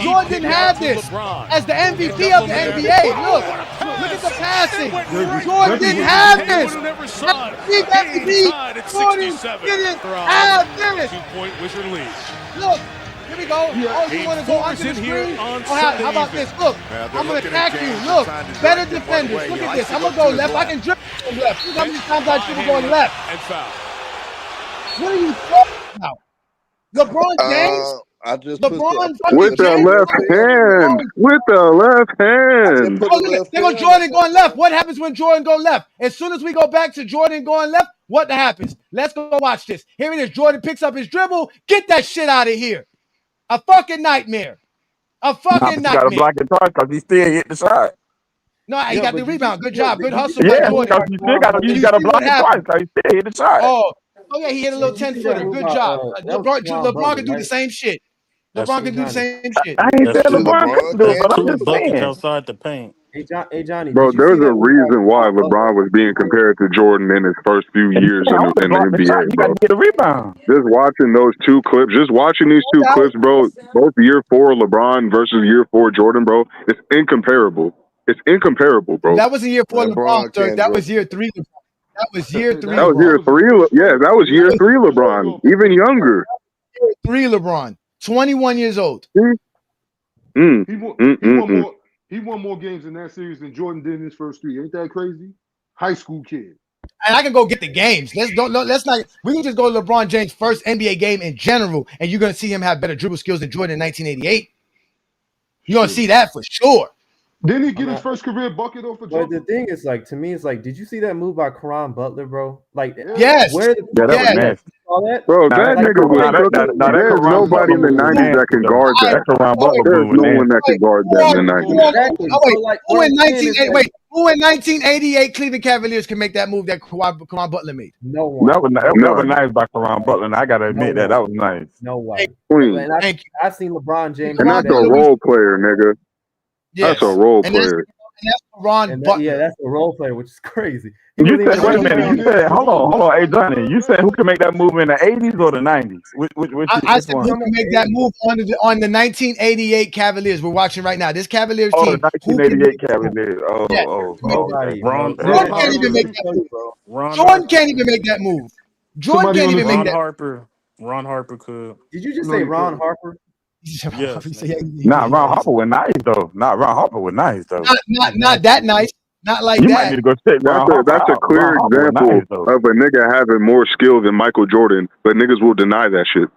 Jordan didn't have this as the MVP of the NBA. Look at the passing. Jordan didn't have this. Jordan didn't have this. 2-point Wizard lead. Look. Here we go. You want to go under the screen? How about this? Look, I'm going to attack you. Look, better defenders. Look at this. I'm going to go left. I can dribble from left. Look how many times I dribble going left. And foul. What are you talking about? LeBron James? With the left hand. With the left hand. They go Jordan going left. What happens when Jordan go left? As soon as we go back to Jordan going left, what happens? Let's go watch this. Here it is. Jordan picks up his dribble. Get that shit out of here. A fucking nightmare. Nightmare. You got to block it twice because he still hit the shot. No, he got the rebound. Good job. Good hustle. Yeah, you got to block it twice because he still hit the shot. Oh, yeah, he hit a little 10-footer. Good job. LeBron can do the same shit. LeBron can do the same shit. I ain't saying LeBron can do it, but I'm just saying. Outside the paint. Hey, Johnny. Bro, there's a reason why LeBron was being compared to Jordan in his first few years in the NBA, bro. Get a rebound. Just watching those two clips, bro, both year 4 LeBron versus year 4 Jordan, bro, it's incomparable. Bro. That was a year 4 LeBron, sir. That was year 3. That was year 3. That was year 3. Yeah, that was year 3 LeBron, even younger. Year 3 LeBron, 21 years old. He want He won more games in that series than Jordan did in his first 3. Ain't that crazy? High school kid. And I can go get the games. Let's not. We can just go to LeBron James' first NBA game in general, and you're gonna see him have better dribble skills than Jordan in 1988. You're gonna see that for sure. Didn't he get his first career bucket off a jumper? But the thing is, like, to me, it's like, did you see that move by Caron Butler, bro? Like, yes, where the that was nasty. all that? Bro, that nigga was cooking. There's nobody in the 90s that can guard that. There's no one that can guard that in the 90s. Exactly. Oh, wait, So, like, who what in I'm saying is, like, who in 1988 Cleveland Cavaliers can make that move that Caron Butler made? No one. That was nice by Caron Butler, and I gotta admit that was nice. No way. Queen. And I've seen LeBron James. And that's a role player, nigga. Yes. That's a role player. That's Caron Butler. Yeah, that's a role player, which is crazy. You said, wait a minute. You said, hold on. Hey, Johnny, you said who can make that move in the 80s or the 90s? I said who can make that move on the 1988 Cavaliers we're watching right now. This Cavaliers team. The 1988 Cavaliers. Ron can't even make that move. Jordan can't even make that move. Jordan can't even make that. Ron Harper could. Did you just say Ron Harper? Yes. Nah, Ron Harper was nice though. Not that nice. Not like you that. Might need to go check That's a clear example of a nigga having more skill than Michael Jordan, but niggas will deny that shit.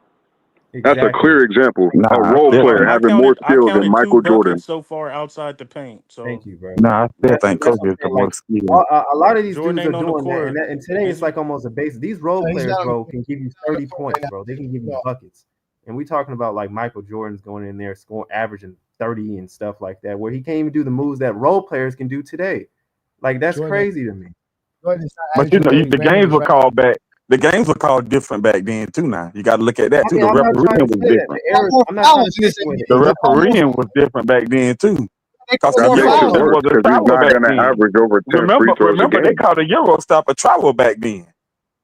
That's a clear example. A role player having more skill than Michael Jordan. So far outside the paint. So thank you, bro. Nah, I still think Kobe is the most skilled. A lot of these Jordan dudes are ain't on the doing that, court. and today it's like almost a base. These role players, bro, can give you 30 points, bro. They can give you buckets. And we talking about like Michael Jordan's going in there scoring, averaging 30 and stuff like that, where he can't even do the moves that role players can do today. Like that's crazy to me. But you know, the games were called back. The games were called different back then too. Now you got to look at that too. The refereeing was different. The refereeing was different back then too. Because he's not going to average over 10 free throws a remember, game. they called a Euro stop a travel back then.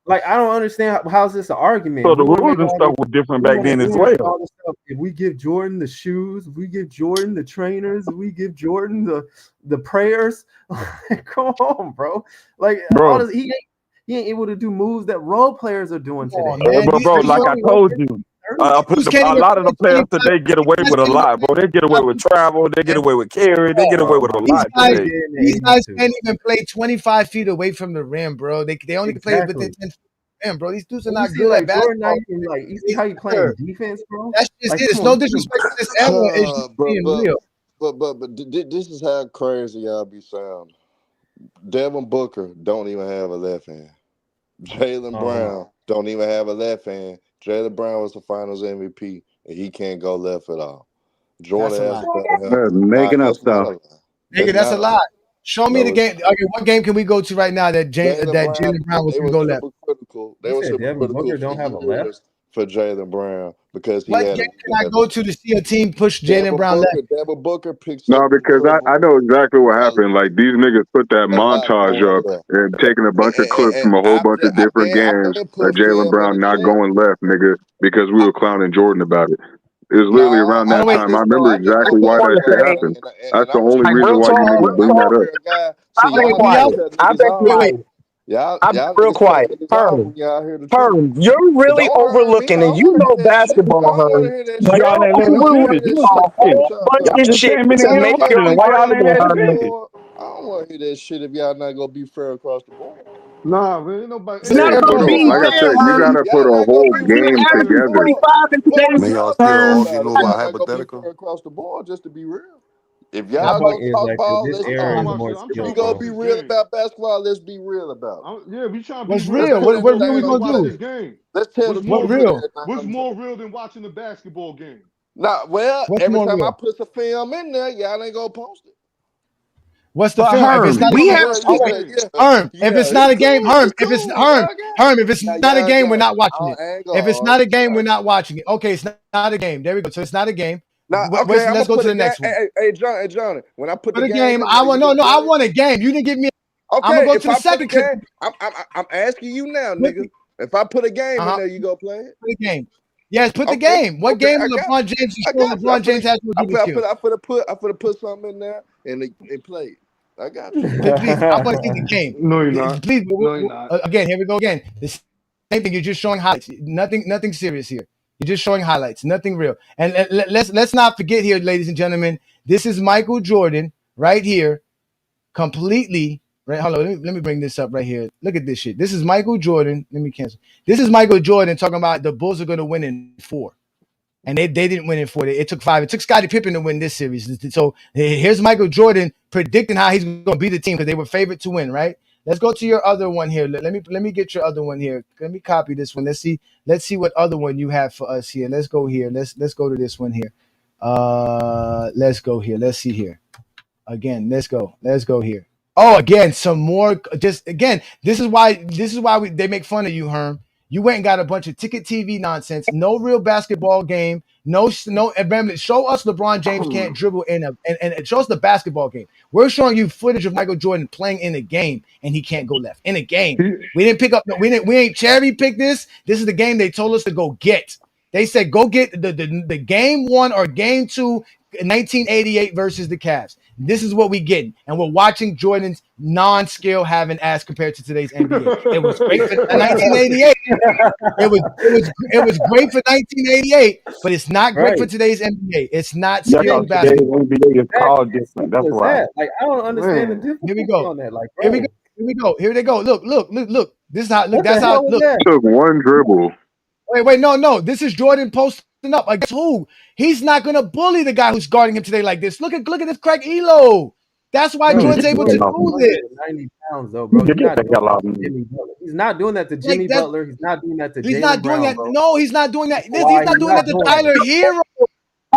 Like I don't understand how's this an argument. So the rules and stuff were different back then as well. If we give Jordan the shoes, if we give Jordan the trainers, if we give Jordan the prayers, come on, bro. Like bro. He ain't able to do moves that role players are doing today. Bro, like I told you, a lot of the players today get away with a lot, bro. They get away with travel, they get away with carry, they get away with a lot today. These guys can't even play 25 feet away from the rim, bro. They only can play within 10 feet of the rim, bro. These dudes are not good at basketball. Like, you see how you playing defense, bro? That's just it. It's no disrespect to this era. It's just being real. But this is how crazy y'all be sounding. Devin Booker don't even have a left hand. Jaylen Brown don't even have a left hand. Jaylen Brown was the Finals MVP, and he can't go left at all. Jordan has making up stuff. Nigga, that's a lie. Show me the game. Okay, what game can we go to right now that Jaylen Brown was going to go left? They were super critical. Don't have a left for Jaylen Brown because he what had. What game can I go to see a team push Jaylen Brown left? Devin Booker picks. No, because I know exactly what happened. Like these niggas put that montage up and taking a bunch of clips from a whole bunch of different games of Jaylen Brown not going left, nigga, because we were clowning Jordan about it. It was literally around that time. I remember exactly why that shit happened. That's the only reason why you niggas bring that up. I'll be quiet. I'll be real quiet. Herm, you're really overlooking, and you know basketball, Herm. Y'all included a whole bunch of shit to make your I don't want to hear that shit if y'all not gonna be fair across the board. Nah, man, ain't nobody. It's not gonna be like I said, you gotta put a whole game together. 45 in today's Man, y'all still arguing over hypothetical? Across the board, just to be real. If y'all gonna talk ball, we gonna be real about basketball. Let's be real about it. Yeah, we trying to be What's real? What real we gonna do? Let's tell the what real. What's more real than watching the basketball game? Nah, well, What's every time real? I put some film in there, y'all ain't gonna post it. What's the film? Herm, if it's not we a have Herm, if it's not a game, Herm, if it's Herm, if it's not a game, we're not watching it. If it's not a game, we're not watching it. Okay, it's not a game. There we go. So it's not a game. Now, okay, let's go to the next one. Hey, Johnny, when I put the game, I want I want a game. You didn't give me. Okay, I'm gonna go to the second game. I'm asking you now, nigga. If I put a game in there, you go play it. Put a game. Yes, put the game. What game will LeBron James? LeBron James has to do I put something in there and play it. I got you. Please, I want to see the game. No, you're not. Please, no, you're not. Again, here we go again. The same thing. You're just showing highlights. Nothing serious here. You're just showing highlights. Nothing real. And let's not forget here, ladies and gentlemen. This is Michael Jordan right here, completely. Right, hold on. Let me bring this up right here. Look at this shit. This is Michael Jordan. Let me cancel. This is Michael Jordan talking about the Bulls are going to win in 4. And they didn't win in 4. It took 5. It took Scottie Pippen to win this series. So here's Michael Jordan predicting how he's going to beat the team because they were favored to win, right? Let's go to your other one here. Let me get your other one here. Let me copy this one. Let's see what other one you have for us here. Let's go here. Let's go to this one here. Let's go here. Let's see here. Again, let's go here. Oh, again, some more. Just again, this is why they make fun of you, Herm. You went and got a bunch of ticket TV nonsense. No real basketball game. No. Remember, show us LeBron James can't dribble and show us the basketball game. We're showing you footage of Michael Jordan playing in a game and he can't go left in a game. We didn't pick up. We ain't cherry pick this. This is the game they told us to go get. They said go get the game 1 or game 2. 1988 versus the Cavs. This is what we getting, and we're watching Jordan's non-skill having as compared to today's NBA. It was great for 1988. It was great for 1988, but it's not great for today's NBA. It's not skill basketball. NBA is called different. That's why. Like I don't understand the difference. Here we go. On that. Like, here we go. Here they go. Look. This is how. Look. That's how. Look. Took one dribble. Wait. No. This is Jordan posting up. Like, guess who? He's not gonna bully the guy who's guarding him today like this. Look at this Craig Elo. That's why Jordan's able to do this. 90 pounds though, bro. He's not doing that to Jimmy Butler. He's not doing that to He's Jaylen not doing Brown, that. bro. No, he's not doing that. He's not doing that to Tyler Hero.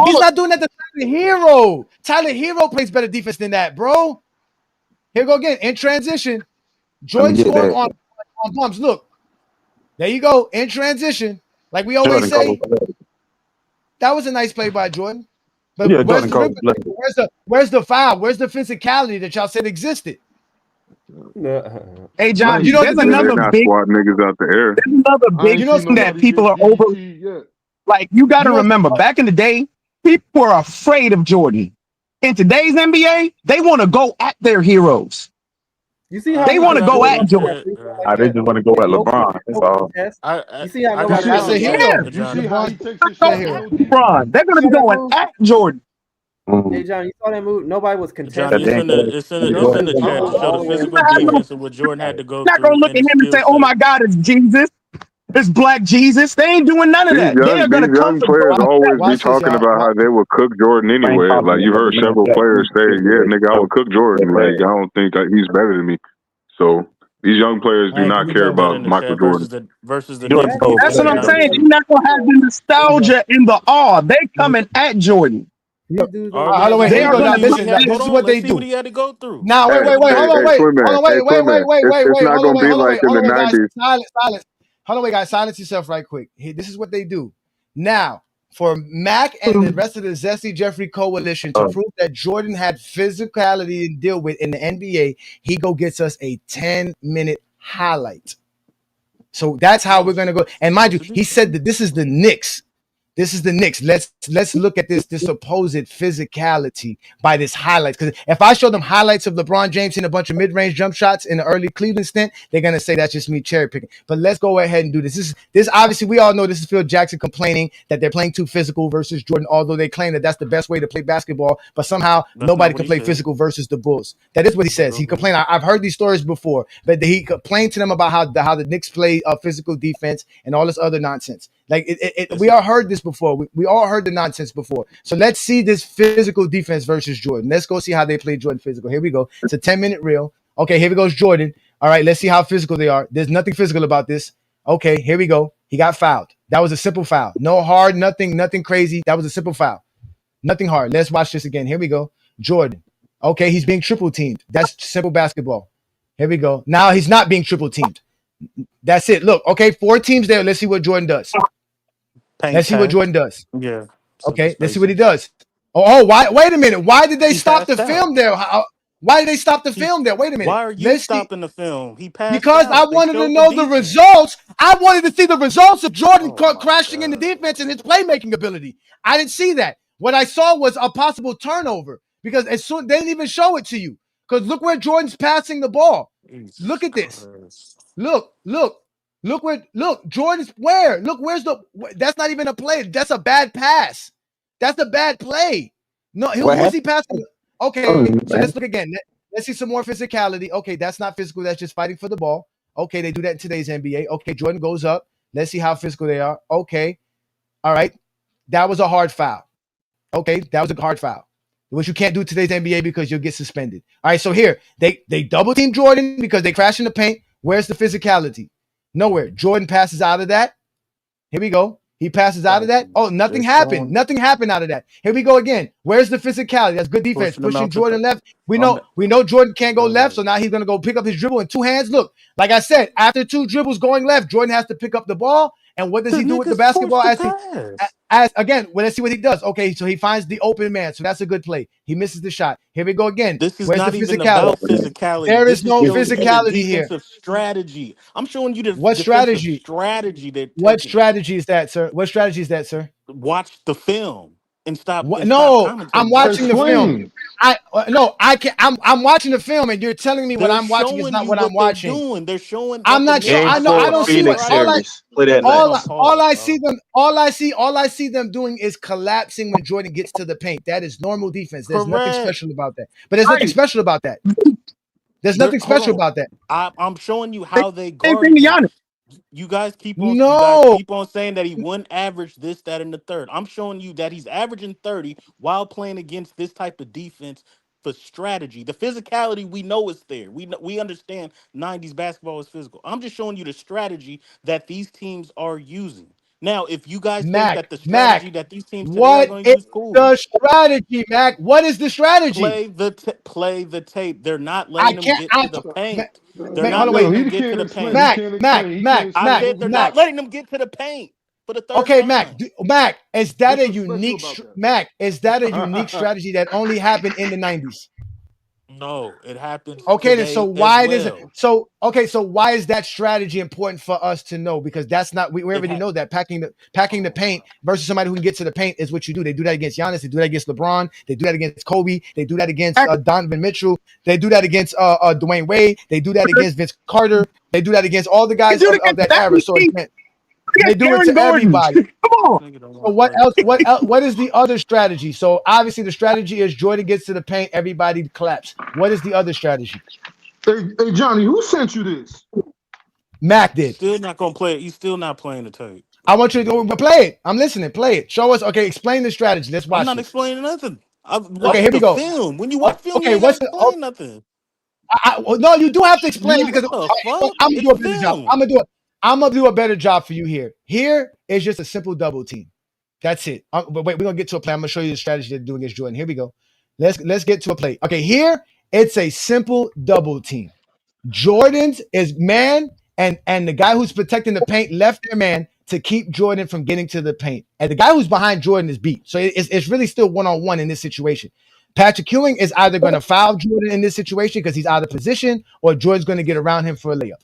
He's not doing that to Tyler Hero. Tyler Hero plays better defense than that, bro. Here we go again. In transition. Jordan scoring on bumps. Look. There you go. In transition. Like we always say. That was a nice play by Jordan. But yeah, where's the foul? Where's the physicality that y'all said existed? Hey, John, there's another big niggas out the air. There's another big thing that people are over. Like, you got to remember, back in the day, people were afraid of Jordan. In today's NBA, they want to go at their heroes. You see how they want to go at Jordan. They just want to go at LeBron. That's all. You see how nobody LeBron. They're going to be going at Jordan. Hey John, you saw that move? Nobody was contesting. Johnny, it's in the chat to show the physical defense of what Jordan had to go through. Not going to look at him and say, "Oh my God, it's Jesus." It's Black Jesus. They ain't doing none of that. They are going to come. Young players always be talking about how they would cook Jordan anyway. Like you heard several players say, "Yeah, nigga, I would cook Jordan." Like I don't think he's better than me. So these young players do not care about Michael Jordan. Versus the That's what I'm saying. You're not going to have the nostalgia and the awe. They coming at Jordan. This is what they do. What he had to go through. Now, wait. Hold on, wait. It's not going to be like in the 90s. Silence. Hold on, wait, guys. Silence yourself right quick. This is what they do. Now, for Mac and the rest of the Zesty Jeffrey coalition to prove that Jordan had physicality to deal with in the NBA, he gets us a 10-minute highlight. So that's how we're going to go. And mind you, he said that this is the Knicks. This is the Knicks. Let's look at this supposed physicality by this highlights. Because if I show them highlights of LeBron James in a bunch of mid-range jump shots in the early Cleveland stint, they're gonna say that's just me cherry picking. But let's go ahead and do this. This obviously we all know this is Phil Jackson complaining that they're playing too physical versus Jordan, although they claim that that's the best way to play basketball. But somehow nobody can play physical versus the Bulls. That is what he says. He complained. I've heard these stories before, but he complained to them about how the Knicks play physical defense and all this other nonsense. Like we all heard this before. We all heard the nonsense before. So let's see this physical defense versus Jordan. Let's go see how they play Jordan physical. Here we go. It's a 10-minute reel. Okay, here we goes Jordan. All right, let's see how physical they are. There's nothing physical about this. Okay, here we go. He got fouled. That was a simple foul. No hard, nothing crazy. That was a simple foul. Nothing hard. Let's watch this again. Here we go. Jordan. Okay, he's being triple teamed. That's simple basketball. Here we go. Now he's not being triple teamed. That's it. Look, okay, 4 teams there. Let's see what Jordan does. Let's see what Jordan does. Yeah. Okay, let's see what he does. Oh, why? Wait a minute. Why did they stop the film there? Why did they stop the film there? Wait a minute. Why are you stopping the film? He passed because I wanted to know the results. I wanted to see the results of Jordan crashing in the defense and his playmaking ability. I didn't see that. What I saw was a possible turnover because as soon they didn't even show it to you. Because look where Jordan's passing the ball. Look at this. Look, Jordan's where? Look, that's not even a play. That's a bad pass. That's a bad play. No, who's he passing? Okay, so let's look again. Let's see some more physicality. Okay, that's not physical. That's just fighting for the ball. Okay, they do that in today's NBA. Okay, Jordan goes up. Let's see how physical they are. Okay, all right. That was a hard foul. Okay, that was a hard foul, which you can't do today's NBA because you'll get suspended. All right, so here they double team Jordan because they crash in the paint. Where's the physicality? Nowhere. Jordan passes out of that. Here we go. He passes out of that. Oh, nothing happened. Nothing happened out of that. Here we go again. Where's the physicality? That's good defense. Pushing Jordan left. We know Jordan can't go left, so now he's gonna go pick up his dribble in two hands. Look, like I said, after two dribbles going left, Jordan has to pick up the ball. And what does he do with the basketball? Again, well, let's see what he does. Okay, so he finds the open man. So that's a good play. He misses the shot. Here we go again. This is Where's not the even about physicality? physicality. There This is no showing you the physicality here. defensive strategy. I'm showing you the What defensive strategy? strategy they're What taking. strategy is that, sir? What strategy is that, sir? Watch the film and stop. No, commentating. I'm watching the film. I can't. I'm watching the film, and you're telling me what They're I'm watching is showing not you what I'm what they're watching. doing. They're showing. I'm not sure. I know. I don't see what. All I see them. All I see them doing is collapsing when Jordan gets to the paint. That is normal defense. There's nothing special about that. But there's nothing special about that. There's nothing special about that. I'm showing you how they guard. You guys keep on saying that he wouldn't average this, that, and the third. I'm showing you that he's averaging 30 while playing against this type of defense for strategy. The physicality we know is there. We understand 90s basketball is physical. I'm just showing you the strategy that these teams are using. Now, if you guys think that the strategy that these teams today are going to use, cool. The strategy, Mac? What is the strategy? Play the tape. They're not letting them get to the paint. They're not letting them get to the paint. I said they're not letting them get to the paint for the third Okay, time. Mac, is that a unique strategy that only happened in the 90s? No, it happens. Okay, then so why does it? So why is that strategy important for us to know? Because that's not we already know that packing the paint versus somebody who can get to the paint is what you do. They do that against Giannis. They do that against LeBron. They do that against Kobe. They do that against Donovan Mitchell. They do that against Dwayne Wade. They do that against Vince Carter. They do that against all the guys of that era. So they do it to everybody. Come on. So what else? What is the other strategy? So obviously the strategy is Jordan gets to the paint, everybody collapse. What is the other strategy? Hey Johnny, who sent you this? Mac did. Still not gonna play it. He's still not playing the tape. I want you to go play it. I'm listening. Play it. Show us. Okay, explain the strategy. Let's watch. I'm not this. explaining nothing. Okay, here we go. Film. When you watch film, you ain't gotta explain nothing. No, you do have to explain because I'm gonna do a better job. I'm gonna do a better job for you here. Here is just a simple double team. That's it. But wait, we're gonna get to a play. I'm gonna show you the strategy they're doing against Jordan. Here we go. Let's get to a play. Okay, here it's a simple double team. Jordan's is man, and the guy who's protecting the paint left their man to keep Jordan from getting to the paint. And the guy who's behind Jordan is beat. So it's really still one-on-one in this situation. Patrick Ewing is either going to foul Jordan in this situation because he's out of position, or Jordan's going to get around him for a layup.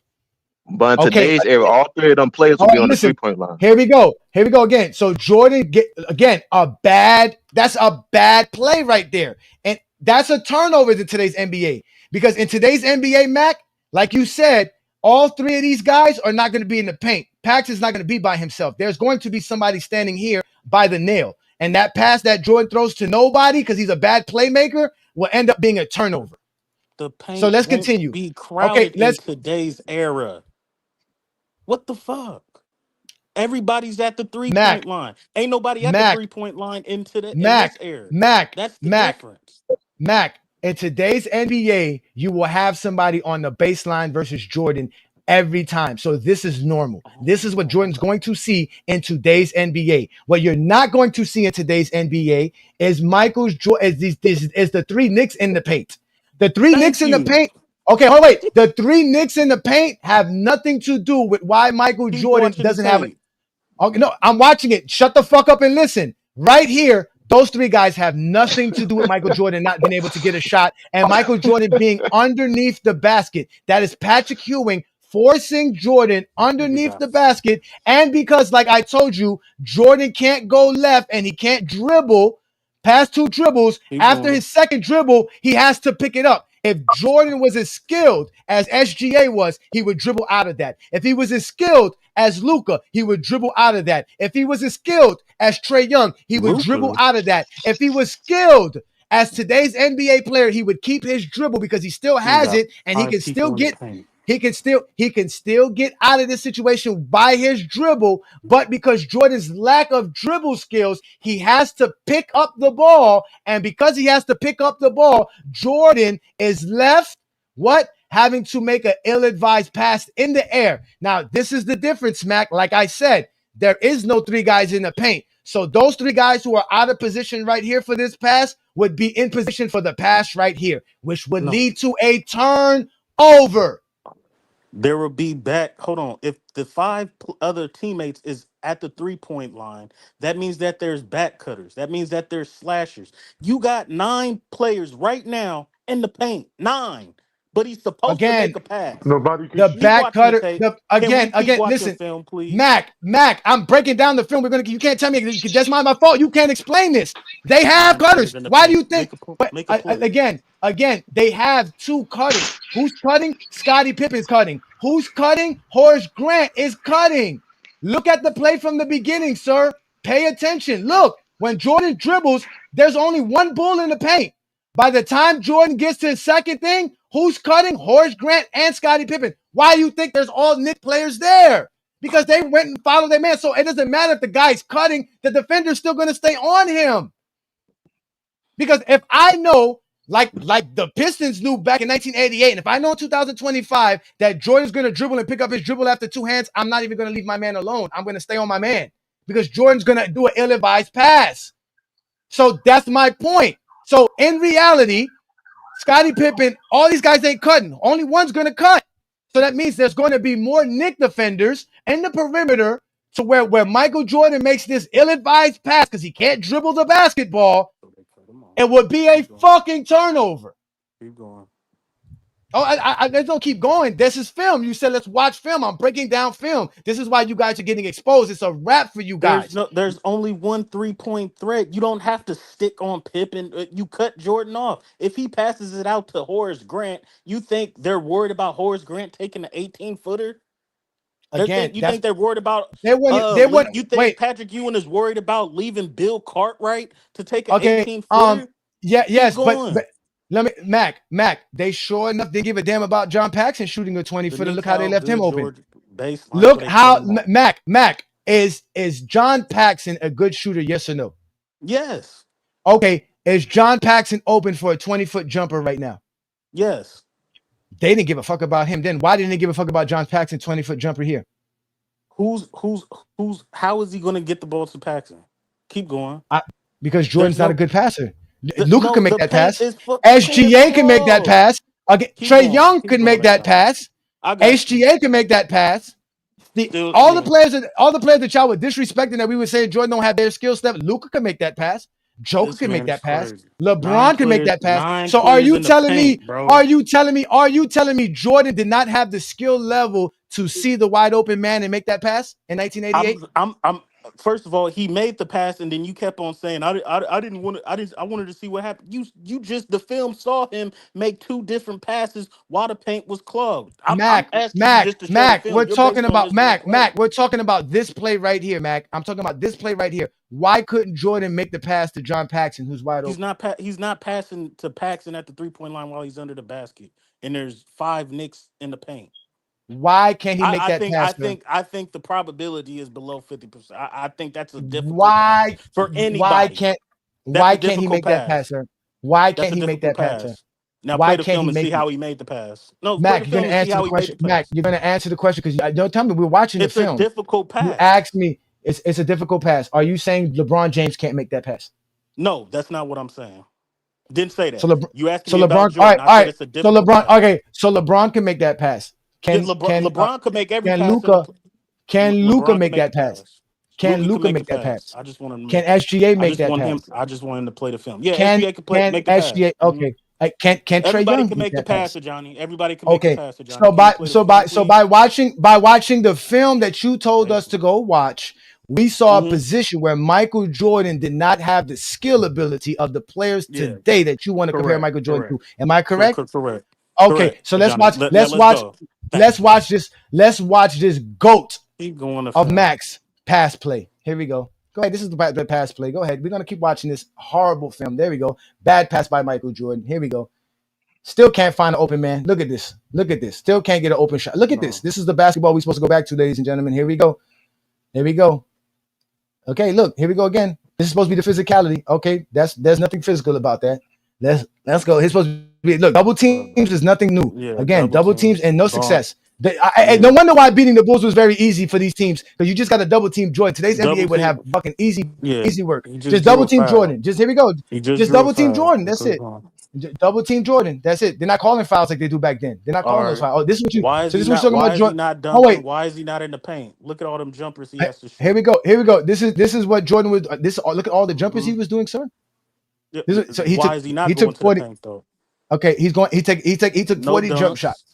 But in today's era, all three of them players will be on the 3-point line. Here we go again. So Jordan that's a bad play right there. And that's a turnover in today's NBA. Because in today's NBA, Mac, like you said, all three of these guys are not going to be in the paint. Pax is not going to be by himself. There's going to be somebody standing here by the nail. And that pass that Jordan throws to nobody because he's a bad playmaker will end up being a turnover. The paint so let's continue. Be crowded in today's era. What the fuck? Everybody's at the 3-point line. Ain't nobody at the 3-point line in this era. That's the difference. Mac, in today's NBA, you will have somebody on the baseline versus Jordan every time. So this is normal. This is what Jordan's going to see in today's NBA. What you're not going to see in today's NBA is the three Knicks in the paint. The three Knicks in the paint. Okay, hold wait. The three Knicks in the paint have nothing to do with why Michael Jordan doesn't have it. Okay, no, I'm watching it. Shut the fuck up and listen. Right here, those three guys have nothing to do with Michael Jordan not being able to get a shot and Michael Jordan being underneath the basket. That is Patrick Ewing forcing Jordan underneath the basket. And because, like I told you, Jordan can't go left and he can't dribble past two dribbles. After his second dribble, he has to pick it up. If Jordan was as skilled as SGA was, he would dribble out of that. If he was as skilled as Luka, he would dribble out of that. If he was as skilled as Trae Young, he would dribble out of that. If he was skilled As today's NBA player, he would keep his dribble because he still has it, and he can still get out of this situation by his dribble. But because Jordan's lack of dribble skills, he has to pick up the ball, and because he has to pick up the ball, Jordan is left having to make an ill-advised pass in the air. Now, this is the difference, Mac. Like I said, there is no 3 guys in the paint. So those 3 guys who are out of position right here for this pass would be in position for the pass right here, which would lead to a turnover. There will be back. Hold on. If the 5 other teammates is at the 3-point line, that means that there's back cutters. That means that there's slashers. You got 9 players right now in the paint. 9. But he's supposed to make a pass. Nobody The back cutter. Again, listen, listen, film, please? Mac, I'm breaking down the film. You can't tell me that's my fault. You can't explain this. They have cutters. Why do you think? Again, they have 2 cutters. Who's cutting? Scottie Pippen's cutting. Who's cutting? Horace Grant is cutting. Look at the play from the beginning, sir. Pay attention. Look, when Jordan dribbles, there's only 1 bull in the paint. By the time Jordan gets to his second thing, who's cutting? Horace Grant and Scottie Pippen. Why do you think there's all Knicks players there? Because they went and followed their man. So it doesn't matter if the guy's cutting, the defender's still going to stay on him. Because if I know, like the Pistons knew back in 1988, and if I know in 2025 that Jordan's going to dribble and pick up his dribble after 2 hands, I'm not even going to leave my man alone. I'm going to stay on my man because Jordan's going to do an ill-advised pass. So that's my point. So in reality, Scottie Pippen, all these guys ain't cutting. Only one's going to cut. So that means there's going to be more Knick defenders in the perimeter to where Michael Jordan makes this ill-advised pass because he can't dribble the basketball. It would be a fucking turnover. Keep going. Oh, I don't keep going. This is film. You said let's watch film. I'm breaking down film. This is why you guys are getting exposed. It's a wrap for you guys. There's only 1 3-point threat. You don't have to stick on Pippen. You cut Jordan off. If he passes it out to Horace Grant, you think they're worried about Horace Grant taking the 18-footer? Again, you think they're worried about? You think Patrick Ewing is worried about leaving Bill Cartwright to take an 18-footer? Yes, but let me, Mac, they sure enough didn't give a damn about John Paxson shooting a 20-footer. Look how they left him open. Look how, Mac, is John Paxson a good shooter, yes or no? Yes. Okay, is John Paxson open for a 20-foot jumper right now? Yes. They didn't give a fuck about him then. Why didn't they give a fuck about John Paxson 20-foot jumper here? How is he going to get the ball to Paxson? Keep going. Because Jordan's not a good passer. Luka can make that pass. SGA can make that pass. Trey Young can make that pass. HGA can make that pass. All the players that y'all were disrespecting that we were saying Jordan don't have their skill set. Luka can make that pass. Joker can make that pass. LeBron can make that pass. So are you telling me Jordan did not have the skill level to see the wide open man and make that pass in 1988? First of all, he made the pass, and then you kept on saying, "I wanted to see what happened." The film saw him make 2 different passes while the paint was clogged. Mac, we're talking about this play right here, Mac. I'm talking about this play right here. Why couldn't Jordan make the pass to John Paxson, who's wide open? He's not passing to Paxson at the 3-point line while he's under the basket, and there's 5 Knicks in the paint. Why can't he make that pass? I think the probability is below 50%. I think that's a difficult pass for anybody. Why can't he make that pass, sir? Why can't he make that pass, sir? Now play the film and see how he made the pass. No, Mac, you're gonna answer the question. Mac, you're gonna answer the question because don't tell me we're watching the film. It's a difficult pass. You asked me. It's a difficult pass. Are you saying LeBron James can't make that pass? No, that's not what I'm saying. Didn't say that. You asked me about Jordan. All right. So LeBron can make that pass. LeBron can make every pass. Can Luka make that pass? Can Luka make that pass? I just want him. Can SGA make that pass? I just want him to play the film. Yeah, SGA can make the SGA, pass. okay. Can Trey Young make the pass, Ajani? Everybody can make the pass, Ajani. By watching the film that you told us to go watch, we saw a position where Michael Jordan did not have the skill ability of the players today that you want to compare Michael Jordan to. Am I correct? Correct. Okay, so let's watch this GOAT of Max pass play. Here we go. Go ahead. This is the pass play. Go ahead. We're gonna keep watching this horrible film. There we go. Bad pass by Michael Jordan. Here we go. Still can't find an open man. Look at this. Look at this. Still can't get an open shot. Look at this. This is the basketball we're supposed to go back to, ladies and gentlemen. Here we go. Here we go. Okay, look. Here we go again. This is supposed to be the physicality. Okay, there's nothing physical about that. Let's go. It's supposed to be look. Double teams is nothing new. Yeah, Again, double teams and no success. Yeah. No wonder why beating the Bulls was very easy for these teams, because you just got a double team Jordan. Today's NBA would have fucking easy work. Just double team Jordan. Just here we go. Just double team Jordan. That's it. Double team Jordan. That's it. They're not calling fouls like they do back then. They're not calling those fouls. Oh, this is what you. Why is So this he is what not? you're talking Why about is Jordan. he not dunking? Oh wait. Why is he not in the paint? Look at all them jumpers he has to shoot. Here we go. Here we go. This is what Jordan was. Look at all the jumpers he was doing, sir. Yeah, So why is he not going to 40, the paint though? Okay, he's going. He took No 40 jump dunks. shots.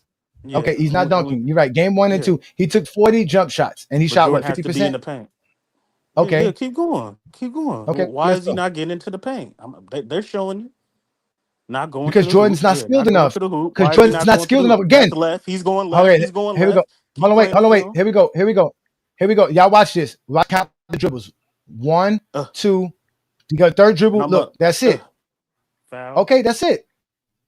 Yeah, Okay, he's not dunking. You're right. Game 1 and 2, he took 40 jump shots, and he shot Jordan what, has to be in 50%? the paint. Okay. Yeah, keep going. Keep going. Okay, Why let's is he go. not getting into the paint? They're showing you. Not going Because to the Jordan's hoop. not Yeah, skilled going enough. to the hoop. Because Why is he Jordan's not going to skilled the enough. hoop? Again. That's left. He's going left. Okay, He's going here we left. go. Hold on, wait. Here we go. Here we go. Y'all watch this. Watch count the dribbles. 1, 2. You got third dribble. Look, that's it. Foul. Okay, that's it.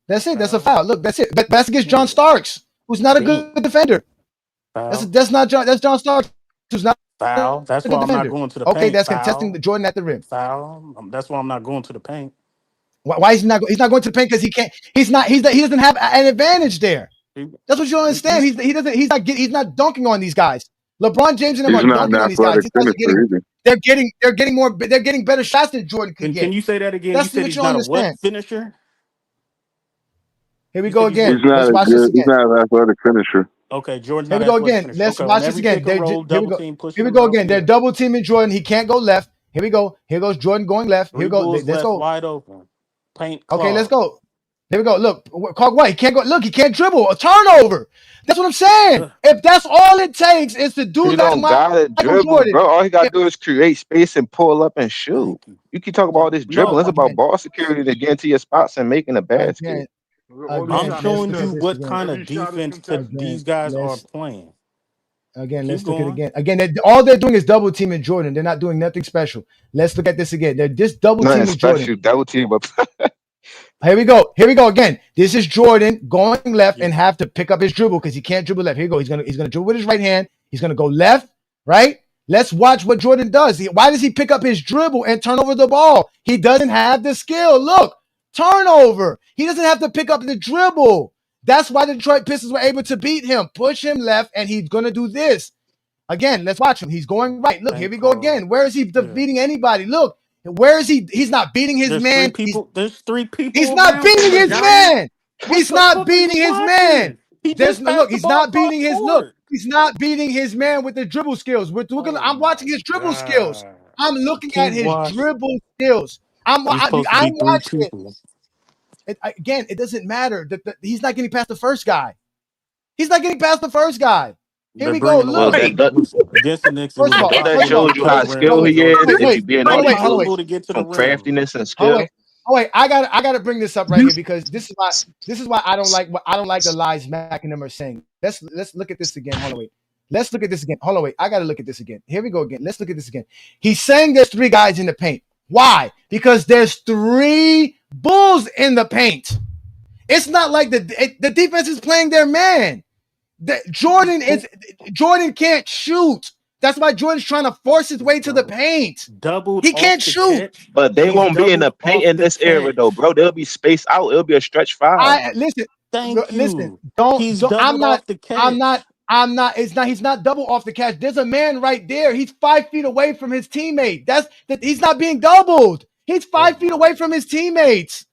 That's it. That's a foul. Look, that's it. But that's against John Starks, who's not a good defender. That's not John. That's John Starks, who's not foul. That's a why good I'm not defender. going to the Okay, paint. that's Foul. contesting the Jordan at the rim. Foul. That's why I'm not going to the paint. Why is he not? He's not going to the paint because he can't. He doesn't have an advantage there. That's what you don't understand. He's not dunking on these guys. LeBron James and them are dunking on these guys. These guys are they're getting better shots than Jordan could get. Can you say that again? That's you said what he's you not understand. a what finisher? Here we go again. He's not Let's watch this again. He's not an athletic finisher. Okay, Jordan's Here not we go an athletic again. finisher. Let's Okay, watch on this every again. pick and roll, Here we double go. team, push Here we him go out. again. They're double teaming Jordan. He can't go left. Here we go. Here goes Jordan going left. Here we go. Bulls Let's left go. wide open. Paint. Okay, let's clog. go. Here we go. Look, White. He can't go. Look, he can't dribble. A turnover. That's what I'm saying. If that's all it takes is to do He that, don't gotta dribble, Jordan, bro. All he gotta do is create space and pull up and shoot. You keep talking about all this dribbling. It's about ball security to get into your spots and making a basket. I'm showing you what kind of defense these guys are playing. Again, let's look at it again. Again, all they're doing is double teaming Jordan. They're not doing nothing special. Let's look at this again. They're just double teaming Jordan. Double team up. Here we go. Here we go again. This is Jordan going left and have to pick up his dribble because he can't dribble left. Here we go. He's gonna dribble with his right hand. He's gonna go left, right? Let's watch what Jordan does. Why does he pick up his dribble and turn over the ball? He doesn't have the skill. Look, turnover. He doesn't have to pick up the dribble. That's why the Detroit Pistons were able to beat him. Push him left, and he's gonna do this. Again, let's watch him. He's going right. Look, here we go again. Where is he beating anybody? Look. Where is he? He's not beating his man. There's three people. He's not beating his man. He's not beating his man. Look, he's not beating his look. He's not beating his man with the dribble skills. I'm watching his dribble skills. I'm looking at his dribble skills. I'm watching it. Again, it doesn't matter. He's not getting past the first guy. Here we go. Look. Against the Knicks, that shows you how skilled he is. If you being honest, to get to some the craftiness and skill. I gotta bring this up right here because this is why I don't like the lies Mac and them are saying. Let's look at this again. Hold on, wait. Let's look at this again. Hold on, wait. I gotta look at this again. Here we go again. Let's look at this again. He's saying there's 3 guys in the paint. Why? Because there's 3 Bulls in the paint. It's not like the defense is playing their man. Jordan can't shoot. That's why Jordan's trying to force his way to the paint. He can't shoot. But they won't be in the paint in this era, though, bro. They'll be spaced out. It'll be a stretch 5. Listen. Listen. I'm not. He's not double off the catch. There's a man right there. He's 5 feet away from his teammate. He's not being doubled. He's 5 feet away from his teammates.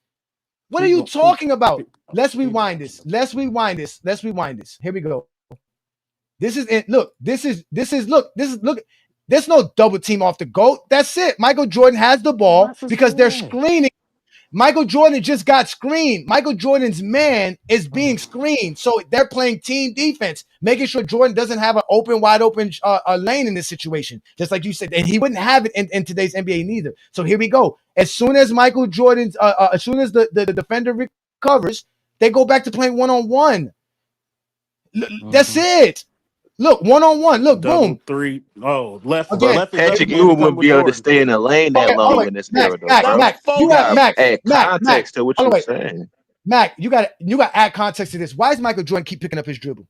What are you talking about? Let's rewind this. Here we go. This is it. Look. There's no double team off the GOAT. That's it. Michael Jordan has the ball because they're screening. Michael Jordan just got screened. Michael Jordan's man is being screened. So they're playing team defense, making sure Jordan doesn't have an wide open lane in this situation. Just like you said, and he wouldn't have it in today's NBA neither. So here we go. As soon as Michael Jordan's, as soon as the defender recovers, they go back to playing one-on-one. That's it. Look, one-on-one. Look, Double boom. three. Oh, left. Again, Left is Patrick going to Ewing come wouldn't with be able to Jordan. stay in the lane that Hold long on, in this Mac, era, though, Mac, bro. Mac. You You have got Mac, add Mac, Mac. context to what Hold you on, wait. saying. Mac, you got to add context to this. Why is Michael Jordan keep picking up his dribble?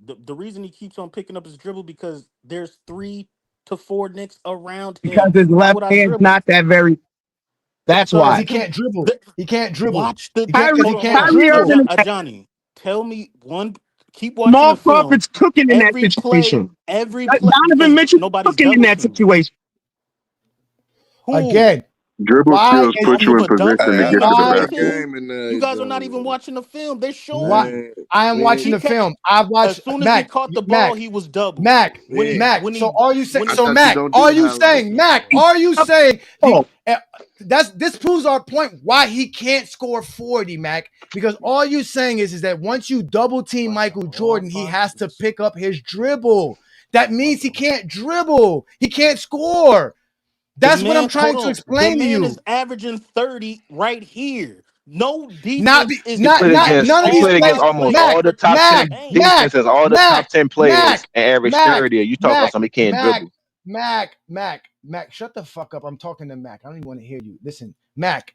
The reason he keeps on picking up his dribble because there's 3 to 4 Knicks around Because him. his Why left would I hand's dribble? not that very. That's Because why. he can't dribble. He can't dribble. Watch the He can't because he hold on, hold can't on. Kyrie dribble. Irving, Ajani, tell me one. Keep watching Jamal the film. Crawford's cooking in that Every play, situation. Donovan because Mitchell's nobody's cooking in double that teaming. situation. Who? Again, Dribble why skills is put Off he? you of in a dunk? position Are to you get to not the watching Why the basket. is film? game in You guys are Arizona, not even man. watching the film. They're showing Why? you. I am watching He the kept film. I've watched as soon as he Mac. caught the ball, Mac. he was doubled. Mac. When he Yeah. Mac. when So he are you saying? when I he So thought you Mac, don't are do you highlights. saying? Mac, are you saying? Oh, This proves our point why he can't score 40, Mac. Because all you're saying is that once you double team Michael Jordan, he has to pick up his dribble. That means he can't dribble. He can't score. the That's what I'm man, hold trying to on, the explain to man you. is averaging 30 right here. No Not defense be, is He not played not attacking against none of he these all played against plays. five almost players Mac, all the top protecting the 10 paint. defenses, all the top 10 players Mac, and average Mac, 30. You talk about Mac, somebody can't dribble. Mac. Shut the fuck up. I'm talking to Mac. I don't even want to hear you. Listen, Mac,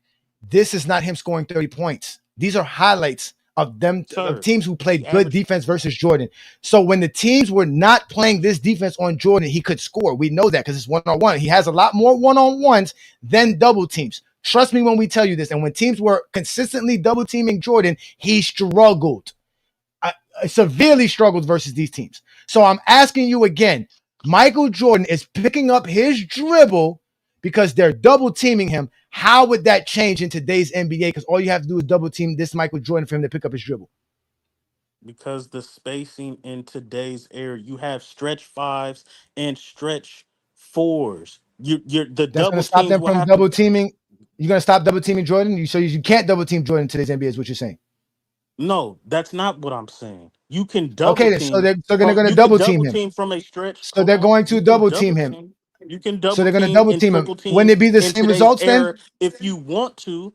this is not him scoring 30 points. These are highlights of Sir, teams who he played good averaged defense versus Jordan. So when the teams were not playing this defense on Jordan, he could score. We know that because it's one-on-one. He has a lot more one-on-ones than double teams. Trust me when we tell you this. And when teams were consistently double teaming Jordan, he struggled. Severely struggled versus these teams. So I'm asking you again, Michael Jordan is picking up his dribble because they're double teaming him. How would that change in today's NBA? Because all you have to do is double team this Michael Jordan for him to pick up his dribble. because the spacing in today's era, you have stretch fives and stretch fours. You're the That's going double to stop teams them will from have to. double teaming. You're going to stop double teaming Jordan. So you can't double team Jordan in today's NBA is what you're saying. No, that's not what I'm saying. You can Okay, double then, so team they're going from to you can double team double him. team from a stretch. So Hold they're on. going You to can double double team him. team. You can So double they're going to team double and team him. triple Wouldn't team it be the in same today's results then? era if you want to,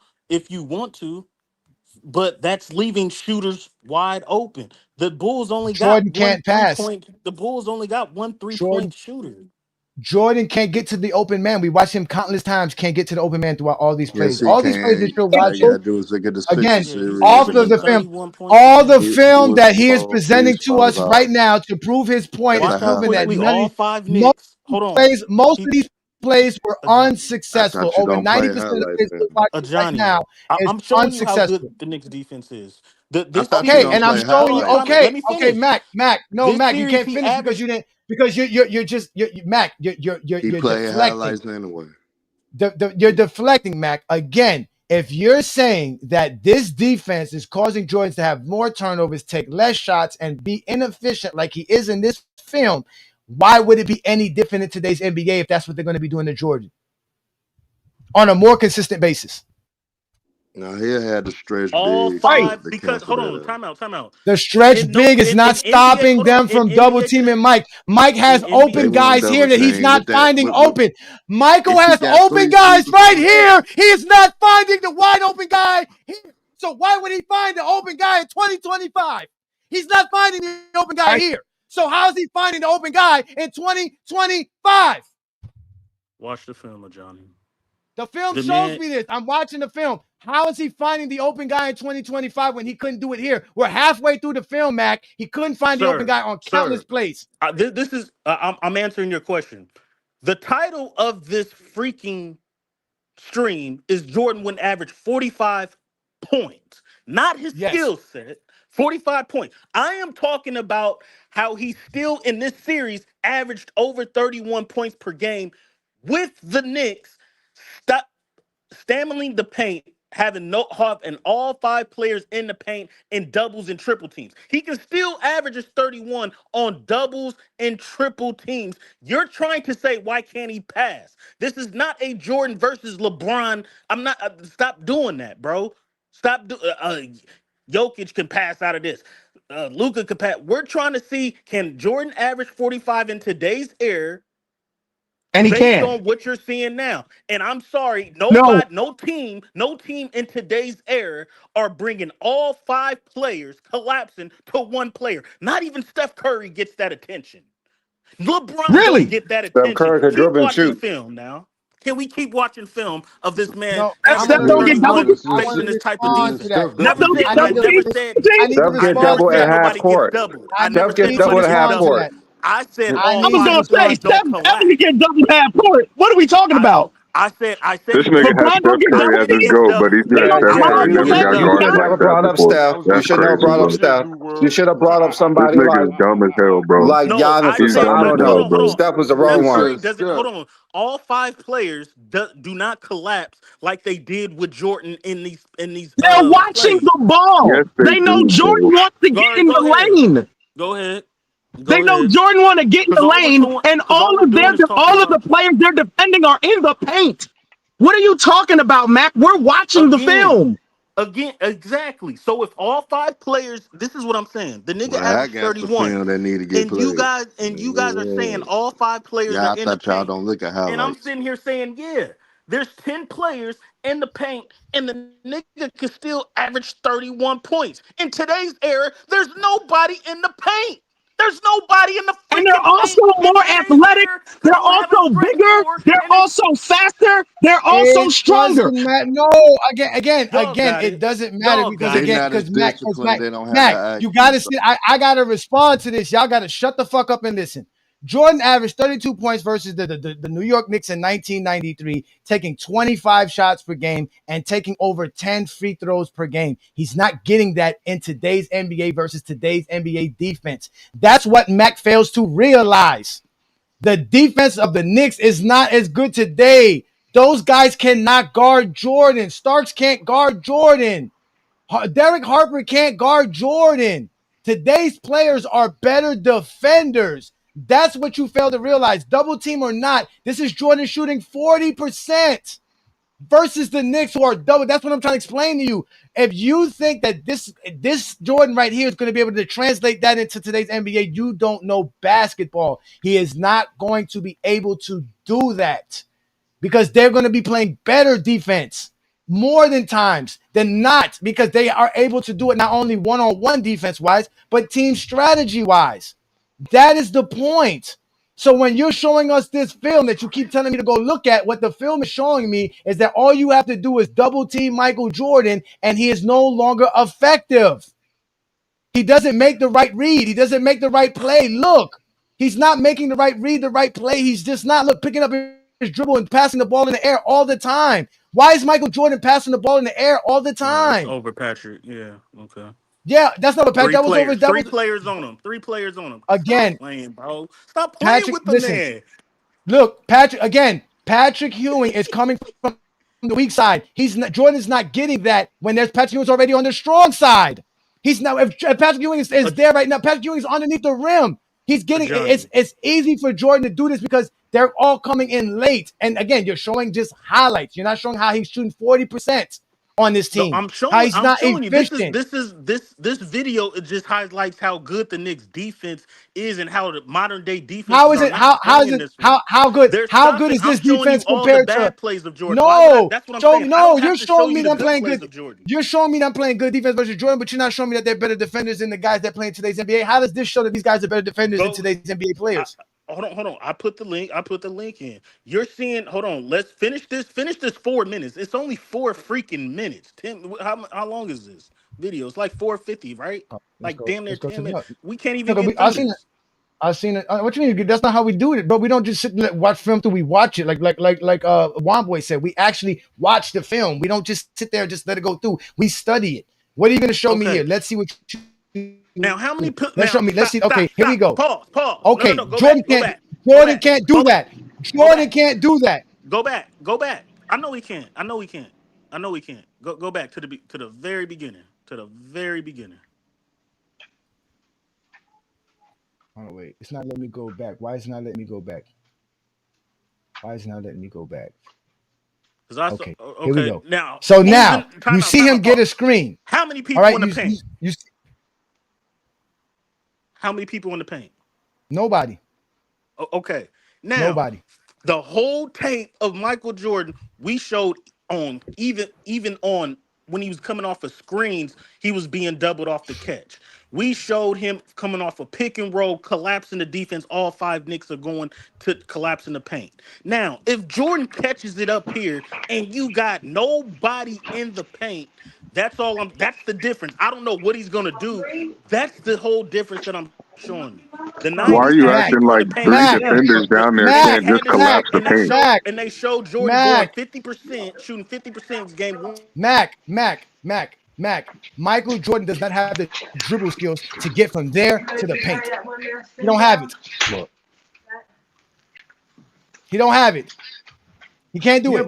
but that's leaving shooters wide open. The Bulls only got Jordan one can't three pass. point. The Bulls only got one Jordan 3-point shooter. Jordan can't get to the open man. We watched him countless times. Can't get to the open man throughout all these plays. Yes, he All these plays that can. you're All you watching, gotta do is look at his picture again, Yeah, he's series, off of averaging the and film, 31 points a all the game. he film was that he is falls. presenting He's to falls us out right now to prove his point at is the Watch how proving that half. quickly none of all these, five most Knicks. Hold on. most of He these plays were Ajani. I unsuccessful. thought you Over don't play 90% of the highlights, plays we're man. watching right Ajani. now is I'm showing you how good unsuccessful. the Knicks defense is. I This thought you Okay, don't and series, I'm play he hold showing you. on, highlights, time out. man. Okay, Let me okay, finish. Mac, no, This Mac, you series can't he finish because averaged. you didn't because you're Mac, He you're play deflecting. highlights anyway. You're deflecting, Mac. Again, if you're saying that this defense is causing Jordan to have more turnovers, take less shots, and be inefficient like he is in this film, why would it be any different in today's NBA if that's what they're going to be doing to Jordan on a more consistent basis? Now he had to stretch All big right. five to because cancel hold that on, out. time out. The stretch In no big is not in NBA, stopping hold on, them in from double NBA teaming Mike. Mike has in They open NBA. won't guys double here that he's team not with that. finding open. Michael If he has got open three guys shooters right on him, here. He is not finding the wide open guy here. So why would he find the open guy in 2025? He's not finding the open guy Right. here. So how is he finding the open guy in 2025? Watch the film, Johnny. The film The shows man, me this. I'm watching the film. How is he finding the open guy in 2025 when he couldn't do it here? We're halfway through the film, Mac. He couldn't find the open sir, guy on countless plays. this is I'm answering your question. The title of this freaking stream is Jordan would average 45 points, not his Yes. skill set. 45 points. I am talking about how he still in this series averaged over 31 points per game with the Knicks. Stop stammering the paint, having no half and all five players in the paint in doubles and triple teams. He can still average his 31 on doubles and triple teams. You're trying to say why can't he pass? This is not a Jordan versus LeBron. I'm not stop doing that, bro. Stop Jokic can pass out of this. Luka can pass. We're trying to see can Jordan average 45 in today's era And he based can. on what you're seeing now. And I'm sorry, nobody, no team in today's era are bringing all 5 players collapsing to one player. Not even Steph Curry gets that attention. LeBron don't get that Steph attention. Curry could Keep dribble and watching shoot. film now. Can we keep watching film of this man No, averaging Steph don't get double. 31 I want facing to this type of respond to defense? that. Steph don't get I double never teamed. said Steph I get never double said at half nobody gets court. doubled. I I never Steph need get said to double nobody at gets half respond to doubled. court. that. I said I all I was need to 5 gonna say players respond. Steph don't collapse. definitely get double half court. What are we talking about? I said This he nigga don't. has LeBron Steph don't get Curry double as his Gets teamed. GOAT, but he's doubled. They never don't Steph I call said Curry he you never gets last got You man. guarded should doubled. like never that brought up before. Steph. You That's should never crazy, brought up bro. Steph. You should have brought up somebody This nigga's dumb as hell, bro. like No, Giannis I or He's said, something. I dumb as don't but hold hell, know. on, hold bro. on. Steph was the Steph wrong one. Curry doesn't. Hold on. All 5 players do not collapse like they did with Jordan in these They're watching plays. the ball. Yes, they They know do, Jordan bro. wants to All get right, in go ahead. the lane. Go ahead. They Go know ahead. Jordan want to get in Because the lane, and all we're doing is talking all of the about players they're defending are in the paint. What are you talking about, Mac? We're watching the again. film. Again, exactly. So if all 5 players, this is what I'm saying. The nigga Well, I averaged got the 31, film that need to get and you played. guys are saying all 5 players are Yeah, I in the thought y'all paint. don't look at And I'm highlights. sitting here saying, yeah, there's 10 players in the paint, and the nigga can still average 31 points. In today's era, there's nobody in the paint. There's nobody in the And they're freaking also paint in more today's athletic. era because They're I'm gonna have a also stretch bigger. 4, They're and it's also faster. They're also It stronger. doesn't matter. No, y'all got it it. doesn't matter Y'all because got They it. not as Mac, disciplined. They don't have Mac, that you IQ. gotta see. I gotta respond to this. Y'all gotta shut the fuck up and listen. Jordan averaged 32 points versus the New York Knicks in 1993, taking 25 shots per game and taking over 10 free throws per game. He's not getting that in today's NBA versus today's NBA defense. That's what Mac fails to realize. The defense of the Knicks is not as good today. Those guys cannot guard Jordan. Starks can't guard Jordan. Derek Harper can't guard Jordan. Today's players are better defenders. That's what you fail to realize. Double team or not, this is Jordan shooting 40% versus the Knicks who are double. That's what I'm trying to explain to you. If you think that this Jordan right here is going to be able to translate that into today's NBA, you don't know basketball. He is not going to be able to do that because they're going to be playing better defense more than times than not because they are able to do it not only one-on-one defense-wise, but team strategy-wise. That is the point. So when you're showing us this film that you keep telling me to go look at, what the film is showing me is that all you have to do is double team Michael Jordan, and he is no longer effective. He doesn't make the right read. He doesn't make the right play. Look, he's not making the right read, the right play. He's just not picking up his dribble and passing the ball in the air all the time. Why is Michael Jordan passing the ball in the air all the It's time? over, Patrick. Yeah, okay. Yeah, that's not what Patrick. That was over. That Three was players on him. 3 players on him. Stop again. playing, bro. Stop playing Patrick, with the listen. man. Look, Patrick Ewing is coming from the weak side. Jordan is not getting that when there's Patrick Ewing's already on the strong side. He's now if Patrick Ewing is there right now. Patrick Ewing is underneath the rim. He's getting it's easy for Jordan to do this because they're all coming in late. And again, you're showing just highlights. You're not showing how he's shooting 40% on this No, team. I'm How showing. he's I'm not showing you. This efficient. video. It just highlights how good the Knicks defense is and how the modern day How defenses is are it? not How is playing it? this way. How good? They're How good stopping. is I'm this showing you defense all the compared to? bad plays of Jordan. Why would I? No, That's what I'm show saying. me. I No, don't you're have to show showing you me the them good playing plays good. of Jordan. You're showing me them playing good defense versus Jordan, but you're not showing me that they're better defenders than the guys that play in today's NBA. How does this show that these guys are better defenders than today's NBA players? Hold on. I put the link in. You're seeing. Hold on. Let's finish this. Finish this 4 minutes. It's only 4 freaking minutes. 10. How long is this video? It's like 450, right? Like damn near 10 minutes. We can't even get through this. I've seen it. What you mean? That's not how we do it, bro. We don't just sit and watch film till we watch it. Like Womboy said, we actually watch the film. We don't just sit there and just let it go through. We study it. What are you going to show me here? Let's see what you. Now, how many? Let's show me. Let's see. Okay, here we go. Pause. Okay, No. Go Jordan back. Jordan can't do that. Jordan can't do that. Go back. I know he can't. Go back to the very beginning. Oh wait, it's not letting me go back. Why is it not letting me go back? Okay, here we go. Now, so now you see him get a screen. How many people in the paint? How many people in the paint? Nobody. Okay. Now, nobody. The whole tape of Michael Jordan we showed on even on when he was coming off of screens, he was being doubled off the catch. We showed him coming off a pick and roll, collapsing the defense. All 5 Knicks are going to collapse in the paint. Now, if Jordan catches it up here and you got nobody in the paint, that's the difference. I don't know what he's gonna do. That's the whole difference that I'm showing you. The Why are 90s you had acting people in like the paint, 3 defenders down there and can't they just had to show collapse the paint? and they showed Jordan going 50%, shooting 50% game 1. Mac. Michael Jordan does not have the dribble skills to get from there to the paint. He don't have it. He don't have it. He can't do it.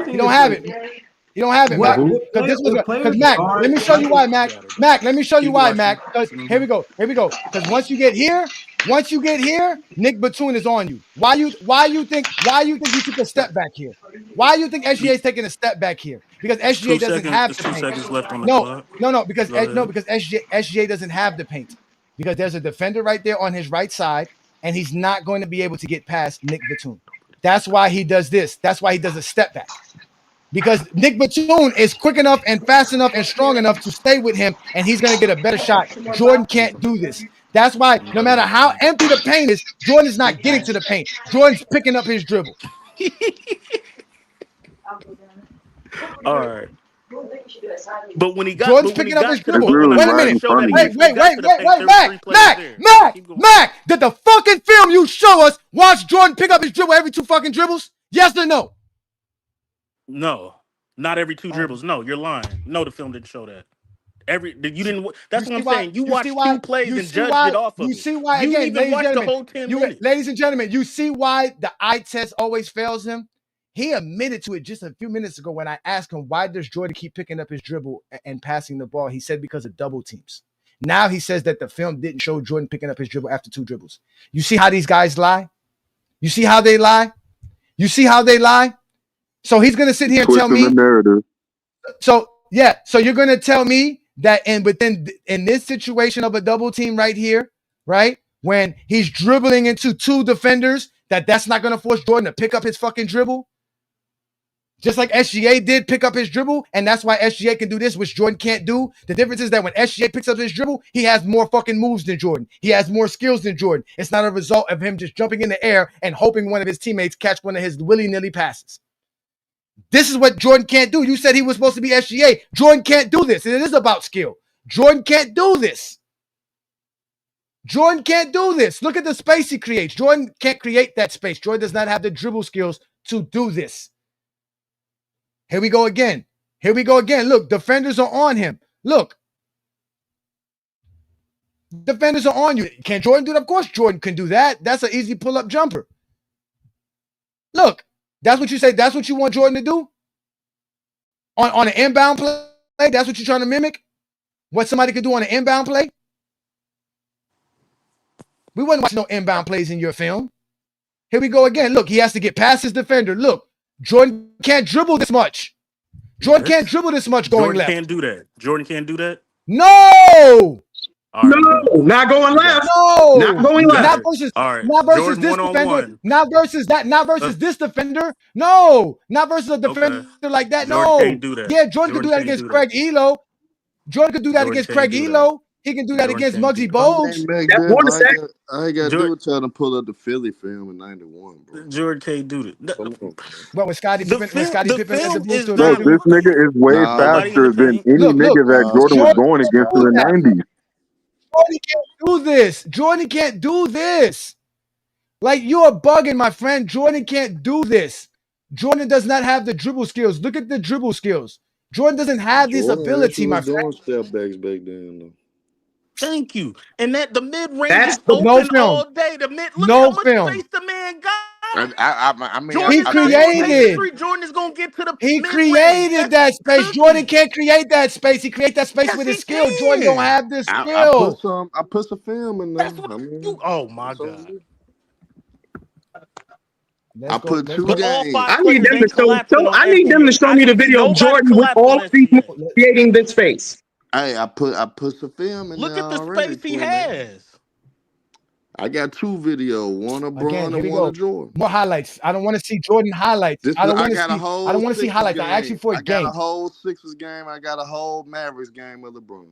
He don't have it. You don't have it, Mac. Because this was because Mac. Let me show you why, Mac. Mac, let me show you why, Mac. Because here we go. Because once you get here, Nick Batum is on you. Why you think he took a step back here? Why you think SGA is taking a step back here? Because SGA doesn't have the 2 paint. seconds left on the clock. Because SGA doesn't have the paint. Because there's a defender right there on his right side, and he's not going to be able to get past Nick Batum. That's why he does this. That's why he does a step back. Because Nick Batum is quick enough and fast enough and strong enough to stay with him, and he's going to get a better shot. Jordan can't do this. That's why no matter how empty the paint is, Jordan is not getting to the paint. Jordan's picking up his dribble. All right. But when he got Jordan's picking up his dribble. Really Wait a minute. Wait, Mac. Did the fucking film you show us watch Jordan pick up his dribble every 2 fucking dribbles? Yes or no? No, not every 2 dribbles. No, you're lying. No, the film didn't show that. You didn't. That's what I'm saying. You watched 2 plays and judged it off of it. You see why? You Again, even watched the whole 10 minutes. Ladies and gentlemen, you see why the eye test always fails him? He admitted to it just a few minutes ago when I asked him, why does Jordan keep picking up his dribble and passing the ball? He said because of double teams. Now he says that the film didn't show Jordan picking up his dribble after 2 dribbles. You see how these guys lie? You see how they lie? So he's going to sit here and tell me. So you're going to tell me that in this situation of a double team right here, right? When he's dribbling into 2 defenders, that's not going to force Jordan to pick up his fucking dribble? Just like SGA did pick up his dribble, and that's why SGA can do this, which Jordan can't do. The difference is that when SGA picks up his dribble, he has more fucking moves than Jordan. He has more skills than Jordan. It's not a result of him just jumping in the air and hoping one of his teammates catch one of his willy-nilly passes. This is what Jordan can't do. You said he was supposed to be SGA. Jordan can't do this. It is about skill. Jordan can't do this. Look at the space he creates. Jordan can't create that space. Jordan does not have the dribble skills to do this. Here we go again. Look, defenders are on him. Look. Defenders are on you. Can Jordan do that? Of course Jordan can do that. That's an easy pull-up jumper. Look. That's what you say. That's what you want Jordan to do? On an inbound play? That's what you're trying to mimic? What somebody could do on an inbound play? We wasn't watching no inbound plays in your film. Here we go again. Look, he has to get past his defender. Look, Jordan can't dribble this much. Jordan can't dribble this much going left. Jordan can't do that? No! Right, no, not going left. No, not going left. Not versus this defender. Not versus this defender. No, not versus a defender like that. Jordan can't do that. Yeah, Jordan could do that against Craig Elo. Jordan could do that against Craig Elo. He can do that against Muggsy Bogues. I ain't got to do it till them pull up the Philly film in '91, bro. Jordan can't do that. What was Scottie Pippen? Bro, this nigga is way faster than any nigga that Jordan was going against in the '90s. Jordan can't do this. Like, you are bugging, my friend. Jordan can't do this. Jordan does not have the dribble skills. Look at the dribble skills. Jordan doesn't have this ability, my friend. Step backs back then, though. Thank you. And that the mid range is open all day. The mid look how much space the man got. I mean, he created. Jordan is gonna get to the. He created that space. Jordan can't create that space. He creates that space with his skill. Jordan don't have the skill. I put some film in there. Oh my god. I put 2 games. I need them to show me the video of Jordan with all of these creating this space. Hey, I put some film in there. Look at the space he has. I got 2 videos, one of Again, Bron here and we one go. of Jordan. More highlights. I don't want to see Jordan highlights. I don't want to see highlights. I asked you for a game. I got a whole Sixers game. I got a whole Mavericks game of LeBron.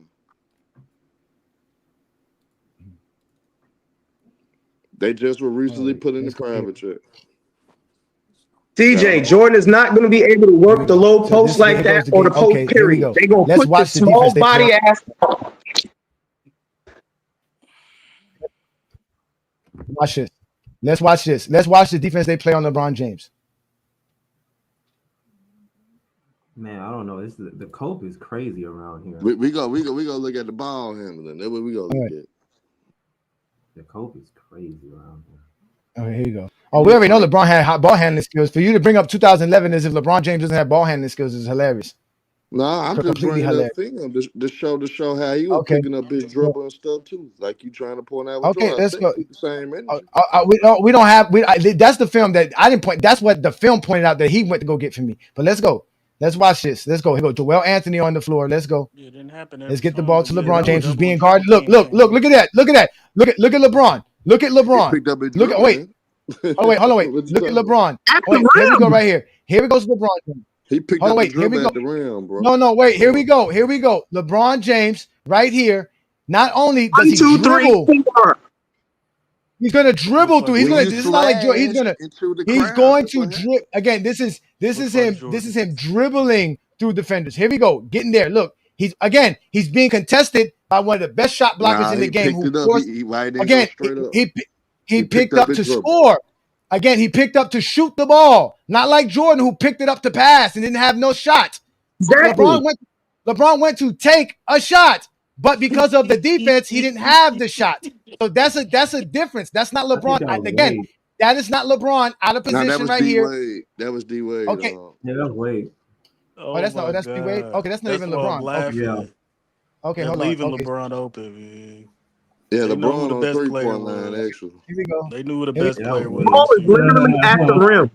They just were recently put in the private chat. CJ, Jordan is not going to be able to work the low post like that or the post period. They going to put the small body ass. Watch this. Let's watch this. Let's watch the defense they play on LeBron James. Man, I don't know. The cope is crazy around here. We go look at the ball handling. That's what we go look at. The cope is crazy around here. Okay, here you go. Oh, we already know LeBron had hot ball handling skills. For you to bring up 2011 as if LeBron James doesn't have ball handling skills is hilarious. No, I'm just bringing that thing up to show how he was picking up his dribble and stuff too. Like you trying to point out. Okay, let's go. The same energy. We don't have. That's the film that I didn't point. That's what the film pointed out that he went to go get for me. But let's go. Let's watch this. Let's go. Here go Joel Anthony on the floor. Let's go. It didn't happen. Let's get the ball to LeBron James, who's being guarded. Look at that. Look at LeBron. Look at LeBron. Look at wait. Oh wait, hold on, wait. Look at LeBron. Wait, here we go right here. Here we go to LeBron James. He picked up the dribble at the rim, bro. No, wait. Here we go. LeBron James right here. Not only does he dribble, he's gonna dribble through. He's gonna. This is not like he's going to dribble again. This is him. This is him dribbling through defenders. Here we go. Getting there. Look, he's being contested by one of the best shot blockers in the game. He picked up to score. Again, he picked up to shoot the ball, not like Jordan, who picked it up to pass and didn't have no shot. Exactly. LeBron went to take a shot, but because of the defense, he didn't have the shot. So that's a difference. That's not LeBron. That is not LeBron out of position right here. That was D Wade. Okay. Yeah, that was Wade. That's D Wade. Okay, that's not even LeBron. Okay, hold on. Leaving LeBron open, man. Yeah, LeBron on the 3-point line, actually. Here we go. They knew who the best player was. Ball is literally at the rim.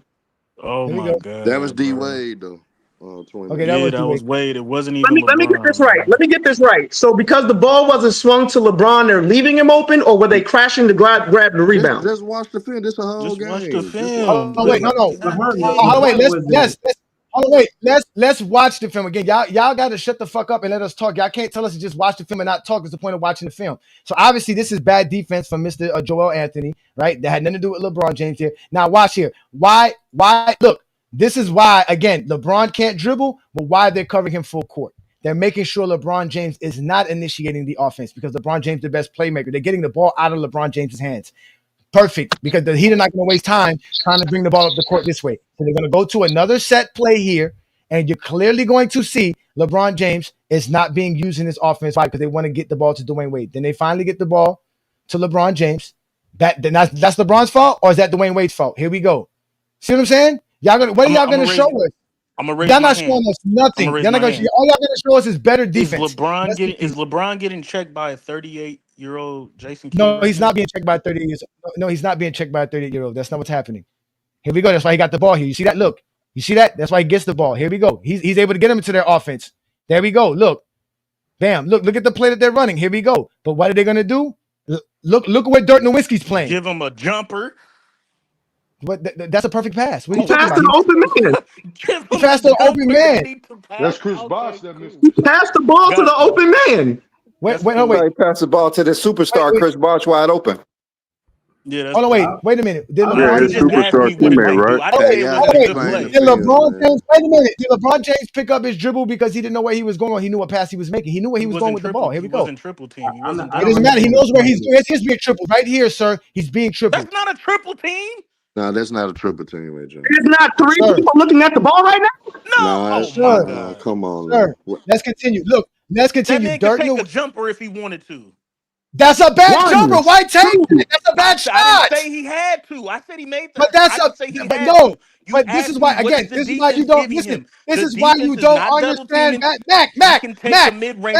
Oh my God. That was D Wade though. Okay, that was Wade. It wasn't even. Let me get this right. Let me get this right. So because the ball wasn't swung to LeBron, they're leaving him open, or were they crashing to grab the rebound? Just watch the film. This a whole game. Watch the film. Oh wait, no. Let's watch the film again. Y'all got to shut the fuck up and let us talk. Y'all can't tell us to just watch the film and not talk. It's the point of watching the film. So obviously this is bad defense from Mr. Joel Anthony, right? That had nothing to do with LeBron James here. Now watch here. Why? Look, this is why, again, LeBron can't dribble, but why they're covering him full court. They're making sure LeBron James is not initiating the offense because LeBron James is the best playmaker. They're getting the ball out of LeBron James's hands. Perfect, because the Heat are not going to waste time trying to bring the ball up the court this way. So they're going to go to another set play here, and you're clearly going to see LeBron James is not being used in this offense because they want to get the ball to Dwayne Wade. Then they finally get the ball to LeBron James. That's LeBron's fault, or is that Dwayne Wade's fault? Here we go. See what I'm saying? What are y'all going to show us? Y'all not showing us nothing. All y'all going to show us is better defense. Is LeBron getting checked by a 38-year-old Jason Kidd? No, he's not being checked by a 38 years old. No, he's not being checked by a 38-year-old. That's not what's happening. Here we go. That's why he got the ball here. You see that? Look. You see that? That's why he gets the ball. Here we go. He's able to get them into their offense. There we go. Look. Bam. Look at the play that they're running. Here we go. But what are they going to do? Look at where Dirk Nowitzki's playing. Give him a jumper. But that's a perfect pass. What are you talking about? An open man. He passed an open man. That's Chris Bosh that missed. He passed the ball to the open man. Wait. He passed the ball to the superstar, Chris Bosh, wide open. Yeah. Hold on, wait a minute. Did his superstar teammate, right? Did LeBron James pick up his dribble because he didn't know where he was going, or he knew what pass he was making? He knew where he was going with the ball. Here we go. He wasn't triple team. It doesn't matter. He knows where he's going. He's being tripled right here, sir. He's being tripled. That's not a triple team. No, that's not a triple team, AJ. It's not three people looking at the ball right now. No, come on, sir. Let's continue. Look, let's continue. That man can take a jumper if he wanted to. That's a bad jumper. Why take it? That's a bad shot. I didn't say he had to. I said he made that. But this is why. Again, this is why you don't listen. This is why you don't understand. Mac. He doesn't have a mid-range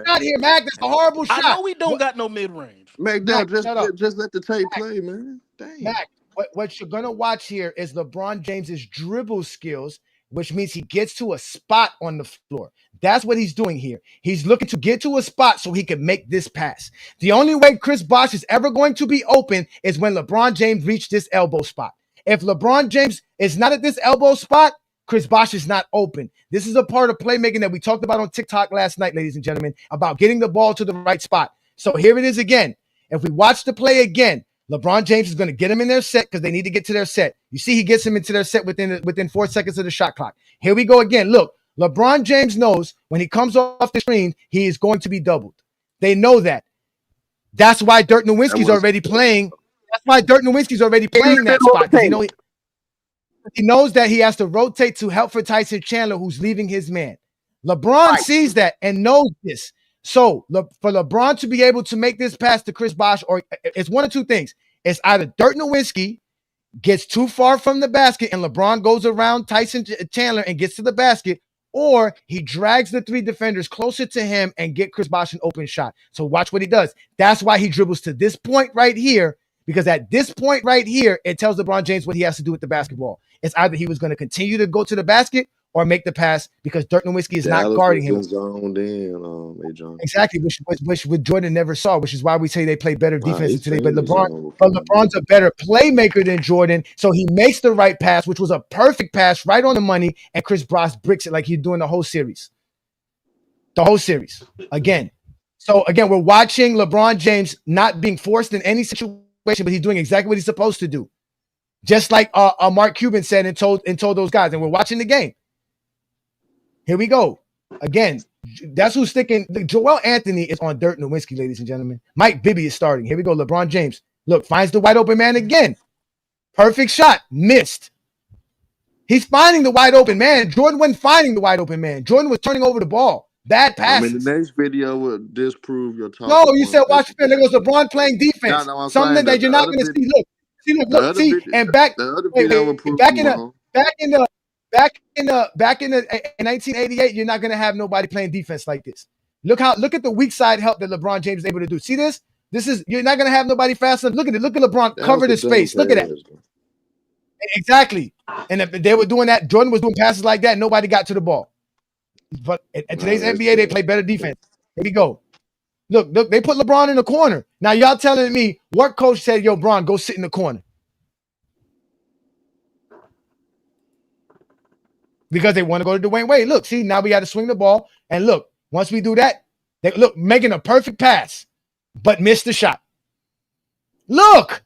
shot here, Mac. That's a horrible shot. I know we don't got no mid-range. Mac, just let the tape play, man. Dang. Mac, what you're gonna watch here is LeBron James's dribble skills which means he gets to a spot on the floor. That's what he's doing here. He's looking to get to a spot so he can make this pass. The only way Chris Bosh is ever going to be open is when LeBron James reached this elbow spot. If LeBron James is not at this elbow spot, Chris Bosh is not open. This is a part of playmaking that we talked about on TikTok last night, ladies and gentlemen, about getting the ball to the right spot. So here it is again. If we watch the play again, LeBron James is going to get him in their set because they need to get to their set. You see, he gets him into their set within 4 seconds of the shot clock. Here we go again. Look, LeBron James knows when he comes off the screen, he is going to be doubled. They know that. That's why Dirk Nowitzki's already playing. That's why Dirk Nowitzki's already playing that spot. Because he knows that he has to rotate to help for Tyson Chandler, who's leaving his man. LeBron sees that and knows this. So for LeBron to be able to make this pass to Chris Bosh, or it's one of two things. It's either Dirk Nowitzki gets too far from the basket and LeBron goes around Tyson Chandler and gets to the basket, or he drags the three defenders closer to him and get Chris Bosh an open shot. So watch what he does. That's why he dribbles to this point right here, because at this point right here, it tells LeBron James what he has to do with the basketball. It's either he was going to continue to go to the basket or make the pass because Dirk Nowitzki is not guarding him. Zoned in, exactly, which Jordan never saw, which is why we say they play better defense today. But LeBron's a better playmaker than Jordan, so he makes the right pass, which was a perfect pass, right on the money, and Chris Bosh bricks it like he's doing the whole series. The whole series. Again. So, again, we're watching LeBron James not being forced in any situation, but he's doing exactly what he's supposed to do. Just like Mark Cuban said and told those guys, and we're watching the game. Here we go. Again, that's who's sticking. Joel Anthony is on Dirk Nowitzki, ladies and gentlemen. Mike Bibby is starting. Here we go. LeBron James. Look, finds the wide open man again. Perfect shot. Missed. He's finding the wide open man. Jordan wasn't finding the wide open man. Jordan was turning over the ball. Bad passes. the next video will disprove your talk. No, you said watch film. There goes LeBron playing defense. Something that you're not going to see. Look. See. And back in 1988, you're not going to have nobody playing defense like this. Look at the weak side help that LeBron James is able to do. See this? You're not going to have nobody fast enough. Look at it. Look at LeBron covered his space. Look at that. Exactly. And if they were doing that, Jordan was doing passes like that. Nobody got to the ball. But in today's NBA, they play better defense. Here we go. Look, they put LeBron in the corner. Now y'all telling me what coach said, yo, Bron, go sit in the corner? Because they want to go to Dwayne Wade. Look, see, now we got to swing the ball. And look, once we do that, making a perfect pass, but missed the shot. Look,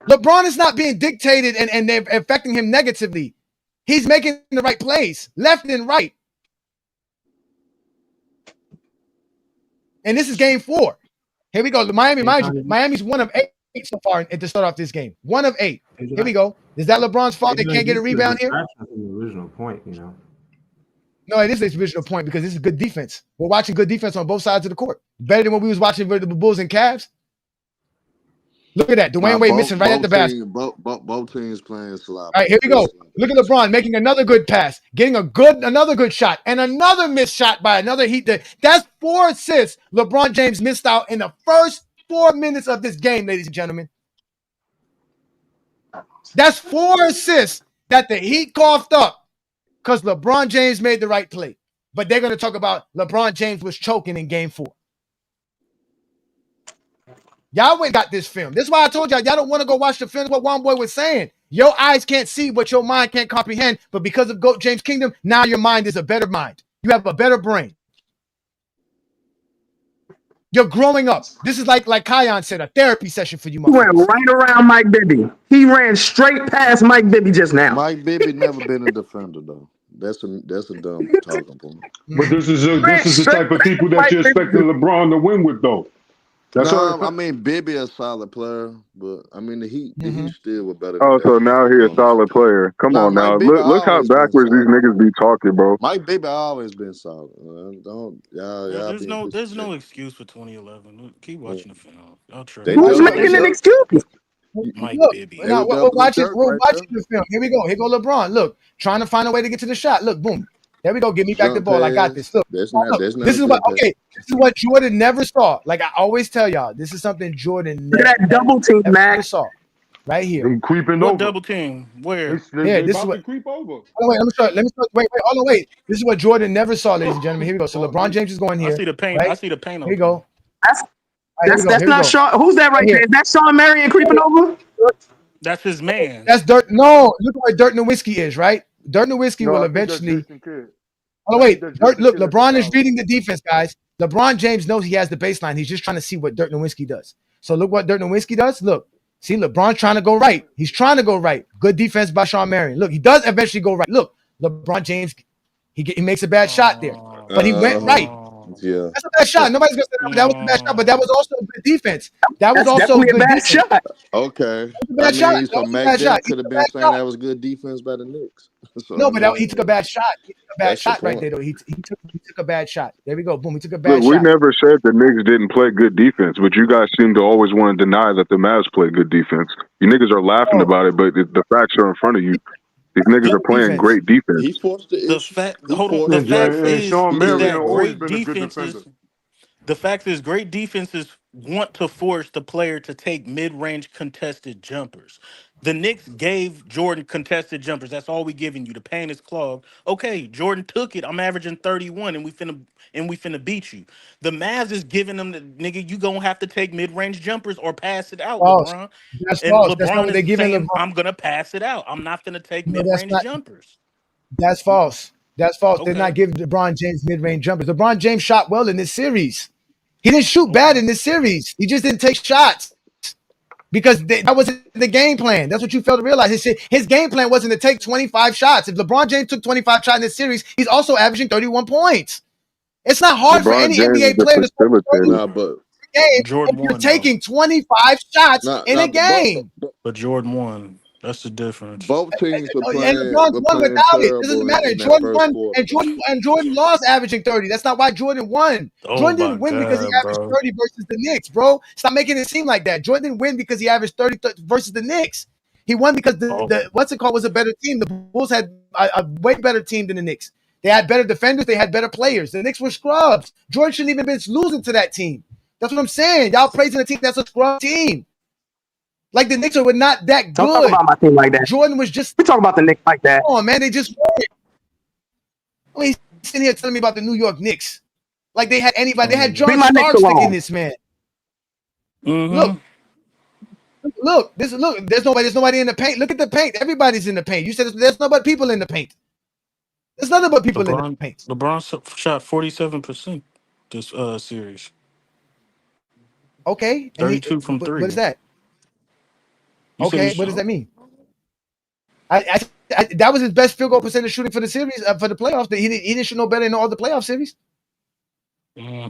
LeBron is not being dictated and they're affecting him negatively. He's making the right plays, left and right. And this is game 4. Here we go. Miami's 1 of 8 so far to start off this game. 1 of 8. Here we go. Is that LeBron's fault they can't get a rebound here? The original point, No, it is the original point because this is good defense. We're watching good defense on both sides of the court. Better than when we was watching the Bulls and Cavs. Look at that. Dwayne Wade missing right at the basket. Both teams playing sloppy. All right, here we go. Look at LeBron making another good pass, getting another good shot, and another missed shot by another Heat. That's 4 assists LeBron James missed out in the first 4 minutes of this game, ladies and gentlemen. That's 4 assists that the Heat coughed up because LeBron James made the right play. But they're going to talk about LeBron James was choking in game 4. Y'all went got this film. This is why I told y'all don't want to go watch the film. What one boy was saying. Your eyes can't see what your mind can't comprehend. But because of GOAT James Kingdom, now your mind is a better mind. You have a better brain. You're growing up. This is like Kion said, a therapy session for you. He went right around Mike Bibby. He ran straight past Mike Bibby just now. Mike Bibby never been a defender though. That's a dumb talking point. But this is the type of people that you expected LeBron to win with though. I mean, Bibby a solid player, but I mean the Heat still were better. So now he's a solid player. Come on now, look how backwards these niggas be talking, bro. Mike Bibby always been solid. There's no excuse for 2011. Keep watching the film. Who's making an excuse? Mike Bibby. We're watching the film. Here we go. Here go LeBron. Look, trying to find a way to get to the shot. Look, boom. There we go. Give me back the ball. I got this. Look, this is what Jordan never saw. Like I always tell y'all, this is something Jordan never double team, Max saw. right here. Them creeping What over. double team? Where? They This is about what. to creep over. Oh, wait, let me show. Let me show. Wait. Hold on, wait. This is what Jordan never saw, ladies and gentlemen. Here we go. So LeBron James is going I here. see the paint. Right? I see the paint Here you open. go. Here we go. That's not Sean. Who's that right there? Is that Sean Marion creeping over? That's his man. That's Dirt. No, look where Dirt Nowitzki is, right? Dirt Nowitzki No, will I think that's eventually. Jason Kidd. Oh I wait, think that's Dirt. Jason Look, Kidd at the LeBron is foul reading the defense, guys. LeBron James knows he has the baseline. He's just trying to see what Dirt Nowitzki does. So look what Dirt Nowitzki does. Look, see LeBron trying to go right. He's trying to go right. Good defense by Sean Marion. Look, he does eventually go right. Look, LeBron James, he makes a bad shot there, but he went right. Yeah. That's a bad shot. Nobody's gonna say that was a bad shot, but that was also a good defense. That was also a good defense. shot. Okay. That was a bad shot. That So was a Mac bad shot. Dell could have been saying that was good defense by the Knicks. So, No, but he took a bad shot. He took a bad that's your shot right point. there, though. He took a bad shot. There we go. Boom. He took a bad Look, we shot. never said the Knicks didn't play good defense, but you guys seem to always want to deny that the Mavs play good defense. You niggas are laughing about it, but the facts are in front of you. These niggas are playing great defense. He forced the The issue. fact. He Hold on. forced The it. fact And Sean is Marion that always great been a good defender. defenses. The fact is, great defenses want to force the player to take mid-range contested jumpers. The Knicks gave Jordan contested jumpers. That's all we giving you. The paint is clogged. Okay, Jordan took it. I'm averaging 31, and we finna beat you. The Mavs is giving them the nigga. You gonna have to take mid-range jumpers or pass it out, False. LeBron. That's And false. That's not LeBron what they're is giving saying, LeBron. I'm gonna pass it out. I'm not gonna take No, that's mid-range not. jumpers. That's false. That's false. They're not Okay. giving LeBron James mid-range jumpers. LeBron James shot well in this series. He didn't shoot bad in this series. He just didn't take shots because that wasn't the game plan. That's what you failed to realize. His game plan wasn't to take 25 shots. If LeBron James took 25 shots in this series, he's also averaging 31 points. It's not hard for LeBron any James NBA is the player to score 30 facilitator. Nah, but game Jordan if you're won taking 25 shots in a game. but Jordan won. That's the difference. both teams were And LeBron won playing without it. It doesn't terrible matter. in And that Jordan first won, quarter. and Jordan lost averaging 30. That's not why Jordan won. Oh Jordan my didn't win because he God, averaged bro. 30 versus the Knicks, bro. Stop making it seem like that. Jordan didn't win because he averaged 30 versus the Knicks. He won because the what's it called was a better team. The Bulls had a way better team than the Knicks. They had better defenders. They had better players. The Knicks were scrubs. Jordan shouldn't even been losing to that team. That's what I'm saying. Y'all praising a team that's a scrub team. Like the Knicks were not that good. Don't talk about my team like that. Jordan was just. We talk about the Knicks like that. Come on, man. They just won. I mean, he's sitting here telling me about the New York Knicks. Like they had anybody. They had John Leave my Knicks Starks alone. sticking this man. Look. There's nobody in the paint. Look at the paint. Everybody's in the paint. You said there's no but people in the paint. There's nothing but people in the paint. LeBron shot 47% this series. Okay. 32 from what 3. is that? You said Okay, he what does shot- that mean? That was his best field goal percentage shooting for the series, for the playoffs. He didn't shoot no better in all the playoff series.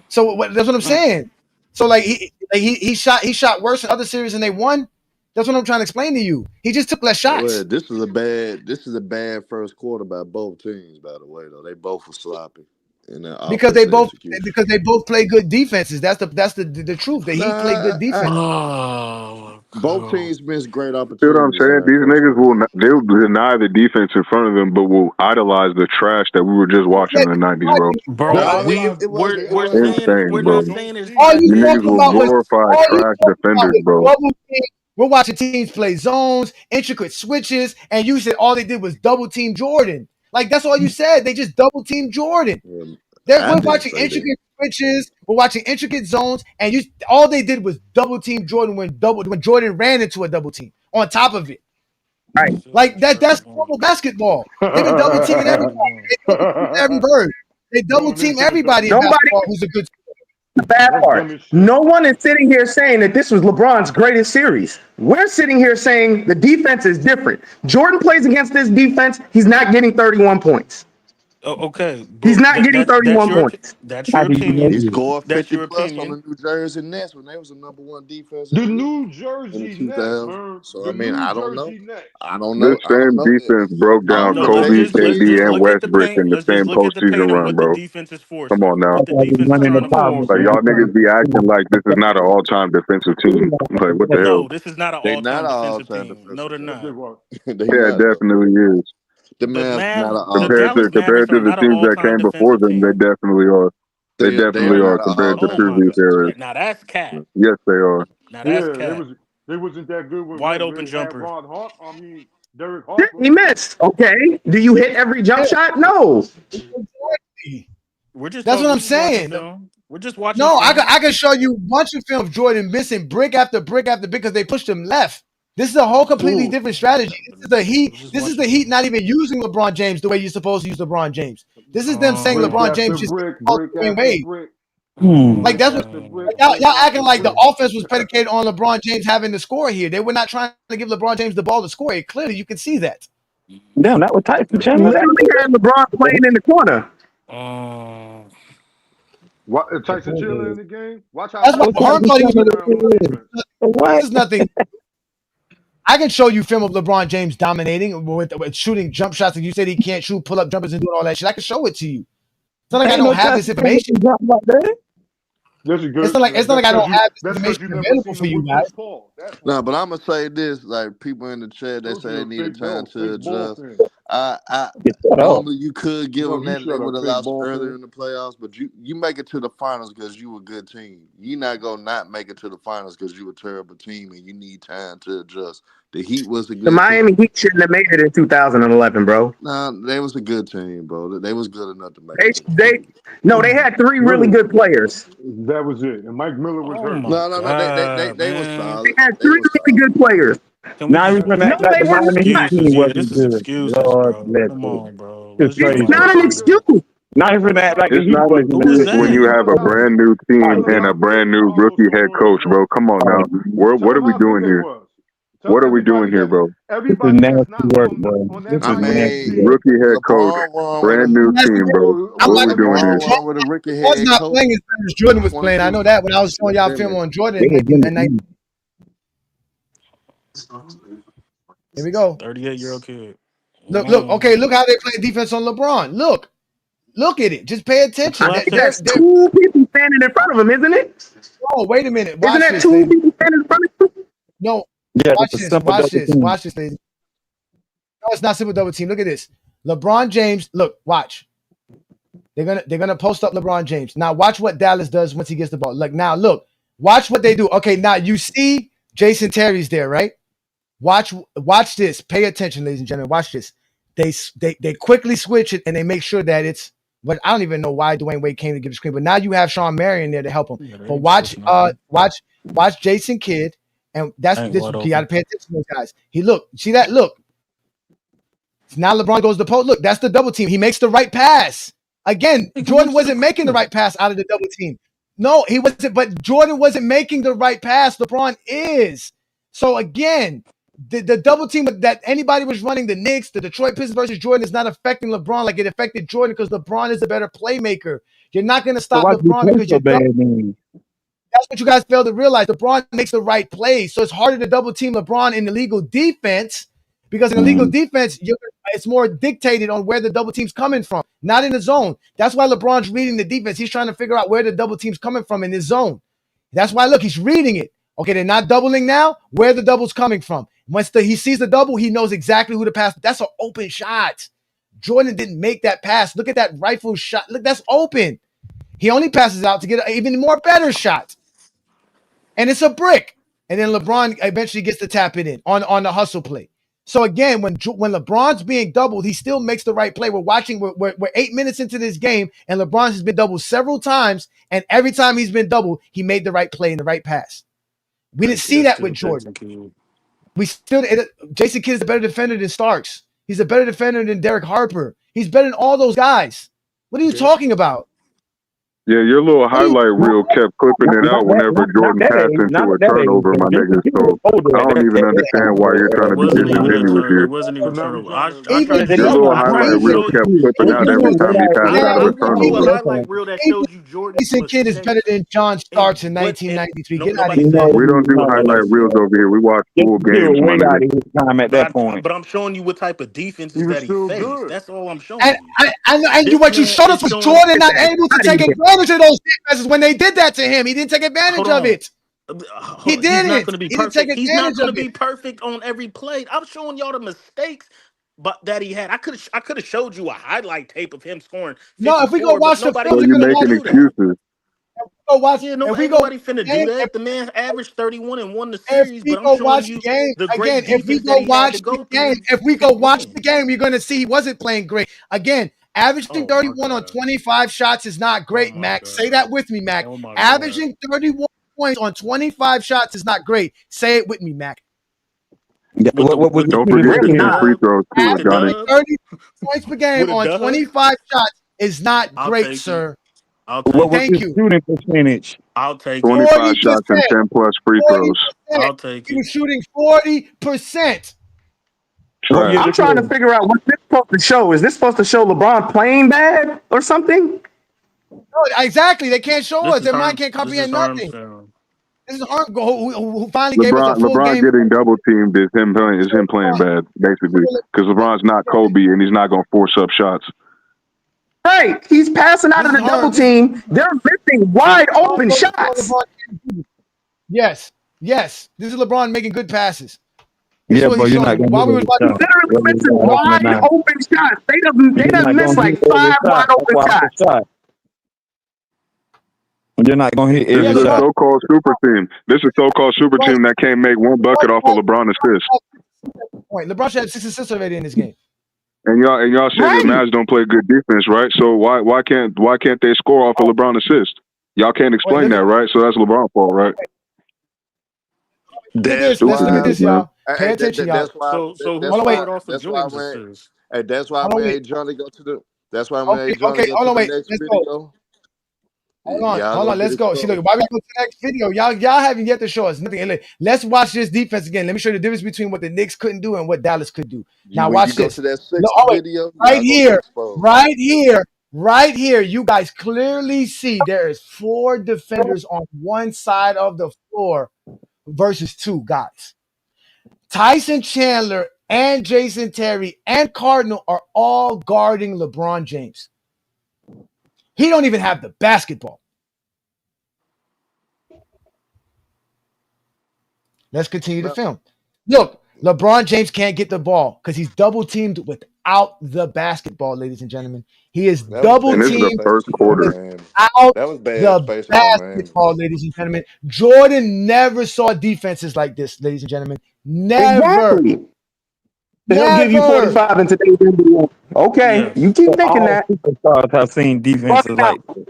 So that's what I'm saying. So like he shot worse in other series and they won. That's what I'm trying to explain to you. He just took less shots. Well, this is a bad first quarter by both teams. By the way, though, they both were sloppy in their Because they both execution. play good defenses. That's the truth. That he played good defense. Both teams missed great See opportunities. what I'm saying? These niggas they'll deny the defense in front of them, but will idolize the trash that we were just watching in the 90s, bro. Bro, we're not saying it's all you You niggas talking will about was glorify trash defenders, bro. double team. We're watching teams play zones, intricate switches, and you said all they did was double team Jordan. Like that's all you said. They just double team Jordan. We're watching intricate switches. We're watching intricate zones, and all they did was double team Jordan when Jordan ran into a double team on top of it. Right. Like that's normal basketball. They've been double teaming everybody. They double team every bird. They double team everybody in basketball who's a good. The bad part. No one is sitting here saying that this was LeBron's greatest series. We're sitting here saying the defense is different. Jordan plays against this defense. He's not getting 31 points. Okay. He's not getting 31 points. That's your opinion. He scored 50 That's your plus opinion. on the New Jersey Nets when they was the #1 defense. The in New in Jersey the Nets, 2000s. man. So The I mean, New I don't know. Jersey Nets. I don't know. This same defense broke down No, Kobe, let's just KD, and look at the Westbrook paint. in the Let's just same look at the paint postseason on run, what bro. the defense is forcing. Come on now. What the defense is trying to force. Like y'all niggas be acting like this is not an all-time defensive team. Like what the No, hell? this is not an They all-time not an defensive all-time team. defensive No, they're team. not. They Yeah, it not, though. definitely is. The Mavs not an The all-time. Dallas Mavericks Compared to are the not an teams that all-time came before defensive them, they team. definitely are. They They definitely are are not an compared to Oh all-time my previous God. eras. Now that's cat. Yes, they are. Now that's Yeah, cat. They wasn't that good with Wide like open they had jumper. Ron Hart. I mean Derek Harper. He missed. Okay. Do you hit every jump shot? No. We're just That's talking. what We're I'm just watching saying. film. We're just watching No, film. I can show you a bunch of film of Jordan missing brick after brick after brick because they pushed him left. This is a whole completely different strategy. This is the Heat. This is the Heat not even using LeBron James the way you're supposed to use LeBron James. This is them saying Brick LeBron after James just brick, called brick Dwayne after Wade. brick. Like that's what After brick, y'all brick acting after like the brick. offense was predicated on LeBron James having to score here. They were not trying to give LeBron James the ball to score. Clearly, you can see that. Damn, that was Tyson You Chandler. literally had LeBron playing in the corner. Tyson Chandler in the game. Watch how That's Mike what Harm thought he was moved around on defense. This is nothing. I can show you film of LeBron James dominating with shooting jump shots. And you said he can't shoot pull up jumpers and doing all that shit. I can show it to you. It's not like I don't have this information. That's a good. It's not like I don't have this That's information you never available seen for him you with guys. Chris Paul. That's why. No, but I'm gonna say this: like people in the chat, they Those say are they a needed fake time ball, to fake ball adjust. thing. I Shut up. normally you could give No, them you that; they shut would up, have fake lost ball earlier thing. in the playoffs. But you make it to the finals because you a good team. You not gonna not make it to the finals because you a terrible team and you need time to adjust. The Heat was a The good team. Miami Heat shouldn't have made it in 2011, bro. Nah, they was a good team, bro. They was good enough to make They it. they had three really good players. That was it. And Mike Miller was hurt. No, they was solid. They had They three was really good players. Now he's gonna No, act like they the were Miami Heat not. team Yeah, wasn't this is good. excuses, Lord bro. bless Come it. on, bro. It's Let's just It's crazy. watch not an film. excuse. Now he's gonna act like the It's Heat not an wasn't Who was excuse when that? you have a brand new team and a brand new rookie head coach, bro. Come on now. What are we doing here? What are we doing here, bro? This is nasty work, bro. This I is nasty mean, work. Rookie head coach, LeBron won with brand a new team, bro. I'm What are not we doing here? LeBron won with a rookie was head not coach. playing as bad as Jordan was playing. I know that when I was showing y'all film on Jordan. Here we go. 38-year-old kid. Look. Okay, look how they play defense on LeBron. Look at it. Just pay attention. That's two people standing in front of him, isn't it? Oh, wait a minute. Isn't that two people standing in front of him? No. Yeah, Watch it's a this. simple double team. Watch this, ladies. No, it's not simple double team. Look at this. LeBron James. Look, watch. They're gonna post up LeBron James. Now watch what Dallas does once he gets the ball. Look. Watch what they do. Okay, now you see Jason Terry's there, right? Watch this. Pay attention, ladies and gentlemen. Watch this. They quickly switch it and they make sure that it's. But I don't even know why Dwayne Wade came to give the screen. But now you have Sean Marion there to help him. But watch Jason Kidd, and that's this. You got to pay attention to those guys. See that? Look. Now LeBron goes to the post. Look, that's the double team. He makes the right pass. Again, Jordan wasn't making the right pass out of the double team. No, he wasn't. But Jordan wasn't making the right pass. LeBron is. So again, the double team that anybody was running, the Knicks, the Detroit Pistons versus Jordan, is not affecting LeBron like it affected Jordan because LeBron is a better playmaker. You're not going to stop LeBron because you're double. That's what you guys fail to realize. LeBron makes the right plays. So it's harder to double team LeBron in the legal defense because in the legal defense, it's more dictated on where the double team's coming from, not in the zone. That's why LeBron's reading the defense. He's trying to figure out where the double team's coming from in his zone. That's why, look, he's reading it. Okay, they're not doubling now. Where the double's coming from. Once he sees the double, he knows exactly who to pass. That's an open shot. Jordan didn't make that pass. Look at that rifle shot. Look, that's open. He only passes out to get an even more better shot. And it's a brick. And then LeBron eventually gets to tap it in on the hustle play. So again, when LeBron's being doubled, he still makes the right play. We're 8 minutes into this game, and LeBron has been doubled several times. And every time he's been doubled, he made the right play and the right pass. We didn't see that with Jordan. Jason Kidd is a better defender than Starks. He's a better defender than Derek Harper. He's better than all those guys. What are you talking about? Yeah, your little highlight reel kept clipping it out whenever Jordan passed into a turnover, my nigga. So I don't even understand why you're trying to be disingenuous here. It wasn't even a turnover. I Your tried to show you. little highlight reel kept clipping out every time he passed out of a I went through a turnover. highlight reel that showed you Jordan. Jason Kidd is better than John Starks in 1993. Get out of We here. don't do highlight reels over here. We watch full games, my nigga. Time at that point. But I'm showing you what type of defenses that he faced. That's all I'm showing And you. what you showed us was Jordan not able to take advantage of those defenses when they did that to him. He didn't take advantage of it. He didn't. He's not going to be perfect. He's not going to be it. perfect on every play. I'm showing y'all the mistakes that he had. I could have showed you a highlight tape of him scoring 54, No, if we go watch the So film, you're making excuses. Go watch. Yeah, If we ain't go, nobody finna do that. The man averaged 31 and won the series, but I'm showing you the great defense that he had to go through. If we go watch the game, you're gonna see he wasn't playing great. Again, averaging 31 on 25 shots is not great, Mac. Say that with me, Mac. Averaging 31 points on 25 shots is not great. Say it with me, Mac. Don't forget to hit free throws too, Johnny. 30 points per game on 25 shots is not great, sir. Thank you. Shooting percentage? I'll take 25 shots and 10 plus free throws. I'll take He was shooting 40%. I'm trying to figure out what this is supposed to show. Is this supposed to show LeBron playing bad or something? No, exactly. They can't show us. Their mind can't comprehend nothing. This is Herm who finally gave us a full LeBron game. getting double teamed is him playing bad, basically, because LeBron's not Kobe and he's not going to force up shots. Right, he's passing out of the double team. They're missing wide open shots. Yes. This is LeBron making good passes. Yeah, but you're not going to literally missing wide open shots. They done missed like 5 wide open shots. You're not going to hit every This is a shot. so-called super team. This is a so-called super team that can't make one bucket off of LeBron assist. LeBron should have 6 assists already in this game. And y'all say the Mavs don't play good defense, right? So why can't they score off of LeBron assist? Y'all can't explain that, right? So that's LeBron's fault, right? Let's look at this, y'all. Pay attention, y'all. So that's who why- scored off of that's why Jordan's when- assist? Hey, that's why Hold on, when wait. A. Johnny go to the. That's why when A. Johnny Okay, go hold to on, the wait. next Let's video. go. Hold on, y'all gonna let's get go. it See, look, why we go to the next video? Y'all haven't yet to show us nothing. Look, let's watch this defense again. Let me show you the difference between what the Knicks couldn't do and what Dallas could do. Now When watch you go this. to that 6th Look, video, y'all right gonna here, get exposed. right here. You guys clearly see there is 4 defenders on one side of the floor versus 2 guys. Tyson Chandler and Jason Terry and Cardinal are all guarding LeBron James. He don't even have the basketball. Let's continue the film. Look, LeBron James can't get the ball because he's double teamed without the basketball, ladies and gentlemen. He is double And this is teamed the first quarter. without That was bad the spacing on man. basketball, ladies and gentlemen. Jordan never saw defenses like this, ladies and gentlemen. Never. Exactly. He'll give you 45 in today's NBA. Okay, you keep thinking that. Superstars have seen defenses like this.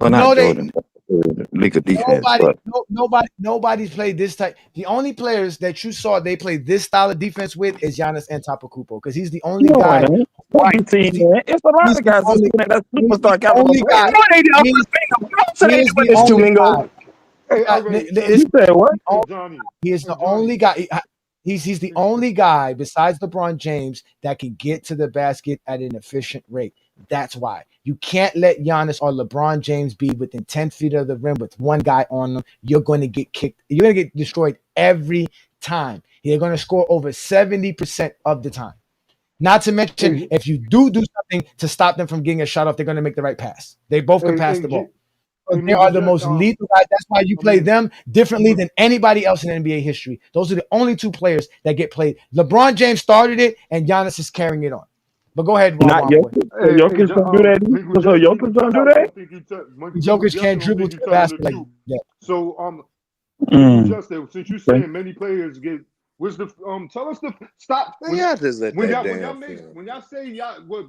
Well, not Jordan. League of defense. Nobody's played this type. The only players that you saw they play this style of defense with is Giannis Antetokounmpo because he's the only guy. It's a lot of guys that's superstar caliber. You said what? He is the only guy. He's the only guy besides LeBron James that can get to the basket at an efficient rate. That's why you can't let Giannis or LeBron James be within 10 feet of the rim with one guy on them. You're going to get kicked. You're going to get destroyed every time. You're going to score over 70% of the time. Not to mention, if you do something to stop them from getting a shot off, they're going to make the right pass. They both can pass the ball. They are the most lethal guys. That's why you play them differently than anybody else in NBA history. Those are the only 2 players that get played. LeBron James started it, and Giannis is carrying it on. But go ahead, Not Jokic. Jokic don't do that. So Jokic don't do that. Jokic can't dribble to the basket like that. So Justin, since you're saying many players get, what's the tell us the stop. When y'all say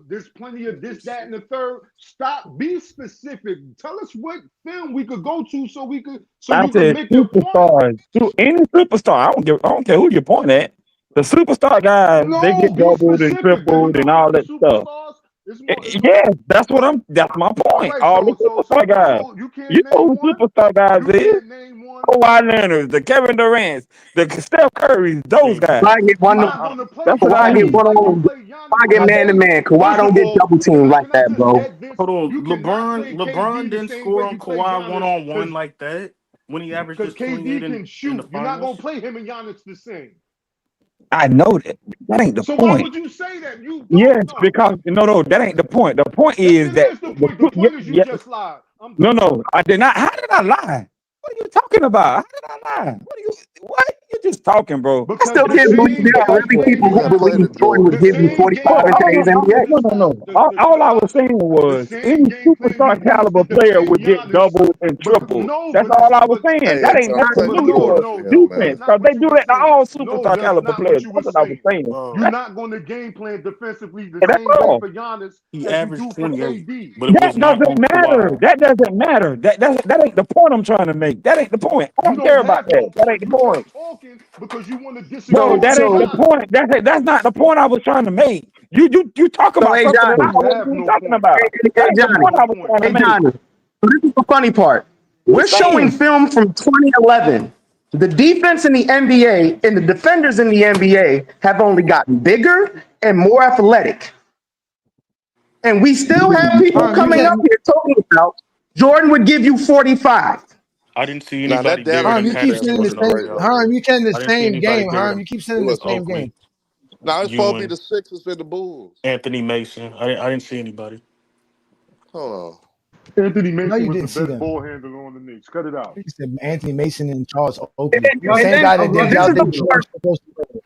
there's plenty of this, that, and the third. Stop. Be specific. Tell us what film we could go to so you can make your point. To any superstar. I don't care who you point at. The superstar guys, they get doubled and tripled and all that stuff. Yeah, that's my point. Right, all the superstar guys. You know who superstar guys is? Kawhi Leonard, the Kevin Durant's, the Steph Curry's, those guys. Kawhi get one man to man. Kawhi don't get double teamed like that, bro. Hold on, LeBron didn't score on Kawhi 1-on-1 like that when he averaged just 28 can shoot. in the You're not gonna finals. play him and Giannis the same. I know that. That ain't the So point. why would you say that? You Yes, because no, that ain't the point. The point is that the point is you just lied. No, I did not. How did I lie? What are you talking about? How did I lie? What? You're just talking, bro. I still can't believe there are really people who believe Jordan would give you 45 in today's NBA. No. All I was saying was any superstar caliber player would get doubles and triples. That's all I was saying. That ain't nothing to do with defense, because they do that to all superstar caliber players. That's what I was saying. You're not going to game plan defensively the That's same way all. for Giannis He as you averaged do for 28, KD. but it was not on matter. Kawhi. That doesn't matter. That ain't the point I'm trying to make. That ain't the point. I You don't care don't about have no that. That point. ain't the You point. just talking because you want to disagree. Bro, with that ain't the Giannis. point. That's not the point I was trying to make. You talk So, about hey, something that Johnny. I wasn't even talking about. Hey, That ain't the Johnny. point I was trying to Hey, make. Johnny. So this is the funny part. What We're you showing saying? film from 2011. The defense in the NBA and the defenders in the NBA have only gotten bigger and more athletic. And we still have people coming up here talking about Jordan would give you 45. I didn't see Now anybody that bigger Dallas than You keep defense Patrick sending the wasn't Ewing great over same, there. though. Herm. You send the I didn't see same anybody game, bigger Herm. than You keep sending the Look, same Oakley, game. now it's supposed to be Ewing, the Sixers and the Bulls. Anthony Mason. I didn't see anybody. Hold Anthony No, Mason you was the didn't see best them. ball handler on the Knicks. Cut it out. You said Anthony Mason and Charles Oakley, the And same then guy that this y'all is the think Jordan's part. supposed to play.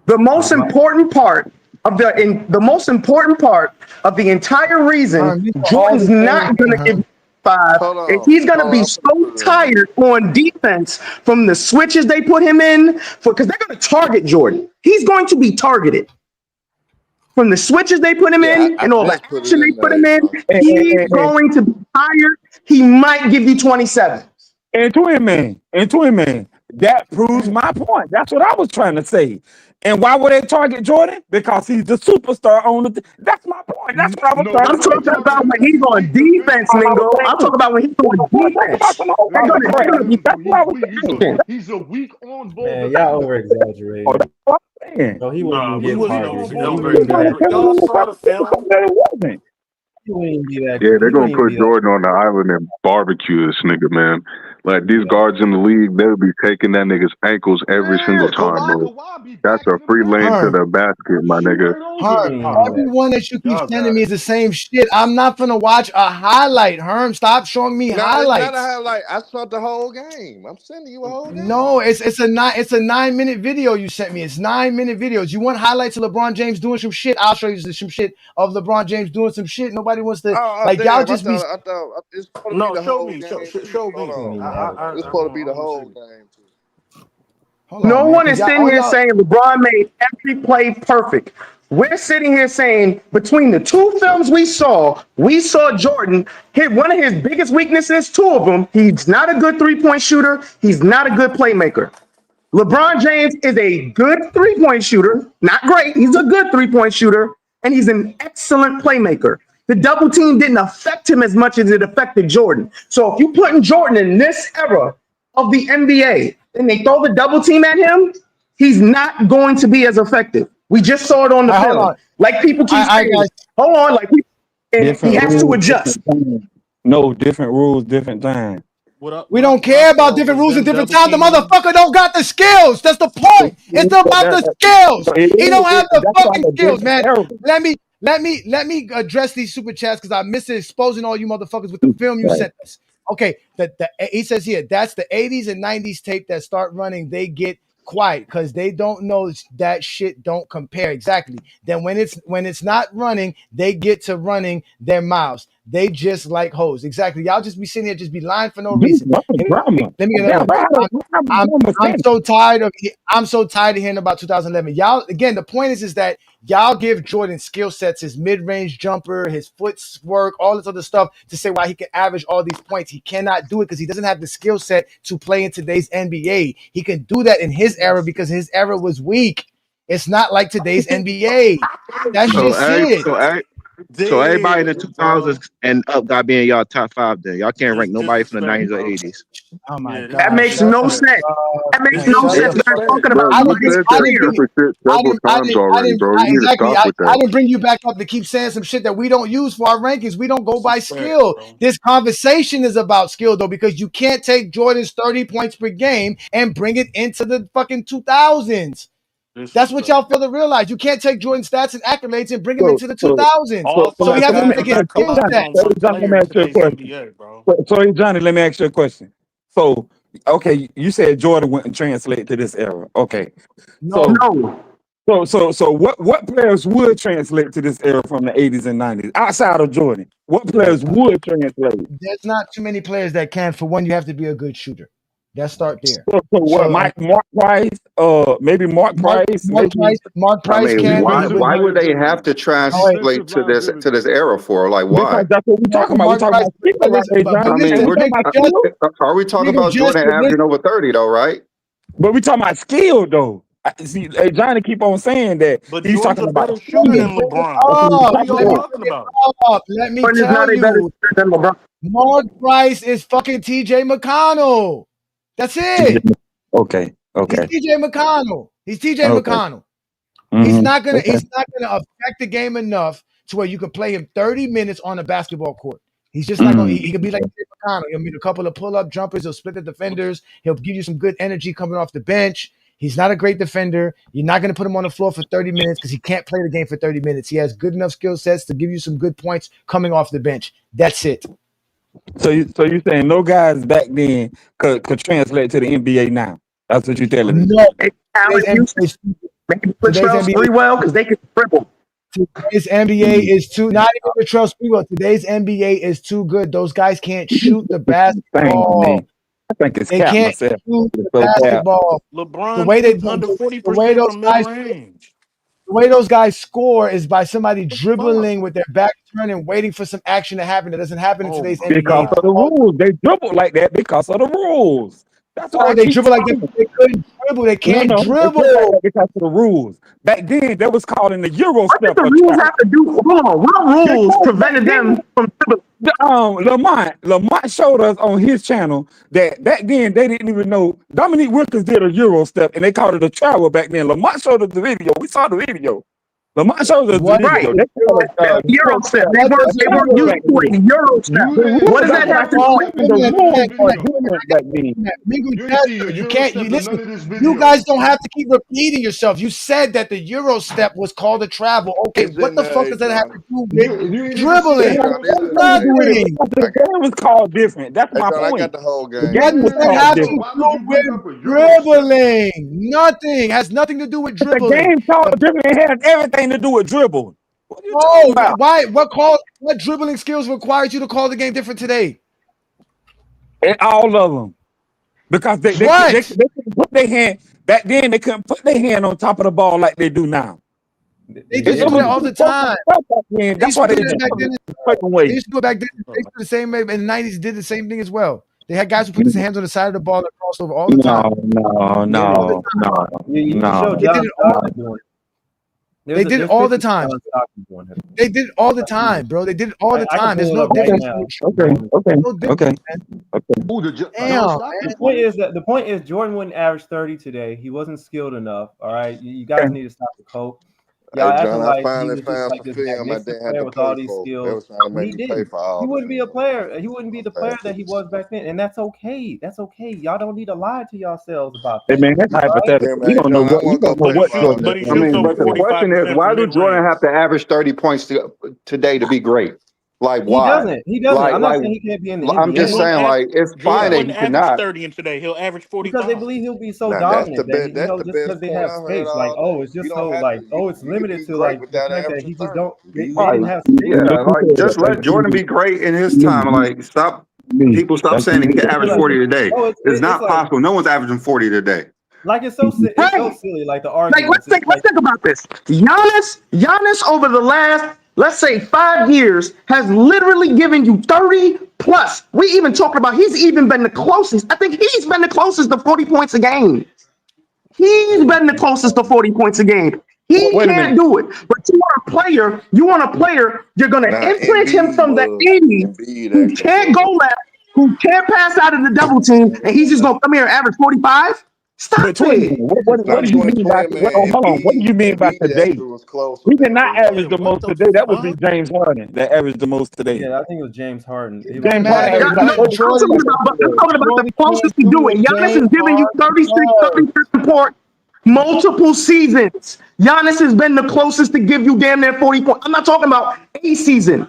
The most important part of the most important part of the entire reason Herm, these are all Jordan's the same not going thing, to give Herm. you 5 is he's going to be I'm so gonna put it in there. tired on defense from the switches they put him in for because they're going to target Jordan. He's going to be targeted from the switches they put him Yeah, in I and all the just put it action they in put there, him in. John. He's going to be tired. He might give you 27. And Twin Man, that proves my point. That's what I was trying to say. And why would they target Jordan? Because he's the superstar on the. That's my point. That's what I was trying I'm to say. talking about when he's on defense, Mingo. I'm talking about when he's on defense. They're gonna be That's what I was saying. He's a weak on ball Man, y'all defender. over exaggerating. That's what I'm saying. No, he Nah, wouldn't we get wasn't targeted. He over wouldn't be that exaggerating. good. Y'all saw the film. It wasn't. He wouldn't be that Yeah, good. they're He gonna wouldn't put be that Jordan on the island and barbecue this nigga, man. Like these guards in the league, they'll be taking that nigga's ankles every single time, bro. That's a free lane to Herm, the basket, my nigga. Herm, everyone that you keep Y'all sending got me it. is the same shit. I'm not gonna watch a highlight, Herm. Stop showing me Nah, it's not a highlights. highlight. I saw the whole game. I'm sending you a whole game. No, it's a 9-minute video you sent me. It's 9-minute videos. You want highlights of LeBron James doing some shit? I'll show you some shit of LeBron James doing some shit. Nobody wants to like Damn! y'all I just be. thought it's supposed to be No, the show whole me. game too. Show Hold me. on, it's supposed to be the whole game too. Hold on, No man, one because is sitting here saying LeBron made every play perfect. We're sitting here saying between the two films we saw Jordan hit one of his biggest weaknesses, two of them. He's not a good three-point shooter. He's not a good playmaker. LeBron James is a good three-point shooter, not great. He's a good three-point shooter, and he's an excellent playmaker. The double team didn't affect him as much as it affected Jordan. So if you put in Jordan in this era of the NBA and they throw the double team at him, he's not going to be as effective. We just saw it on the All right, hold film. on. Like people keep saying, guys. hold on, and he Different has to rules, adjust. different time. No, different rules, different time. We don't care about different rules and different times. The motherfucker don't got the skills. That's the point. It's about the skills. He don't have the fucking skills, man. Let me address these super chats because I missed it exposing all you motherfuckers with the film you sent us. Okay, he says here that's the 80s and 90s tape that start running. They get quiet because they don't know that shit don't compare exactly. Then when it's not running, they get to running their mouths. They just like hoes. Exactly. Y'all just be sitting here, just be lying for no reason. Let me get another one. I'm so tired of hearing about 2011. Y'all, again, the point is that y'all give Jordan skill sets, his mid-range jumper, his footwork, all this other stuff to say why he can average all these points. He cannot do it because he doesn't have the skill set to play in today's NBA. He can do that in his era because his era was weak. It's not like today's NBA. That's just it. So everybody in the 2000s and up got being y'all top 5 then. Y'all can't rank nobody from the 90s or 80s. Oh my God. That makes no sense. That makes no sense. They're talking about Bro, you said that stupid shit several times already, bro. You need to stop with I that. didn't bring you back up to keep saying some shit that we don't use for our rankings. We don't go by skill. This conversation is about skill, though, because you can't take Jordan's 30 points per game and bring it into the fucking 2000s. That's what y'all fail to realize. You can't take Jordan's stats and accolades and bring them into the 2000s. So we have to make it skill sets. So Johnny, let me ask you a question. So Johnny, let me ask you a question. So Okay, you said Jordan wouldn't translate to this era. Okay. No. So what players would translate to this era from the 80s and 90s outside of Jordan? What players would translate? There's not too many players that can. For one, you have to be a good shooter. Let's start there. So what? Mark Price? Maybe Mark Price. Mark I Price mean, can. why would they have to translate to this era for? Like, why? Because that's what we're talking about. We're talking about skill right there, John. I mean, are we talking about Jordan averaging over 30 though, right? But we're talking about skill though. See, Johnny keep on saying that But he's Jordan's talking a about better shooter than LeBron. What are y'all talking about? Let me tell you. Mark Price is fucking TJ McConnell. That's it. Okay. He's TJ McConnell. McConnell. Mm-hmm. He's not gonna affect the game enough to where you can play him 30 minutes on a basketball court. He's just not gonna. He can be like TJ McConnell. He'll meet a couple of pull-up jumpers. He'll split the defenders. He'll give you some good energy coming off the bench. He's not a great defender. You're not going to put him on the floor for 30 minutes because he can't play the game for 30 minutes. He has good enough skill sets to give you some good points coming off the bench. That's it. So you're saying no guys back then could translate to the NBA now? That's what you're telling me? No. Today's NBA well because they can dribble. Today's NBA is too. Not even the Latrell Sprewell. Today's NBA is too good. Those guys can't shoot the basketball. I think it's they can't myself. shoot the basketball. LeBron The way they under 40% those from guys, mid-range. the way those guys score is by somebody dribbling with their back turned and waiting for some action to happen. That doesn't happen in today's NBA. Because of the rules, they dribble like that because of the rules. That's why they dribble like that. They couldn't dribble. They can't dribble like because of the rules. Back then, that was called in the Euro step. What did the rules have to do? Hold on. What rules prevented them from dribbling? Lamont showed us on his channel that back then they didn't even know Dominique Wilkins did a Euro step and they called it a travel back then. Lamont showed us the video. We saw the video. Lamont showed us the video. Euro step. They weren't used to a Euro step. What does that have to do with you can't. You listen. You guys don't have to keep repeating yourself. You said that the Euro step was called a travel. Okay, what the fuck does that have to do with dribbling? Nothing. The game was called different. That's my point. I got the whole game. What does that have to do with dribbling? Nothing. Has nothing to do with dribbling. The game called different. It has everything to do with dribble. Why? What dribbling skills requires you to call the game different today? And all of them, because they couldn't put their hand back then. They couldn't put their hand on top of the ball like they do now. They just do it all the time. That's why they do it back then. They used to do it back then. They used to do the same way in the 90s. Did the same thing as well. They had guys who put their hands on the side of the ball and cross over all the time. No. They did it all the time. They did it all the time, bro. They did it all the time. There's no difference. Okay. The point is Jordan wouldn't average 30 today. He wasn't skilled enough. All right. You guys need to stop the coke. John, I finally found some film I didn't have to with all pay these for. skills. They was trying to make me pay for all. He wouldn't be a player. He wouldn't be the player that he was back then, and that's okay. That's okay. Y'all don't need to lie to yourselves about that. Hey man, that's hypothetical. You don't know what. I mean, but the question is, why do Jordan have to average 30 points today to be great? Like, why? He doesn't. I'm not saying he can't be in the NBA. I'm just saying, like, it's fine that he cannot. 30 in today. He'll average 45. Because they believe he'll be so dominant that just because they have space, like, it's just so like, it's limited to like the fact that he just don't. They didn't have space. Yeah, like just let Jordan be great in his time. Like, stop saying he can average 40 today. It's not possible. No one's averaging 40 today. Like it's so silly. Like the argument. Like let's think about this. Giannis over the last, let's say 5 years, has literally given you 30 plus. We even talking about he's even been the closest. I think he's been the closest to 40 points a game. He's been the closest to 40 points a game. He can't do it. But you want a player, you're going to implant him from the 80s who can't go left, who can't pass out of the double team, and he's just going to come here and average 45? Stop it. What do you mean by hold on? What do you mean by today? We did not average the most today. That would be James Harden that averaged the most today. Yeah, I think it was James Harden. I'm talking about the closest to do it. Giannis is giving you 36, 37 support multiple seasons. Giannis has been the closest to give you damn near 40 points. I'm not talking about a season.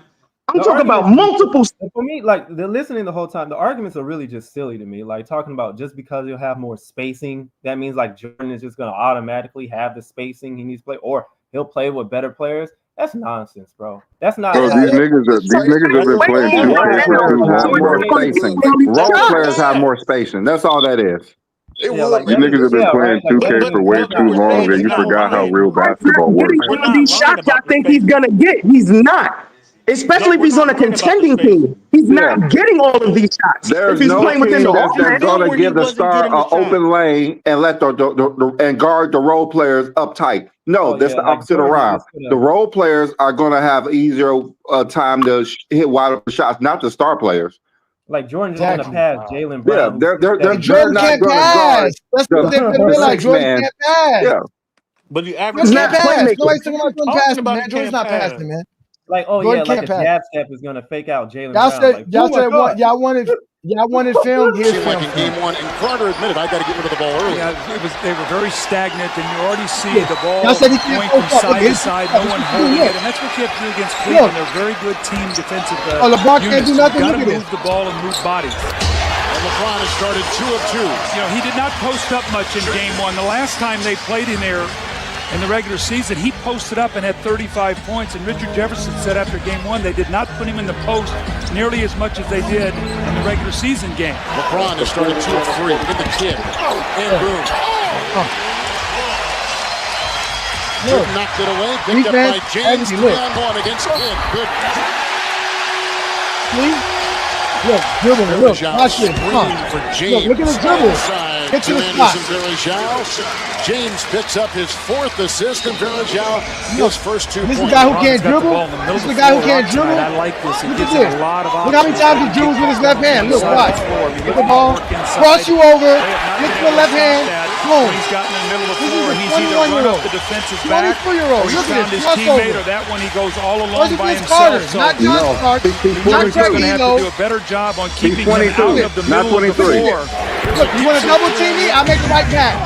I'm talking about multiple. For me, like they're listening the whole time. The arguments are really just silly to me. Like talking about just because you'll have more spacing, that means like Jordan is just going to automatically have the spacing he needs to play, or he'll play with better players. That's nonsense, bro. That's not. Bro, these niggas have been playing 2K for too long, more bro. spacing. Role players have more spacing. That's all that is. These niggas have been playing 2K for way too long, and you forgot how real basketball works. Getting all these shots I think he's gonna get. He's not. Especially if he's on a contending team. He's not getting all of these shots. There's if he's no playing within team the that's going to give the star an open lane and let and guard the role players uptight. No, that's the opposite around. The role players are going to have easier time to hit wide open shots, not the star players. Like Jordan's going to pass Jaylen Brown. Yeah, they're Jordan not can't going to guard pass. That's what they realize. Jordan can't pass. Yeah. But the average Jordan can't pass. playmaker. Nobody's talking about Jordan passing, man. Can't Jordan's not pass. passing, man. Like, oh Jordan yeah, like a can't pass. jab step is going to fake out Jaylen Y'all Brown. said, Like, y'all said what? Y'all wanted film. Here's Seemed film. like in game one, and Carter admitted, I got to get rid of the ball early. Yeah, they were very stagnant, and you already see the ball Y'all said he can't going from post up. side to side, no one holding it, and that's what you have to do against Cleveland. They're a very good team defensive LeBron can't units. do nothing. You've got to Look at move the ball and move bodies. And LeBron has started 2 of 2. You know, he did not post up much in game one. The last time they played in there in the regular season, he posted up and had 35 points. And Richard Jefferson said after game one, they did not put him in the post nearly as much as they did in the regular season game. LeBron has started 2 of 3. Look at the kid. And boom. Jordan knocked it away. Picked up by James. 3-on-1 against Kidd. Good. Look, dribble, look, watch it. For James. Look at his dribble. Get to the spot. James picks up his 4th assist, and Varejao his first 2 points. This is the guy who can't dribble. This is the guy who can't dribble. I like this. Look at this. Look how many times he dribbles with his left hand. Look, watch. Get the ball, cross you over, get to the left hand, boom. He's got in the middle of the This floor, is and a he's either run 21-year-old. up the defense's back, 24-year-old. or he's Look at found this his crossover. teammate, or that one he goes all alone Where's by Vince Carter? himself. Not John Carter. Not He's going to have Ego. to do a better job on keeping him 22, out of the not middle of the 23. floor. Look, you want to double team me? I'll make the right pass.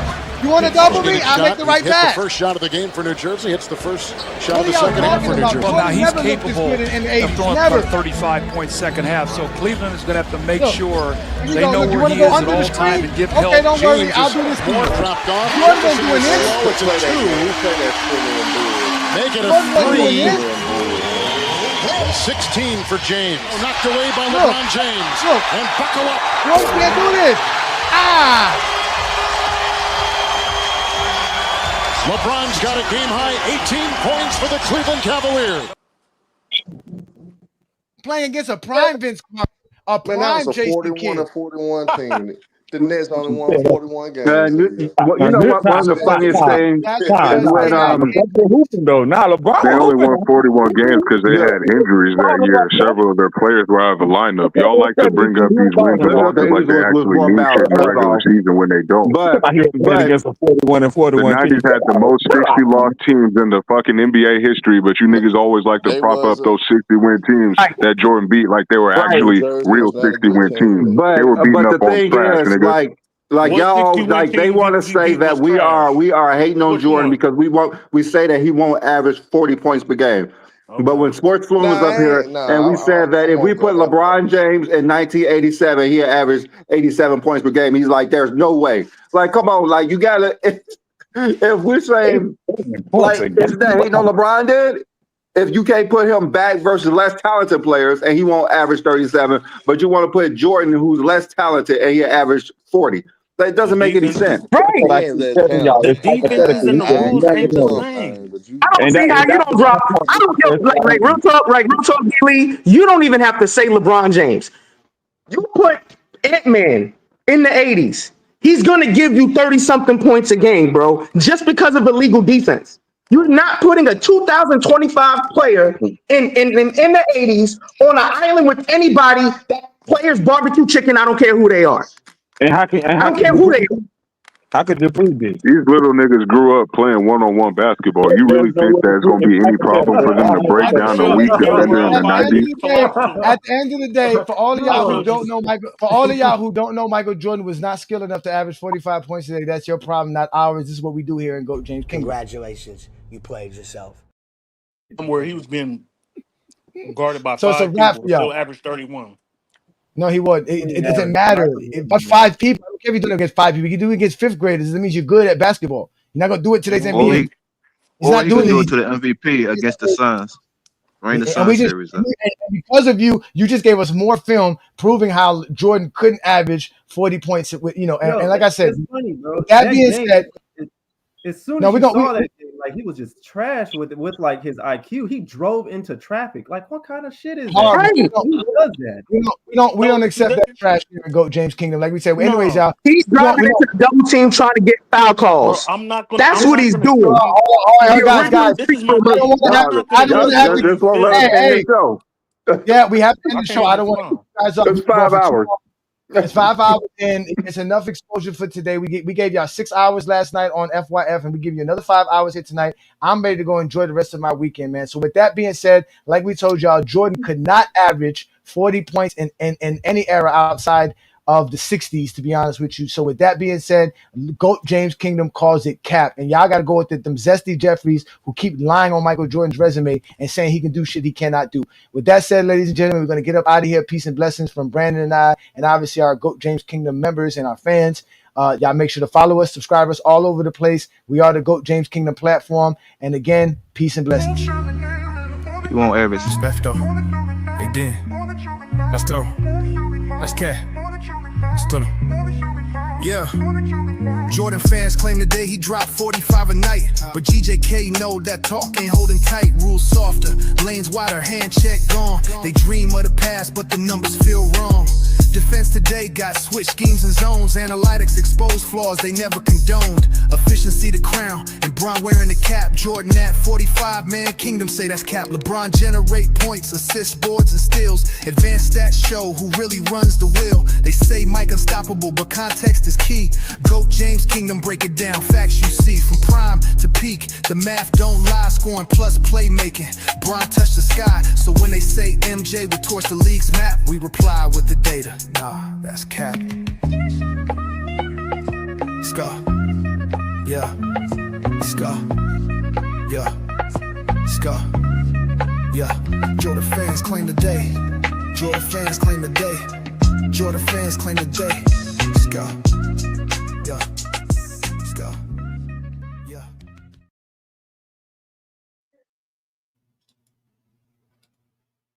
You want to double me? I'll make the right Hit pass. the first shot of the game for New Jersey. Hits the first shot What of the are y'all second half for talking New about? Jersey. Well, now he's Never looked this capable good in the of 80s. throwing Never. for a 35-point second half. So Cleveland is going to have to make Look, sure here you they go. know Look, you where want he to is go at under the all time screen? and give Okay, help. don't worry. James I'll do this for more you. dropped off. Jordan been doing this. It's a 2. Make it a Jordan been doing 3. this. 16 for James. Knocked away by LeBron James. Look. And buckle up. Jordan can't do this. Ah! LeBron's got a game-high 18 points for the Cleveland Cavaliers. Playing against a prime Vince Carter, a Man, prime that was a Jason Kidd. 41 team. The Nets only won 41 games. You know what? One of the funniest things is when they're hooping though. Now LeBron They only hooping. won 41 games because they had injuries that year. Several of their players were out of the lineup. Y'all like to bring up these wins and losses like they actually mean shit in the regular season when they don't. But against a 41 and 41 the 90s had the most 60 loss teams in the fucking NBA history, but you niggas always like to prop up those 60-win teams that Jordan beat like they were actually real 60-win teams. They were beating up on trash. Like y'all, like they want to say that we are hating on Jordan because we say that he won't average 40 points per game. But when Sports Fluent was up here and we said that if we put LeBron James in 1987, he averaged 87 points per game. He's like, there's no way. Like, come on, like you gotta. If we're saying like is that hating on LeBron, did? If you can't put him back versus less talented players and he won't average 37, but you want to put Jordan, who's less talented, and he averaged 40. That doesn't make any sense. Right. The defenses and the rules ain't the same. I don't see how you don't drop. I don't get like real talk, Billy. You don't even have to say LeBron James. You put Ant-Man in the 80s. He's gonna give you 30-something points a game, bro, just because of illegal defense. You're not putting a 2025 player in the 80s on an island with anybody that players barbecue chicken. I don't care who they are. I don't care who they are. How could you prove this? These little niggas grew up playing one-on-one basketball. You really think there's going to be any problem for them to break down a weak defender in the 90s? At the end of the day, for all of y'all who don't know Michael Jordan was not skilled enough to average 45 points today, that's your problem, not ours. This is what we do here in GOAT James Kingdom. Congratulations, you played yourself. Where he was being guarded by So it's a 5 wrap people. for y'all. Still average 31. No, he won't. It doesn't matter. But 5 people, I don't care if you do it against 5 people. You do it against 5th graders. That means you're good at basketball. You're not gonna do it today's NBA. He's not He doing can do it. it to the MVP against the Suns. Right, the And we Suns just series. and because of you just gave us more film proving how Jordan couldn't average 40 points with and like I said, it's funny, bro. That being said, as soon no, as we you don't- saw that game, like he was just trash with like his IQ. He drove into traffic. Like, what kind of shit is hard, that? we Who does that? we don't accept that trash here in GOAT James Kingdom. Like we said, anyways, y'all. He's driving into the double team trying to get foul calls. Bro, I'm not gonna. That's I'm what not he's gonna doing. show you- All right, guys. This is my. I don't want to have to. I don't want to have to. Just won't let us end the show. Yeah, we have to end I the can't show. I don't want to respond. keep you guys up. It's 5 hours. It's 5 hours, and it's enough exposure for today. We gave y'all 6 hours last night on FYF, and we give you another 5 hours here tonight. I'm ready to go enjoy the rest of my weekend, man. So with that being said, like we told y'all, Jordan could not average 40 points in any era outside of the 60s, to be honest with you. So with that being said, GOAT James Kingdom calls it cap. And y'all got to go with them zesty Jeffries who keep lying on Michael Jordan's resume and saying he can do shit he cannot do. With that said, ladies and gentlemen, we're going to get up out of here. Peace and blessings from Brandon and I, and obviously our GOAT James Kingdom members and our fans. Y'all make sure to follow us, subscribe us all over the place. We are the GOAT James Kingdom platform. And again, peace and blessings. You won't average. Respect though. Hey, Dan. Let's go. Let's cat. Let's do it. Yeah. Jordan fans claim today he dropped 45 a night. But GJK know that talk ain't holding tight. Rules softer, lanes wider, hand check gone. They dream of the past, but the numbers feel wrong. Defense today got switch schemes and zones. Analytics expose flaws they never condoned. Efficiency the crown, and Bron wearing the cap. Jordan at 45, man, Kingdom say that's cap. LeBron generate points, assists, boards, and steals. Advanced stats show who really runs the wheel. They say Mike unstoppable, but context is key. GOAT James Kingdom break it down, facts you see. From prime to peak, the math don't lie. Scoring plus playmaking, Bron touch the sky. So when they say MJ would torch the league's map, we reply with the data. Nah, that's cap. Ska. Yeah. Ska. Yeah. Ska. Yeah. Jordan fans claim the day. Jordan fans claim the day. Jordan fans claim the day. Ska.